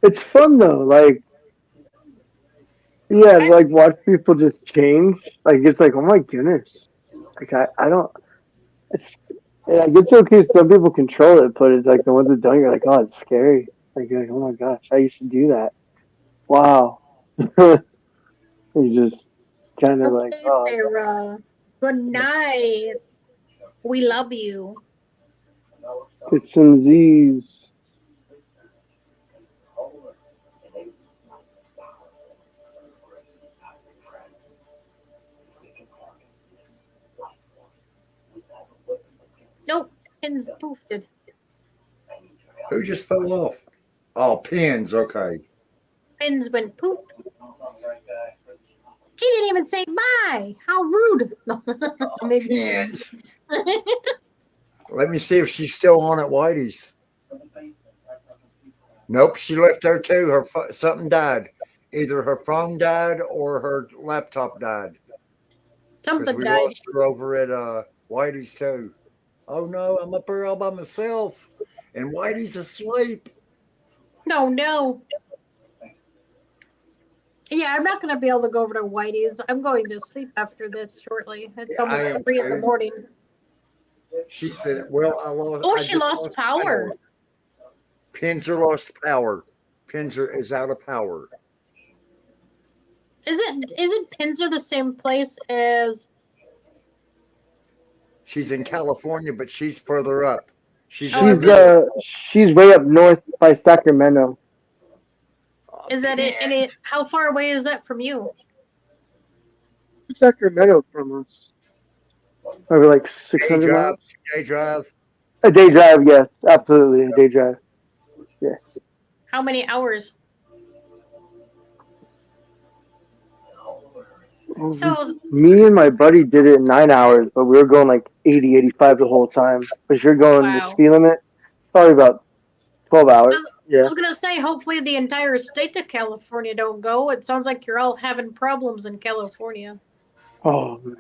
It's fun though. Like, yeah, like watch people just change. Like, it's like, oh my goodness. Like, I don't. It's yeah, it's okay. Some people control it, but it's like the ones that don't. You're like, oh, it's scary. Like, you're like, oh my gosh, I used to do that. Wow. You just kind of like, Okay, oh, Sarah. Good night. We love you. it's some Z's. Nope, pins poofed it. Who just fell off? Oh, pins. Okay. Pins went poof. She didn't even say bye. How rude. Maybe Pins. Let me see if she's still on at Whitey's. Nope, she left there too. Something died. Either her phone died or her laptop died. Something We died. lost her over at Whitey's too. Oh no, I'm up here all by myself, and Whitey's asleep. No. Yeah, I'm not going to be able to go over to Whitey's. I'm going to sleep after this shortly. It's almost 3 in the morning. She said, "Well, I lost." Oh, she lost power. Pinzer lost power. Pinzer is out of power. Isn't Pinzer the same place as? She's in California, but she's further up. She's way up north by Sacramento. Is that it? And it? How far away is that from you? Sacramento from us. Over like 600 miles. Day drive. A day drive, yes, absolutely a day drive. Yeah. How many hours? So me and my buddy did it in 9 hours, but we were going like 80, 85 the whole time. But you're going the speed limit, probably about 12 hours. I was gonna say, hopefully the entire state of California don't go. It sounds like you're all having problems in California. Oh, man.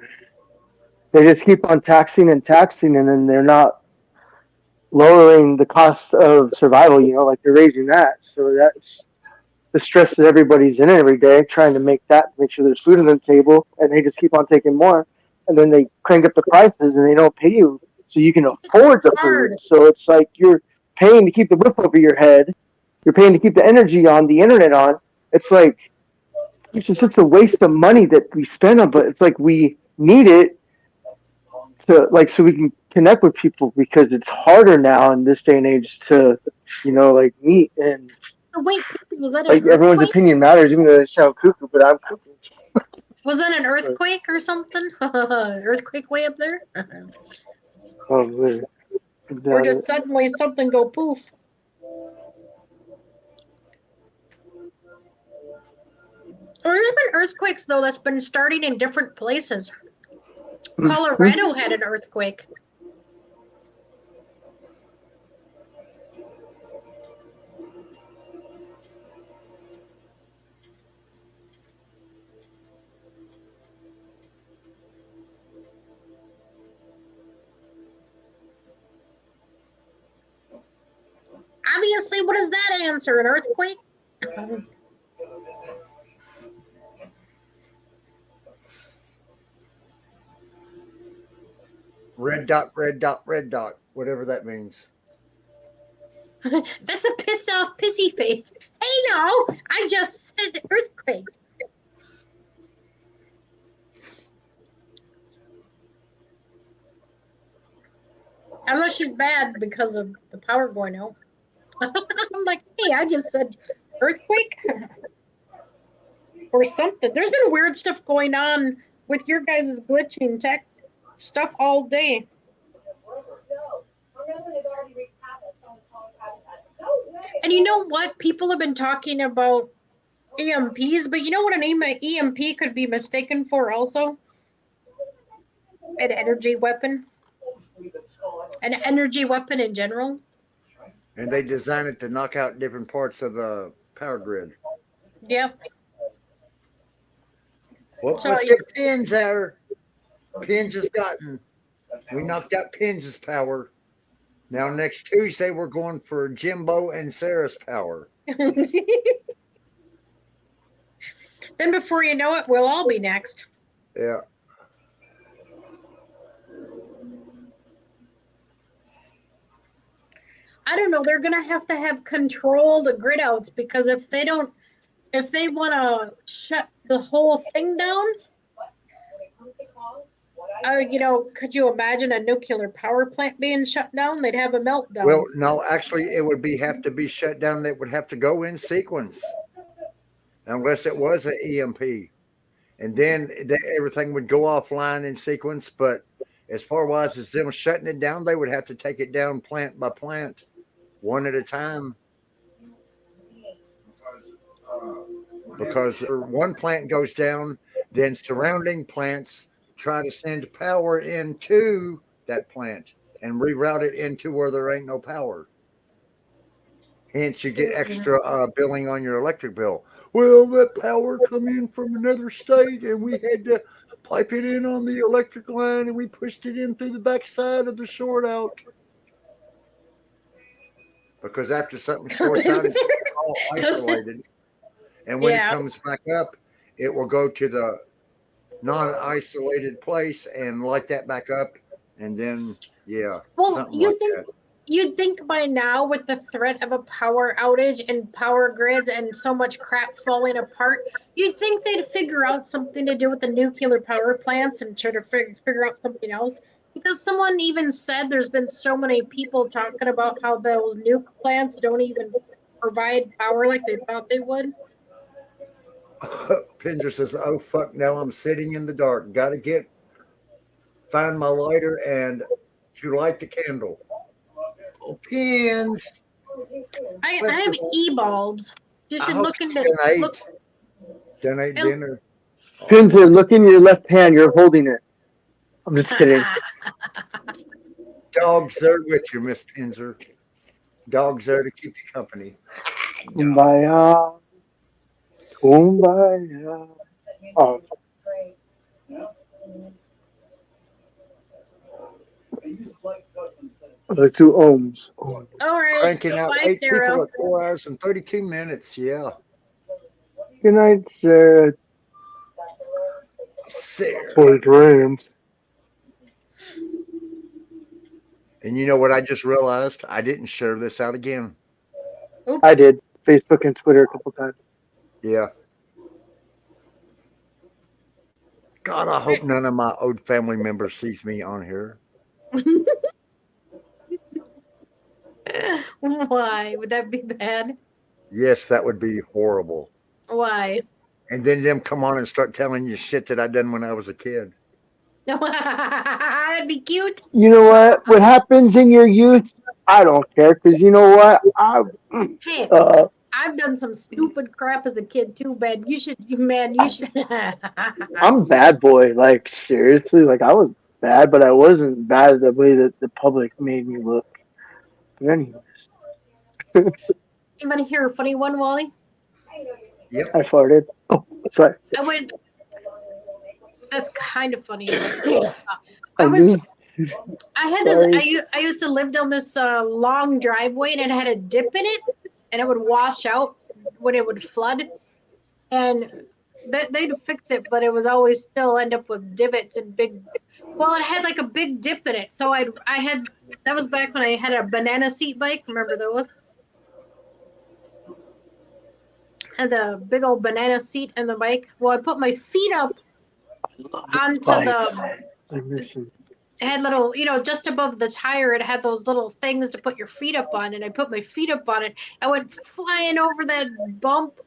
They just keep on taxing, and then they're not lowering the cost of survival. Like they're raising that, so that's the stress that everybody's in every day, trying to make sure there's food on the table, and they just keep on taking more, and then they crank up the prices, and they don't pay you so you can afford the food. So it's like you're paying to keep the roof over your head, you're paying to keep the energy on, the internet on. It's like it's just such a waste of money that we spend on, but it's like we need it to so we can connect with people, because it's harder now in this day and age to meet and. Wait, was that everyone's opinion matters, even though they sound cuckoo, but I'm cuckoo. Was that an earthquake or something? Earthquake way up there? Oh, really? Or just suddenly something go poof? There's been earthquakes though that's been starting in different places. Colorado had an earthquake. Obviously, what does that answer? An earthquake? Red dot, red dot, red dot, whatever that means. That's a piss off pissy face. Hey, no, I just said earthquake. Unless she's bad because of the power going out. I'm like, hey, I just said earthquake or something. There's been weird stuff going on with your guys' glitching tech stuff all day. And you know what? People have been talking about EMPs, but you know what an EMP could be mistaken for also? An energy weapon. An energy weapon in general. And they design it to knock out different parts of the power grid. Yeah. Well, So let's get Pins there. Pins has gotten. We knocked out Pins' power. Now next Tuesday we're going for Jimbo and Sarah's power. Then before you know it, we'll all be next. Yeah. I don't know. They're gonna have to have controlled grid outs because if they want to shut the whole thing down, could you imagine a nuclear power plant being shut down? They'd have a meltdown. Well, no, actually, it would have to be shut down. That would have to go in sequence, unless it was an EMP, and then everything would go offline in sequence. But as far as them shutting it down, they would have to take it down plant by plant, one at a time. Because one plant goes down, then surrounding plants try to send power into that plant and reroute it into where there ain't no power. Hence, you get extra billing on your electric bill. Well, that power come in from another state, and we had to pipe it in on the electric line, and we pushed it in through the backside of the short out. Because after something shorts out, it's all isolated. And when it comes back up, it will go to the non-isolated place and light that back up. And then, well, you'd think by now, with the threat of a power outage and power grids and so much crap falling apart, you'd think they'd figure out something to do with the nuclear power plants and try to figure out something else. Because someone even said there's been so many people talking about how those nuke plants don't even provide power like they thought they would. Pinger says, "Oh fuck! Now I'm sitting in the dark. Got to find my lighter and to light the candle." Oh, Pins. I have e-bulbs. You should look into donate dinner. Pinzer, look in your left hand. You're holding it. I'm just kidding. Dogs there with you, Miss Pinzer. Dogs there to keep you company. Kumbaya. Kumbaya. Oh. The 2 ohms. All right. Cranking out 8 people at 4 hours and 32 minutes. Yeah. Good night, Sarah. Sarah. For Rams. And you know what I just realized? I didn't share this out again. Oops. I did. Facebook and Twitter a couple times. Yeah. God, I hope none of my old family members sees me on here. Why? Would that be bad? Yes, that would be horrible. Why? And then them come on and start telling you shit that I done when I was a kid. That'd be cute. You know what? What happens in your youth, I don't care. Because you know what? I've done some stupid crap as a kid too, man. You should. I'm bad boy. Like, seriously. Like, I was bad, but I wasn't bad the way that the public made me look. Anyways. You want to hear a funny one, Wally? Yep. I farted. Oh, sorry. That's kind of funny. I used to live down this long driveway, and it had a dip in it, and it would wash out when it would flood. And they'd fix it, but it was always still end up with divots and big. Well, it had like a big dip in it, so that was back when I had a banana seat bike. Remember those? And the big old banana seat and the bike. Well, I put my feet up onto it had little, just above the tire, it had those little things to put your feet up on, and I put my feet up on it. I went flying over that bump.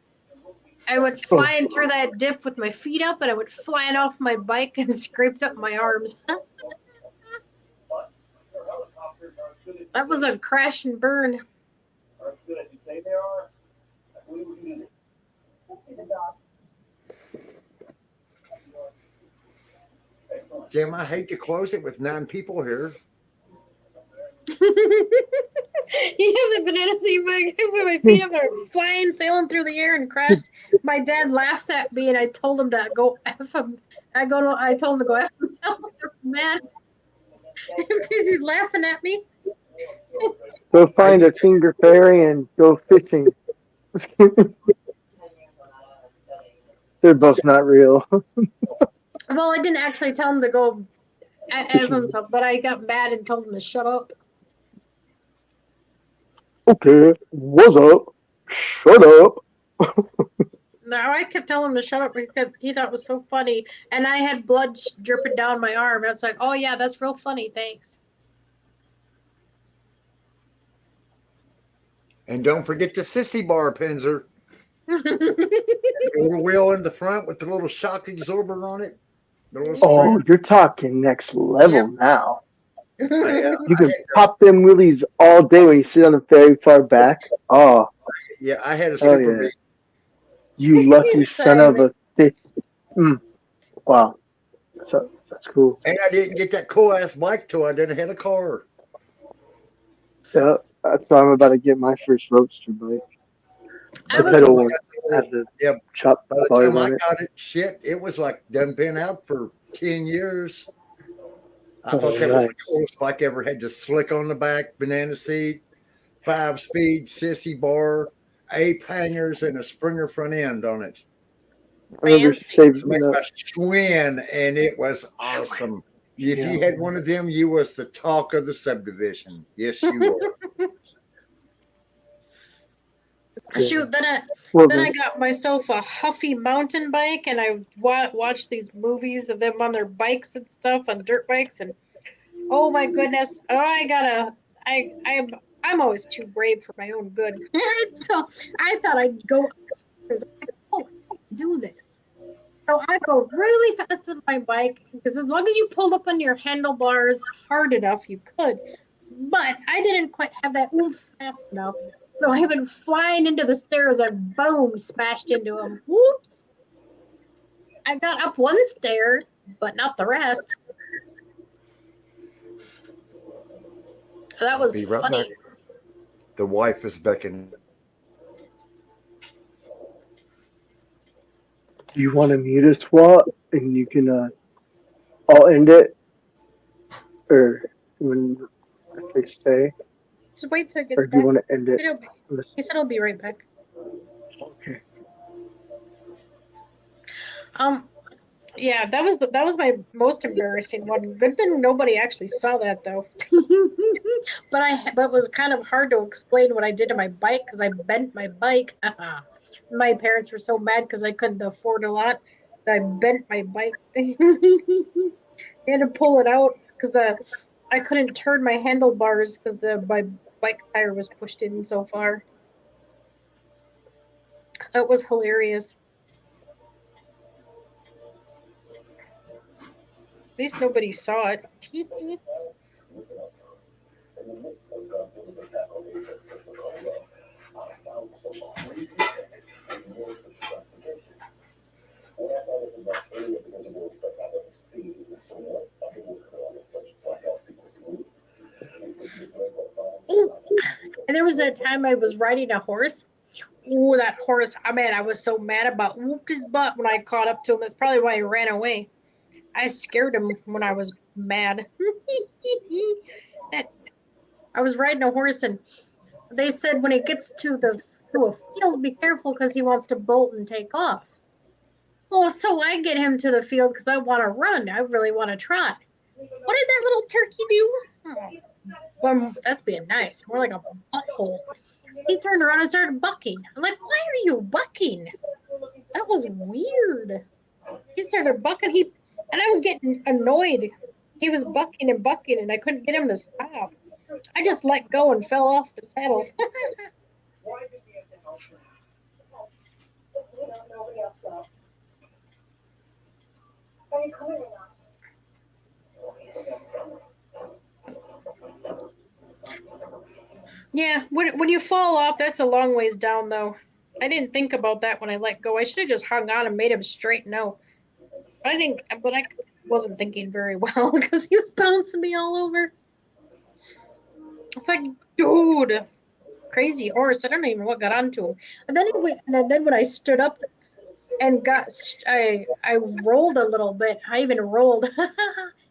I went flying through that dip with my feet up, and I went flying off my bike and scraped up my arms. That was a crash and burn. Jim, I hate to close it with 9 people here. You have the banana seat bag with my feet up there flying, sailing through the air and crashed. My dad laughed at me and I told him to go F him. I told him to go F himself. I was mad because he's laughing at me. Go find a finger fairy and go fishing. They're both not real. Well, I didn't actually tell him to go F himself, but I got mad and told him to shut up. Okay, what's up? Shut up. No, I kept telling him to shut up because he thought it was so funny, and I had blood dripping down my arm. It's like, oh yeah, that's real funny. Thanks. And don't forget the sissy bar, Pinzer. The little wheel in the front with the little shock absorber on it. Oh, you're talking next level now. Yeah, You can pop them wheelies all day when you sit on the very far back. Oh, yeah, I had a hell stupid. yeah. You lucky son of a bitch. Wow. So, that's cool. And I didn't get that cool ass bike till I didn't have a car. Yeah, that's why I'm about to get my first roadster bike. The pedal one has the chop by the volume time I on it. got it, shit, it was like done been out for 10 years. I thought that was the coolest bike ever. Had the slick on the back, banana seat, 5-speed, sissy bar, 8 hangers, and a Springer front end on it. I remember saving made by Schwinn, and it was awesome. If you had one of them, you was the talk of the subdivision. Yes, you were. Shoot, then I got myself a Huffy mountain bike, and I watched these movies of them on their bikes and stuff, on dirt bikes, and oh my goodness, I'm always too brave for my own good. So I thought I'd go upstairs. Do this. So I go really fast with my bike because as long as you pulled up on your handlebars hard enough, you could. But I didn't quite have that oomph fast enough. So I went flying into the stairs and boom, smashed into them. Whoops. I got up one stair, but not the rest. That was Be right funny. back. The wife is beckoning. You want to mute us, Walt, and you can I'll end it, or when they stay. Just wait till it gets or do you back. want to end it? He said he'll be right back. Okay. Yeah, that was my most embarrassing one. Good thing nobody actually saw that though. but it was kind of hard to explain what I did to my bike because I bent my bike. My parents were so mad because I couldn't afford a lot. I bent my bike. They had to pull it out because I couldn't turn my handlebars because my bike tire was pushed in so far. It was hilarious. At least nobody saw it. And there was that time I was riding a horse. Ooh, that horse! I was so mad about whooped his butt when I caught up to him. That's probably why he ran away. I scared him when I was mad. I was riding a horse, and they said when it gets to a field, be careful because he wants to bolt and take off. Oh, so I get him to the field because I want to run. I really want to trot. What did that little turkey do? Well, that's being nice. More like a butthole. He turned around and started bucking. I'm like, why are you bucking? That was weird. He started bucking. And I was getting annoyed. He was bucking, and I couldn't get him to stop. I just let go and fell off the saddle. Are you coming or not? Yeah, when you fall off, that's a long ways down, though. I didn't think about that when I let go. I should have just hung on and made him straight. No, I wasn't thinking very well because he was bouncing me all over. It's like, dude, crazy horse. I don't even know what got onto him. And then when I stood up and I rolled a little bit. I even rolled.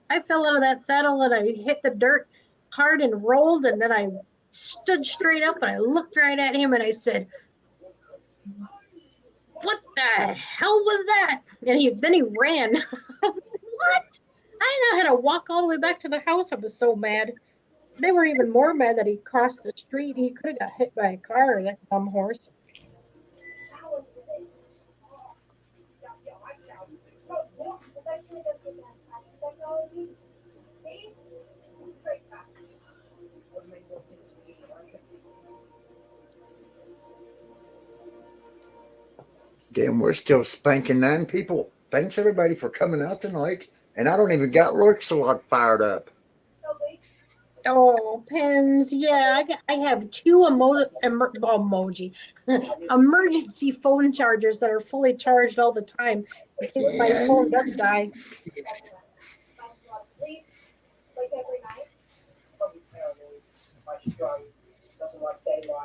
I fell out of that saddle and I hit the dirt hard and rolled, and then I stood straight up and I looked right at him and I said, "What the hell was that?" And then he ran. What? I had to walk all the way back to the house. I was so mad. They were even more mad that he crossed the street. He could have got hit by a car, that dumb horse. Damn, we're still spanking 9 people. Thanks everybody for coming out tonight. And I don't even got lurks a lot fired up. Oh, pins. Yeah, I have 2 emergency phone chargers that are fully charged all the time in case my phone does die.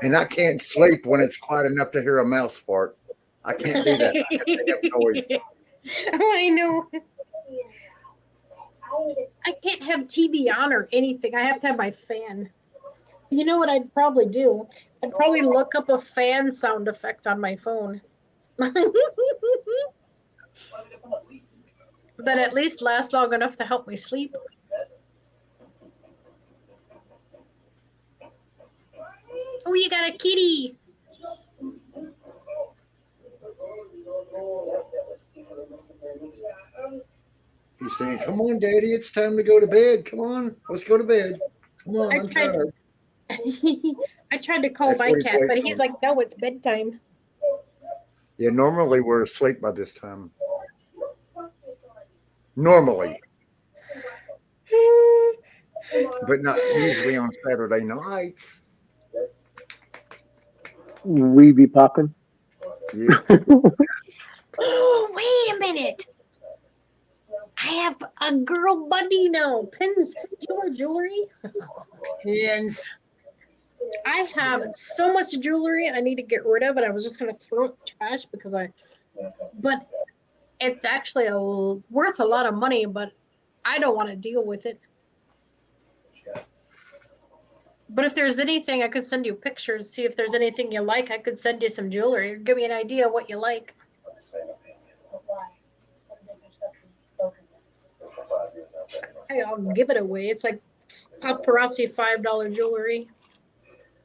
And I can't sleep when it's quiet enough to hear a mouse fart. I can't do that. I have to have noise. I know. I can't have TV on or anything. I have to have my fan. You know what I'd probably do? I'd probably look up a fan sound effect on my phone. That at least lasts long enough to help me sleep. Oh, you got a kitty. He's saying, "Come on, Daddy, it's time to go to bed. Come on, let's go to bed. Come on, I'm tired." I tried to call That's my what he's cat, but waiting he's on. like, "No, it's bedtime." Yeah, normally we're asleep by this time. Normally. But not usually on Saturday nights. We be popping. Yeah. Oh, wait a minute. I have a girl buddy now. Pins, do you wear jewelry? Pins. I have so much jewelry I need to get rid of, and I was just going to throw it in trash because but it's actually worth a lot of money, but I don't want to deal with it. But if there's anything, I could send you pictures, see if there's anything you like. I could send you some jewelry. Give me an idea of what you like. I'll give it away. It's like paparazzi $5 jewelry.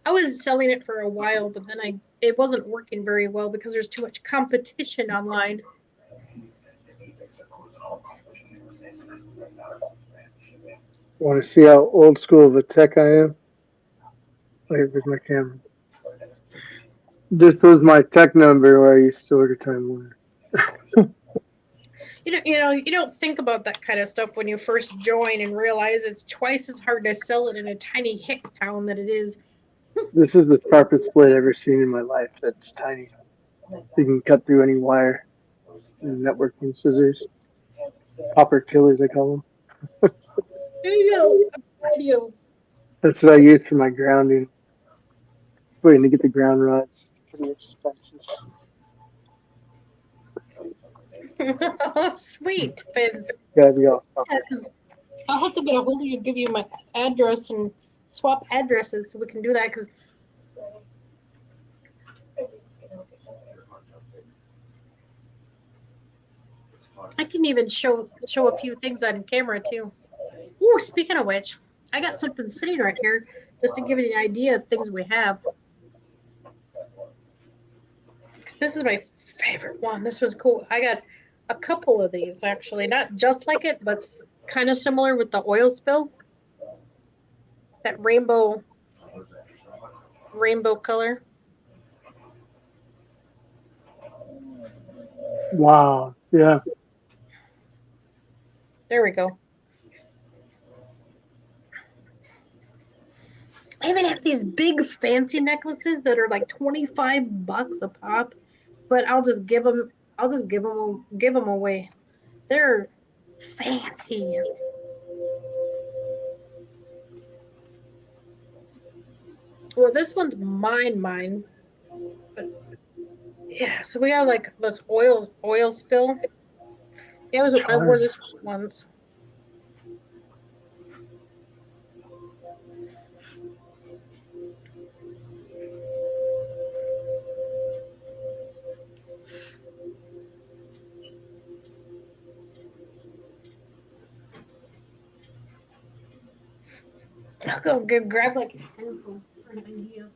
I was selling it for a while, but then it wasn't working very well because there's too much competition online. Want to see how old school of a tech I am? Wait, where's my camera? This was my tech number where I used to order Time Warner. You don't think about that kind of stuff when you first join and realize it's twice as hard to sell it in a tiny hick town that it is. This is the sharpest blade I've ever seen in my life. That's tiny. You can cut through any wire. Networking scissors. Copper killers, I call them. You got a radio. That's what I use for my grounding. Waiting to get the ground rods. Pretty expensive. Oh, sweet, Fizz. Gotta be all I'll have to get a hold of you and give you my address and swap addresses so we can do that because I can even show a few things on camera too. Ooh, speaking of which, I got something sitting right here just to give you an idea of things we have. This is my favorite one. This was cool. I got a couple of these actually, not just like it, but kind of similar with the oil spill. That rainbow color. Wow. Yeah. There we go. I even have these big fancy necklaces that are like $25 a pop, but I'll just give them away. They're Fancy. Well, this one's mine. But yeah, so we have like this oil spill. Yeah, I wore this once. I'll go grab like a handful for an idea.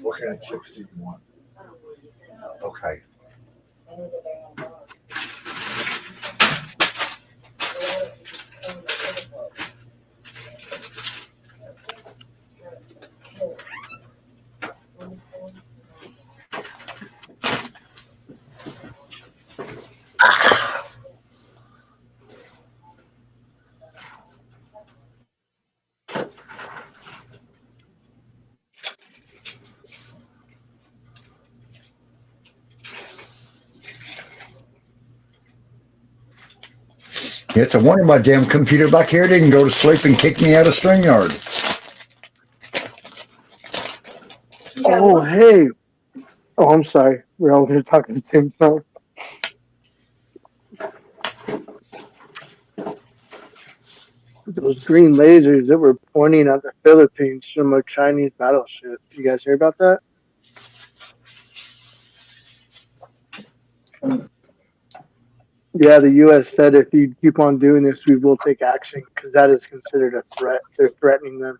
What kind of chips do you want? Okay. It's a wonder my damn computer back here didn't go to sleep and kick me out of StreamYard. Oh, hey. Oh, I'm sorry. We're all here talking at the same time. Those green lasers that were pointing at the Philippines from a Chinese battleship. You guys hear about that? Yeah, the U.S. said if you keep on doing this, we will take action because that is considered a threat. They're threatening them.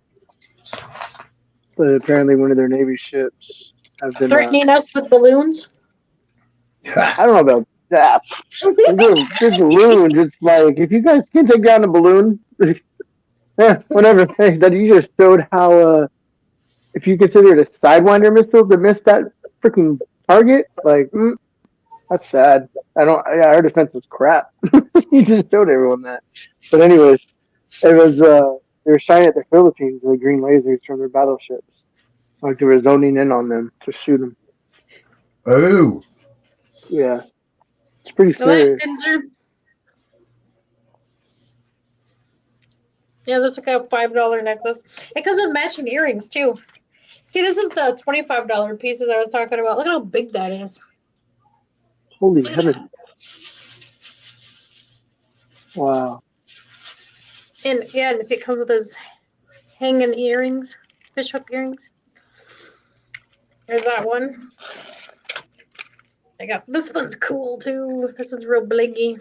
But apparently, one of their Navy ships have been threatening us with balloons. I don't know about that. This balloon, just like if you guys can take down a balloon, whatever. Hey, that you just showed how if you consider it a sidewinder missile to miss that freaking target, like that's sad. Our defense is crap. You just showed everyone that. But anyways, it was they were shining at the Philippines with green lasers from their battleships, like they were zoning in on them to shoot them. Oh. Yeah, it's pretty serious. Yeah, that's like a $5 necklace. It comes with matching earrings too. See, this is the $25 pieces I was talking about. Look at how big that is. Holy heaven! Wow. And yeah, and see, it comes with those hanging earrings, fishhook earrings. There's that one. I got this one's cool too. This one's real blingy.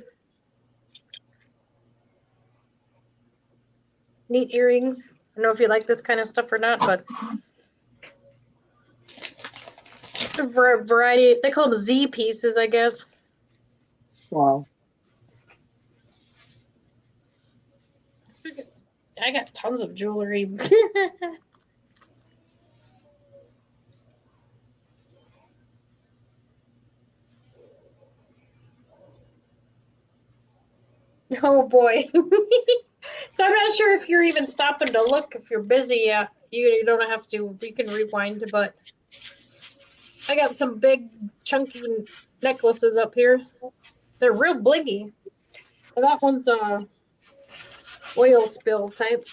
Neat earrings. I don't know if you like this kind of stuff or not, but a variety. They call them Z pieces, I guess. Wow. I got tons of jewelry. Oh boy. So I'm not sure if you're even stopping to look. If you're busy, you don't have to. You can rewind, but I got some big chunky necklaces up here. They're real blingy. And that one's oil spill type.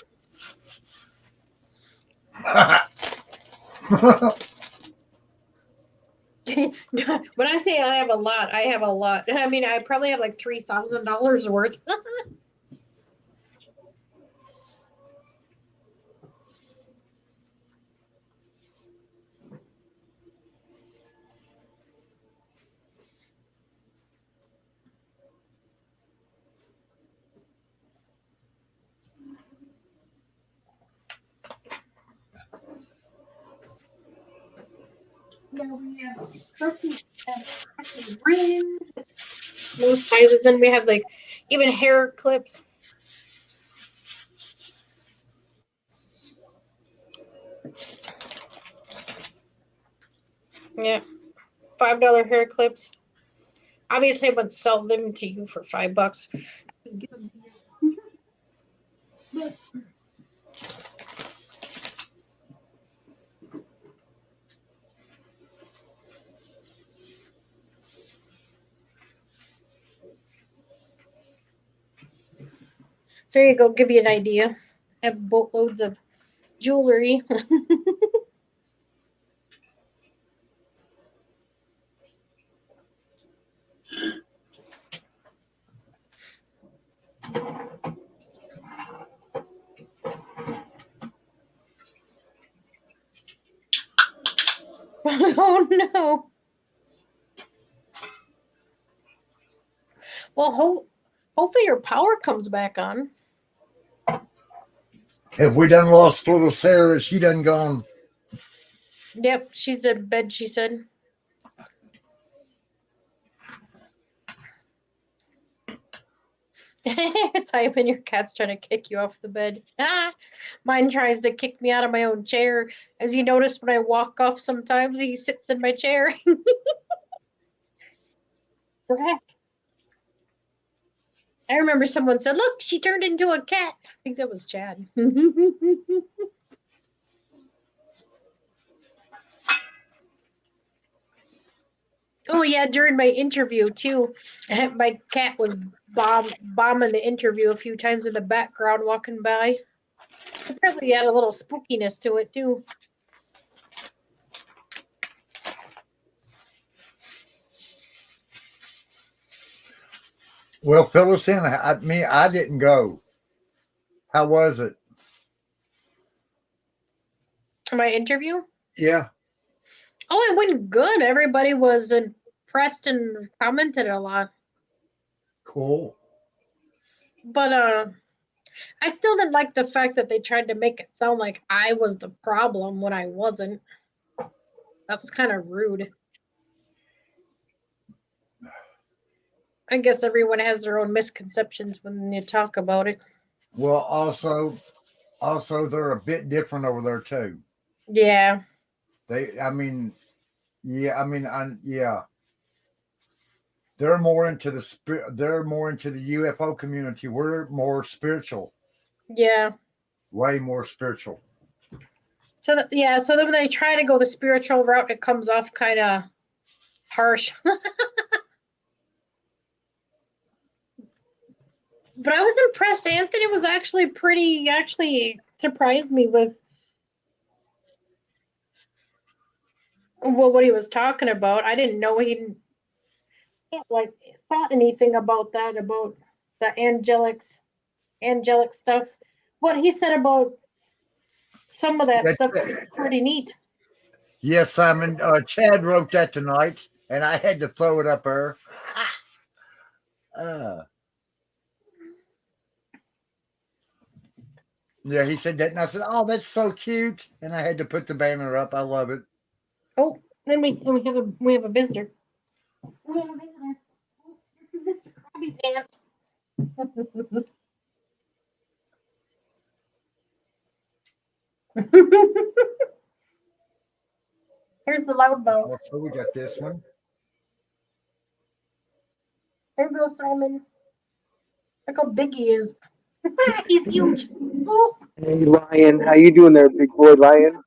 When I say I have a lot, I have a lot. I mean, I probably have like $3,000 worth. Yeah, we have rings, most sizes. Then we have like even hair clips. Yeah, $5 hair clips. Obviously, I would sell them to you for $5. But so there you go. Give you an idea. I have boatloads of jewelry. Oh no. Well, hopefully your power comes back on. Have we done lost little Sarah? She done gone. Yep, she's in bed, she said. Simon, your cat's trying to kick you off the bed. Ah, mine tries to kick me out of my own chair. As you notice, when I walk off, sometimes he sits in my chair. Correct. I remember someone said, "Look, she turned into a cat." I think that was Chad. Oh yeah, during my interview too, my cat was bombing the interview a few times in the background, walking by. It probably had a little spookiness to it too. Well, fill us in. I didn't go. How was it? My interview? Yeah. Oh, it went good. Everybody was impressed and commented a lot. Cool. But I still didn't like the fact that they tried to make it sound like I was the problem when I wasn't. That was kind of rude. I guess everyone has their own misconceptions when you talk about it. Well, also they're a bit different over there too. Yeah. Yeah. They're more into the They're more into the UFO community. We're more spiritual. Yeah. Way more spiritual. So so then when they try to go the spiritual route, it comes off kind of harsh. But I was impressed. Anthony was actually surprised me with what he was talking about. I didn't know he like thought anything about that, about the angelic stuff. What he said about some of that stuff was pretty neat. Yes, Simon. Chad wrote that tonight, and I had to throw it up there. Yeah, he said that, and I said, "Oh, that's so cute," and I had to put the banner up. I love it. Oh, then we have a visitor. We have a visitor. Mr. Krabby Pants. Here's the loud mouth. So we got this one. There goes Simon. Look how big he is. He's huge. Oh. Hey, Lion, how you doing there, big boy Lion?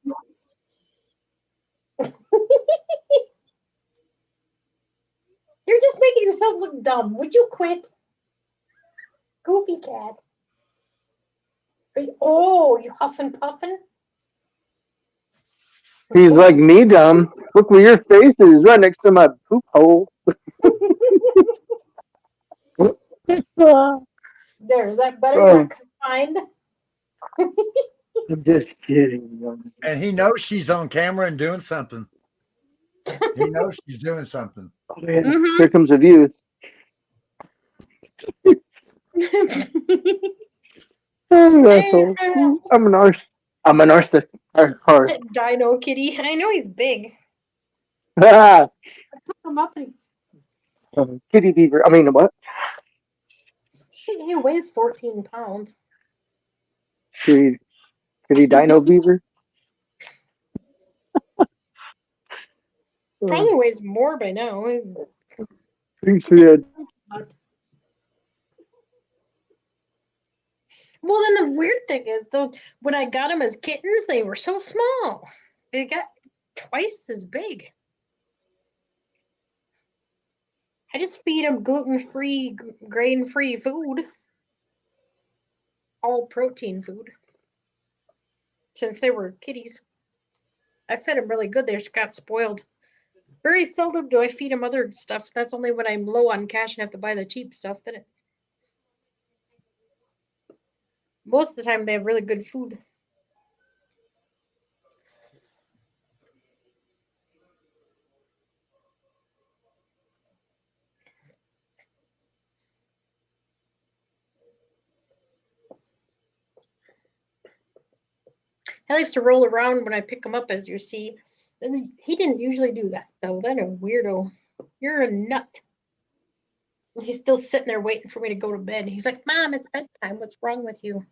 You're just making yourself look dumb. Would you quit? Goofy cat. You huffing puffing? He's like me, dumb. Look where your face is, right next to my poop hole. There, is that better? You're not confined? I'm just kidding. And he knows she's on camera and doing something. He knows she's doing something. Oh, man. Here comes the view. I'm an arse. I'm an narcissist. Dino kitty. I know he's big. Ah, Pick him up and kitty beaver. I mean, what? he weighs 14 pounds. Kitty dino beaver. Probably weighs more by now. Yeah. Well, then the weird thing is, though, when I got them as kittens, they were so small. They got twice as big. I just feed them gluten-free, grain-free food, all protein food. Since they were kitties, I fed them really good. They just got spoiled. Very seldom do I feed them other stuff. That's only when I'm low on cash and have to buy the cheap stuff. Most of the time they have really good food. He likes to roll around when I pick him up, as you see. He didn't usually do that, though. That a weirdo. You're a nut. He's still sitting there waiting for me to go to bed. He's like, Mom, it's bedtime. What's wrong with you?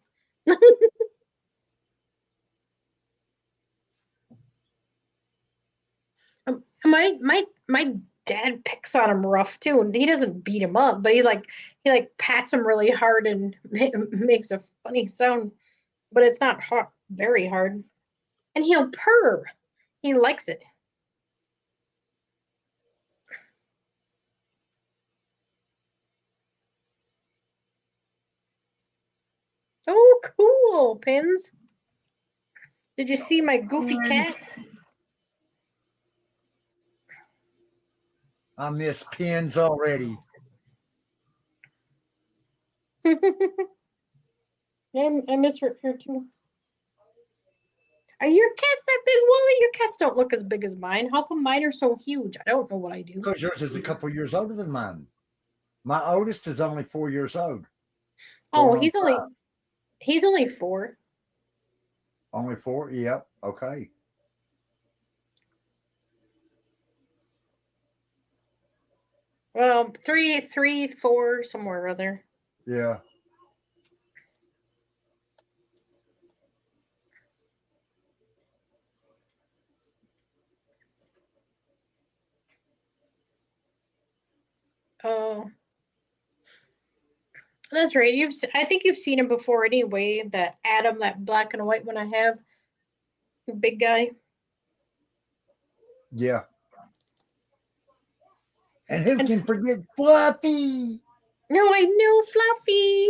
My dad picks on him rough too, and he doesn't beat him up, but he pats him really hard and makes a funny sound, but it's not hard, very hard. And he'll purr. He likes it. Oh, cool, Pins. Did you see my goofy cat? I miss Pins already. I miss her too. Are your cats that big, Wally? Your cats don't look as big as mine. How come mine are so huge? I don't know what I do. Because yours is a couple years older than mine. My oldest is only 4 years old. Oh, he's only 4. Only 4? Yep. Okay. Well, 3, 4, somewhere or other. Yeah. Oh, that's right. I think you've seen him before anyway. That Adam, that black and white one I have, big guy. Yeah. And who can forget Fluffy? No, I know Fluffy.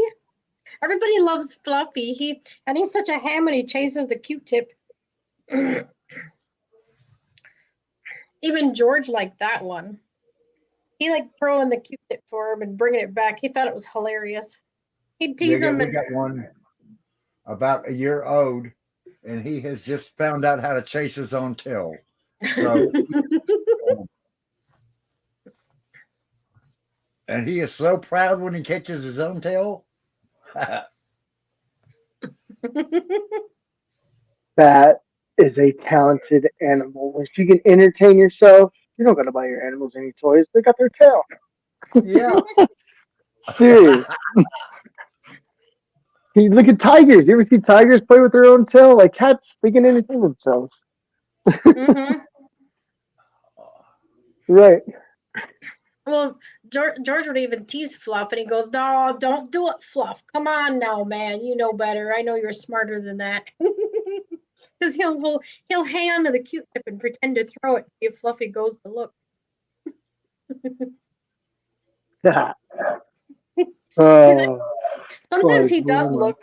Everybody loves Fluffy. He's such a ham and he chases the Q-tip. Even George liked that one. He liked throwing the Q-tip for him and bringing it back. He thought it was hilarious. He'd tease him. We got one about a year old, and he has just found out how to chase his own tail. So, and he is so proud when he catches his own tail. That is a talented animal. If you can entertain yourself, you don't got to buy your animals any toys. They got their tail. Yeah. Dude. Look at tigers. You ever see tigers play with their own tail? Like cats, they can entertain themselves. Mm-hmm. Right. Well, George would even tease Fluff, and he goes, "No, don't do it, Fluff. Come on now, man. You know better. I know you're smarter than that." Because he'll hang on to the Q-tip and pretend to throw it if Fluffy goes to look. Sometimes he does look.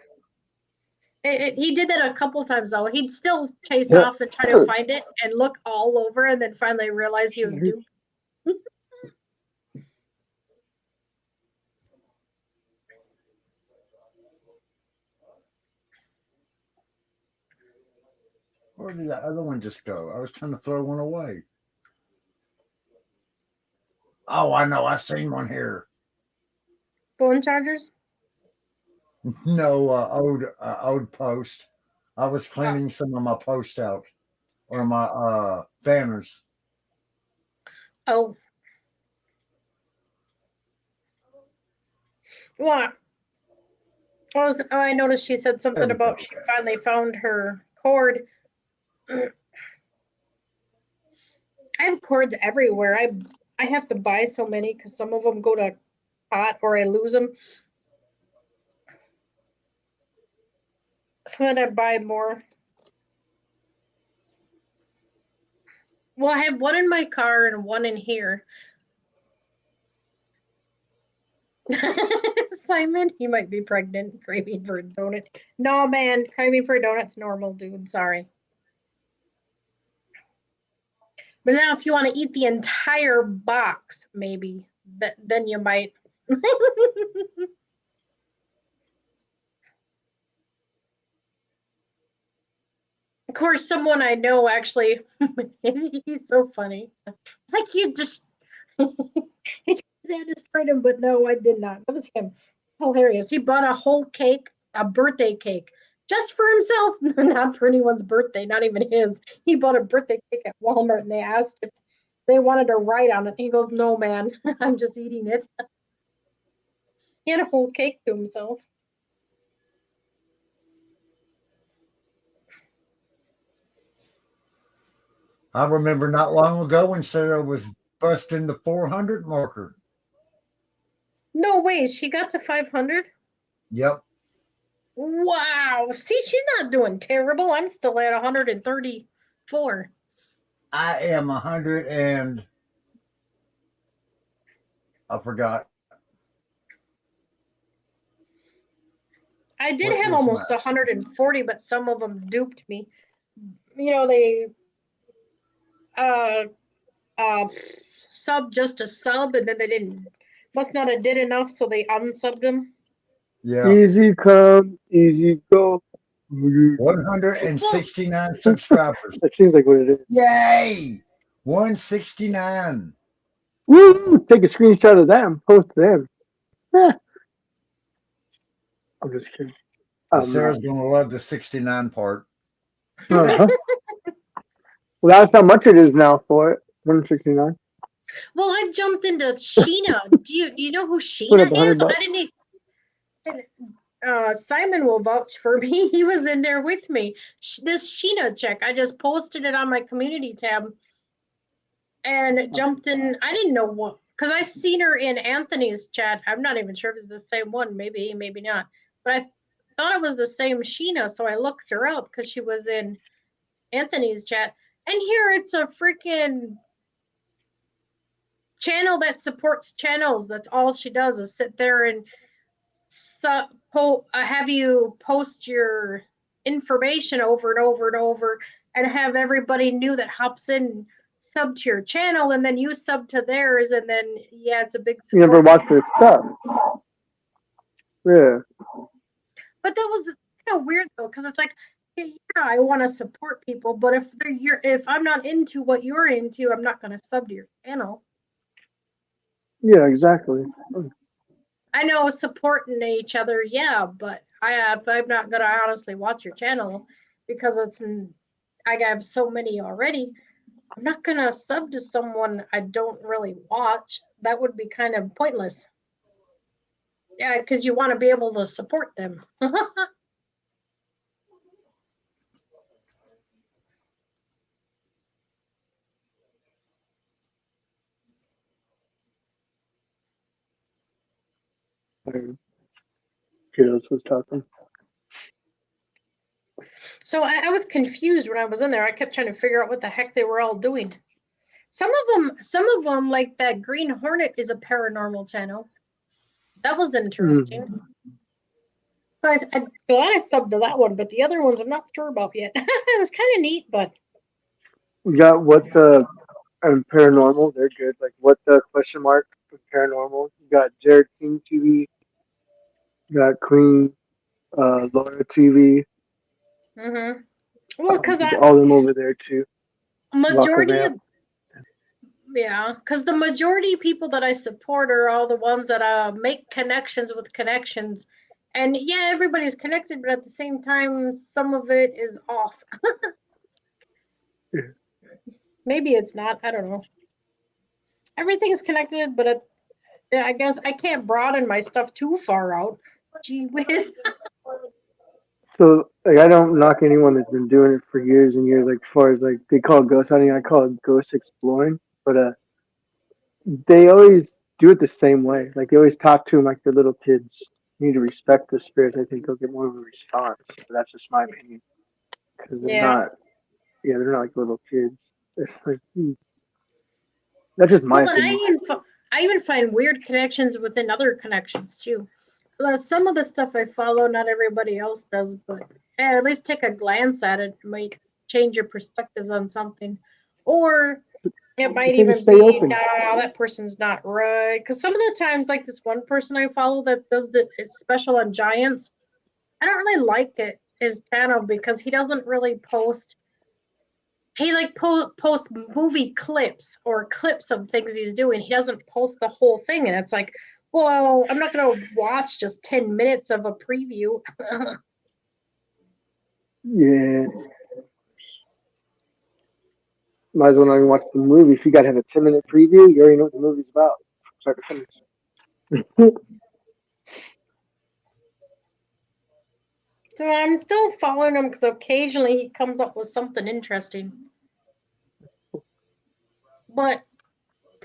He did that a couple times though. He'd still chase off and try to find it and look all over, and then finally realize he was duped. Where did that other one just go? I was trying to throw one away. Oh, I know. I've seen one here. Bone chargers? No, old post. I was cleaning some of my posts out, or my banners. Oh. What? I noticed she said something about she finally found her cord. I have cords everywhere. I have to buy so many because some of them go to pot or I lose them. So then I buy more. Well, I have one in my car and one in here. Simon, he might be pregnant, craving for a donut. No, man, craving for a donut's normal, dude. Sorry. But now, if you want to eat the entire box, maybe then you might. Of course, someone I know actually, he's so funny. It's like you just, he that destroyed him, but no, I did not. That was him. Hilarious. He bought a whole cake, a birthday cake, just for himself, not for anyone's birthday, not even his. He bought a birthday cake at Walmart and they asked if they wanted to write on it. He goes, no, man, I'm just eating it. He had a whole cake to himself. I remember not long ago when Sarah was busting the 400 marker. No way, she got to 500? Yep. Wow. See, she's not doing terrible. I'm still at 134. I am 100 and I forgot. I did What have is almost my- 140, but some of them duped me. You know, they sub just a sub, and then they must not have did enough, so they unsubbed them. Yeah. Easy come, easy go. 169 subscribers. That seems like what it is. Yay! 169. Woo! Take a screenshot of that and post them. Eh. I'm just kidding. Sarah's going to love the 69 part. Uh-huh. Well, that's how much it is now for it. 169. Well, I jumped into Sheena. Do you know who Put Sheena up 100 is? bucks. I didn't even. Simon will vouch for me. He was in there with me. This Sheena chick, I just posted it on my community tab and jumped in. I didn't know what, because I seen her in Anthony's chat. I'm not even sure if it's the same one. Maybe, maybe not. But I thought it was the same Sheena, so I looked her up because she was in Anthony's chat. And here it's a freaking channel that supports channels. That's all she does is sit there and have you post your information over and over and over and have everybody new that hops in sub to your channel and then you sub to theirs and then yeah, it's a big You never watched their stuff. Yeah. But that was kind of weird though, because it's like, yeah, I want to support people, but if I'm not into what you're into, I'm not going to sub to your channel. Yeah, exactly. I know supporting each other, yeah, but I'm not gonna honestly watch your channel because I have so many already. I'm not gonna sub to someone I don't really watch. That would be kind of pointless. Yeah, because you want to be able to support them. Kiddos was talking. So I was confused when I was in there. I kept trying to figure out what the heck they were all doing. Some of them, like that Green Hornet, is a paranormal channel. That was interesting. I'm glad I subbed to that one, but the other ones I'm not sure about yet. It was kind of neat, but We got what the paranormal. They're good. Like what the question mark paranormal. You got Jared King TV. You got Queen, Laura TV. Well, because all of them over there too. Majority of because the majority of people that I support are all the ones that make connections with connections. And yeah, everybody's connected, but at the same time, some of it is off. Maybe it's not. I don't know. Everything's connected, but I guess I can't broaden my stuff too far out. Gee whiz. So like I don't knock anyone that's been doing it for years and years. Like as far as like they call it ghost hunting, I call it ghost exploring. But they always do it the same way. Like they always talk to them like they're little kids. You need to respect the spirits. I think they'll get more of a response. But that's just my opinion because they're Yeah. not. Yeah, they're not like little kids. It's like that's just my Well, and opinion. I even find weird connections within other connections too. Some of the stuff I follow, not everybody else does, but at least take a glance at it. It might change your perspectives on something, or it might They just even stay be, open. nah, that person's not right. Because some of the times, like this one person I follow that does the is special on giants, I don't really like it. Is Tano because he doesn't really post. He like posts movie clips or clips of things he's doing. He doesn't post the whole thing, and it's like, well, I'm not gonna watch just 10 minutes of a preview. Yeah. Might as well not even watch the movie. If you got to have a 10-minute preview, you already know what the movie's about. Start to finish. So I'm still following him because occasionally he comes up with something interesting. But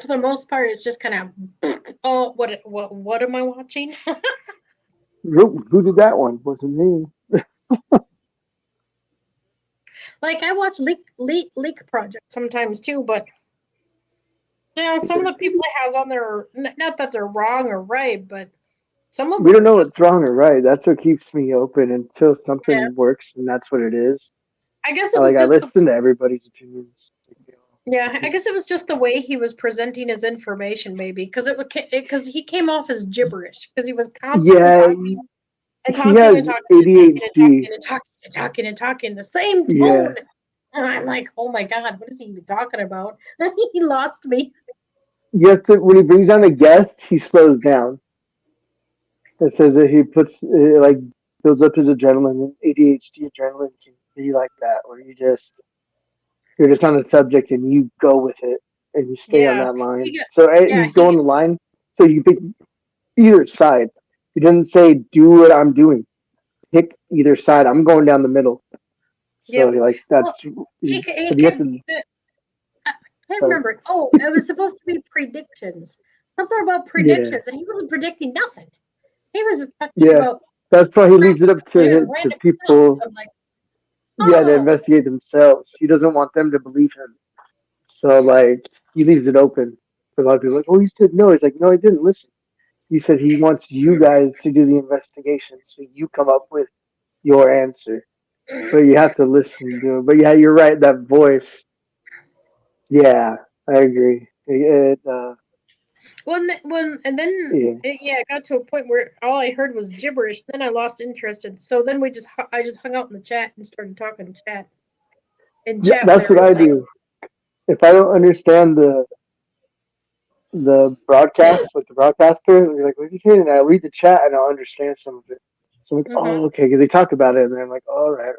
for the most part, it's just kind of, oh, what am I watching? Who did that one? Wasn't me. Like I watch leak projects sometimes too, but some of the people it has on there, not that they're wrong or right, but some of We them don't know just, what's wrong or right. That's what keeps me open until something yeah. works, and that's what it is. I guess it was I just listen to everybody's opinions. I guess it was just the way he was presenting his information, maybe because he came off as gibberish because he was constantly Yeah, talking and he talking has and talking ADHD. and talking and talking and talking the same Yeah. tone. And I'm like, oh my God, what is he even talking about? He lost me. Yes, when he brings on a guest, he slows down. It says that he puts like builds up his adrenaline, and ADHD adrenaline can be like that, where you're just on the subject and you go with it and you stay on Yeah. that line. He, So yeah, you go on the line, so you pick either side. He doesn't say do what I'm doing. Pick either side. I'm going down the middle. So yep. like that's Well, but you have to. I can't Sorry. remember. Oh, it was supposed to be predictions. Something about Yeah, predictions, and he wasn't predicting nothing. He was just talking yeah. about That's why he leaves it up to random people. I'm like, Yeah, to oh, investigate themselves. He doesn't want them to believe him. So like he leaves it open for a lot of people. Like, oh, he said no. He's like, no, he didn't listen. He said he wants you guys to do the investigation, so you come up with your answer. But you have to listen to him. But yeah, you're right. That voice. Yeah, I agree. and then Yeah. it got to a point where all I heard was gibberish. Then I lost interest, and so then I just hung out in the chat and started talking in chat. Yeah, that's what I do. If I don't understand the broadcast, like the broadcaster, you're like, what's he saying? And I read the chat and I'll understand some of it. So I'm like, oh, okay, because they talk about it, and then I'm like, all right.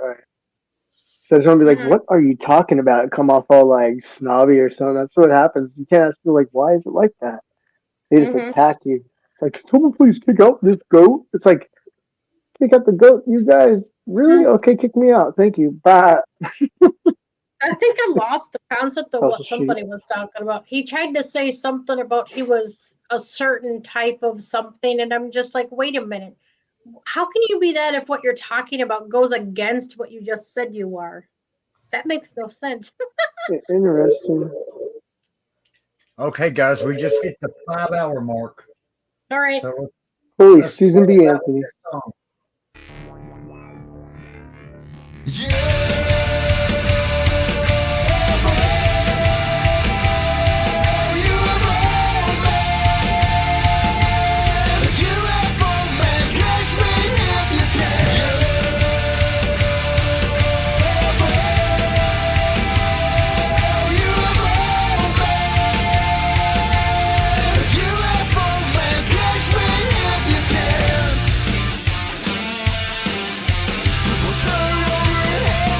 So I just want to be like, what are you talking about? Come off all like snobby or something. That's what happens. You can't ask people like, why is it like that? They just attack you. It's like, someone please kick out this goat. It's like, kick out the goat, you guys. Really? Okay, kick me out. Thank you. Bye. I think I lost the concept of Oh, what somebody was talking about. He tried to say something about he was a certain type of something, and I'm just like, wait a minute. How can you be that if what you're talking about goes against what you just said you are? That makes no sense. Interesting. Okay, guys, we just hit the 5-hour mark. All right. So Holy Susan B. Anthony. Turn over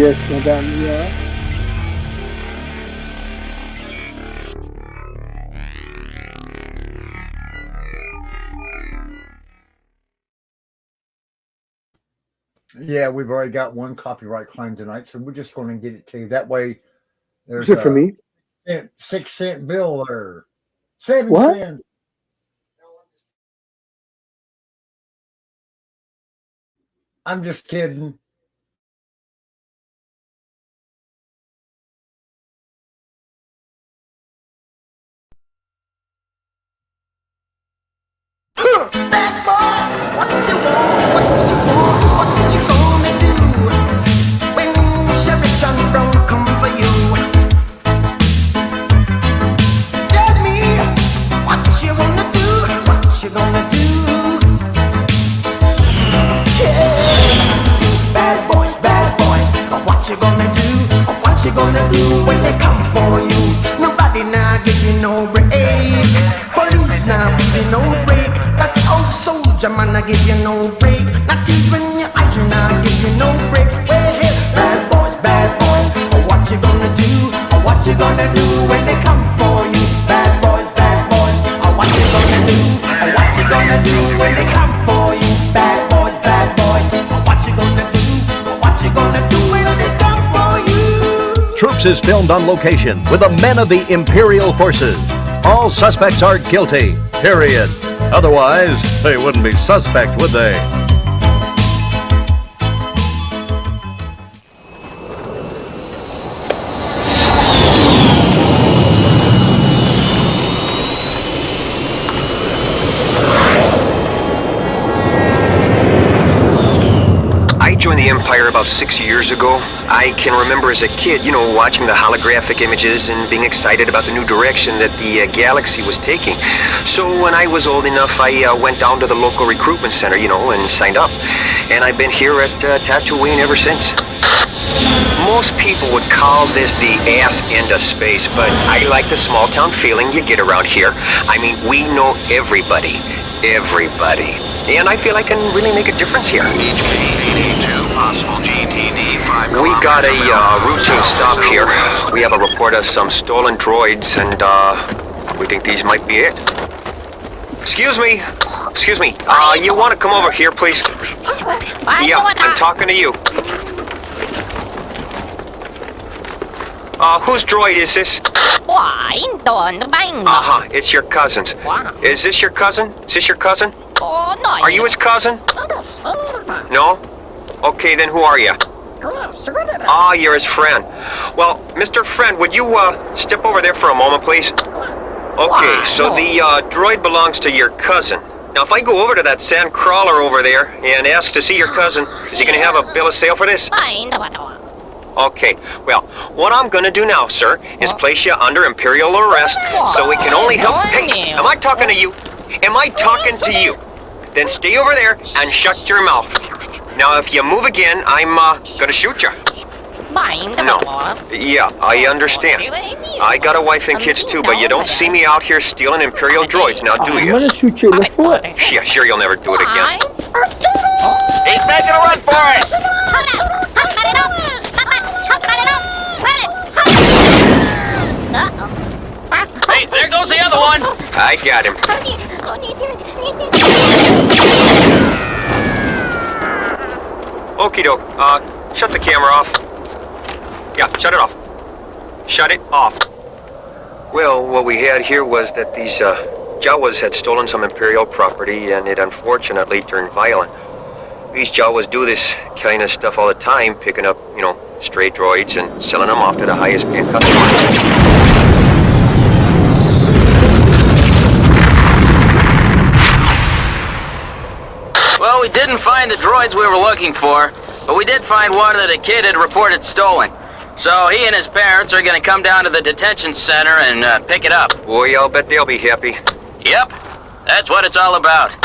Yes, madame. Yeah. Yeah, we've already got one copyright claim tonight, so we're just going to get it to you. That way, there's Is it for me? 6-cent bill there. 7 What? cents. I'm just kidding. Bad boys, what you want, what you gonna do when Sherry John Brown come for you? Tell me what you gonna do, what you gonna do? Yeah, bad boys, what you gonna do, what you gonna do when they come for you? Nobody now give you no break, police now give you no break. That old soldier man, I give you no break. Not even your eyes, now give you no breaks. Well, hey, bad boys, what you gonna do? What you gonna do when they come for you? Bad boys, what you gonna do? What you gonna do when they come for you? Bad boys, what you gonna do? What you gonna do when they come for you? Troops is filmed on location with the men of the Imperial Forces. All suspects are guilty, period. Otherwise, they wouldn't be suspect, would they? I joined the Empire about 6 years ago. I can remember as a kid, watching the holographic images and being excited about the new direction that the galaxy was taking. So when I was old enough, I went down to the local recruitment center, and signed up. And I've been here at Tatooine ever since. Most people would call this the ass end of space, but I like the small town feeling you get around here. I mean, we know everybody. Everybody. And I feel I can really make a difference here. We got a routine stop here. We have a report of some stolen droids, and we think these might be it. Excuse me. You want to come over here, please? Yeah, I'm talking to you. Whose droid is this? Uh-huh, it's your cousin's. Is this your cousin? Are you his cousin? No? Okay, then who are you? You're his friend. Well, Mr. Friend, would you step over there for a moment, please? Okay, so the droid belongs to your cousin. Now, if I go over to that sand crawler over there and ask to see your cousin, is he going to have a bill of sale for this? Okay, well, what I'm gonna do now, sir, is place you under Imperial arrest, so we can only help. Hey, am I talking to you? Am I talking to you? Then stay over there and shut your mouth. Now, if you move again, I'm gonna shoot you. No. Yeah, I understand. I got a wife and kids too, but you don't see me out here stealing Imperial droids, now do you? I'm gonna shoot you in the foot. Yeah, sure, you'll never do it again. He's making a run for it! Hey, there goes the other one! I got him. Okie doke. Shut the camera off. Yeah, shut it off. Shut it off. Well, what we had here was that these Jawas had stolen some Imperial property, and it unfortunately turned violent. These Jawas do this kind of stuff all the time, picking up, stray droids and selling them off to the highest paying customers. Well, we didn't find the droids we were looking for, but we did find one that a kid had reported stolen. So he and his parents are going to come down to the detention center and pick it up. Boy, I'll bet they'll be happy. Yep, that's what it's all about.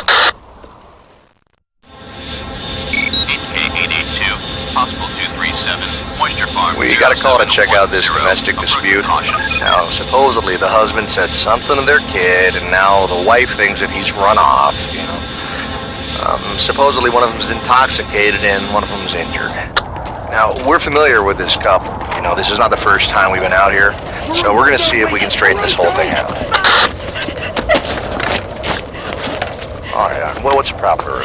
HK882, possible 237, Moisture Farm. We got a call to check out this domestic dispute. Now, supposedly the husband said something to their kid, and now the wife thinks that he's run off, Supposedly one of them's intoxicated and one of them's injured. Now, we're familiar with this couple. You know, this is not the first time we've been out here, so we're gonna see if we can straighten this whole thing out. All right, well, what's the problem, Baru?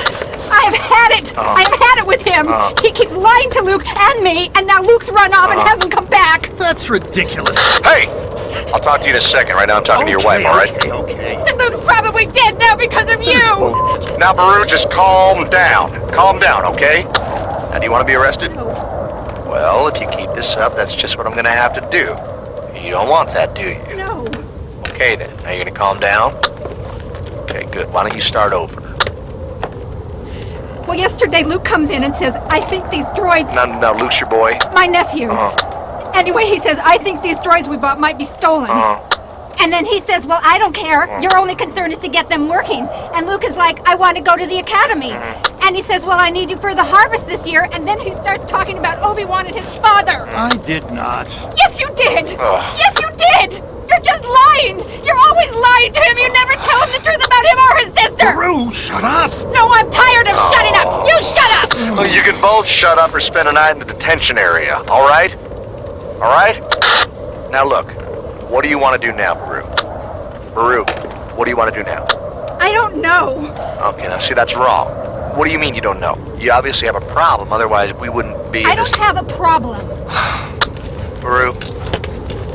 I've had it! I've had it with him! He keeps lying to Luke and me, and now Luke's run off and hasn't come back! That's ridiculous. Hey! I'll talk to you in a second. Right now I'm talking to your wife, all right? Okay. And Luke's probably dead now because of you! Now, Baru, just calm down. Calm down, okay? Now, do you want to be arrested? Well, if you keep this up, that's just what I'm going to have to do. You don't want that, do you? No. Okay, then. Now you're going to calm down? Okay, good. Why don't you start over? Well, yesterday Luke comes in and says, I think these droids... No, Luke's your boy. My nephew. Anyway, he says, I think these droids we bought might be stolen. And then he says, well, I don't care. Your only concern is to get them working. And Luke is like, I want to go to the academy. And he says, well, I need you for the harvest this year. And then he starts talking about Obi-Wan and his father. I did not. Yes, you did. Yes, you did. You're just lying. You're always lying to him. You never tell him the truth about him or his sister. Baru, shut up. No, I'm tired of shutting up. You shut up. Well, you can both shut up or spend a night in the detention area, all right? All right? Now, look. What do you want to do now, Baru? Baru, what do you want to do now? I don't know. Okay, now see, that's wrong. What do you mean you don't know? You obviously have a problem, otherwise we wouldn't be I in this... don't have a problem. Baru,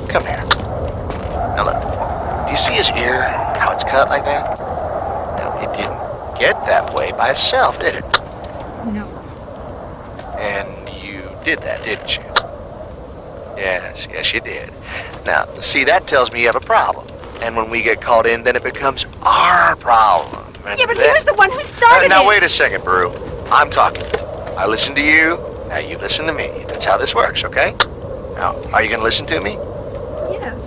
come here. Now look, do you see his ear? How it's cut like that? Now, it didn't get that way by itself, did it? No. And you did that, didn't you? Yes, you did. Now, see, that tells me you have a problem. And when we get called in, then it becomes our problem. And Yeah, but he was the one who started it. Now, wait a second, Baru. I'm talking. I listen to you, now you listen to me. That's how this works, okay? Now, are you going to listen to me? Yes.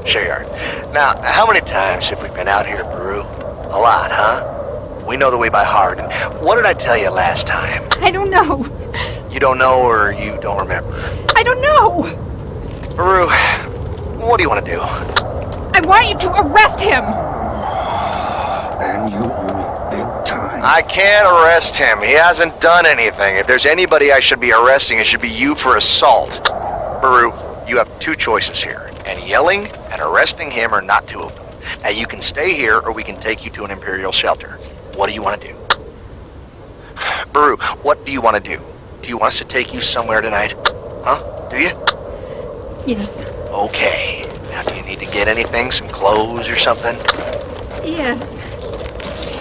Sure you are. Now, how many times have we been out here, Baru? A lot, huh? We know the way by heart. And what did I tell you last time? I don't know. You don't know or you don't remember? I don't know. Baru, what do you want to do? I want you to arrest him. And you owe me big time. I can't arrest him. He hasn't done anything. If there's anybody I should be arresting, it should be you for assault. Baru, you have two choices here. And yelling and arresting him are not two of them. Now, you can stay here or we can take you to an Imperial shelter. What do you want to do? Baru, what do you want to do? Do you want us to take you somewhere tonight? Huh? Do you? Yes. Okay. Now, do you need to get anything? Some clothes or something? Yes.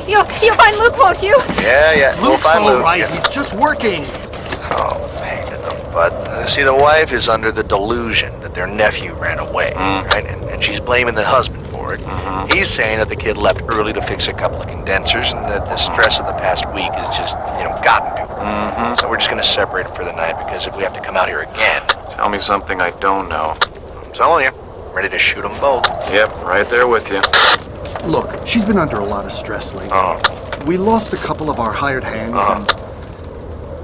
You'll find Luke, won't you? Yeah. We'll Luke's find all Luke. right. Yeah. He's just working. Oh, pain in the butt. See, the wife is under the delusion that their nephew ran away, right? And she's blaming the husband for it. He's saying that the kid left early to fix a couple of condensers and that the stress of the past week has just, gotten to him. So we're just going to separate it for the night because if we have to come out here again... Tell me something I don't know. I'm telling you, I'm ready to shoot them both. Yep, right there with you. Look, she's been under a lot of stress lately. We lost a couple of our hired hands and...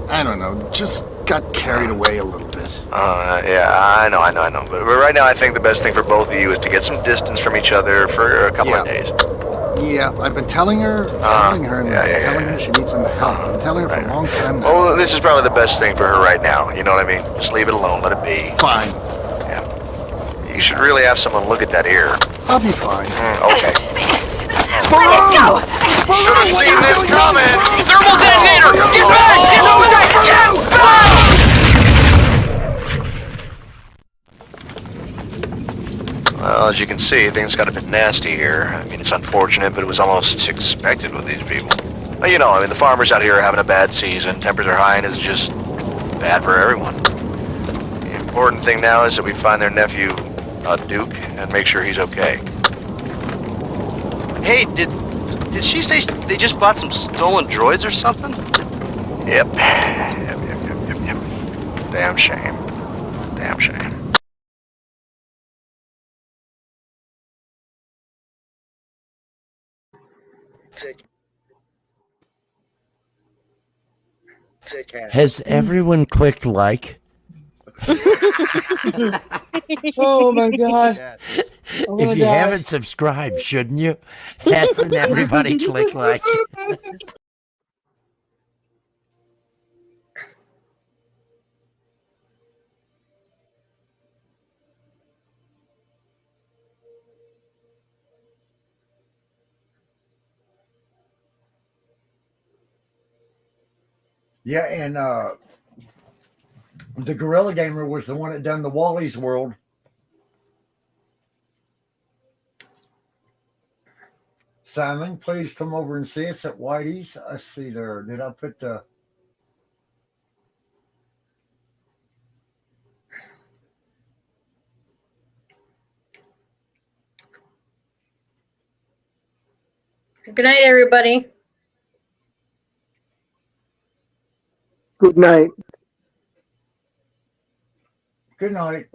I don't know, just got carried away a little bit. Yeah, I know. But right now I think the best thing for both of you is to get some distance from each other for a couple of days. Yeah, I've been telling her, and telling her she needs some help. I've been telling her for a long time now. Well, this is probably the best thing for her right now. You know what I mean? Just leave it alone. Let it be. Fine. Yeah. You should really have someone look at that ear. I'll be fine. Okay. Let it go! Should have seen this coming! Thermal detonator! Get back! Get Well, as you can see, things got a bit nasty here. I mean, it's unfortunate, but it was almost expected with these people. Well, the farmers out here are having a bad season. Tempers are high, and it's just bad for everyone. The important thing now is that we find their nephew, Duke, and make sure he's okay. Hey, did she say they just bought some stolen droids or something? Yep. Damn shame. Damn shame. Has everyone clicked like? Oh my god. If you haven't subscribed, shouldn't you? Hasn't everybody clicked like? Yeah, and the Gorilla Gamer was the one that done the WALLY'S world. Simon, please come over and see us at Whitey's. I see there. Did I put the... Good night, everybody. Good night. Good night.